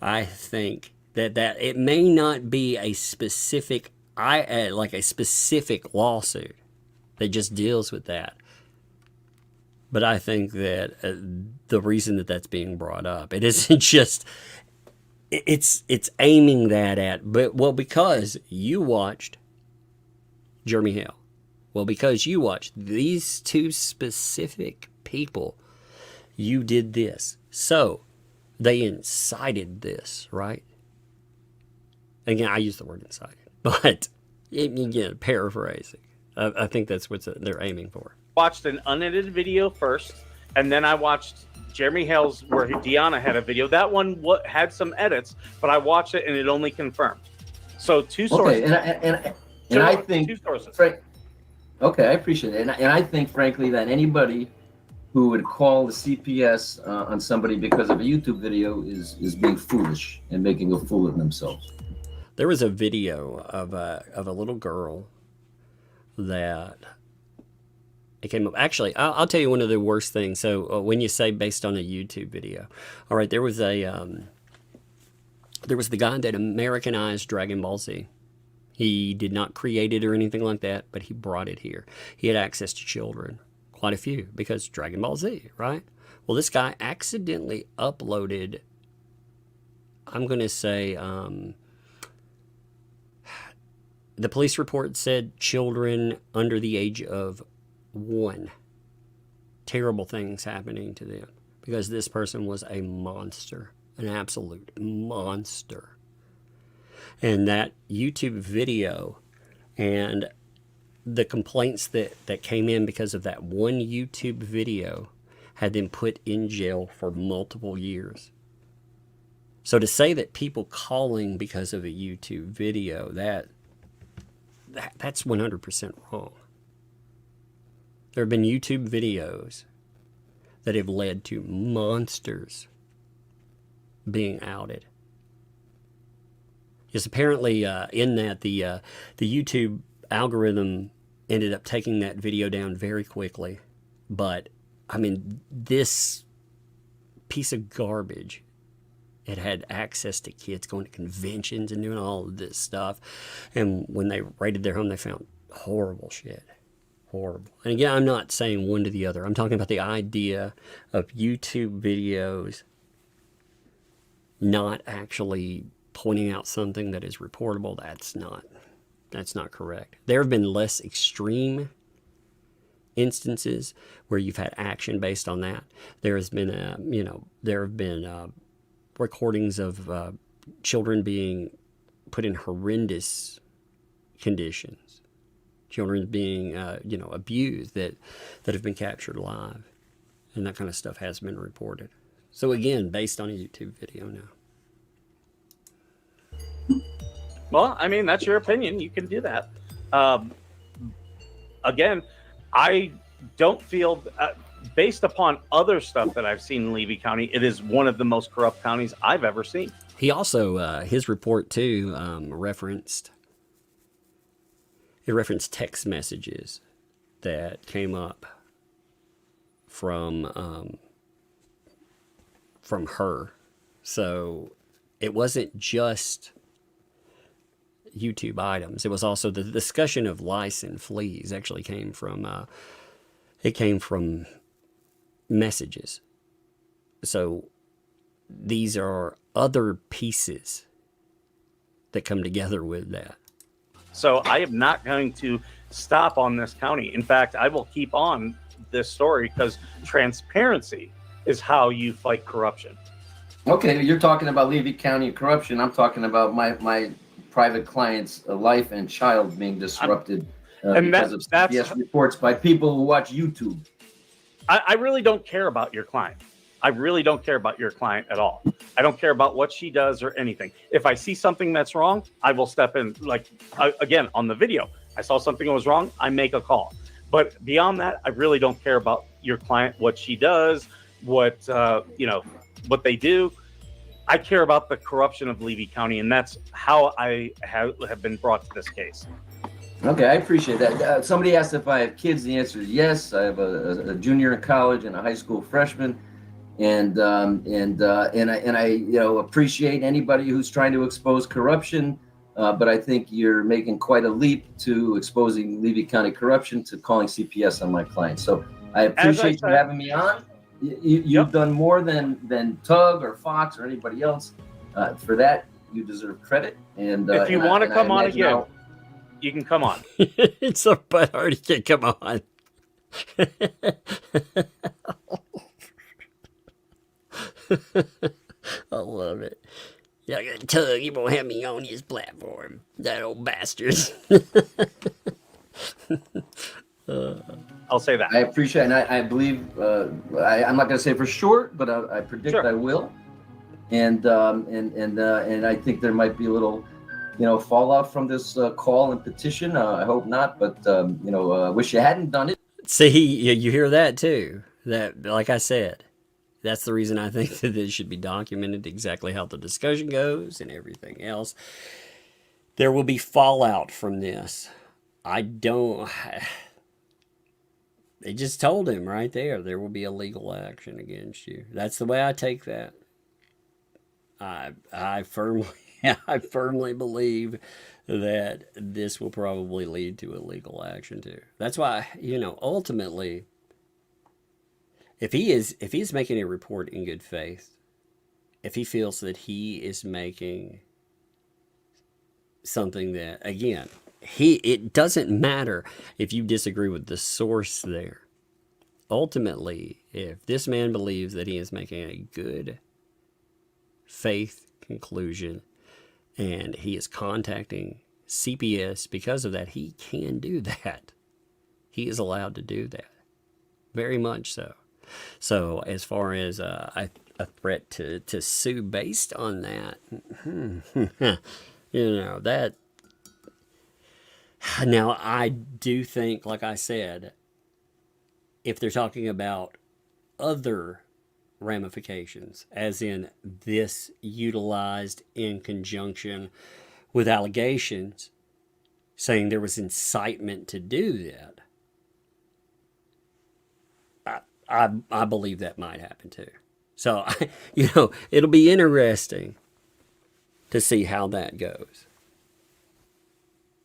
I think that it may not be a specific, like a specific lawsuit that just deals with that. But I think that the reason that that's being brought up, it isn't just... It's aiming that at, because you watched Jeremy Hale. Well, because you watched these two specific people, you did this. So they incited this, right? Again, I use the word incited, but again, paraphrasing. I think that's what they're aiming for. Watched an unedited video first, and then I watched Jeremy Hale's where Deanna had a video. That one had some edits, but I watched it and it only confirmed. So two sources. Okay, and I think, two sources. Okay, I appreciate it. And I think, frankly, that anybody who would call the CPS on somebody because of a YouTube video is being foolish and making a fool of themselves. There was a video of a little girl that... It came up. Actually, I'll tell you one of the worst things. So when you say based on a YouTube video, all right, there was the guy that Americanized Dragon Ball Z. He did not create it or anything like that, but he brought it here. He had access to children, quite a few, because Dragon Ball Z, right? Well, this guy accidentally uploaded, I'm going to say, the police report said children under the age of 1. Terrible things happening to them because this person was a monster, an absolute monster. And that YouTube video and the complaints that came in because of that one YouTube video had them put in jail for multiple years So to say that people calling because of a YouTube video, that's 100% wrong. There have been YouTube videos that have led to monsters being outed. Because apparently in that, the YouTube algorithm ended up taking that video down very quickly. But, I mean, this piece of garbage, it had access to kids going to conventions and doing all of this stuff. And when they raided their home, they found horrible shit. Horrible. And again, I'm not saying one to the other. I'm talking about the idea of YouTube videos not actually pointing out something that is reportable. That's not correct. There have been less extreme instances where you've had action based on that. There has been there have been recordings of children being put in horrendous conditions, children being abused that have been captured live, and that kind of stuff has been reported. So again, based on a YouTube video now. Well, I mean, that's your opinion. You can do that. Again, I don't feel, based upon other stuff that I've seen in Levy County, it is one of the most corrupt counties I've ever seen. He also, his report too, referenced text messages that came up from her. So it wasn't just YouTube items. It was also the discussion of lice and fleas actually came from messages. So these are other pieces that come together with that. So I am not going to stop on this county. In fact, I will keep on this story because transparency is how you fight corruption. Okay, you're talking about Levy County corruption. I'm talking about my private client's life and child being disrupted because of CPS reports by people who watch YouTube. I really don't care about your client. I really don't care about your client at all. I don't care about what she does or anything. If I see something that's wrong, I will step in. Like, again, on the video, I saw something that was wrong, I make a call. But beyond that, I really don't care about your client, what she does, what they do. I care about the corruption of Levy County, and that's how I have been brought to this case. Okay, I appreciate that. Somebody asked if I have kids. The answer is yes. I have a junior in college and a high school freshman, and I appreciate anybody who's trying to expose corruption. But I think you're making quite a leap to exposing Levy County corruption to calling CPS on my client. So I appreciate you having me on. You've done more than Tug or Fox or anybody else. For that, you deserve credit. And if you want to come on again, you can come on. It's so butthurt he can come on. I love it. Yeah, Tug, he won't have me on his platform. That old bastard. I'll say that. I appreciate it, and I believe I'm not going to say for sure, but I predict I will. And I think there might be a little, fallout from this call and petition. I hope not, but wish you hadn't done it. See, you hear that too. That, like I said, that's the reason I think that this should be documented exactly how the discussion goes and everything else. There will be fallout from this. They just told him right there will be a legal action against you. That's the way I take that. I firmly believe that this will probably lead to a legal action too. That's why, ultimately, if he's making a report in good faith, if he feels that he is making something that, again, it doesn't matter if you disagree with the source there. Ultimately, if this man believes that he is making a good faith conclusion and he is contacting CPS because of that, he can do that. He is allowed to do that. Very much so. So as far as I a threat to sue based on that. You know, that. Now, I do think, like I said, if they're talking about other ramifications, as in this utilized in conjunction with allegations saying there was incitement to do that, I believe that might happen too. So, you know, it'll be interesting to see how that goes.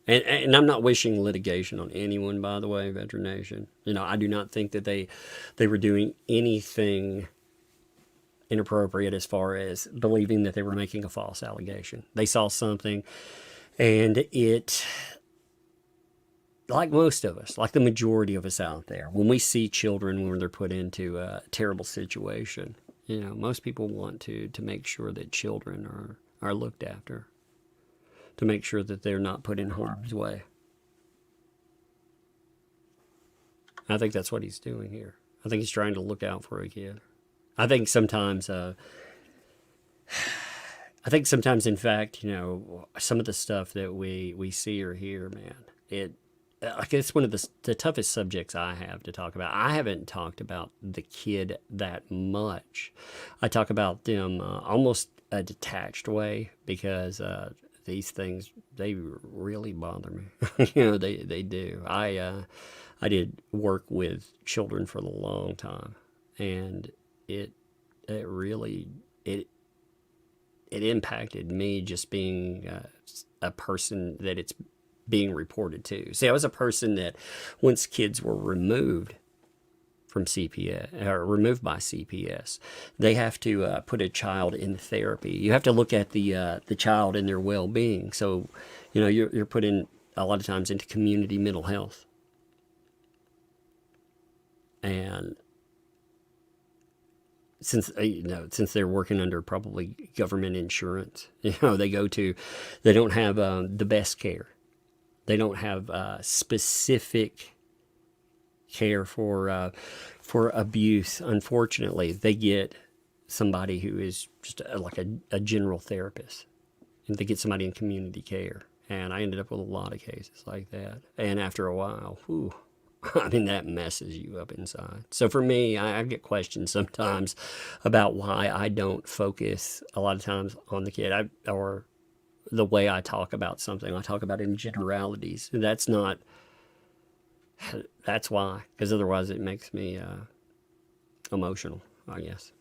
And I'm not wishing litigation on anyone, by the way, Veteran Nation. You know, I do not think that they were doing anything inappropriate as far as believing that they were making a false allegation. They saw something, and it, like most of us, like the majority of us out there, when we see children when they're put into a terrible situation, you know, most people want to make sure that children are looked after, to make sure that they're not put in harm's way. I think that's what he's doing here. I think he's trying to look out for a kid. I think sometimes, in fact, you know, some of the stuff that we see or hear, man, it's one of the toughest subjects I have to talk about. I haven't talked about the kid that much. I talk about them almost a detached way, because these things, they really bother me. You know, they do. I did work with children for a long time, and it really impacted me, just being a person that it's being reported to. See, I was a person that once kids were removed from CPS, or removed by CPS, they have to put a child in therapy. You have to look at the child and their well-being. So, you know, you're put in a lot of times into community mental health, and since they're working under probably government insurance, you know, they don't have the best care. They don't have specific care for abuse. Unfortunately, they get somebody who is just like a general therapist, and they get somebody in community care. And I ended up with a lot of cases like that. And after a while, whew, I mean, that messes you up inside. So for me, I get questions sometimes about why I don't focus a lot of times on the kid, or the way I talk about something. I talk about it in generalities. That's why, because otherwise it makes me emotional, I guess.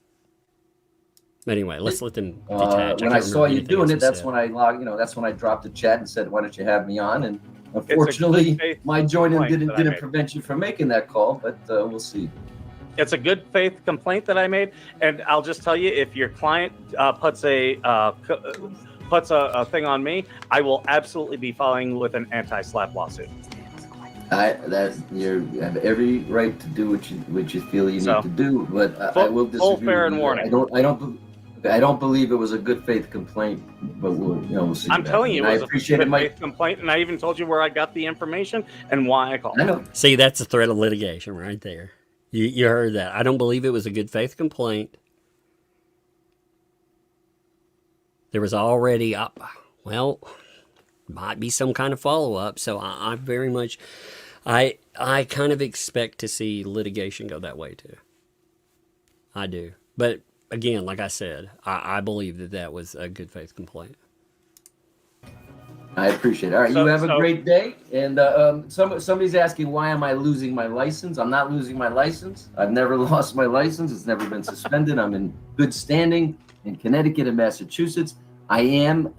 But anyway, let's let them detach. When I saw you doing it, that's when I dropped the chat and said, "Why don't you have me on?" And unfortunately, my joining didn't prevent you from making that call, but we'll see. It's a good faith complaint that I made, and I'll just tell you, if your client puts a thing on me, I will absolutely be filing with an anti-SLAPP lawsuit. You have every right to do what you feel you need to do, but I will disagree. Full fair and warning. I don't believe it was a good faith complaint, but we'll see. I'm telling you, it was a good faith complaint, and I even told you where I got the information and why I called. I know. See, that's a threat of litigation right there. You heard that. I don't believe it was a good faith complaint. There was already, might be some kind of follow-up. So I very much, I kind of expect to see litigation go that way too. I do. But again, like I said, I believe that was a good faith complaint. I appreciate it. All right, you have a great day. And somebody's asking, why am I losing my license? I'm not losing my license. I've never lost my license. It's never been suspended. I'm in good standing in Connecticut and Massachusetts. I am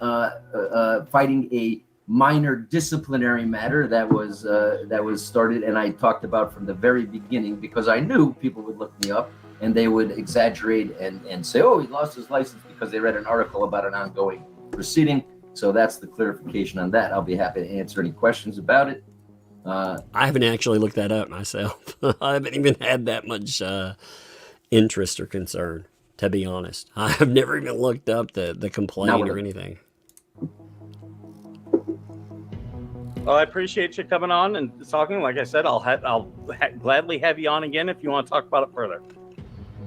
fighting a minor disciplinary matter that was started, and I talked about from the very beginning, because I knew people would look me up and they would exaggerate and say, oh, he lost his license because they read an article about an ongoing proceeding. So that's the clarification on that. I'll be happy to answer any questions about it. I haven't actually looked that up myself. I haven't even had that much interest or concern, to be honest. I've never even looked up the complaint or anything. Well, I appreciate you coming on and talking. Like I said, I'll gladly have you on again if you want to talk about it further.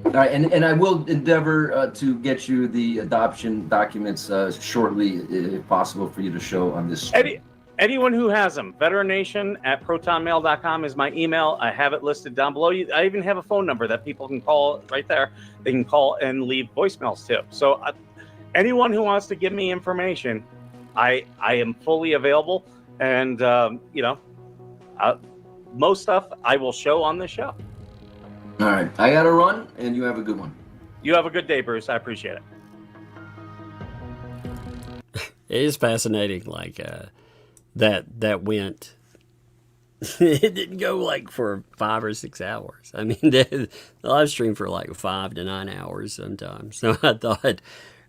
All right, and I will endeavor to get you the adoption documents shortly, if possible, for you to show on this stream. Anyone who has them, veterannation@protonmail.com is my email. I have it listed down below. I even have a phone number that people can call right there. They can call and leave voicemails too. So anyone who wants to give me information, I am fully available. And, most stuff I will show on the show. All right, I got to run, and you have a good one. You have a good day, Bruce. I appreciate it. It is fascinating, like, that went, it didn't go like for 5 or 6 hours. I mean, the live stream for like 5 to 9 hours sometimes. So I thought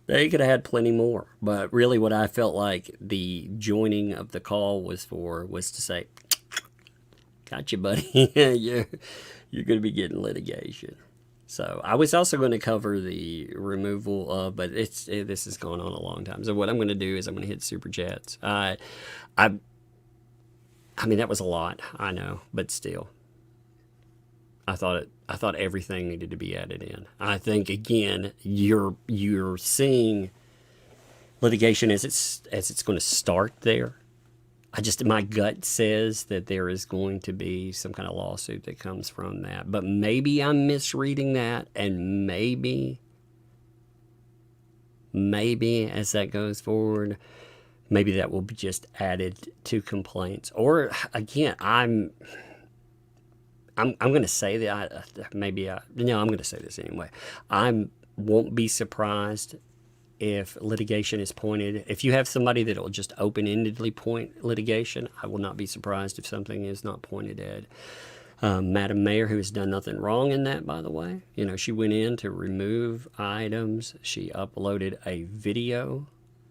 they could have had plenty more. But really what I felt like the joining of the call was to say, gotcha, buddy. you're going to be getting litigation. So I was also going to cover the removal of, but this has gone on a long time. So what I'm going to do is I'm going to hit super chats. I mean, that was a lot, I know, but still, I thought everything needed to be added in. I think again, you're seeing litigation as it's going to start there. My gut says that there is going to be some kind of lawsuit that comes from that. But maybe I'm misreading that, and maybe as that goes forward, maybe that will be just added to complaints. Or again, I'm going to say that I'm going to say this anyway. I won't be surprised if litigation is pointed. If you have somebody that will just open-endedly point litigation, I will not be surprised if something is not pointed at Madam Mayor, who has done nothing wrong in that, by the way. You know, she went in to remove items. She uploaded a video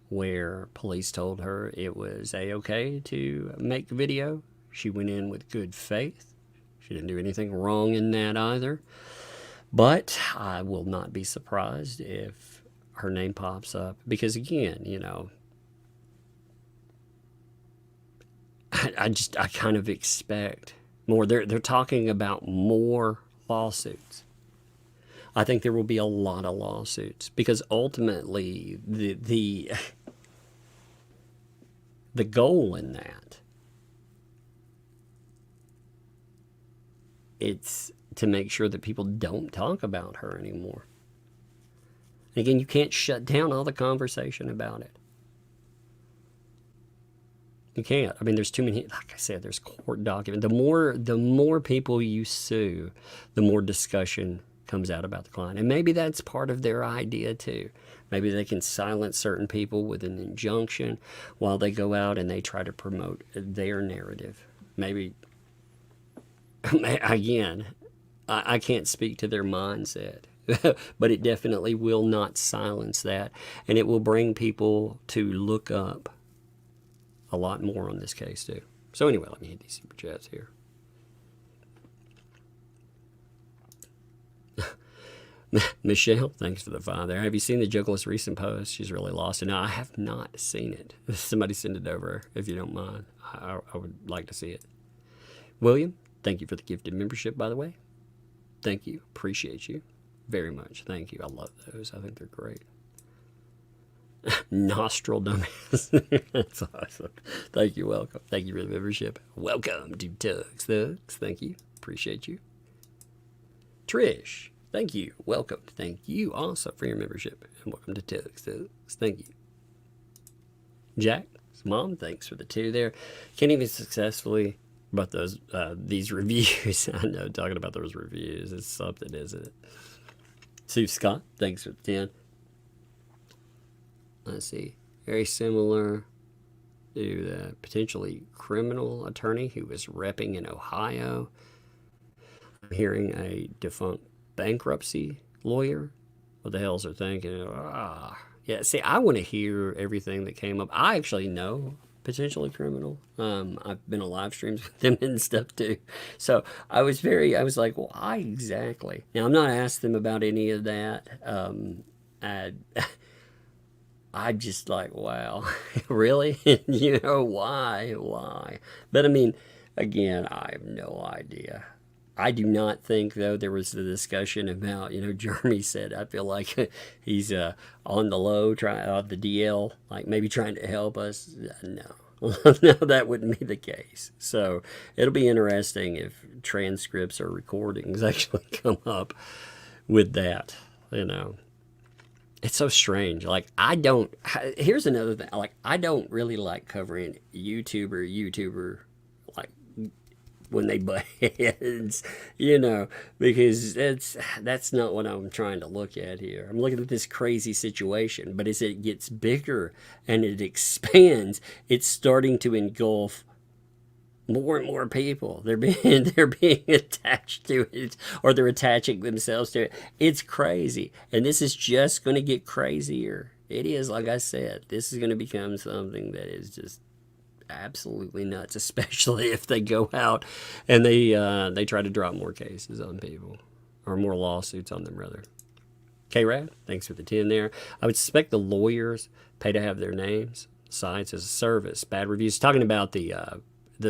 where police told her it was a-okay to make video. She went in with good faith. She didn't do anything wrong in that either. But I will not be surprised if her name pops up, because again, you know, I kind of expect more. They're talking about more lawsuits. I think there will be a lot of lawsuits, because ultimately the goal in that, it's to make sure that people don't talk about her anymore. Again, you can't shut down all the conversation about it. You can't. I mean, there's too many. Like I said, there's court documents. The more people you sue, the more discussion comes out about the client. And maybe that's part of their idea too. Maybe they can silence certain people with an injunction while they go out and they try to promote their narrative. Maybe, again, I can't speak to their mindset. But it definitely will not silence that, and it will bring people to look up a lot more on this case too. So anyway, let me hit these super chats here. Michelle, thanks for the 5 there. Have you seen the Juggler's recent post? She's really lost it. No, I have not seen it. Somebody send it over if you don't mind. I would like to see it. William, thank you for the gifted membership, by the way. Thank you. Appreciate you very much. Thank you. I love those. I think they're great. Nostril dumbass. That's awesome. Thank you. Welcome. Thank you for the membership. Welcome to Tugs Thugs. Thank you. Appreciate you. Trish, thank you. Welcome. Thank you also for your membership. And welcome to Tugs Thugs. Thank you. Jack's mom, thanks for the 2 there. Can't even successfully about those these reviews. I know, talking about those reviews is something, isn't it? Sue Scott, thanks for the 10. Let's see. Very similar to the potentially criminal attorney who was repping in Ohio. I'm hearing a defunct bankruptcy lawyer. What the hell's they're thinking? Yeah, see, I want to hear everything that came up. I actually know potentially criminal. I've been on live streams with them and stuff too. So I was like, well, I exactly. Now, I'm not asking them about any of that. I'm just like, wow, really? You know, why? But I mean, again, I have no idea. I do not think, though, there was the discussion about, Jeremy said, I feel like he's on the low, the DL, like maybe trying to help us. No. No, that wouldn't be the case. So it'll be interesting if transcripts or recordings actually come up with that, It's so strange. Like, here's another thing. Like, I don't really like covering YouTuber, like, when they butt heads, because that's not what I'm trying to look at here. I'm looking at this crazy situation, but as it gets bigger and it expands, it's starting to engulf more and more people. They're being attached to it, or they're attaching themselves to it. It's crazy, and this is just going to get crazier. It is, like I said, this is going to become something that is just absolutely nuts, especially if they go out and they try to drop more cases on people, or more lawsuits on them, rather. K-Rad, thanks for the 10 there. I would suspect the lawyers pay to have their names, sites as a service. Bad reviews. Talking about the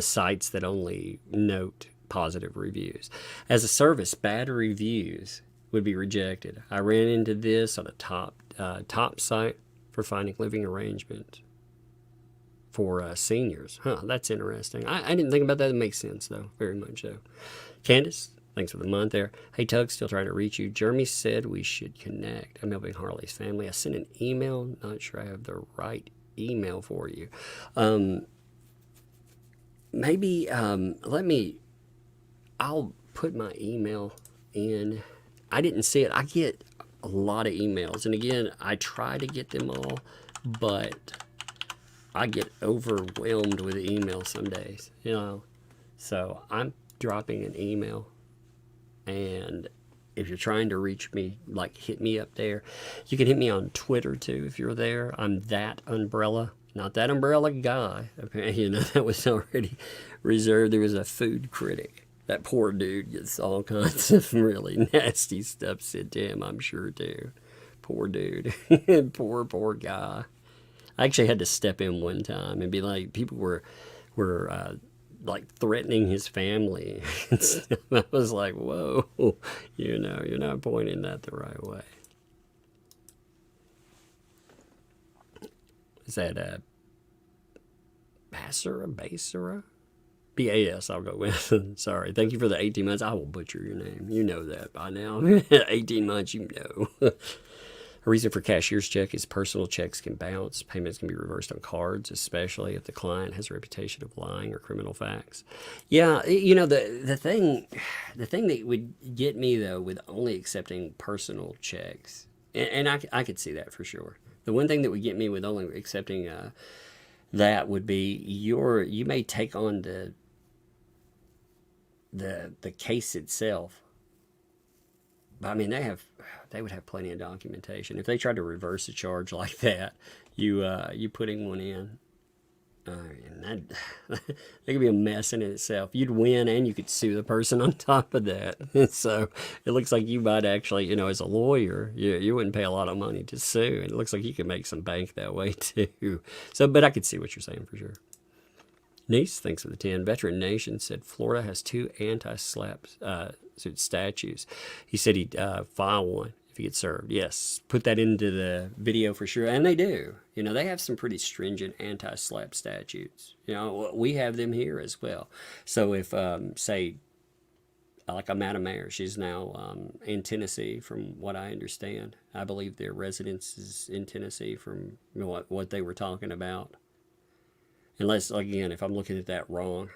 sites that only note positive reviews. As a service, bad reviews would be rejected. I ran into this on a top site for finding living arrangements for seniors. That's interesting. I didn't think about that. It makes sense, though. Very much so. Candace, thanks for the month there. Hey, Tug, still trying to reach you. Jeremy said we should connect. I'm helping Harley's family. I sent an email. Not sure I have the right email for you. Maybe, I'll put my email in. I didn't see it. I get a lot of emails. And again, I try to get them all, but I get overwhelmed with email some days, So I'm dropping an email, and if you're trying to reach me, like, hit me up there. You can hit me on Twitter too if you're there. I'm ThatUmbrella, not that umbrella guy. Apparently, that was already reserved. There was a food critic. That poor dude gets all kinds of really nasty stuff said to him, I'm sure too. Poor dude. poor guy. I actually had to step in one time and be like, people were like threatening his family. I was like, whoa, you're not pointing that the right way. Is that Basara? BAS, I'll go with. Sorry. Thank you for the 18 months. I will butcher your name. You know that by now. 18 months, A reason for cashier's check is personal checks can bounce. Payments can be reversed on cards, especially if the client has a reputation of lying or criminal facts. Yeah, the thing that would get me, though, with only accepting personal checks, and I could see that for sure. The one thing that would get me with only accepting that would be you may take on the case itself. But I mean, they would have plenty of documentation. If they tried to reverse a charge like that, you putting one in, and that could be a mess in itself. You'd win, and you could sue the person on top of that. So it looks like you might actually, as a lawyer, you wouldn't pay a lot of money to sue. And it looks like you could make some bank that way too. So, but I could see what you're saying for sure. Niece, thanks for the 10. Veteran Nation said Florida has 2 anti-SLAPP suit statutes. He said he'd file one if he gets served. Yes, put that into the video for sure. And they do. They have some pretty stringent anti-SLAPP statutes. We have them here as well. So if, say, like a Madam Mayor, she's now in Tennessee from what I understand. I believe their residence is in Tennessee from what they were talking about. Unless, again, if I'm looking at that wrong.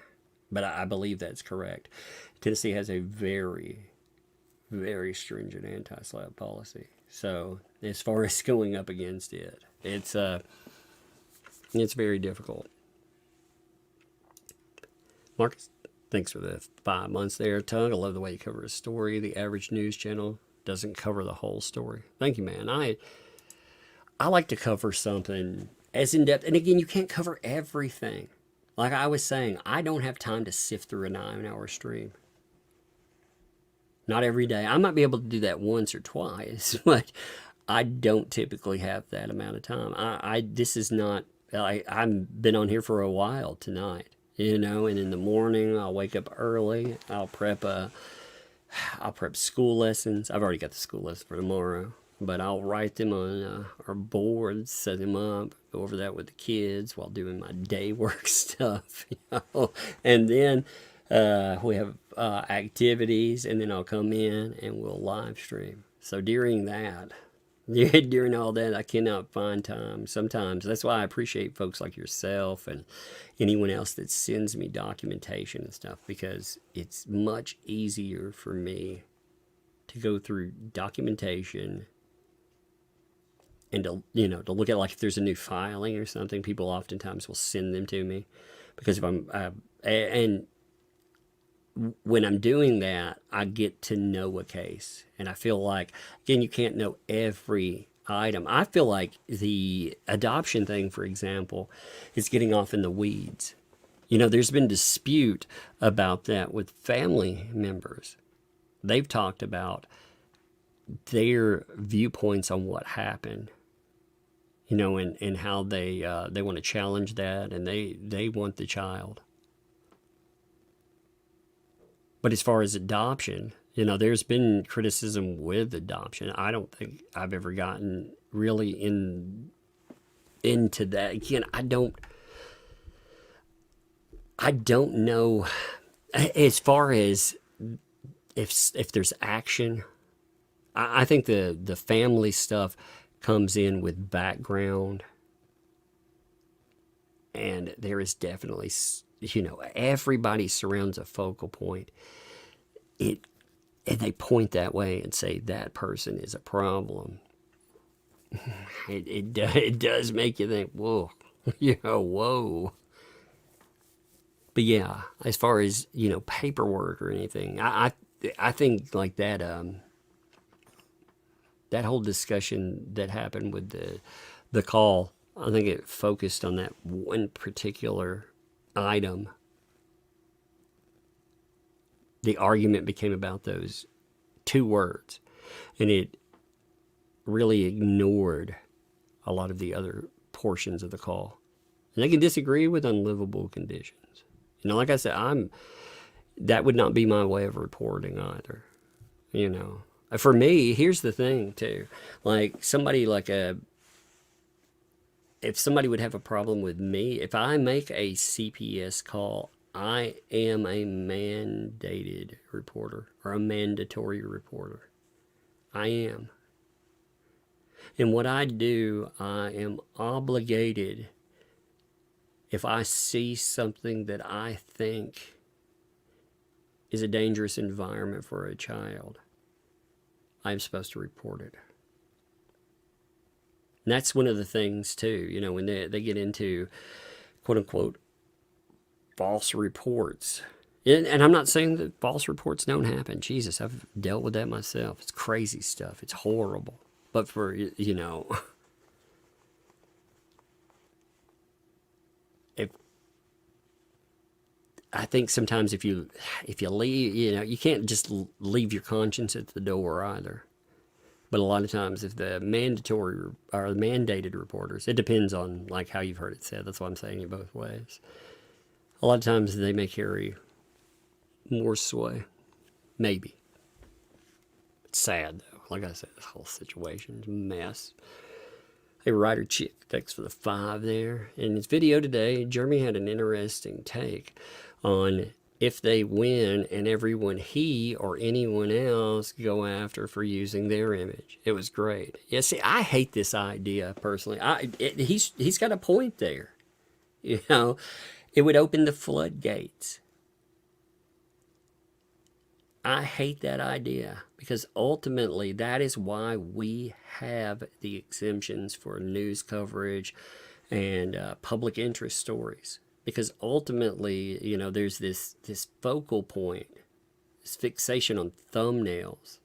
But I believe that's correct. Tennessee has a very, very stringent anti-SLAPP policy. So as far as going up against it, it's very difficult. Marcus, thanks for the 5 months there. Tug, I love the way you cover a story. The average news channel doesn't cover the whole story. Thank you, man. I like to cover something as in-depth. And again, you can't cover everything. Like I was saying, I don't have time to sift through a 9-hour stream. Not every day. I might be able to do that once or twice, but I don't typically have that amount of time. This is not, I've been on here for a while tonight, you know, and in the morning I'll wake up early. I'll prep school lessons. I've already got the school lesson for tomorrow, but I'll write them on our board, set them up, go over that with the kids while doing my day work stuff, you know? And then we have activities, and then I'll come in and we'll live stream. So during all that, I cannot find time. Sometimes that's why I appreciate folks like yourself and anyone else that sends me documentation and stuff, because it's much easier for me to go through documentation and to look at, like, if there's a new filing or something. People oftentimes will send them to me, because if and when I'm doing that, I get to know a case. And I feel like, again, you can't know every item. I feel like the adoption thing, for example, is getting off in the weeds. You know, there's been dispute about that with family members. They've talked about their viewpoints on what happened, you know, and how they want to challenge that, and they want the child. But as far as adoption, you know, there's been criticism with adoption. I don't think I've ever gotten really into that. Again, I don't know as far as if there's action. I think the family stuff comes in with background, and there is definitely, you know, everybody surrounds a focal point. And they point that way and say that person is a problem. It does make you think, whoa, you know, whoa. But yeah, as far as, you know, paperwork or anything, I think like that that whole discussion that happened with the call, I think it focused on that one particular item. The argument became about those two words, and it really ignored a lot of the other portions of the call. And they can disagree with unlivable conditions. You know, like I said, that would not be my way of reporting either. You know, for me, here's the thing too. Like if somebody would have a problem with me, if I make a CPS call, I am a mandated reporter, or a mandatory reporter. I am. And what I do, I am obligated, if I see something that I think is a dangerous environment for a child, I'm supposed to report it. And that's one of the things too, you know, when they get into quote unquote false reports. And I'm not saying that false reports don't happen. Jesus, I've dealt with that myself. It's crazy stuff. It's horrible. But for, you know, I think sometimes if you leave, you know, you can't just leave your conscience at the door either. But a lot of times, if the mandatory or the mandated reporters, it depends on like how you've heard it said. That's why I'm saying it both ways. A lot of times they may carry more sway. Maybe. It's sad though. Like I said, this whole situation's a mess. Hey, Ryder Chick, thanks for the 5 there. In his video today, Jeremy had an interesting take on if they win and everyone he or anyone else go after for using their image. It was great. Yeah, see, I hate this idea personally. He's got a point there. You know, it would open the floodgates. I hate that idea, because ultimately that is why we have the exemptions for news coverage and public interest stories. Because ultimately, you know, there's this focal point, this fixation on thumbnails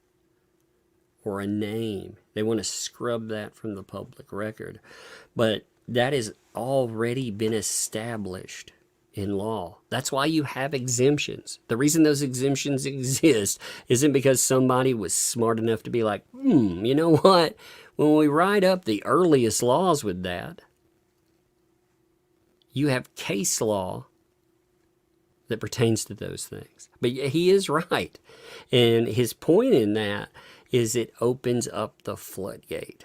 or a name. They want to scrub that from the public record. But that has already been established in law. That's why you have exemptions. The reason those exemptions exist isn't because somebody was smart enough to be like, you know what? When we write up the earliest laws with that, you have case law that pertains to those things. But he is right. And his point in that is it opens up the floodgate.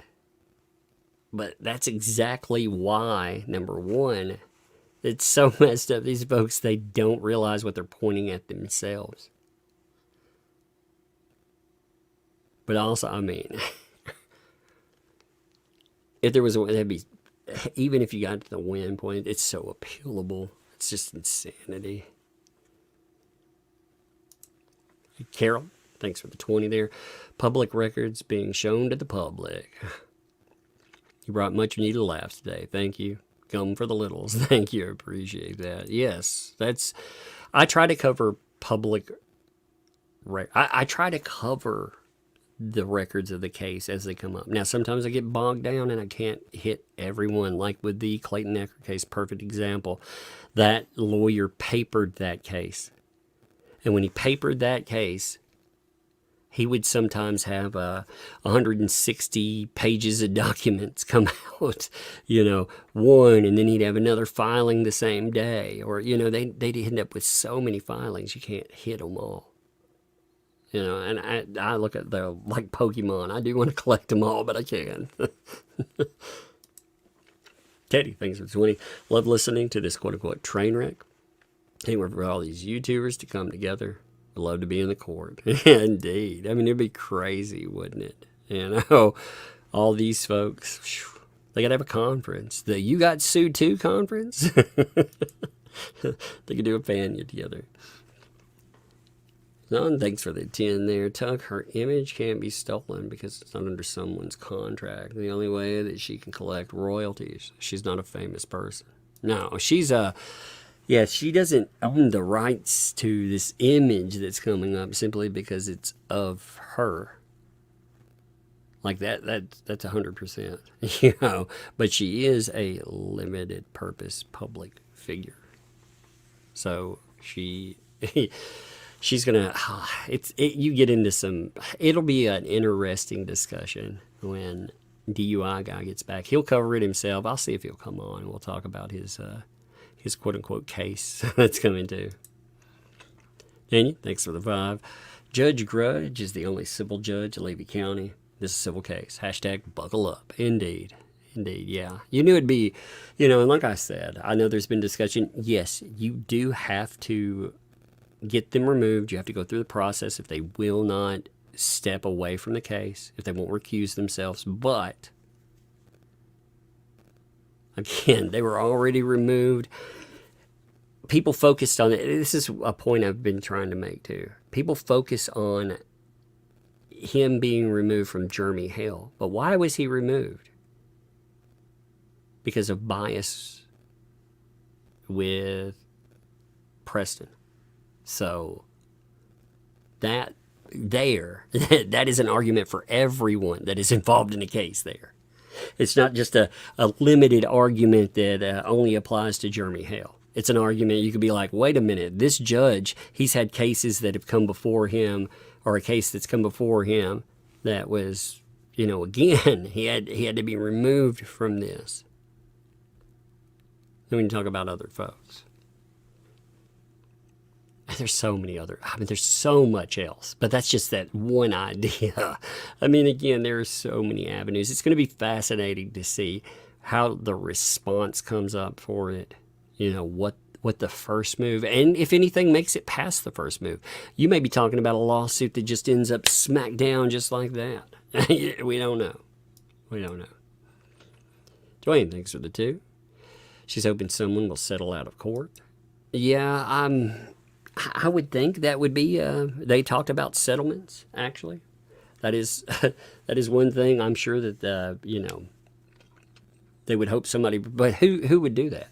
But that's exactly why, number one, it's so messed up. These folks, they don't realize what they're pointing at themselves. But also, I mean, if there was a way, that'd be, even if you got to the win point, it's so appealable. It's just insanity. Carol, thanks for the 20 there. Public records being shown to the public. You brought much needed laughs today. Thank you. Gum for the littles. Thank you. I appreciate that. Yes, I try to cover public, I try to cover the records of the case as they come up. Now, sometimes I get bogged down and I can't hit everyone, like with the Clayton Ecker case, perfect example. That lawyer papered that case. And when he papered that case, he would sometimes have 160 pages of documents come out, one, and then he'd have another filing the same day. Or, they'd end up with so many filings, you can't hit them all. And I look at the, like Pokemon, I do want to collect them all, but I can't. Teddy, thanks for 20. Love listening to this quote-unquote train wreck. Anywhere for all these YouTubers to come together. I'd love to be in the court. Indeed. I mean, it'd be crazy, wouldn't it? All these folks, they got to have a conference. The You Got Sued Too conference. They could do a fan together. Don, thanks for the 10 there. Tuck, her image can't be stolen because it's not under someone's contract. The only way that she can collect royalties, she's not a famous person. No, she's she doesn't own the rights to this image that's coming up simply because it's of her. Like that's 100%, but she is a limited purpose public figure. So she's gonna, you get into some, it'll be an interesting discussion when DUI guy gets back. He'll cover it himself. I'll see if he'll come on and we'll talk about his quote unquote case that's coming too. Daniel, thanks for the 5. Judge Grudge is the only civil judge in Levy County. This is a civil case. Hashtag buckle up. Indeed. Yeah. You knew it'd be, and like I said, I know there's been discussion. Yes, you do have to get them removed. You have to go through the process if they will not step away from the case, if they won't recuse themselves. But again, they were already removed. People focused on it. This is a point I've been trying to make too. People focus on him being removed from Jeremy Hale. But why was he removed? Because of bias with Preston. So that is an argument for everyone that is involved in the case there. It's not just a limited argument that only applies to Jeremy Hale. It's an argument you could be like, wait a minute, this judge, he's had cases that have come before him, or a case that's come before him that was, again, he had to be removed from this. Then we can talk about other folks. There's so many other, there's so much else, but that's just that one idea. Again, there are so many avenues. It's going to be fascinating to see how the response comes up for it. What the first move, and if anything makes it past the first move. You may be talking about a lawsuit that just ends up smack down just like that. We don't know. Dwayne, thanks for the 2. She's hoping someone will settle out of court. Yeah, I would think that would be, they talked about settlements, actually. That is one thing I'm sure that, they would hope somebody, but who would do that?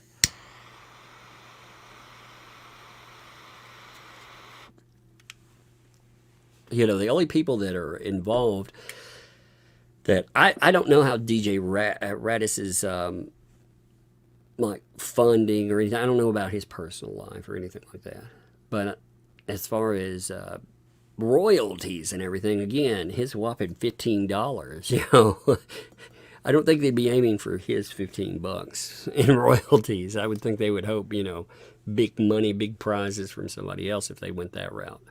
The only people that are involved that I don't know how DJ Radis's like funding or anything. I don't know about his personal life or anything like that. But as far as royalties and everything, again, his whopping $15, I don't think they'd be aiming for his $15 in royalties. I would think they would hope, big money, big prizes from somebody else if they went that route.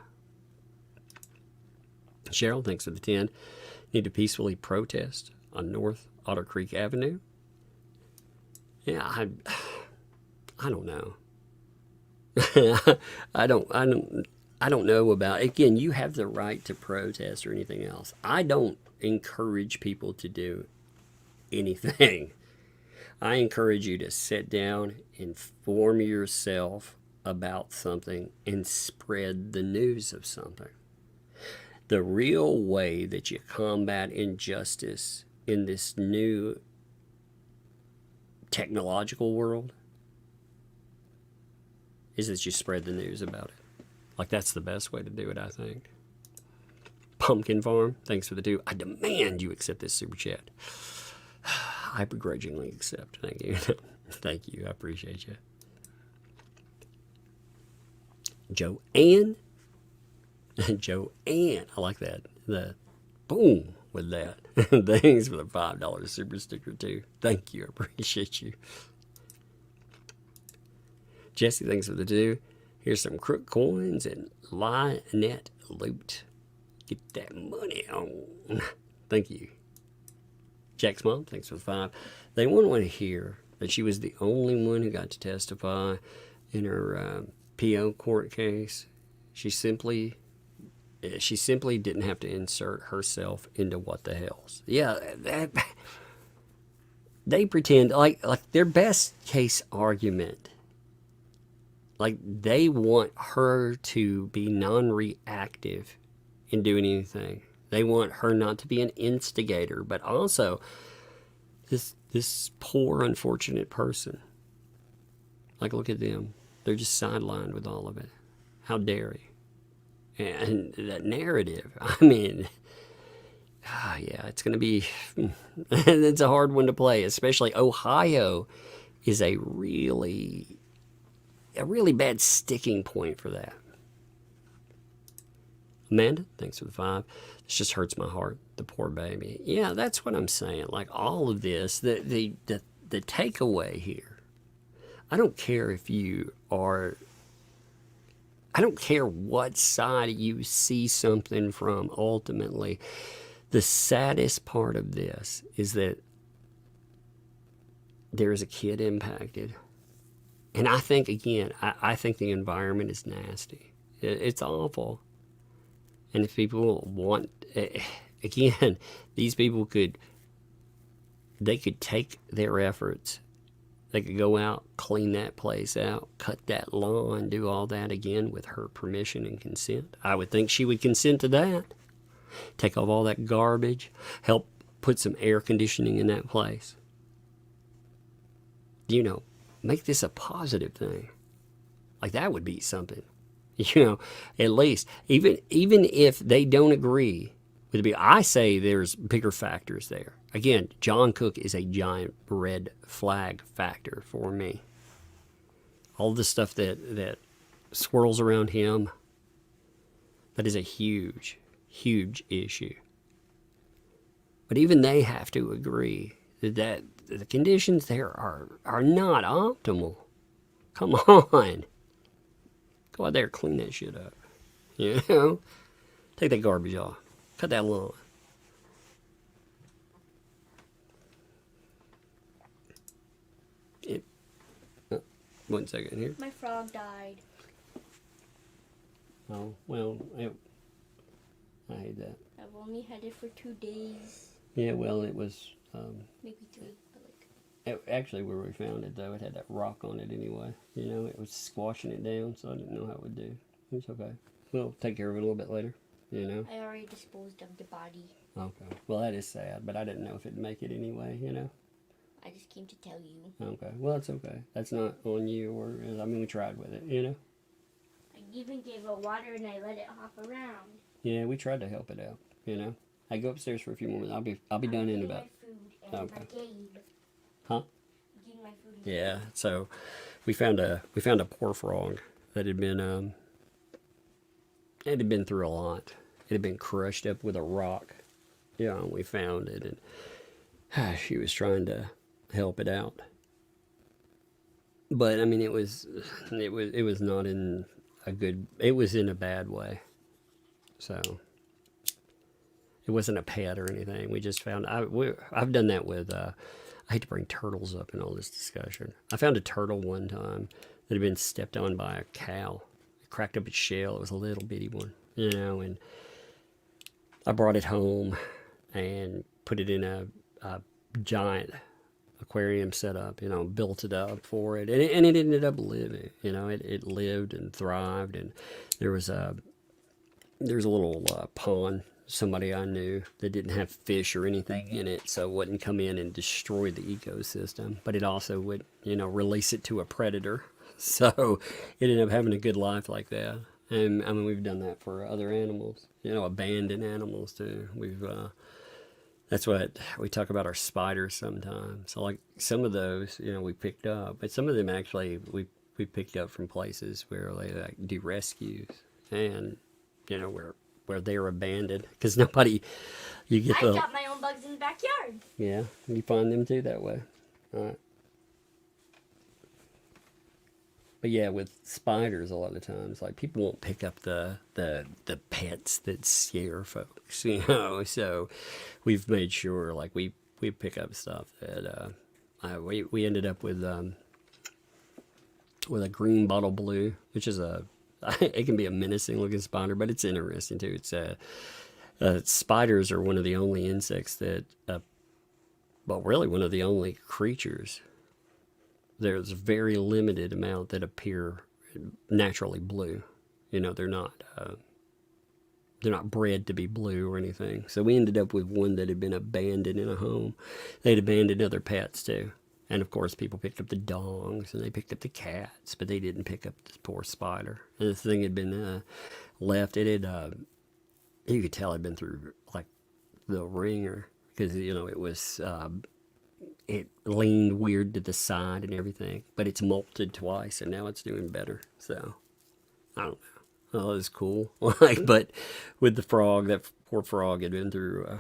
Cheryl, thanks for the 10. Need to peacefully protest on North Otter Creek Avenue. Yeah, I don't know. I don't know about, again, you have the right to protest or anything else. I don't encourage people to do anything. I encourage you to sit down, inform yourself about something, and spread the news of something. The real way that you combat injustice in this new technological world is that you spread the news about it. Like, that's the best way to do it, I think. Pumpkin Farm, thanks for the 2. I demand you accept this super chat. I begrudgingly accept. Thank you. Thank you. I appreciate you. Joanne. Joanne. I like that. The boom with that. Thanks for the $5 super sticker, too. Thank you. I appreciate you. Jesse, thanks for the 2. Here's some crook coins and lie net loot. Get that money on. Thank you. Jack's mom, thanks for the 5. They wouldn't want to hear that she was the only one who got to testify in her PO court case. She simply didn't have to insert herself into what the hell's. Yeah, they pretend like their best case argument. Like, they want her to be non-reactive in doing anything. They want her not to be an instigator, but also this poor, unfortunate person. Like, look at them. They're just sidelined with all of it. How dare he? And that narrative, I mean, yeah, it's going to be, it's a hard one to play, especially Ohio is a really bad sticking point for that. Amanda, thanks for the 5. This just hurts my heart. The poor baby. Yeah, that's what I'm saying. Like, all of this, the takeaway here. I don't care if you are. I don't care what side you see something from. Ultimately, the saddest part of this is that there is a kid impacted. And I think, again, I think the environment is nasty. It's awful. And if people want, again, these people could take their efforts. They could go out, clean that place out, cut that lawn, do all that again with her permission and consent. I would think she would consent to that. Take off all that garbage, help put some air conditioning in that place. You know, make this a positive thing. Like, that would be something. You know, at least, even if they don't agree with it, I say there's bigger factors there. Again, John Cook is a giant red flag factor for me. All the stuff that swirls around him, that is a huge, huge issue. But even they have to agree that the conditions there are not optimal. Come on. Go out there, clean that shit up. You know? Take that garbage off. Cut that lawn. One second here. My frog died. Oh, well, I hate that. I've only had it for 2 days. Yeah, well, it was... maybe 3, but like... Actually, where we found it, though, it had that rock on it anyway. You know, it was squashing it down, so I didn't know how it would do. It's okay. We'll take care of it a little bit later, you know? I already disposed of the body. Okay. Well, that is sad, but I didn't know if it'd make it anyway, you know? I just came to tell you. Okay. Well, that's okay. That's not on you, or... I mean, we tried with it, you know? I even gave it water and I let it hop around. Yeah, we tried to help it out, you know? I go upstairs for a few more minutes. I'll be done in about... Okay. Huh? Yeah, so we found a poor frog that had been through a lot. It had been crushed up with a rock. Yeah, and we found it, and she was trying to help it out. But I mean, it was not in a good. It was in a bad way. So it wasn't a pet or anything. We just found. I've done that with. I hate to bring turtles up in all this discussion. I found a turtle one time that had been stepped on by a cow. It cracked up its shell. It was a little bitty one, you know, and I brought it home and put it in a giant aquarium setup, you know, built it up for it, and it ended up living. You know, it lived and thrived, and there was a little pond. Somebody I knew that didn't have fish or anything in it, so it wouldn't come in and destroy the ecosystem, but it also would, you know, release it to a predator. So it ended up having a good life like that. And I mean, we've done that for other animals, you know, abandoned animals too. That's what we talk about, our spiders sometimes. So like some of those, you know, we picked up, but some of them actually we picked up from places where they like do rescues, and you know, where they're abandoned because nobody, you get I got my own bugs in the backyard. Yeah, you find them too that way. All right. But yeah, with spiders, a lot of times, like people won't pick up the pets that scare folks, you know. So we've made sure, like we pick up stuff that we ended up with a green bottle blue, which is it can be a menacing looking spider, but it's interesting too. It's spiders are one of the only insects that, well, really one of the only creatures. There's a very limited amount that appear naturally blue. You know, they're not bred to be blue or anything. So we ended up with one that had been abandoned in a home. They'd abandoned other pets too. And of course, people picked up the dogs and they picked up the cats, but they didn't pick up this poor spider. And this thing had been left. It had, you could tell it had been through like the ringer because, you know, it was, it leaned weird to the side and everything, but it's molted twice and now it's doing better. So I don't know. Oh, it was cool. Like, but with the frog, that poor frog had been through,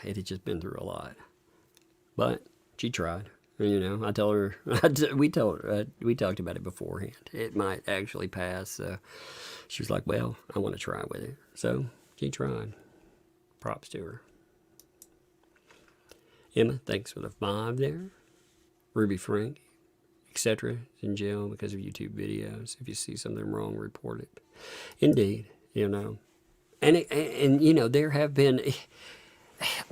it had just been through a lot, but she tried. You know, I tell her, we talked about it beforehand. It might actually pass. So she was like, well, I want to try with it. So she tried. Props to her. Emma, thanks for the 5 there. Ruby Frank, etc. is in jail because of YouTube videos. If you see something wrong, report it. Indeed, you know. And you know, there have been,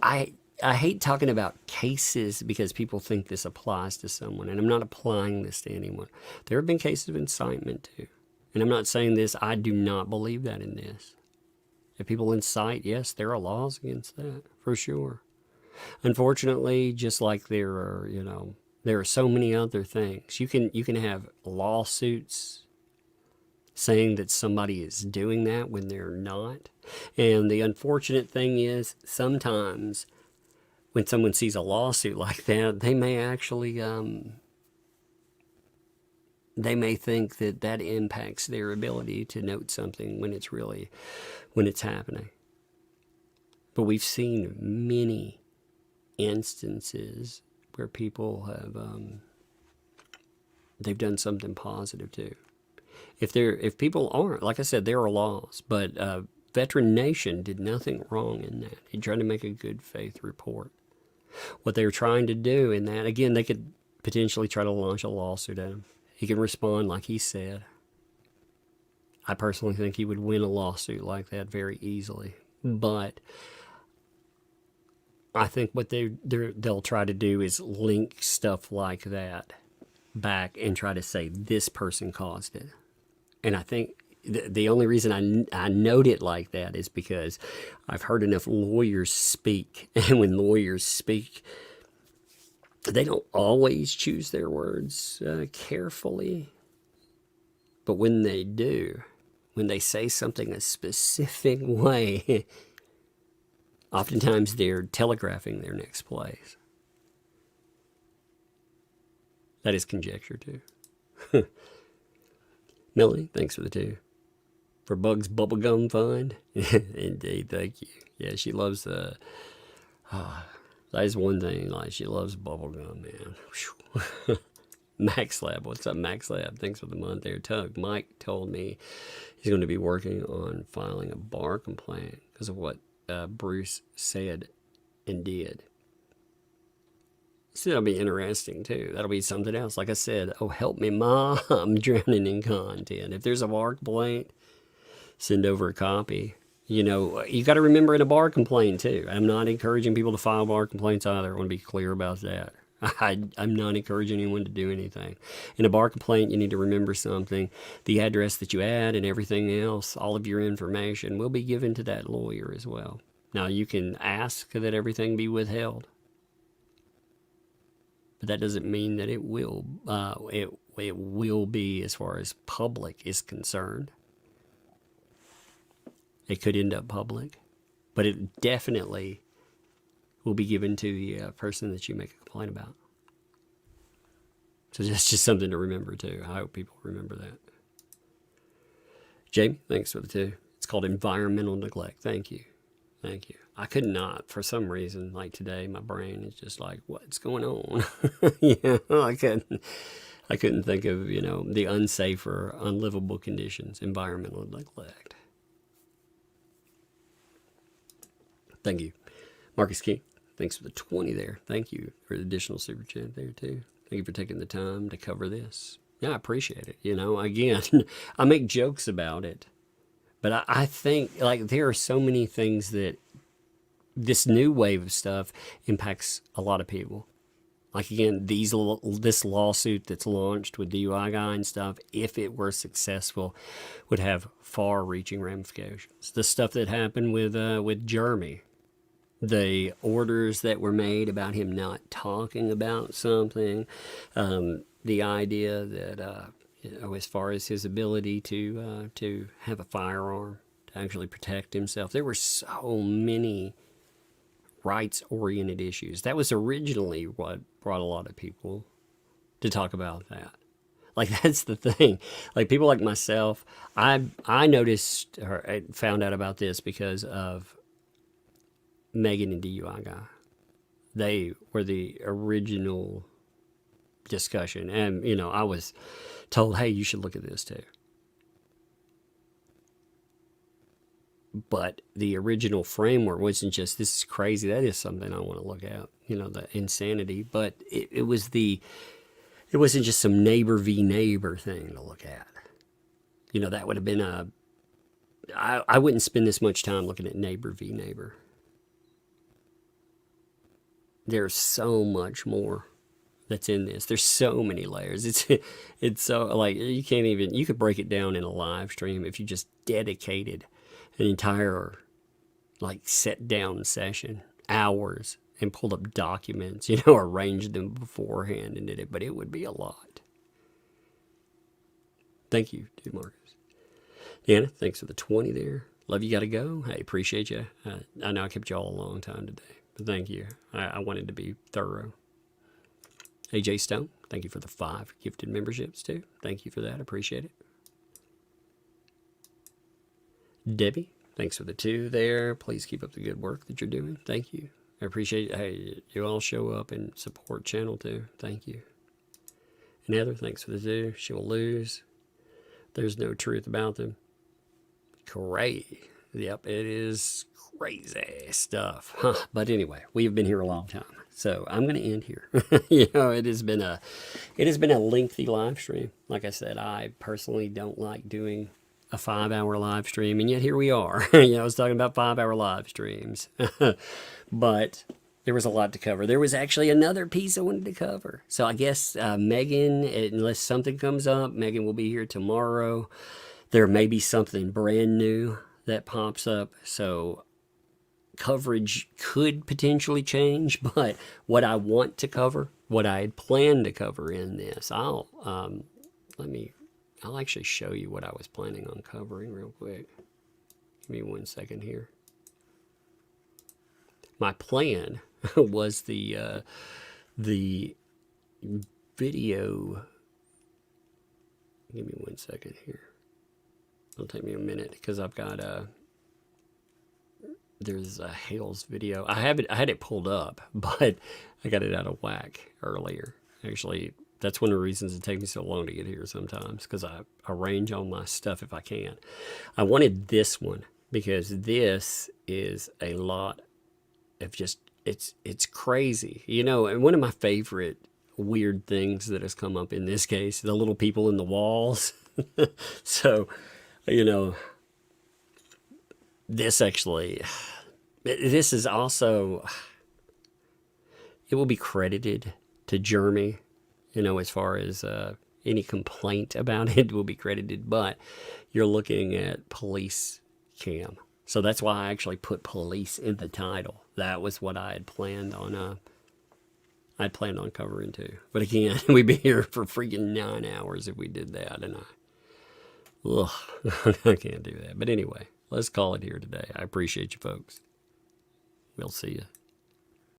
I hate talking about cases because people think this applies to someone, and I'm not applying this to anyone. There have been cases of incitement too. And I'm not saying this, I do not believe that in this. If people incite, yes, there are laws against that, for sure. Unfortunately, just like there are, you know, there are so many other things. You can have lawsuits saying that somebody is doing that when they're not. And the unfortunate thing is sometimes when someone sees a lawsuit like that, they may actually, they may think that that impacts their ability to note something when it's happening. But we've seen many instances where people have, they've done something positive too. If people aren't, like I said, there are laws, but Veteran Nation did nothing wrong in that. He tried to make a good faith report. What they were trying to do in that, again, they could potentially try to launch a lawsuit at him. He can respond like he said. I personally think he would win a lawsuit like that very easily. But I think what they'll try to do is link stuff like that back and try to say this person caused it. And I think the only reason I note it like that is because I've heard enough lawyers speak. And when lawyers speak, they don't always choose their words carefully. But when they do, when they say something a specific way, oftentimes they're telegraphing their next plays. That is conjecture too. Millie, thanks for the 2. For Bug's Bubblegum Fund. Indeed, thank you. Yeah, she loves the... that is one thing, like, she loves bubblegum, man. Max Lab, what's up, Max Lab? Thanks for the month there. Tug, Mike told me he's going to be working on filing a bar complaint because of what Bruce said and did. So that'll be interesting too. That'll be something else. Like I said, oh, help me, Mom, I'm drowning in content. If there's a bar complaint, send over a copy. You know, you got to remember in a bar complaint too. I'm not encouraging people to file bar complaints either. I want to be clear about that. I'm not encouraging anyone to do anything. In a bar complaint, you need to remember something. The address that you add and everything else, all of your information will be given to that lawyer as well. Now, you can ask that everything be withheld, but that doesn't mean that it will. It will be as far as public is concerned. It could end up public, but it definitely will be given to the person that you make a complaint about. So that's just something to remember too. I hope people remember that. Jamie, thanks for the 2. It's called environmental neglect. Thank you. Thank you. I could not, for some reason, like today, my brain is just like, what's going on? I couldn't think of, the unsafe or unlivable conditions, environmental neglect. Thank you. Marcus King, thanks for the 20 there. Thank you for the additional super chat there too. Thank you for taking the time to cover this. Yeah, I appreciate it. Again, I make jokes about it, but I think like there are so many things that this new wave of stuff impacts a lot of people. Like again, this lawsuit that's launched with DUI guy and stuff, if it were successful, would have far-reaching ramifications. The stuff that happened with Jeremy, the orders that were made about him not talking about something, the idea that as far as his ability to have a firearm to actually protect himself, there were so many rights-oriented issues. That was originally what brought a lot of people to talk about that. Like, that's the thing. Like, people like myself, I noticed or I found out about this because of Megan and DUI guy. They were the original discussion. And, I was told, hey, you should look at this too. But the original framework wasn't just, this is crazy, that is something I want to look at, the insanity. But it wasn't just some neighbor v. neighbor thing to look at. That would have been I wouldn't spend this much time looking at neighbor v. neighbor. There's so much more that's in this. There's so many layers. It's so, like, you could break it down in a live stream if you just dedicated an entire, like, set down session, hours, and pulled up documents, arranged them beforehand and did it, but it would be a lot. Thank you, dude, Marcus. Deanna, thanks for the 20 there. Love you, gotta go. Hey, appreciate you. I know I kept you all a long time today, but thank you. I wanted to be thorough. AJ Stone, thank you for the 5 gifted memberships too. Thank you for that, appreciate it. Debbie, thanks for the 2 there. Please keep up the good work that you're doing. Thank you. I appreciate it. Hey, you all show up and support channel too. Thank you. And Heather, thanks for the 2. She will lose. There's no truth about them. Crazy. Yep, it is crazy stuff. But anyway, we have been here a long time. So I'm going to end here. It has been a lengthy live stream. Like I said, I personally don't like doing a 5-hour live stream, and yet here we are. I was talking about 5-hour live streams. But there was a lot to cover. There was actually another piece I wanted to cover. So I guess Megan, unless something comes up, Megan will be here tomorrow. There may be something brand new that pops up. So coverage could potentially change, but what I want to cover, what I had planned to cover in this, I'll actually show you what I was planning on covering real quick. Give me 1 second here. My plan was the video. Give me 1 second here. It'll take me a minute because I've got there's a Hale's video. I had it pulled up, but I got it out of whack earlier. Actually That's one of the reasons it takes me so long to get here sometimes, because I arrange all my stuff if I can. I wanted this one because this is a lot of just, it's crazy. You know, and one of my favorite weird things that has come up in this case, the little people in the walls. So, you know, this is also, it will be credited to Jeremy, you know, as far as any complaint about it will be credited, but you're looking at police cam. So that's why I actually put police in the title. That was what I had planned on, covering too. But again, we'd be here for freaking 9 hours if we did that, and I can't do that. But anyway, let's call it here today. I appreciate you folks. We'll see you.